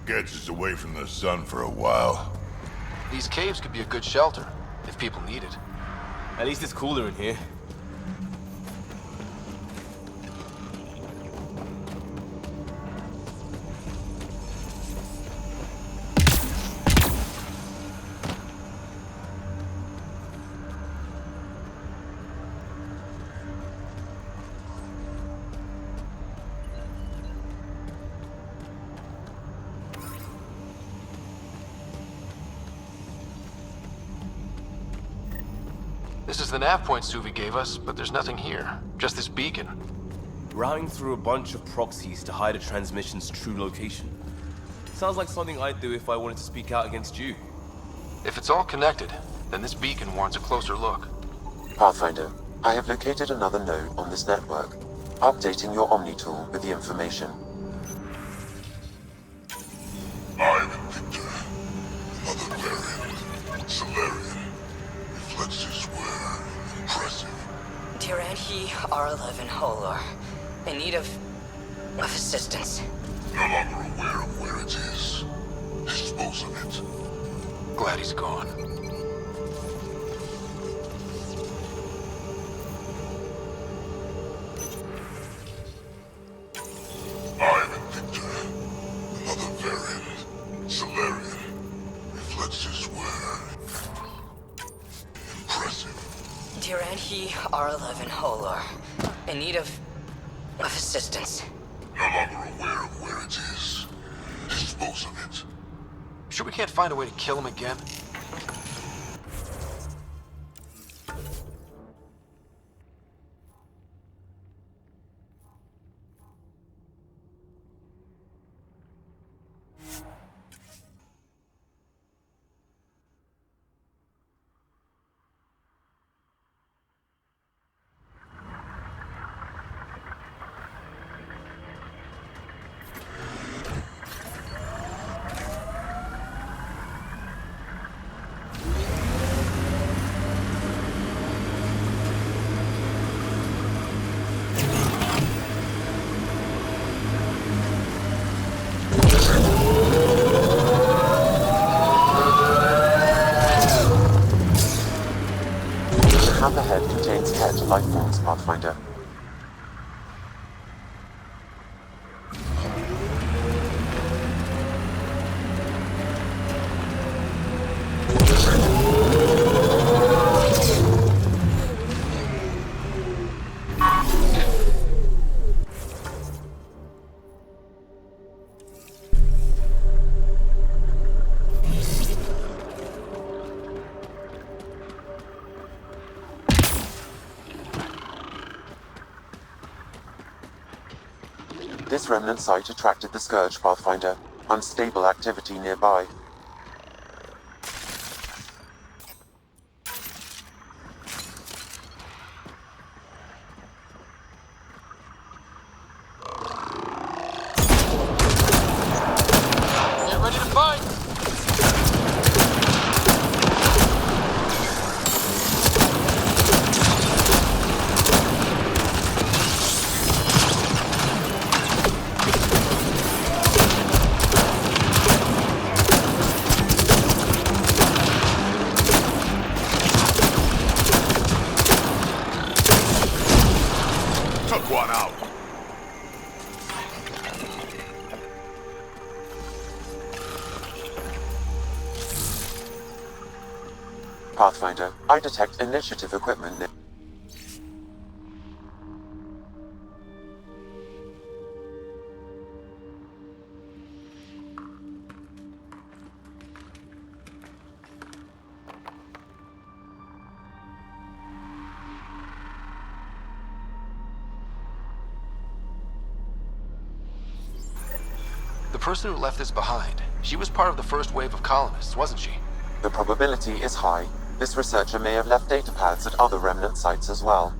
Gets us away from the sun for a while. These caves could be a good shelter, if people need it. At least it's cooler in here. This is the nav point Suvi gave us, but there's nothing here. Just this beacon. routing through a bunch of proxies to hide a transmission's true location. Sounds like something I'd do if I wanted to speak out against you. If it's all connected, then this beacon warrants a closer look. Pathfinder, I have located another node on this network. Updating your Omni tool with the information. I'm Victor. Another variant. Solarian. Reflexes were impressive. Tyranhi R11 Holor. In need of assistance. No longer aware of where it is. Dispose of it. Glad he's gone. I'm Victor. Another variant. Solarian. Reflexes were impressive. Tyranhi R11 Holor. In need of assistance. No longer aware of where it is. Dispose of it. Sure we can't find a way to kill him again? The hammerhead contains head life forms, Pathfinder. This remnant site attracted the Scourge, Pathfinder. Unstable activity nearby. Get ready to fight! Took one out. Pathfinder, I detect initiative equipment near. The person who left this behind, she was part of the first wave of colonists, wasn't she? The probability is high. This researcher may have left data pads at other remnant sites as well.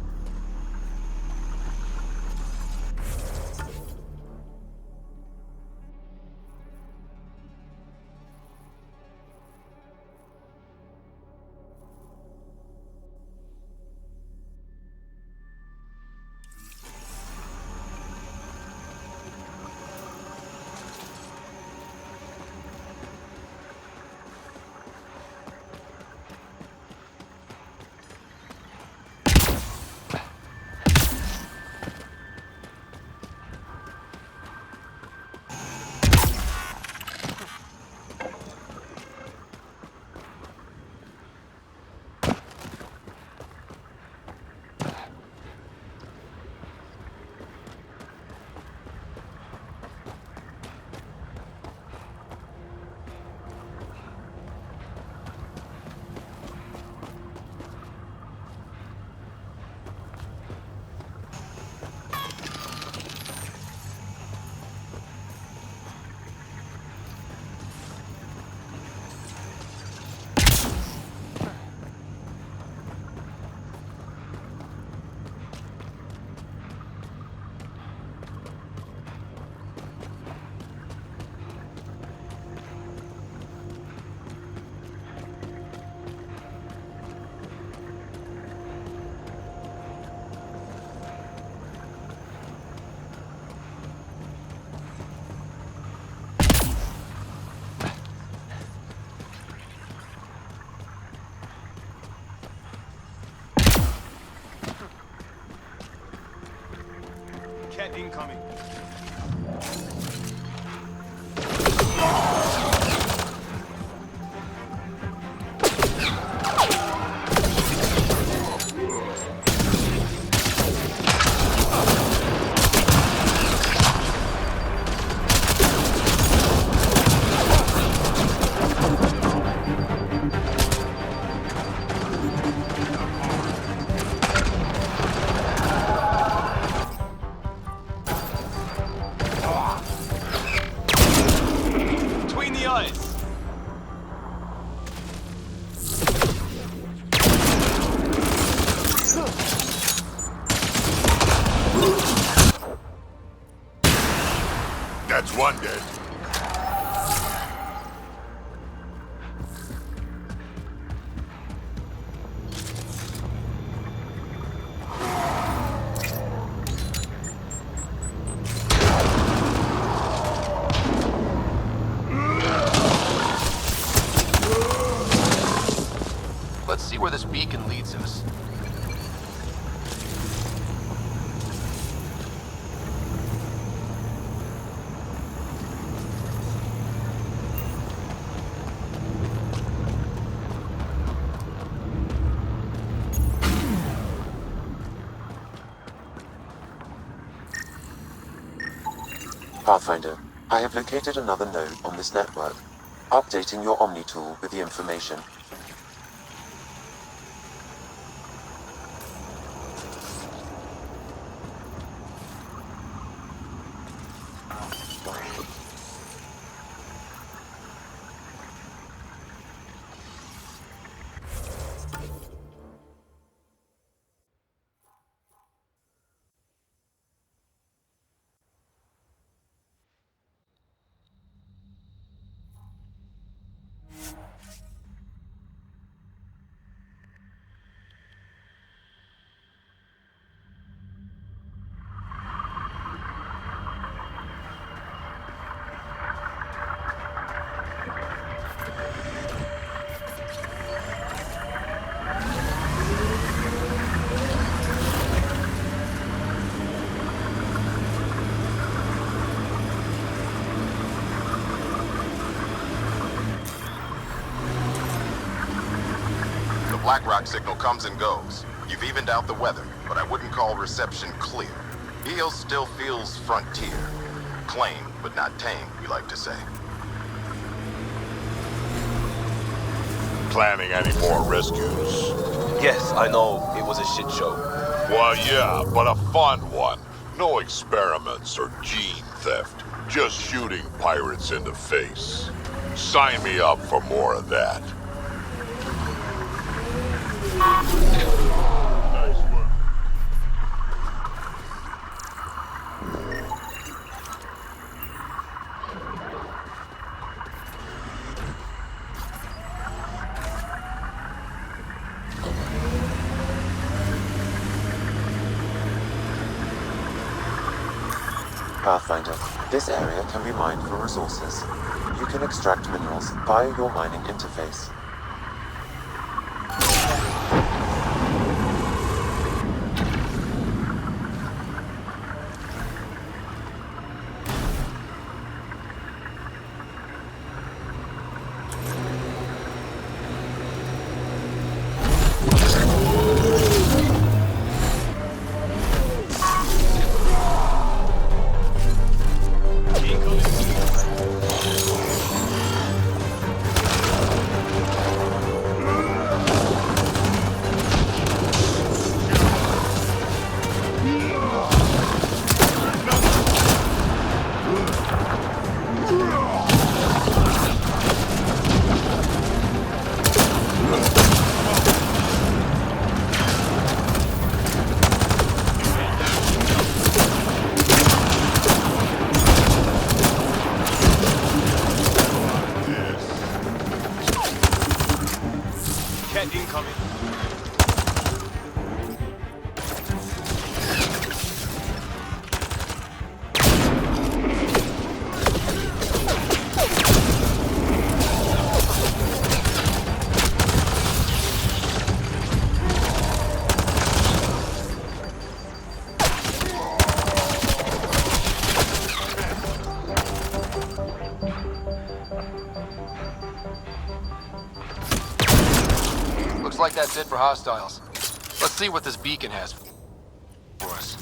Ket incoming. Between the eyes. That's one dead. Let's see where this beacon leads us. Pathfinder, I have located another node on this network. Updating your Omni tool with the information. BlackRock signal comes and goes. You've evened out the weather, but I wouldn't call reception clear. EO still feels frontier. Claim, but not tame, we like to say. Planning any more rescues? Yes, I know, it was a shit show. Well, yeah, but a fun one. No experiments or gene theft. Just shooting pirates in the face. Sign me up for more of that. Pathfinder, this area can be mined for resources. You can extract minerals via your mining interface. that bit for hostiles. Let's see what this beacon has for us.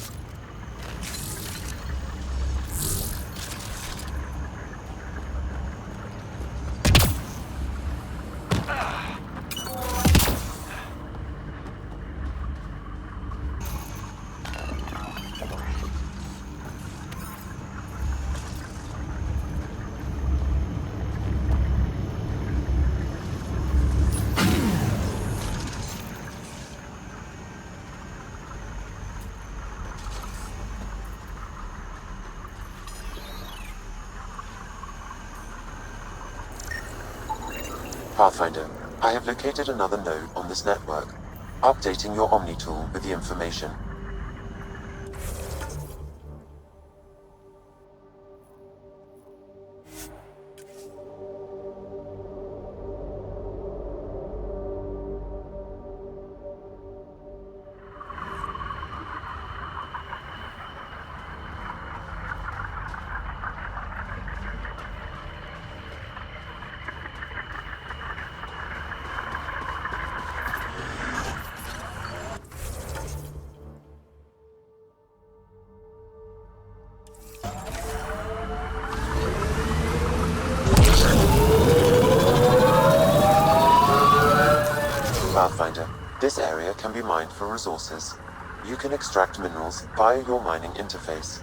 Pathfinder, I have located another node on this network. Updating your Omni tool with the information. Pathfinder, this area can be mined for resources. You can extract minerals via your mining interface.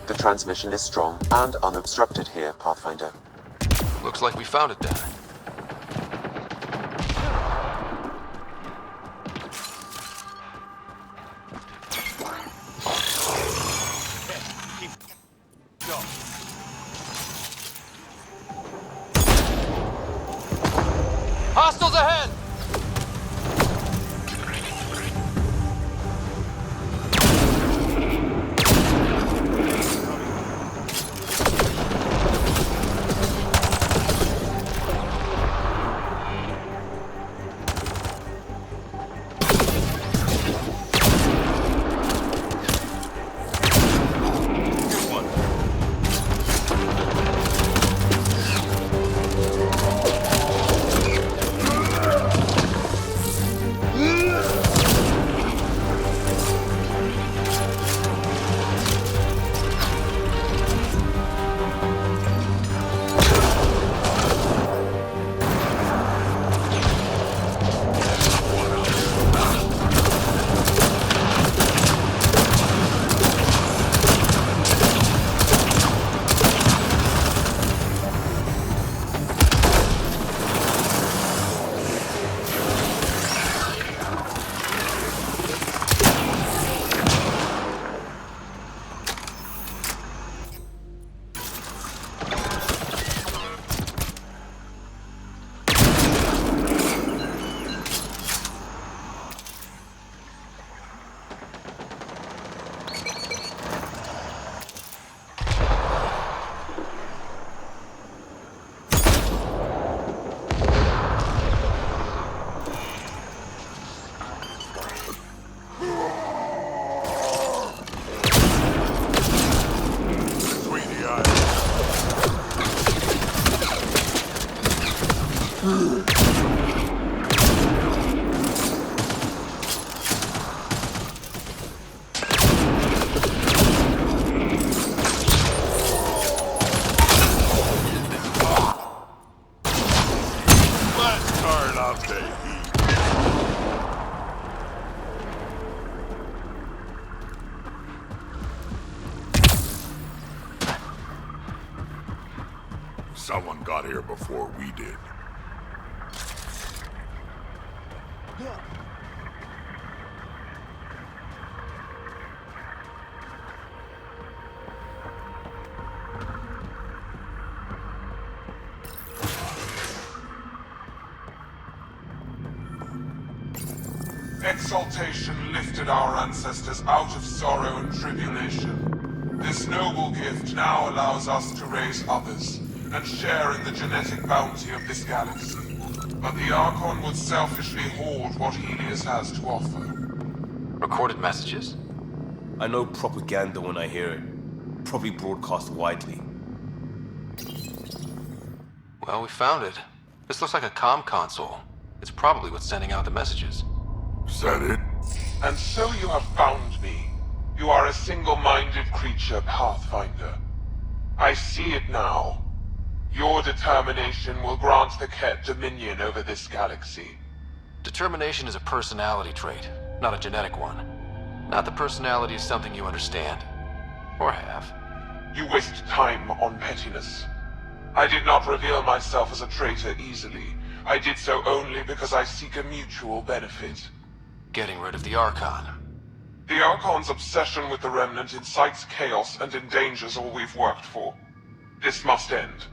The transmission is strong and unobstructed here, Pathfinder. Looks like we found it then. Hostiles ahead! Someone got here before we did. exaltation lifted our ancestors out of sorrow and tribulation. This noble gift now allows us to raise others, and share in the genetic bounty of this galaxy. But the Archon would selfishly hoard what Helios has to offer. Recorded messages? I know propaganda when I hear it. Probably broadcast widely. Well, we found it. This looks like a comm console. It's probably what's sending out the messages. Is that it? And so you have found me. You are a single-minded creature, Pathfinder. I see it now. Your determination will grant the Ket dominion over this galaxy. Determination is a personality trait, not a genetic one. Not that personality is something you understand. Or have. You waste time on pettiness. I did not reveal myself as a traitor easily. I did so only because I seek a mutual benefit. Getting rid of the Archon. The Archon's obsession with the Remnant incites chaos and endangers all we've worked for. This must end.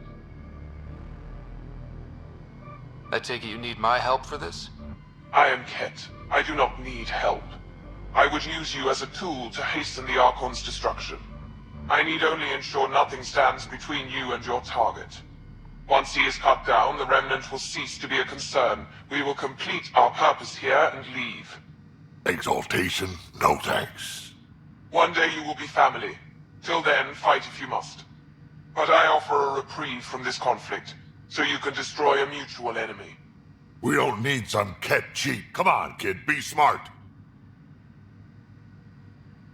I take it you need my help for this? I am Ket. I do not need help. I would use you as a tool to hasten the Archon's destruction. I need only ensure nothing stands between you and your target. Once he is cut down, the Remnant will cease to be a concern. We will complete our purpose here and leave. Exaltation? No thanks. One day you will be family. Till then, fight if you must. But I offer a reprieve from this conflict, so you can destroy a mutual enemy. We don't need some Ket cheat. Come on, kid, be smart.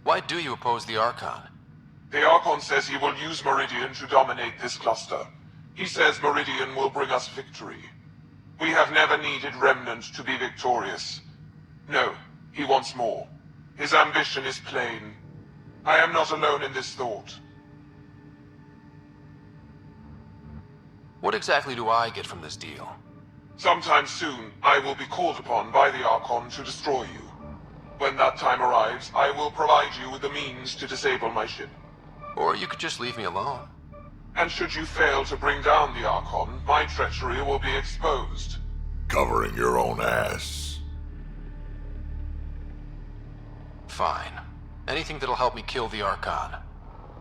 Why do you oppose the Archon? The Archon says he will use Meridian to dominate this cluster. He says Meridian will bring us victory. We have never needed Remnant to be victorious. No, he wants more. His ambition is plain. I am not alone in this thought. What exactly do I get from this deal? Sometime soon, I will be called upon by the Archon to destroy you. When that time arrives, I will provide you with the means to disable my ship. Or you could just leave me alone. And should you fail to bring down the Archon, my treachery will be exposed. Covering your own ass. Fine. Anything that'll help me kill the Archon.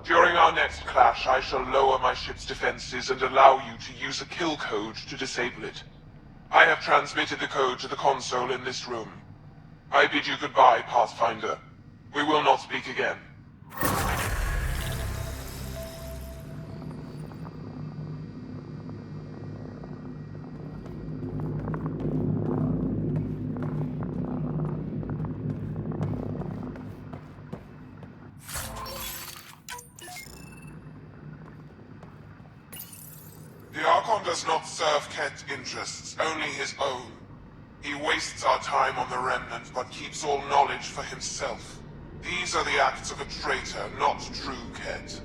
During our next clash, I shall lower my ship's defenses and allow you to use a kill code to disable it. I have transmitted the code to the console in this room. I bid you goodbye, Pathfinder. We will not speak again. The Archon does not serve Ket interests, only his own. He wastes our time on the Remnant, but keeps all knowledge for himself. These are the acts of a traitor, not true Ket.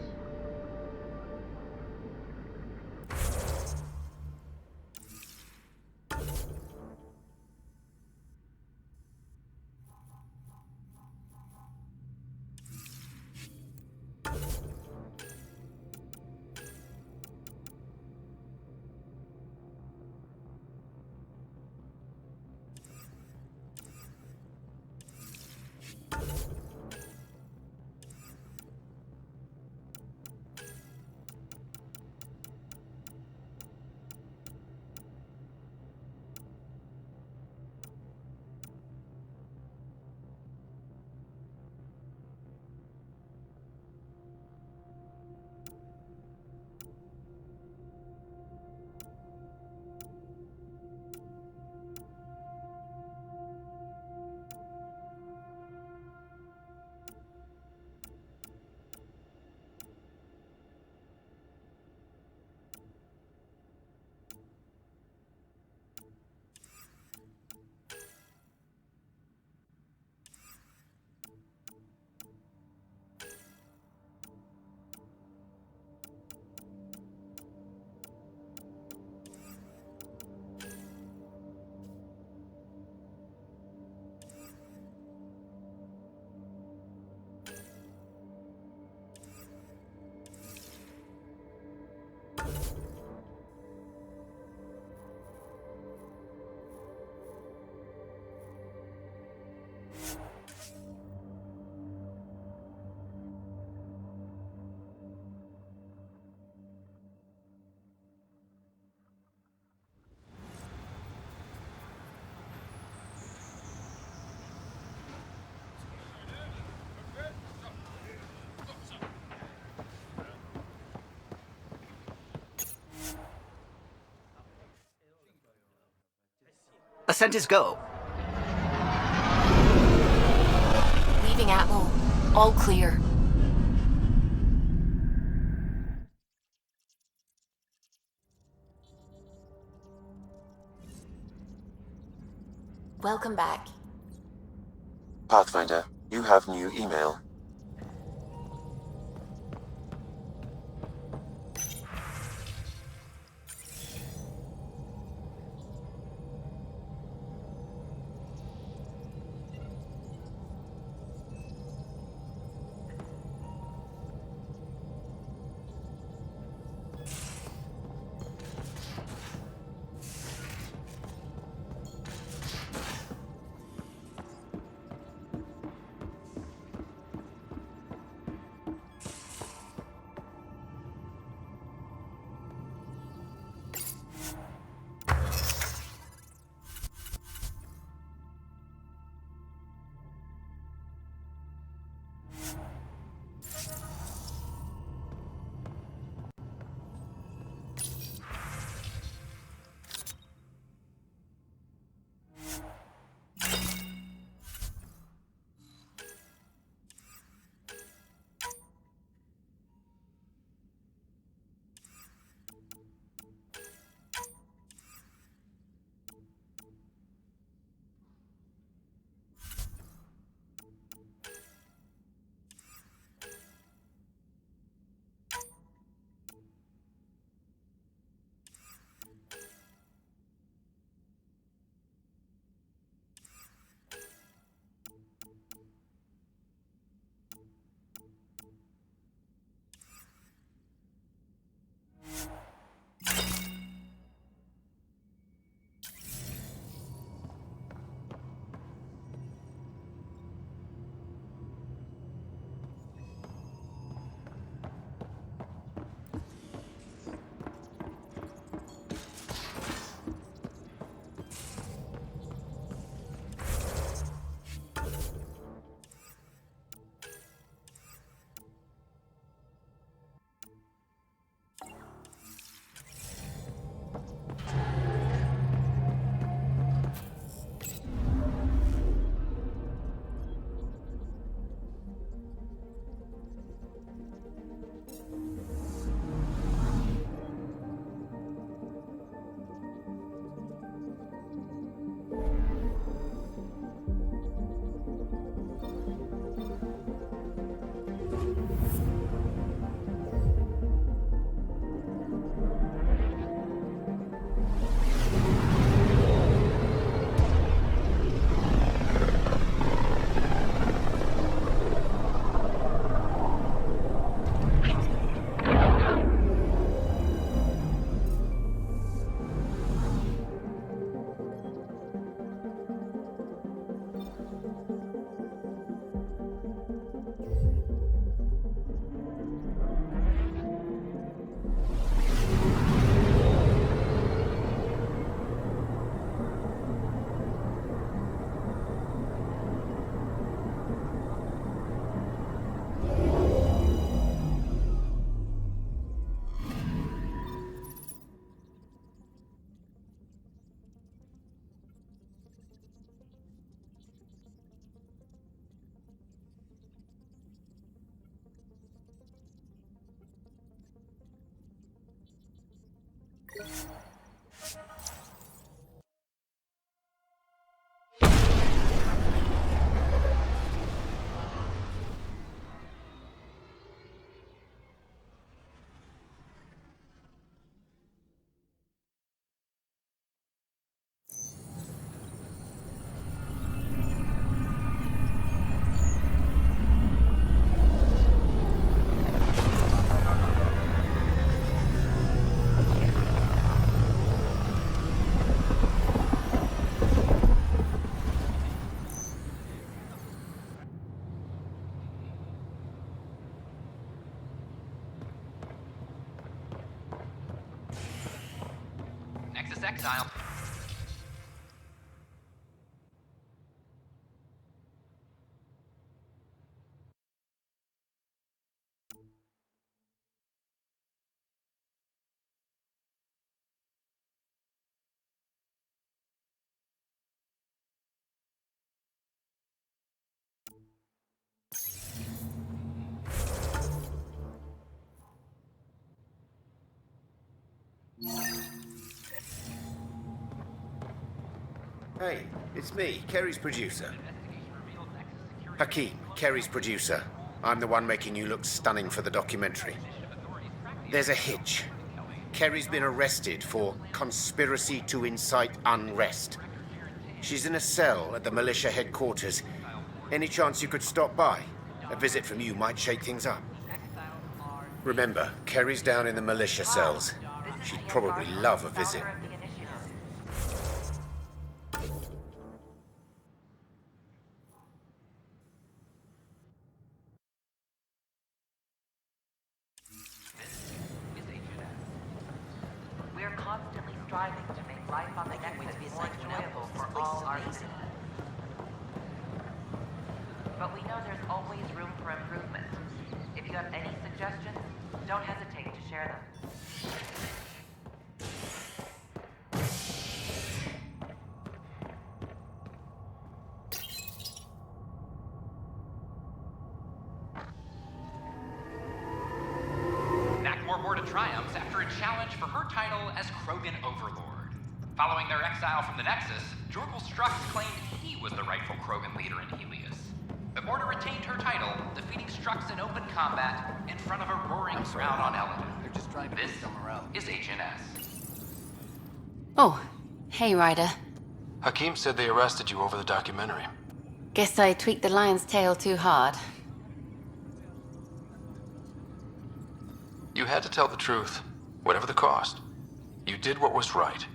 Ascent is go. Leaving Atmo. All clear. Welcome back. Pathfinder, you have new email. Exile. Hey, it's me, Kerry's producer. Hakeem, Kerry's producer. I'm the one making you look stunning for the documentary. There's a hitch. Kerry's been arrested for conspiracy to incite unrest. She's in a cell at the militia headquarters. Any chance you could stop by? A visit from you might shake things up. Remember, Kerry's down in the militia cells. She'd probably love a visit. We're constantly striving to make life on the Nexus more enjoyable for all our users. But we know there's always room for improvement. If you have any suggestions, don't hesitate to share them. Nakmor Board of Triumphs after a challenge for her title as Krogan Overlord. Following their exile from the Nexus, Jorgal Strux claimed he was the rightful Krogan leader in Helios. The Border retained her title, defeating Strux in open combat in front of a roaring crowd on Eladon. They're just trying to This boost them around. is HNS. Oh, hey, Ryder. Hakeem said they arrested you over the documentary. Guess I tweaked the lion's tail too hard. You had to tell the truth, whatever the cost. You did what was right.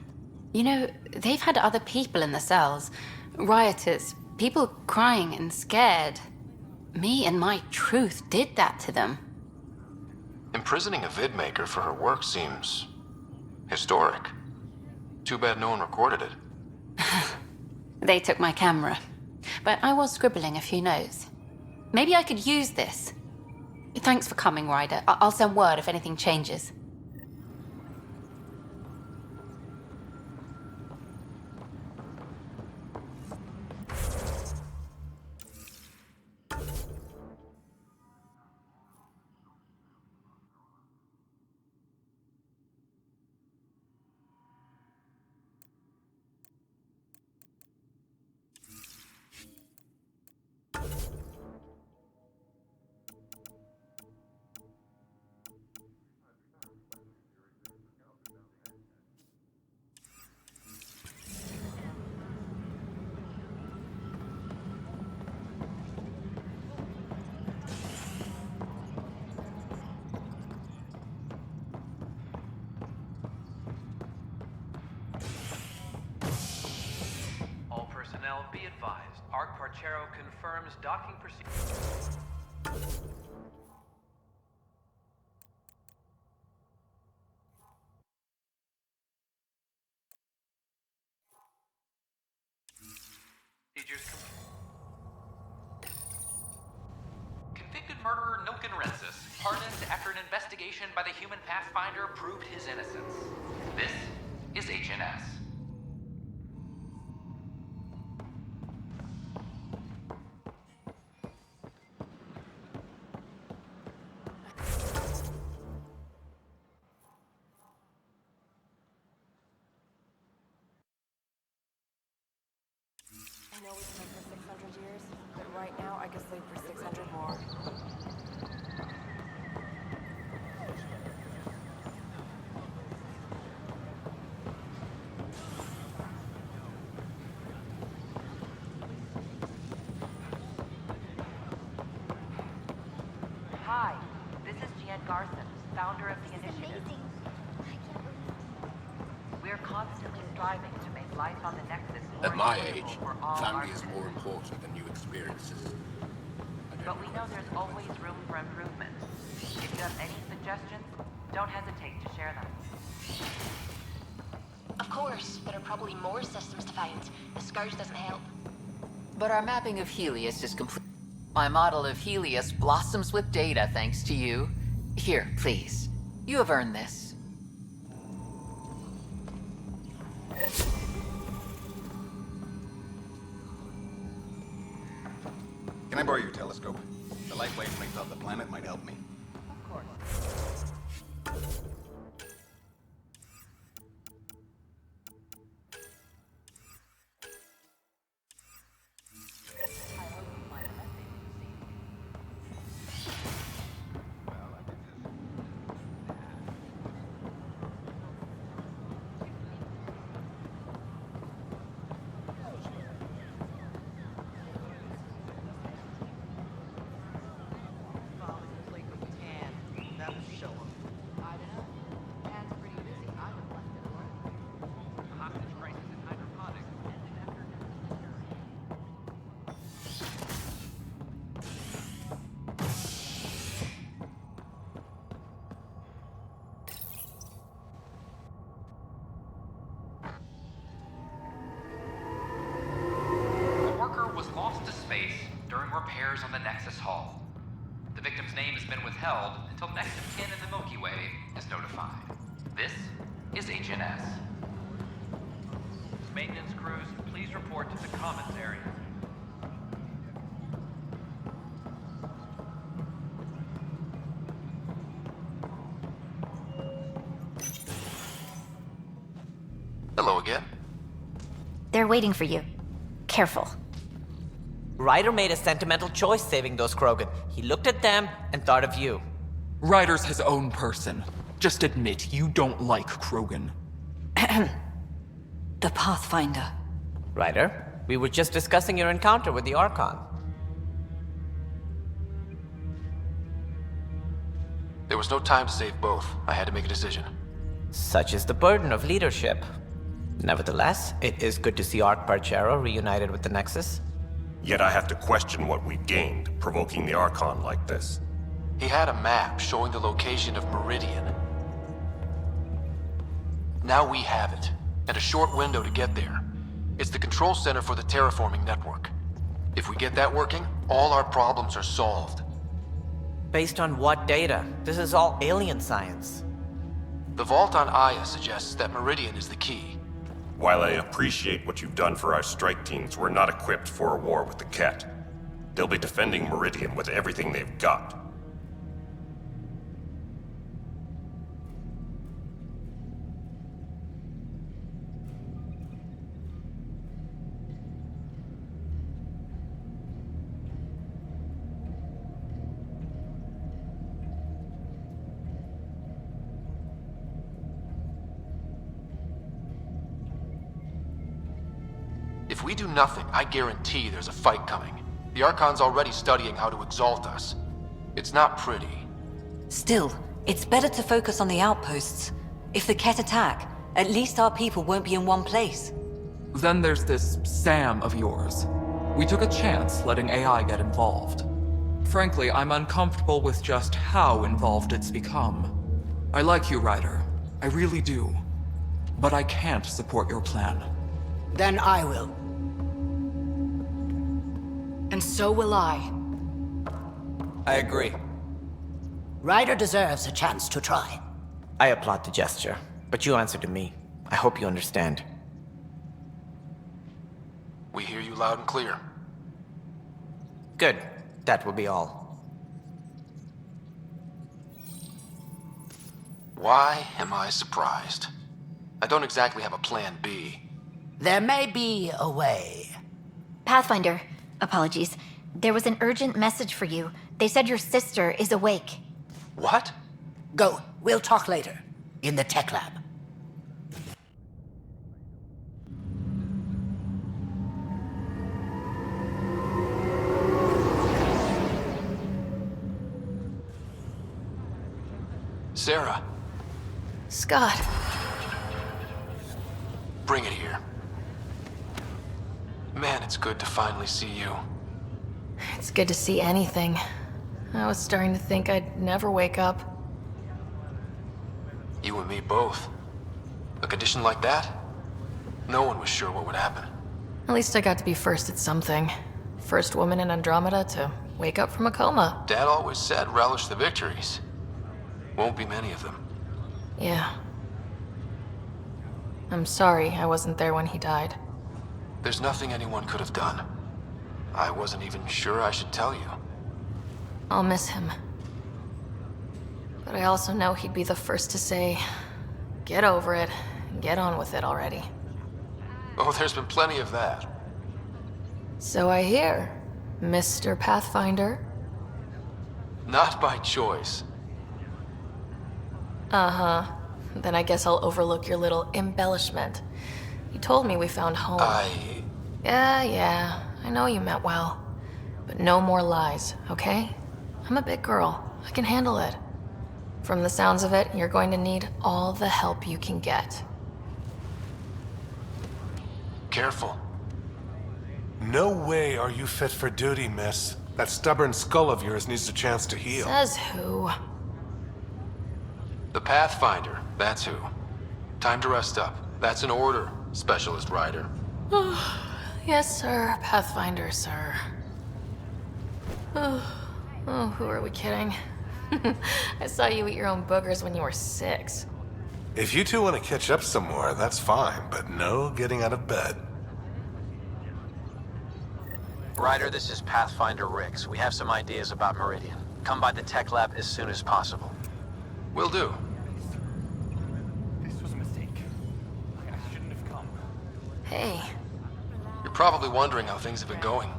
You know, they've had other people in the cells. Rioters, people crying and scared. Me and my truth did that to them. Imprisoning a vidmaker for her work seems historic. Too bad no one recorded it. They took my camera. But I was scribbling a few notes. Maybe I could use this. Thanks for coming, Ryder. I'll send word if anything changes. All personnel be advised. Arc Parchero confirms docking procedure. Convicted murderer Nilken Rensis, pardoned after an investigation by the human Pathfinder proved his innocence. This is HNS. I know we've lived for 600 years, but right now I could sleep for 600 more. Hi, this is Jan Garson, founder of the Initiative. We're constantly striving to make life on the Nexus more At my enjoyable age, for all our family is more important than new experiences. But we know there's always room for improvement. If you have any suggestions, don't hesitate to share them. Of course, there are probably more systems to find. The Scourge doesn't help. But our mapping of Helios is complete. My model of Helios blossoms with data thanks to you. Here, please. You have earned this. Can I borrow your telescope? The light wavelength of the planet might help me. Of course. and repairs on the Nexus hull. The victim's name has been withheld until next of kin in the Milky Way is notified. This is HNS. Maintenance crews, please report to the commons area. Hello again. They're waiting for you. Careful. Ryder made a sentimental choice saving those Krogan. He looked at them and thought of you. Ryder's his own person. Just admit you don't like Krogan. The Pathfinder. Ryder, we were just discussing your encounter with the Archon. There was no time to save both. I had to make a decision. Such is the burden of leadership. Nevertheless, it is good to see Oldgam3r reunited with the Nexus. Yet I have to question what we gained, provoking the Archon like this. He had a map showing the location of Meridian. Now we have it, and a short window to get there. It's the control center for the terraforming network. If we get that working, all our problems are solved. Based on what data? This is all alien science. The vault on Aya suggests that Meridian is the key. While I appreciate what you've done for our strike teams, we're not equipped for a war with the Ket. They'll be defending Meridian with everything they've got. If we do nothing, I guarantee there's a fight coming. The Archon's already studying how to exalt us. It's not pretty. Still, it's better to focus on the outposts. If the Ket attack, at least our people won't be in one place. Then there's this Sam of yours. We took a chance letting AI get involved. Frankly, I'm uncomfortable with just how involved it's become. I like you, Ryder. I really do. But I can't support your plan. Then I will. And so will I. I agree. Ryder deserves a chance to try. I applaud the gesture, but you answer to me. I hope you understand. We hear you loud and clear. Good. That will be all. Why am I surprised? I don't exactly have a plan B. There may be a way. Pathfinder, apologies. There was an urgent message for you. They said your sister is awake. What? Go. We'll talk later. In the tech lab. Sarah. Scott. Bring it here. Man, it's good to finally see you. It's good to see anything. I was starting to think I'd never wake up. You and me both. A condition like that? No one was sure what would happen. At least I got to be first at something. First woman in Andromeda to wake up from a coma. Dad always said relish the victories. Won't be many of them. Yeah. I'm sorry I wasn't there when he died. There's nothing anyone could have done. I wasn't even sure I should tell you. I'll miss him. But I also know he'd be the first to say, get over it, and get on with it already. Oh, there's been plenty of that. So I hear, Mr. Pathfinder. Not by choice. Uh-huh. Then I guess I'll overlook your little embellishment. You told me we found home. Yeah, I know you meant well. But no more lies, okay? I'm a big girl. I can handle it. From the sounds of it, you're going to need all the help you can get. Careful. No way are you fit for duty, miss. That stubborn skull of yours needs a chance to heal. Says who? The Pathfinder, that's who. Time to rest up. That's an order, Specialist Ryder. Yes, sir. Pathfinder, sir. Oh, who are we kidding? I saw you eat your own boogers when you were 6. If you two want to catch up some more, that's fine, but no getting out of bed. Ryder, this is Pathfinder Rix. We have some ideas about Meridian. Come by the tech lab as soon as possible. Will do. This was a mistake. I shouldn't have come. Hey. You're probably wondering how things have been going.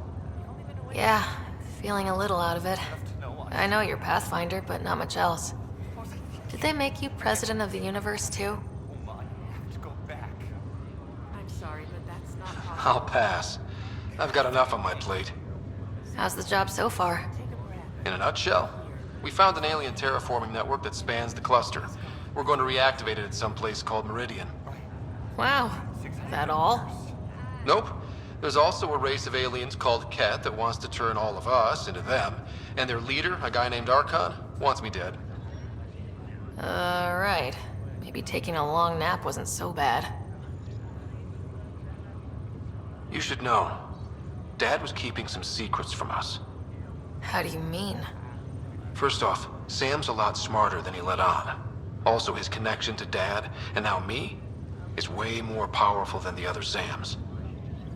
Yeah, feeling a little out of it. I know you're Pathfinder, but not much else. Did they make you president of the universe, too? I'm sorry, but that's not possible. I'll pass. I've got enough on my plate. How's the job so far? In a nutshell, we found an alien terraforming network that spans the cluster. We're going to reactivate it at some place called Meridian. Wow. That all? Nope. There's also a race of aliens called Ket that wants to turn all of us into them, and their leader, a guy named Archon, wants me dead. Right. Maybe taking a long nap wasn't so bad. You should know. Dad was keeping some secrets from us. How do you mean? First off, Sam's a lot smarter than he let on. Also, his connection to Dad, and now me, is way more powerful than the other Sams.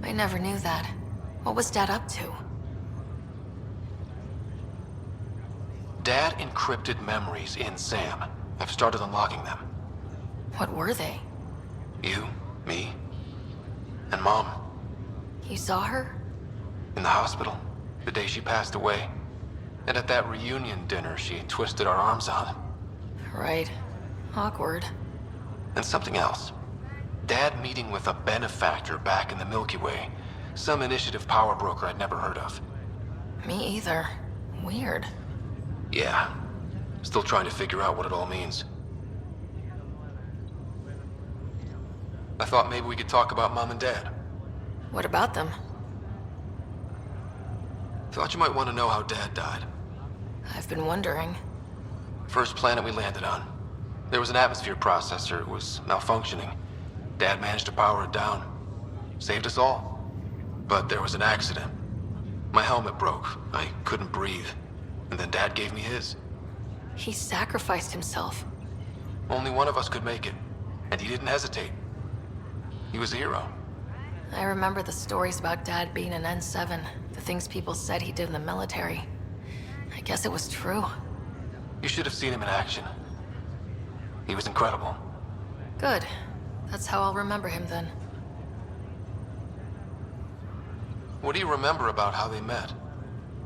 I never knew that. What was Dad up to? Dad encrypted memories in Sam. I've started unlocking them. What were they? You, me, and Mom. You saw her? In the hospital, the day she passed away. And at that reunion dinner she twisted our arms on. Right. Awkward. And something else. Dad meeting with a benefactor back in the Milky Way. Some initiative power broker I'd never heard of. Me either. Weird. Yeah. Still trying to figure out what it all means. I thought maybe we could talk about Mom and Dad. What about them? Thought you might want to know how Dad died. I've been wondering. First planet we landed on. There was an atmosphere processor. It was malfunctioning. Dad managed to power it down. Saved us all. But there was an accident. My helmet broke. I couldn't breathe. And then Dad gave me his. He sacrificed himself. Only one of us could make it. And he didn't hesitate. He was a hero. I remember the stories about Dad being an N7. The things people said he did in the military. I guess it was true. You should have seen him in action. He was incredible. Good. That's how I'll remember him then. What do you remember about how they met?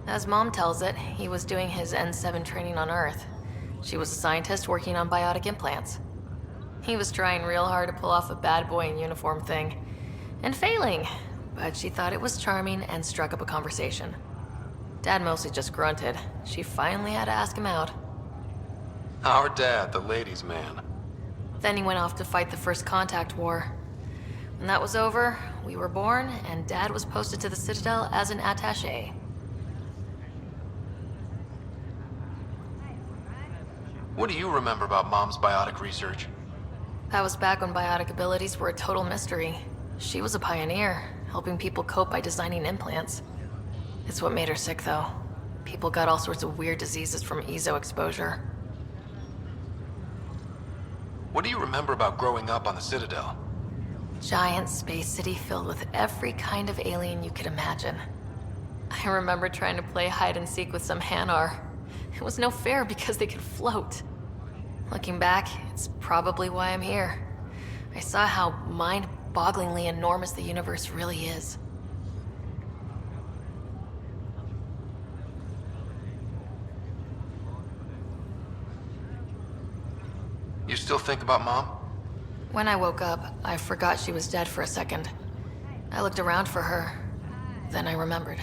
As Mom tells it, he was doing his N7 training on Earth. She was a scientist working on biotic implants. He was trying real hard to pull off a bad boy in uniform thing. And failing. But she thought it was charming and struck up a conversation. Dad mostly just grunted. She finally had to ask him out. Our dad, the ladies' man. Then he went off to fight the First Contact War. When that was over, we were born, and Dad was posted to the Citadel as an attaché. What do you remember about Mom's biotic research? That was back when biotic abilities were a total mystery. She was a pioneer, helping people cope by designing implants. It's what made her sick, though. People got all sorts of weird diseases from EZO exposure. What do you remember about growing up on the Citadel? Giant space city filled with every kind of alien you could imagine. I remember trying to play hide and seek with some Hanar. It was no fair because they could float. Looking back, it's probably why I'm here. I saw how mind-bogglingly enormous the universe really is. You still think about Mom? When I woke up, I forgot she was dead for a second. I looked around for her. Then I remembered.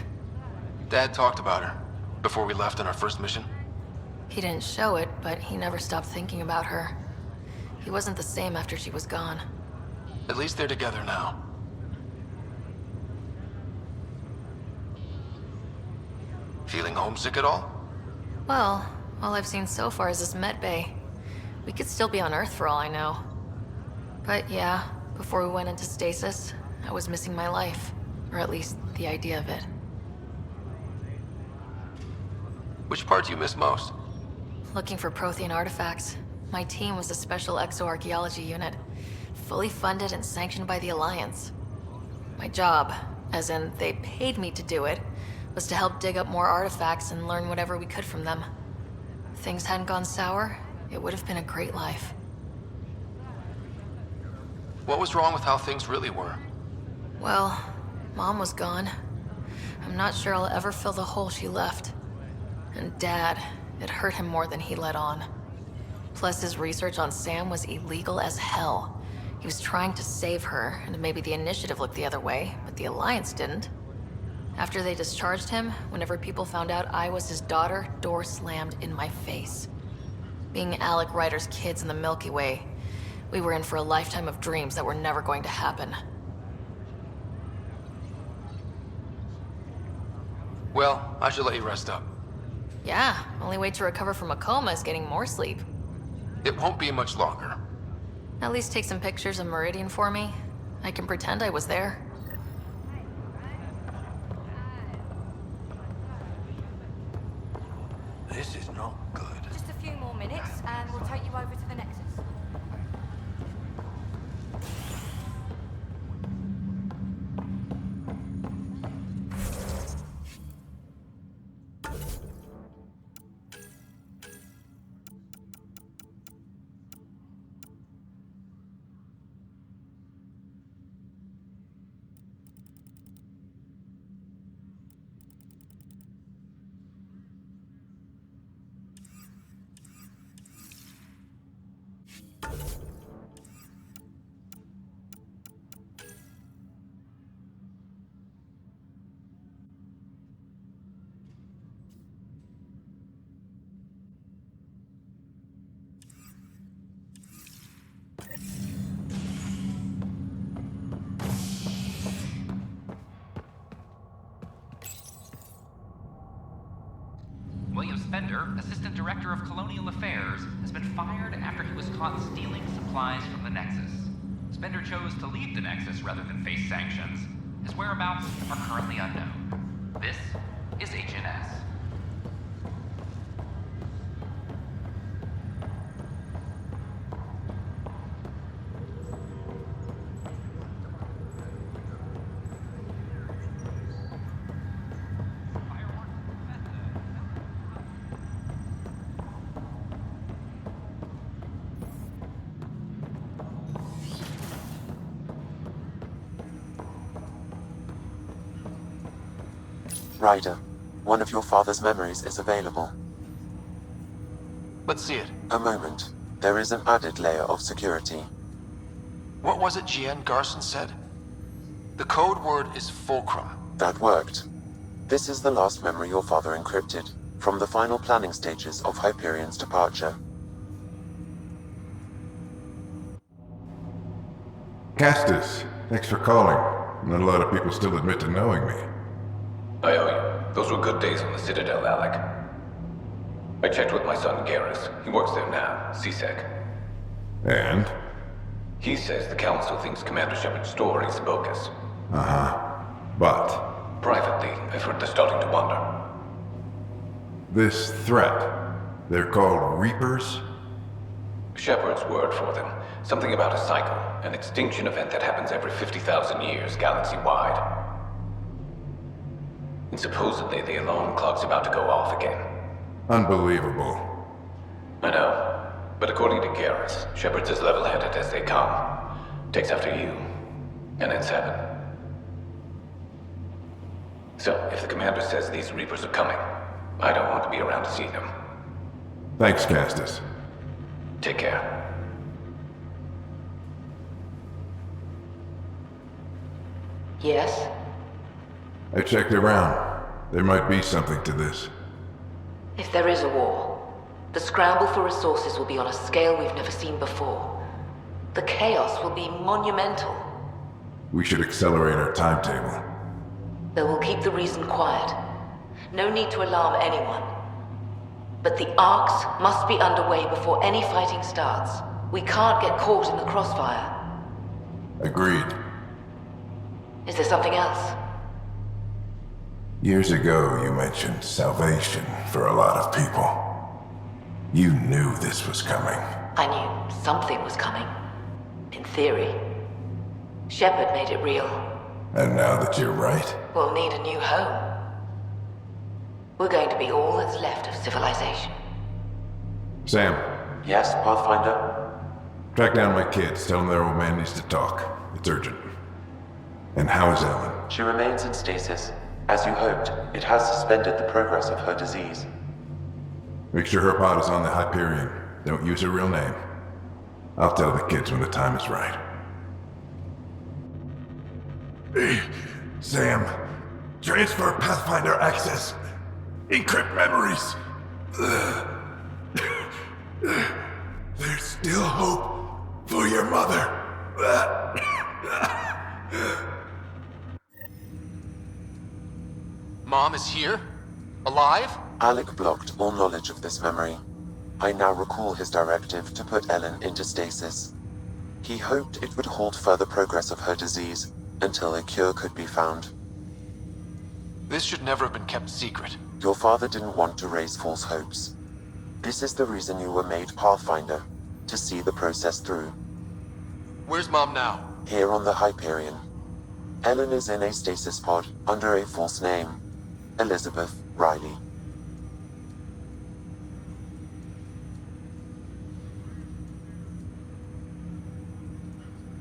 Dad talked about her before we left on our first mission. He didn't show it, but he never stopped thinking about her. He wasn't the same after she was gone. At least they're together now. Feeling homesick at all? Well, all I've seen so far is this med bay. We could still be on Earth for all I know. But yeah, before we went into stasis, I was missing my life. Or at least the idea of it. Which part do you miss most? Looking for Prothean artifacts. My team was a special exoarchaeology unit, fully funded and sanctioned by the Alliance. My job, as in they paid me to do it, was to help dig up more artifacts and learn whatever we could from them. If things hadn't gone sour, it would have been a great life. What was wrong with how things really were? Well, Mom was gone. I'm not sure I'll ever fill the hole she left. And Dad, it hurt him more than he let on. Plus, his research on Sam was illegal as hell. He was trying to save her, and maybe the Initiative looked the other way, but the Alliance didn't. After they discharged him, whenever people found out I was his daughter, door slammed in my face. Being Alec Ryder's kids in the Milky Way, we were in for a lifetime of dreams that were never going to happen. Well, I should let you rest up. Yeah, only way to recover from a coma is getting more sleep. It won't be much longer. At least take some pictures of Meridian for me. I can pretend I was there. This is not good. Just a few more minutes, and we'll take you over to the Nexus. William Spender, Assistant Director of Colonial Affairs, has been fired after he was caught stealing supplies from the Nexus. Spender chose to leave the Nexus rather than face sanctions. His whereabouts are currently unknown. This is HNS. Ryder, one of your father's memories is available. Let's see it. A moment. There is an added layer of security. What was it GN Garson said? The code word is Fulcrum. That worked. This is the last memory your father encrypted, from the final planning stages of Hyperion's departure. Castus, thanks for calling. Not a lot of people still admit to knowing me. I owe you. Those were good days on the Citadel, Alec. I checked with my son Garrus. He works there now, CSEC. And? He says the Council thinks Commander Shepard's story is bogus. Uh-huh. But? Privately, I've heard they're starting to wonder. This threat, they're called Reapers? Shepard's word for them. Something about a cycle, an extinction event that happens every 50,000 years, galaxy-wide. And supposedly the alarm clock's about to go off again. Unbelievable. I know. But according to Garrus, Shepard's as level-headed as they come. Takes after you. And it's heaven. So, if the commander says these Reapers are coming, I don't want to be around to see them. Thanks, Castus. Take care. Yes? I checked around. There might be something to this. If there is a war, the scramble for resources will be on a scale we've never seen before. The chaos will be monumental. We should accelerate our timetable. They will keep the reason quiet. No need to alarm anyone. But the arcs must be underway before any fighting starts. We can't get caught in the crossfire. Agreed. Is there something else? Years ago, you mentioned salvation for a lot of people. You knew this was coming. I knew something was coming. In theory. Shepard made it real. And now that you're right, We'll need a new home. We're going to be all that's left of civilization. Sam, Yes, Pathfinder? track down my kids. Tell them their old man needs to talk. It's urgent. And how is Ellen? She remains in stasis. As you hoped, it has suspended the progress of her disease. Make sure her pod is on the Hyperion. Don't use her real name. I'll tell the kids when the time is right. Hey, Sam. Transfer Pathfinder access. Encrypt memories. There's still hope for your mother. Mom is here? Alive? Alec blocked all knowledge of this memory. I now recall his directive to put Ellen into stasis. He hoped it would halt further progress of her disease until a cure could be found. This should never have been kept secret. Your father didn't want to raise false hopes. This is the reason you were made Pathfinder, to see the process through. Where's Mom now? Here on the Hyperion. Ellen is in a stasis pod under a false name, Elizabeth Riley.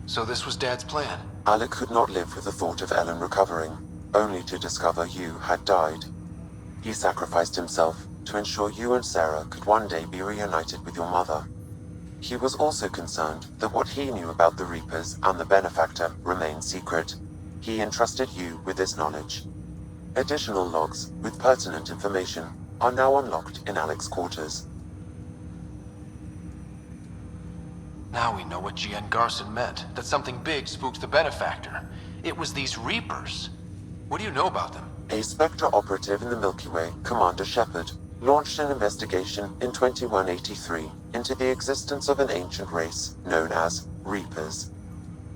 So this was Dad's plan? Alec could not live with the thought of Ellen recovering, only to discover you had died. He sacrificed himself to ensure you and Sarah could one day be reunited with your mother. He was also concerned that what he knew about the Reapers and the Benefactor remained secret. He entrusted you with this knowledge. Additional logs with pertinent information are now unlocked in Alec's quarters. Now we know what G.N. Garson meant, that something big spooked the Benefactor. It was these Reapers. What do you know about them? A Spectre operative in the Milky Way, Commander Shepard, launched an investigation in 2183 into the existence of an ancient race known as Reapers.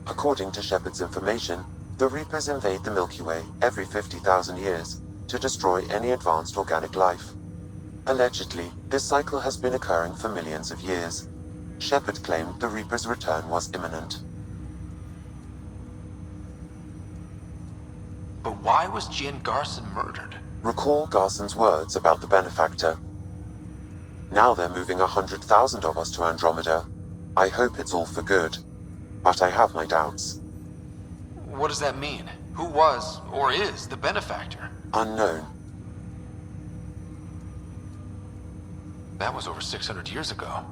According to Shepard's information, the Reapers invade the Milky Way every 50,000 years to destroy any advanced organic life. Allegedly, this cycle has been occurring for millions of years. Shepard claimed the Reapers' return was imminent. But why was G.N. Garson murdered? Recall Garson's words about the Benefactor. Now they're moving 100,000 of us to Andromeda. I hope it's all for good, but I have my doubts. What does that mean? Who was, or is, the Benefactor? Unknown. That was over 600 years ago.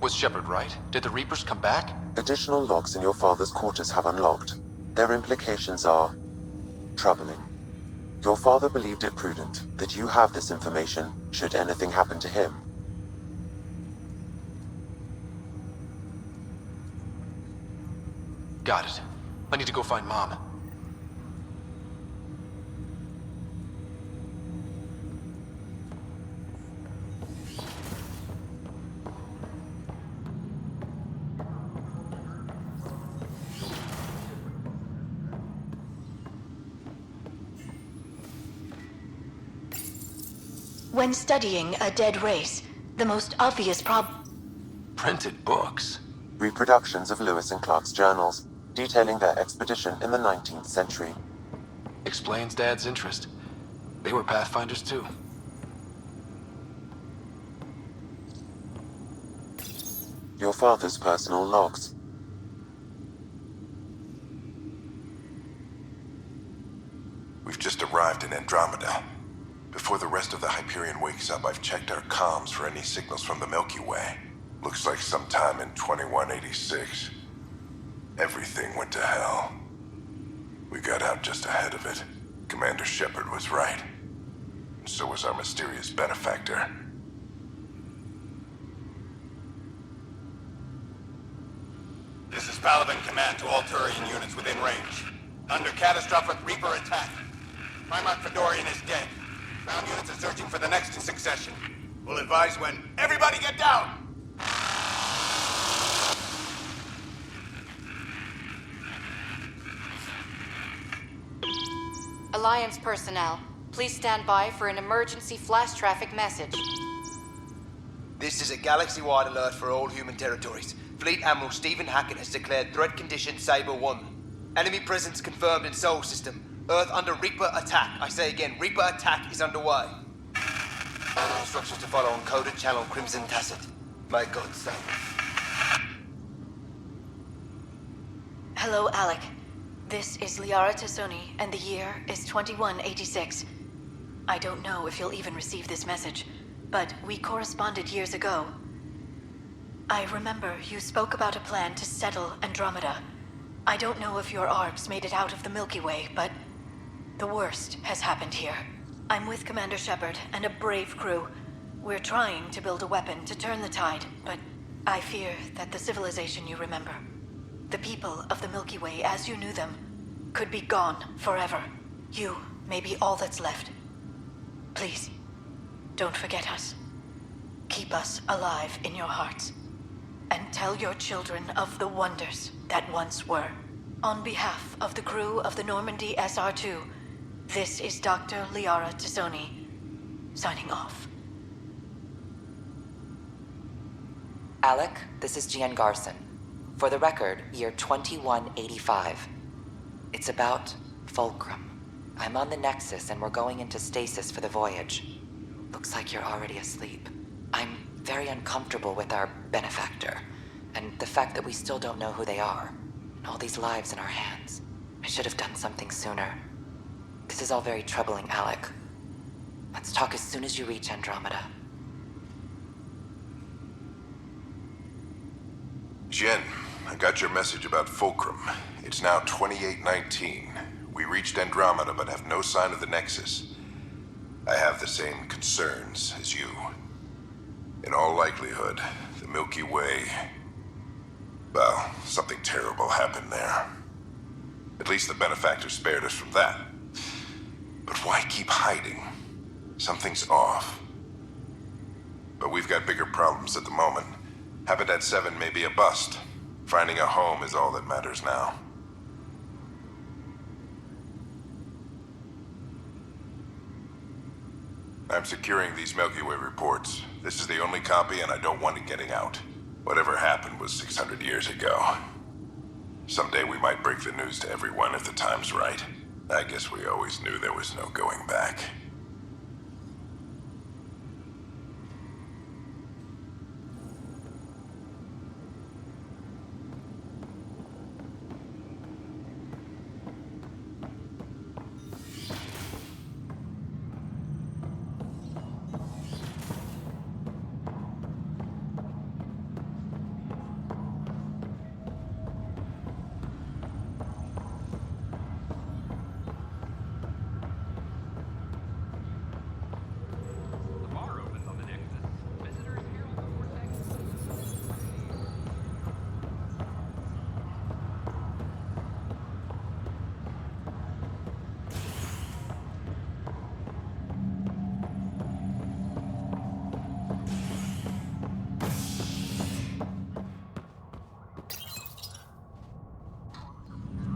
Was Shepard right? Did the Reapers come back? Additional logs in your father's quarters have unlocked. Their implications are troubling. Your father believed it prudent that you have this information should anything happen to him. Got it. I need to go find Mom. When studying a dead race, the most obvious Printed books? Reproductions of Lewis and Clark's journals, detailing their expedition in the 19th century. Explains Dad's interest. They were Pathfinders too. Your father's personal logs. We've just arrived in Andromeda. Before the rest of the Hyperion wakes up, I've checked our comms for any signals from the Milky Way. Looks like sometime in 2186. Everything went to hell. We got out just ahead of it. Commander Shepard was right. And so was our mysterious benefactor. This is Paladin Command to all Turian units within range. Under catastrophic Reaper attack. Primarch Fedorian is dead. Ground units are searching for the next in succession. We'll advise when. Everybody get down! Alliance personnel, Please stand by for an emergency flash traffic message. This is a galaxy-wide alert for all human territories. Fleet Admiral Stephen Hackett has declared threat condition Saber 1. Enemy presence confirmed in Sol System. Earth under Reaper attack. I say again, Reaper attack is underway. Instructions to follow on coded channel Crimson Tacit. May God save. Hello, Alec. This is Liara Tassoni, and the year is 2186. I don't know if you'll even receive this message, but we corresponded years ago. I remember you spoke about a plan to settle Andromeda. I don't know if your arcs made it out of the Milky Way, but the worst has happened here. I'm with Commander Shepard and a brave crew. We're trying to build a weapon to turn the tide, but I fear that the civilization you remember, the people of the Milky Way as you knew them, could be gone forever. You may be all that's left. Please, don't forget us. Keep us alive in your hearts. And tell your children of the wonders that once were. On behalf of the crew of the Normandy SR2, this is Dr. Liara Tassoni, signing off. Alec, this is Gian Garson. For the record, year 2185. It's about Fulcrum. I'm on the Nexus and we're going into stasis for the voyage. Looks like you're already asleep. I'm very uncomfortable with our benefactor, and the fact that we still don't know who they are, and all these lives in our hands. I should have done something sooner. This is all very troubling, Alec. Let's talk as soon as you reach Andromeda. Jen, I got your message about Fulcrum. It's now 2819. We reached Andromeda but have no sign of the Nexus. I have the same concerns as you. In all likelihood, the Milky Way... well, something terrible happened there. At least the benefactor spared us from that. But why keep hiding? Something's off. But we've got bigger problems at the moment. Habitat 7 may be a bust. Finding a home is all that matters now. I'm securing these Milky Way reports. This is the only copy and I don't want it getting out. Whatever happened was 600 years ago. Someday we might break the news to everyone if the time's right. I guess we always knew there was no going back.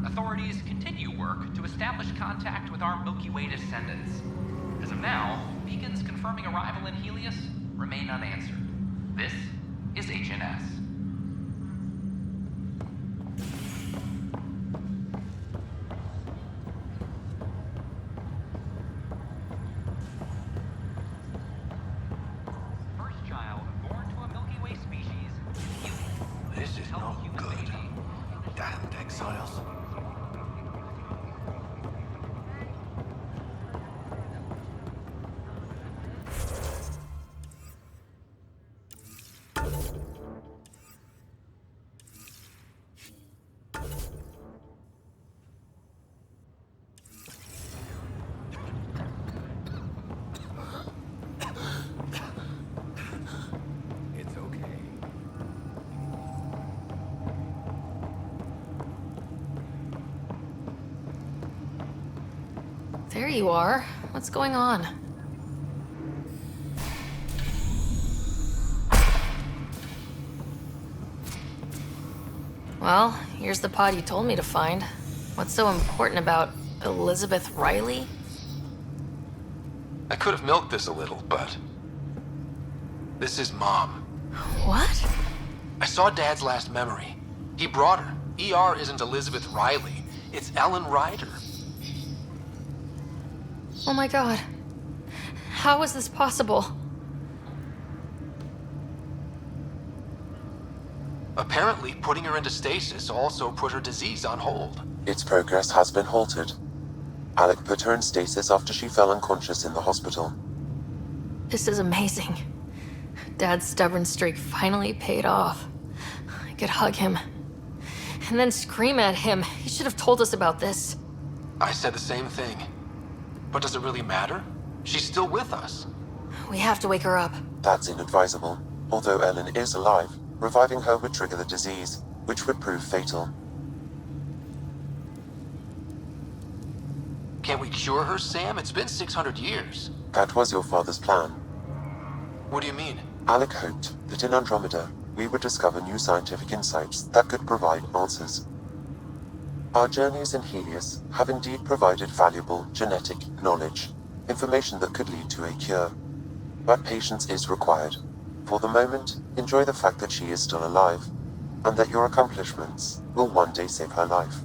Authorities continue work to establish contact with our Milky Way descendants. As of now, beacons confirming arrival in Helios remain unanswered. This is HNS. First child born to a Milky Way species. This is not good. Damned exiles. It's okay. There you are. What's going on? Well, here's the pod you told me to find. What's so important about Elizabeth Riley? I could have milked this a little, but... This is Mom. What? I saw Dad's last memory. He brought her. ER isn't Elizabeth Riley. It's Ellen Ryder. Oh my god. How is this possible? Apparently, putting her into stasis also put her disease on hold. Its progress has been halted. Alec put her in stasis after she fell unconscious in the hospital. This is amazing. Dad's stubborn streak finally paid off. I could hug him. And then scream at him. He should have told us about this. I said the same thing. But does it really matter? She's still with us. We have to wake her up. That's inadvisable. Although Ellen is alive, reviving her would trigger the disease, which would prove fatal. Can't we cure her, Sam? It's been 600 years. That was your father's plan. What do you mean? Alec hoped that in Andromeda, we would discover new scientific insights that could provide answers. Our journeys in Helios have indeed provided valuable genetic knowledge, information that could lead to a cure. But patience is required. For the moment, enjoy the fact that she is still alive, and that your accomplishments will one day save her life.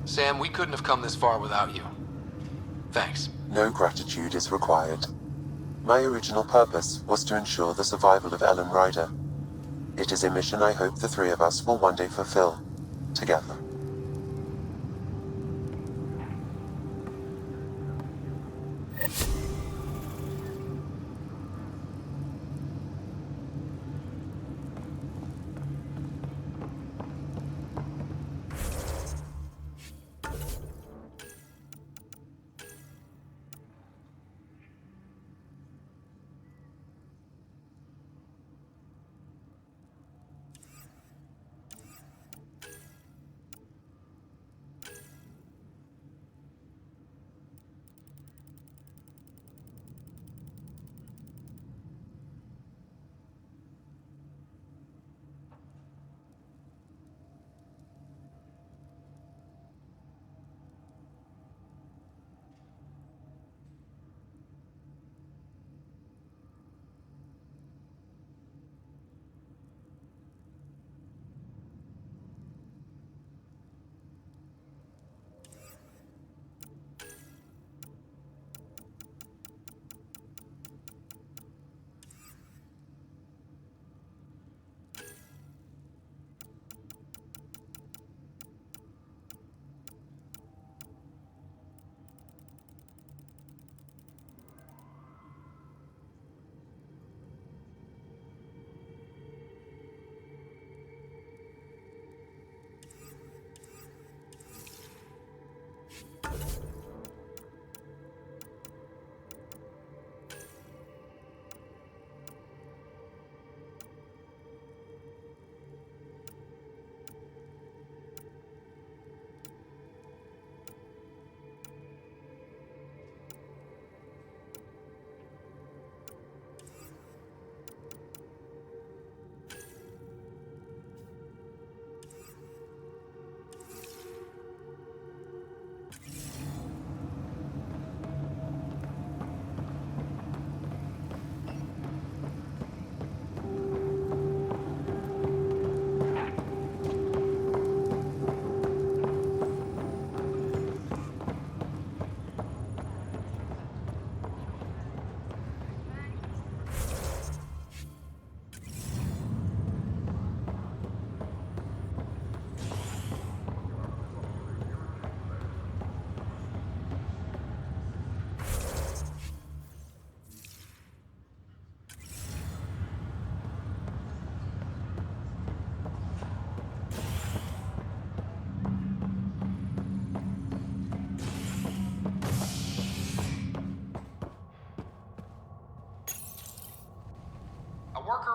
Sam, we couldn't have come this far without you. Thanks. No gratitude is required. My original purpose was to ensure the survival of Ellen Ryder. It is a mission I hope the three of us will one day fulfill, together.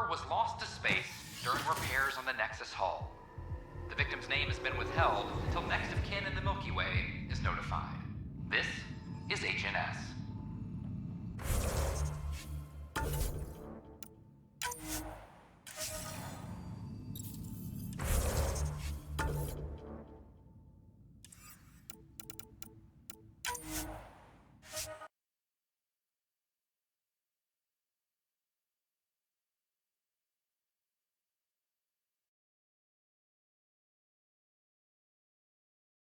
Was lost to space during repairs on the Nexus hull. The victim's name has been withheld until next of kin in the Milky Way is notified. This is HNS.